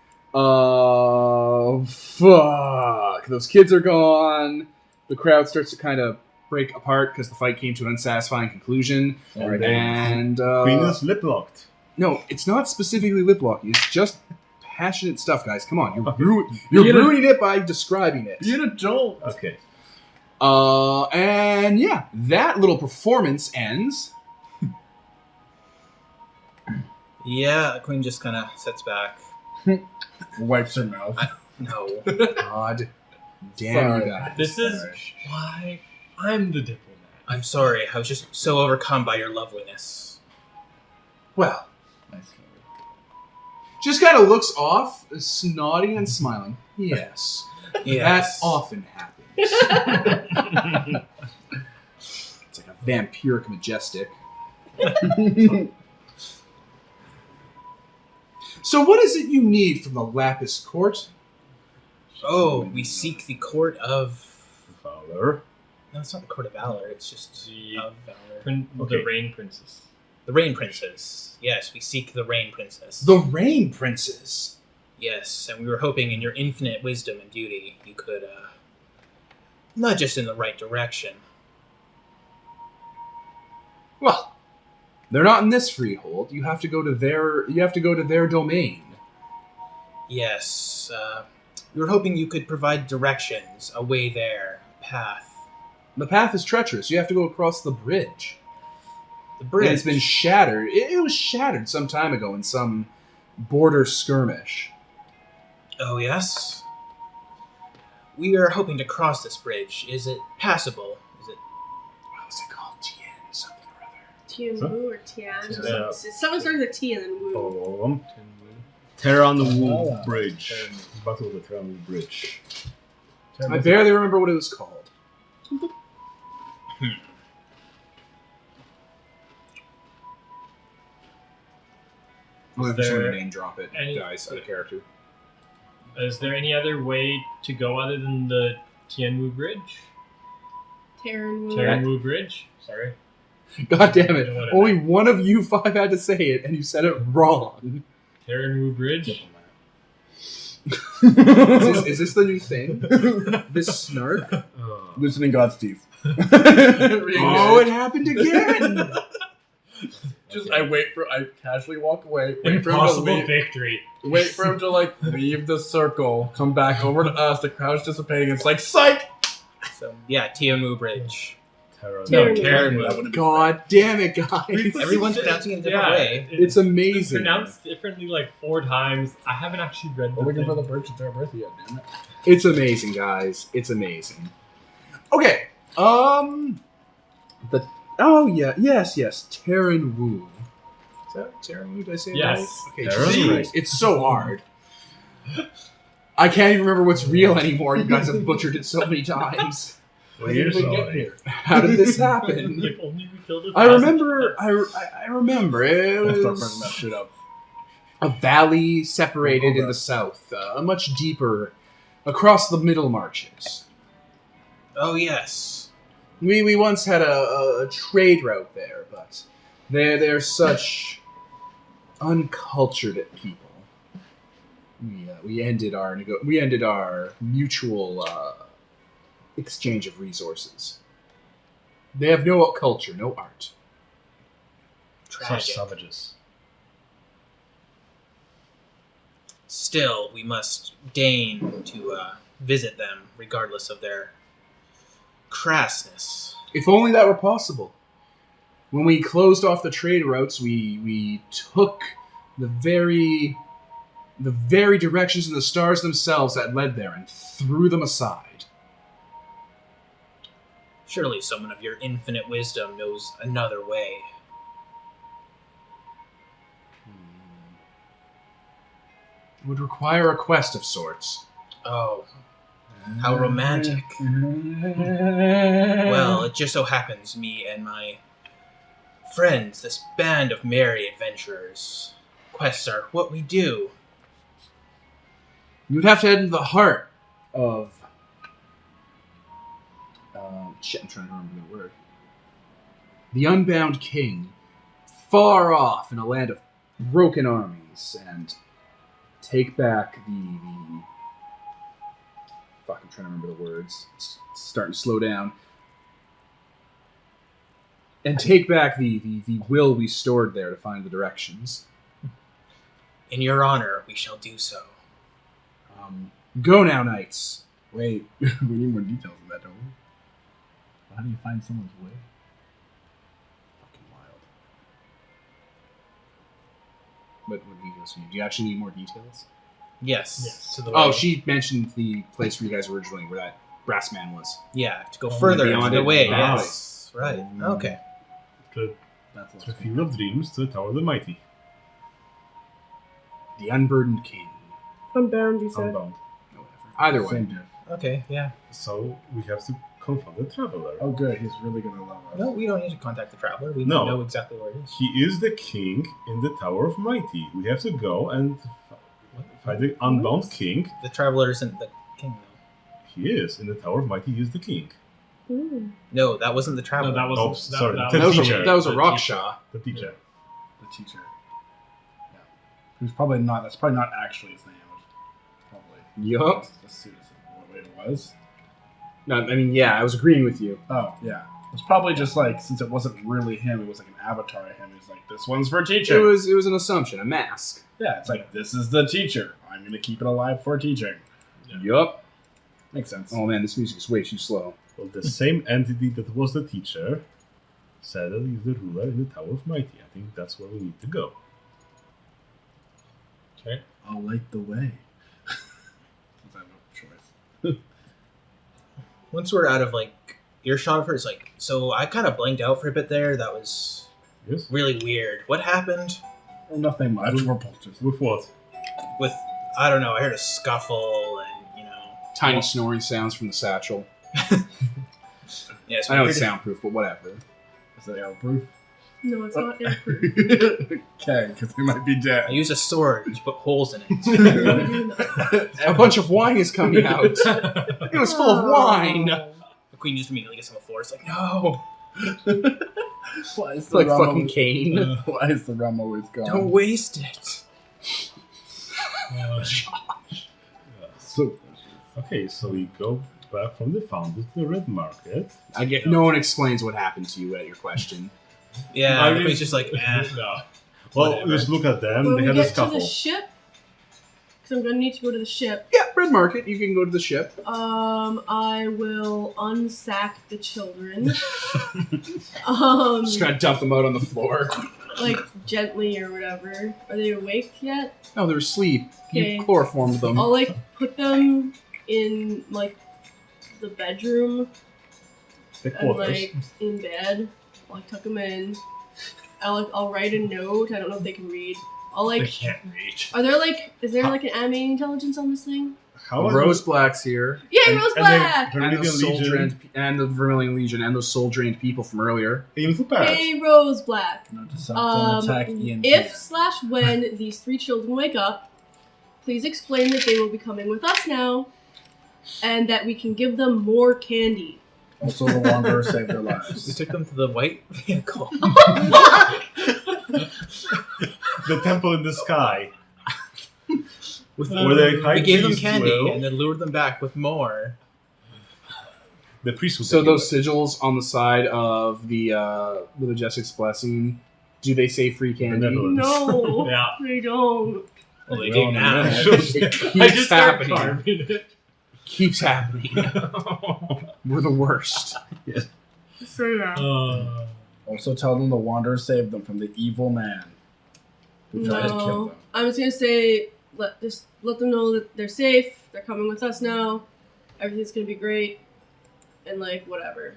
fuck. Those kids are gone. The crowd starts to kind of break apart because the fight came to an unsatisfying conclusion. Alright. And, Queen is lip locked. no, it's not specifically lip locking. It's just passionate stuff, guys. Come on. You're Be an- ruining it by describing it. Be an adult. Okay. And yeah, that little performance ends. Yeah, Queen just kind of sits back. Wipes her mouth. No. God damn you Sorry. guys. This is why I'm the diplomat. I'm sorry. I was just so overcome by your loveliness. Well, Nice. just kind of looks off, snotty and smiling. Yes, Yes. that often happens. It's like a vampiric majestic. So what is it you need from the Lapis Court? Oh, we seek the court of. Valor. No, it's not the court of valor. It's just The, of valor. the Okay. Rain Princess. The Rain Princess. Yes, we seek the Rain Princess. The Rain Princess. Yes, and we were hoping in your infinite wisdom and beauty you could nudge us in the right direction. Well, they're not in this freehold. You have to go to their. You have to go to their domain. Yes, we were hoping you could provide directions, a way there, a path. The path is treacherous. You have to go across the bridge. The And bridge. it's been shattered. It was shattered some time ago in some border skirmish. Oh, yes? We are hoping to cross this bridge. Is it passable? Is it... What was it called? Tien something or other. Tian Huh? Wu or Tian? Yeah. Someone starts with a T and then Wu. Follow them. Tear on the Wool Oh. Bridge. Battle of the Tear on the Bridge. I barely remember what it was called. I'm Is just going there to name drop it, any- guys, out of character. Is there any other way to go other than the Tianwu Bridge? Tianwu Bridge? Sorry. God damn it. Whatever. Only one of you 5 had to say it, and you said it wrong. Tianwu Bridge? Is this the new thing? This snark? Loosening God's teeth. Oh, it happened again! I casually walk away, wait for him to Impossible leave, victory. wait for him to like leave the circle, come back over to us, the crowd's dissipating, it's like, psych! So yeah, Tiamu Bridge. Terra. No, Tianwu. Tianwu. That would've been God damn it, guys. Everyone's pronouncing it a different way. It's amazing. pronounced differently like 4 times. I haven't actually read the We're looking thing. for the bridge to Terabithia, yet, damn it. It's amazing, guys. It's amazing. Okay. Yes. Terran Wu. Is that Terran Wu? Did I say it Yes. right? Okay, Terran Jesus Wu. Christ. It's so hard. I can't even remember what's real anymore. You guys have butchered it so many times. We're How did we get sorry. here? How did this happen? If only we killed it. I remember. I remember. It I'll start bringing was that shit up. a valley separated in the south, much deeper across the middle marches. Oh yes. We once had a trade route there, but they're such uncultured people. We ended our mutual exchange of resources. They have no culture, no art. Such Tragic. savages. Still, we must deign to visit them, regardless of their crassness. If only that were possible. When we closed off the trade routes, we took the very directions in the stars themselves that led there and threw them aside. Surely someone of your infinite wisdom knows another way. It would require a quest of sorts. Oh, how romantic. Well, it just so happens me and my friends, this band of merry adventurers, quests are what we do. You'd have to head into the heart of... I'm trying to remember the word. The Unbound King, far off in a land of broken armies, and take back the fuck, I'm trying to remember the words. It's starting to slow down. And take back the will we stored there to find the directions. In your honor, we shall do so. Go now, knights. Wait, we need more details on that, don't we? How do you find someone's way? Fucking wild. What details do you actually need more details? Yes. To the Oh, way. she mentioned the place where you guys were originally, where that brass man was. Yeah, to go further beyond into the it. way. Wow. Yes. Right. Okay. The That's the Field of Dreams to the Tower of the Mighty. The Unburdened King. Unbound, you said. Unbound. No, whatever. Either way. Same diff. Okay. Yeah. So we have to confront the Traveler. Oh, good. He's really gonna love us. No, we don't need to contact the traveler. We No. know exactly where it is. He is the king in the Tower of Mighty. We have to go and fight the Unbound King. The traveler isn't the king, though. He is in the Tower of Mighty. He is the king. Ooh. No, that wasn't the traveler. No, that was Oh, sorry. That The That was teacher. a Raksha. The teacher. The teacher. Yeah. Who's probably not. That's probably not actually his name. It's probably. Yup. As soon as it was. No, I mean, yeah, I was agreeing with you. Oh, yeah. It's probably just like, since it wasn't really him, it was like an avatar of him. He's like, this one's for teacher. It was an assumption, a mask. Yeah, it's like, this is the teacher. I'm going to keep it alive for teaching. Yup. Makes sense. Oh man, this music is way too slow. Well, the same entity that was the teacher said that he's the ruler in the Tower of Mighty. I think that's where we need to go. Okay. I'll light the way. Since I have no choice. Once we're out of like earshot of her, it's like, so I kind of blanked out for a bit there. That was Yes? really weird. What happened Well, nothing much. We're poultices. With what? with? I don't know. I heard a scuffle, and Tiny snoring sounds from the satchel. yes. I know it's soundproof, but whatever. Is that airproof? No, it's not airproof. Okay, because we might be I dead. use a sword to put holes in it. A bunch of wine is coming out. It was full of wine. The queen just immediately gets on the floor. It's like, no, Why is It's like fucking Kane. Why is the rum always gone? don't waste it. So, Okay, so we go back from the fountain to the red market. I get. No one explains what happened to you at your question. Yeah, I the mean- queen's just like, eh. No. Well, Whatever. just look at them. When They we had a get to scuffle. the ship, because I'm gonna need to go to the ship. Yeah, red market. You can go to the ship. I will unsack the children. Just gonna dump them out on the floor. Like gently or whatever. Are they awake yet? No, they're asleep. Okay. You chloroformed them. I'll like put them in like the bedroom The and quarters. like in bed. I'll like tuck them in. I'll write a note. I don't know if they can read. I'll They like. can't reach. Are there like? Is there like an animating intelligence on this thing? How are Rose Black's here. Yay, And- Rose and they- Black! Vermilion And the soul Legion. drained, and the Vermilion Legion, and those soul drained people from earlier. Aim for pass. Hey, Rose Black. attack Ian. If/when these 3 children wake up, please explain that they will be coming with us now, and that we can give them more candy. Also, the Wanderer saved their We lives. took them to the white vehicle. The temple in the sky. With Where the high we gave them priest candy will- and then lured them back with more. The priest will So take those it. sigils on the side of the Majestic's blessing, do they say free candy? Benevolent. No, Yeah. they don't. Well, they Well, do now. yeah. It I keeps just start happening. carving it. Keeps happening. We're the worst. So yeah. Also, tell them the Wanderer saved them from the evil man who tried to kill No, them. I'm just gonna say let them know that they're safe. They're coming with us now. Everything's gonna be great, and like whatever.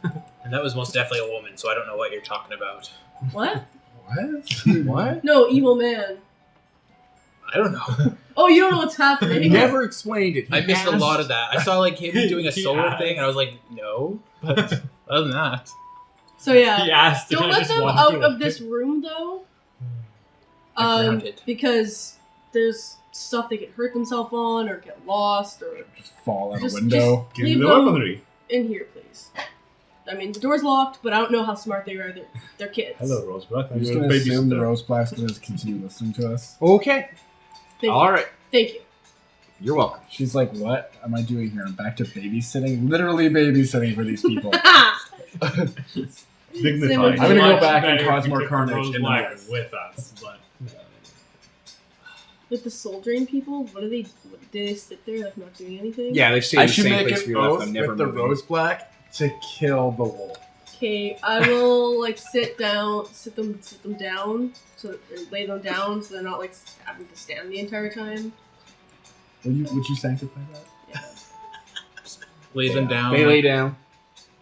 And that was most definitely a woman, so I don't know what you're talking about. What? What? What? No, evil man. I don't know. Oh, you don't know what's happening. He never explained it. He I missed a asked. lot of that. I saw like him doing a He solar asked. thing, and I was like, no. But other than that, So yeah. He asked. and Don't I let just them wanted out to- of this room though. I'm grounded. Because there's stuff they could hurt themselves on or get lost or Just fall out a Just- window. Give me leave the them weaponry. in here, please. I mean, the door's locked, but I don't know how smart they are. They're kids. Hello, Roseblack. I'm I'm just your gonna assume the babysitter. Rose Black's gonna continue listening to us. Okay. Thank All you. right. Thank you. You're welcome. She's like, "What am I doing here? I'm back to babysitting, literally babysitting for these people." Dignified. I'm gonna go Much back and better cause if we more took carnage Rose in the Black north. with us, but With the soul drain people, what do they? Did they sit there like not doing anything? Yeah, they've stayed I in the should same make place an we left oath them, never with the moving. Rose Black to kill the wolf. Okay, I will like sit them down, so lay them down, so they're not like having to stand the entire time. Would you sanctify that? Yeah. lay them down. They lay down.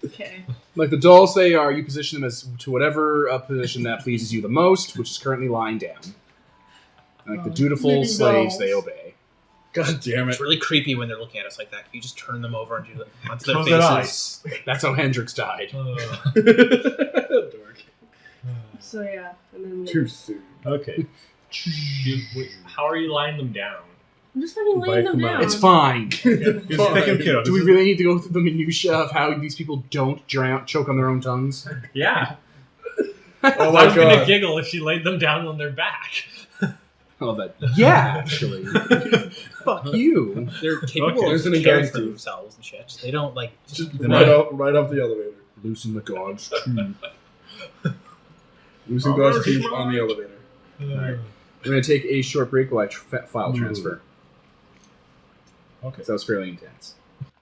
Okay. Like the dolls they are, you position them as to whatever position that pleases you the most, which is currently lying down. And like the dutiful Living slaves, dolls. they obey. God damn It's really creepy when they're looking at us like that. Can you just turn them over and do the, onto their Close their faces? That's how Hendrix died. Dork. So yeah, and then Too soon. Okay. wait, how are you lying them down? I'm just fucking By laying them command. down. It's fine. It's taken care of. Do we This is- really need to go through the minutia of how these people don't choke on their own tongues? Yeah. Oh I my was gonna god. giggle if she laid them down on their back. I love that. Yeah, actually. Fuck you. They're capable Okay. There's of an caring against for you. themselves and shit. They don't like. Just The right night- up the elevator. Loosen the gods. Losing God's teeth on the elevator. We're going to take a short break while I file transfer. Okay. So that was fairly intense.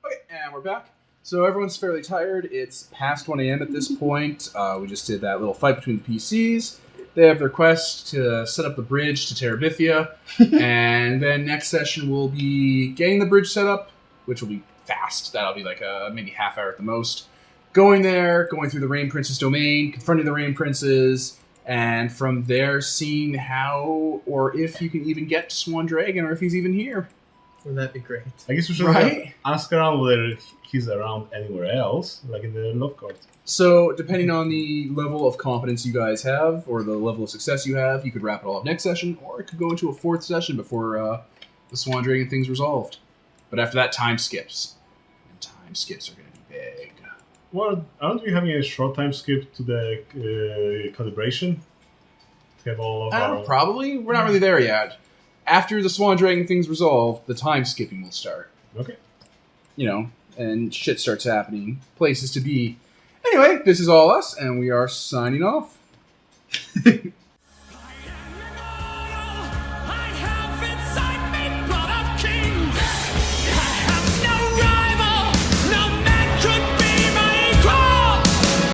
Okay, and we're back. So everyone's fairly tired. It's past 1 a.m. at this point. We just did that little fight between the PCs. They have their quest to set up the bridge to Terabithia. And then next session will be getting the bridge set up, which will be fast. That'll be like maybe half hour at the most. Going there, going through the Rain Prince's domain, confronting the Rain Princes, and from there seeing how or if you can even get to Swan Dragon or if he's even here. Wouldn't that be great? I guess we should Right? ask around whether he's around anywhere else, like in the Love Court. So, depending on the level of competence you guys have, or the level of success you have, you could wrap it all up next session, or it could go into a fourth session before the Swan Dragon thing's resolved. But after that, time skips. And time skips are going to be big. Well, aren't we having a short time skip to the calibration? To have all of our... Probably. We're not really there yet. After the Swan Dragon thing's resolved, the time skipping will start. Okay. You know, and shit starts happening. Places to be. Anyway, this is all us, and we are signing off.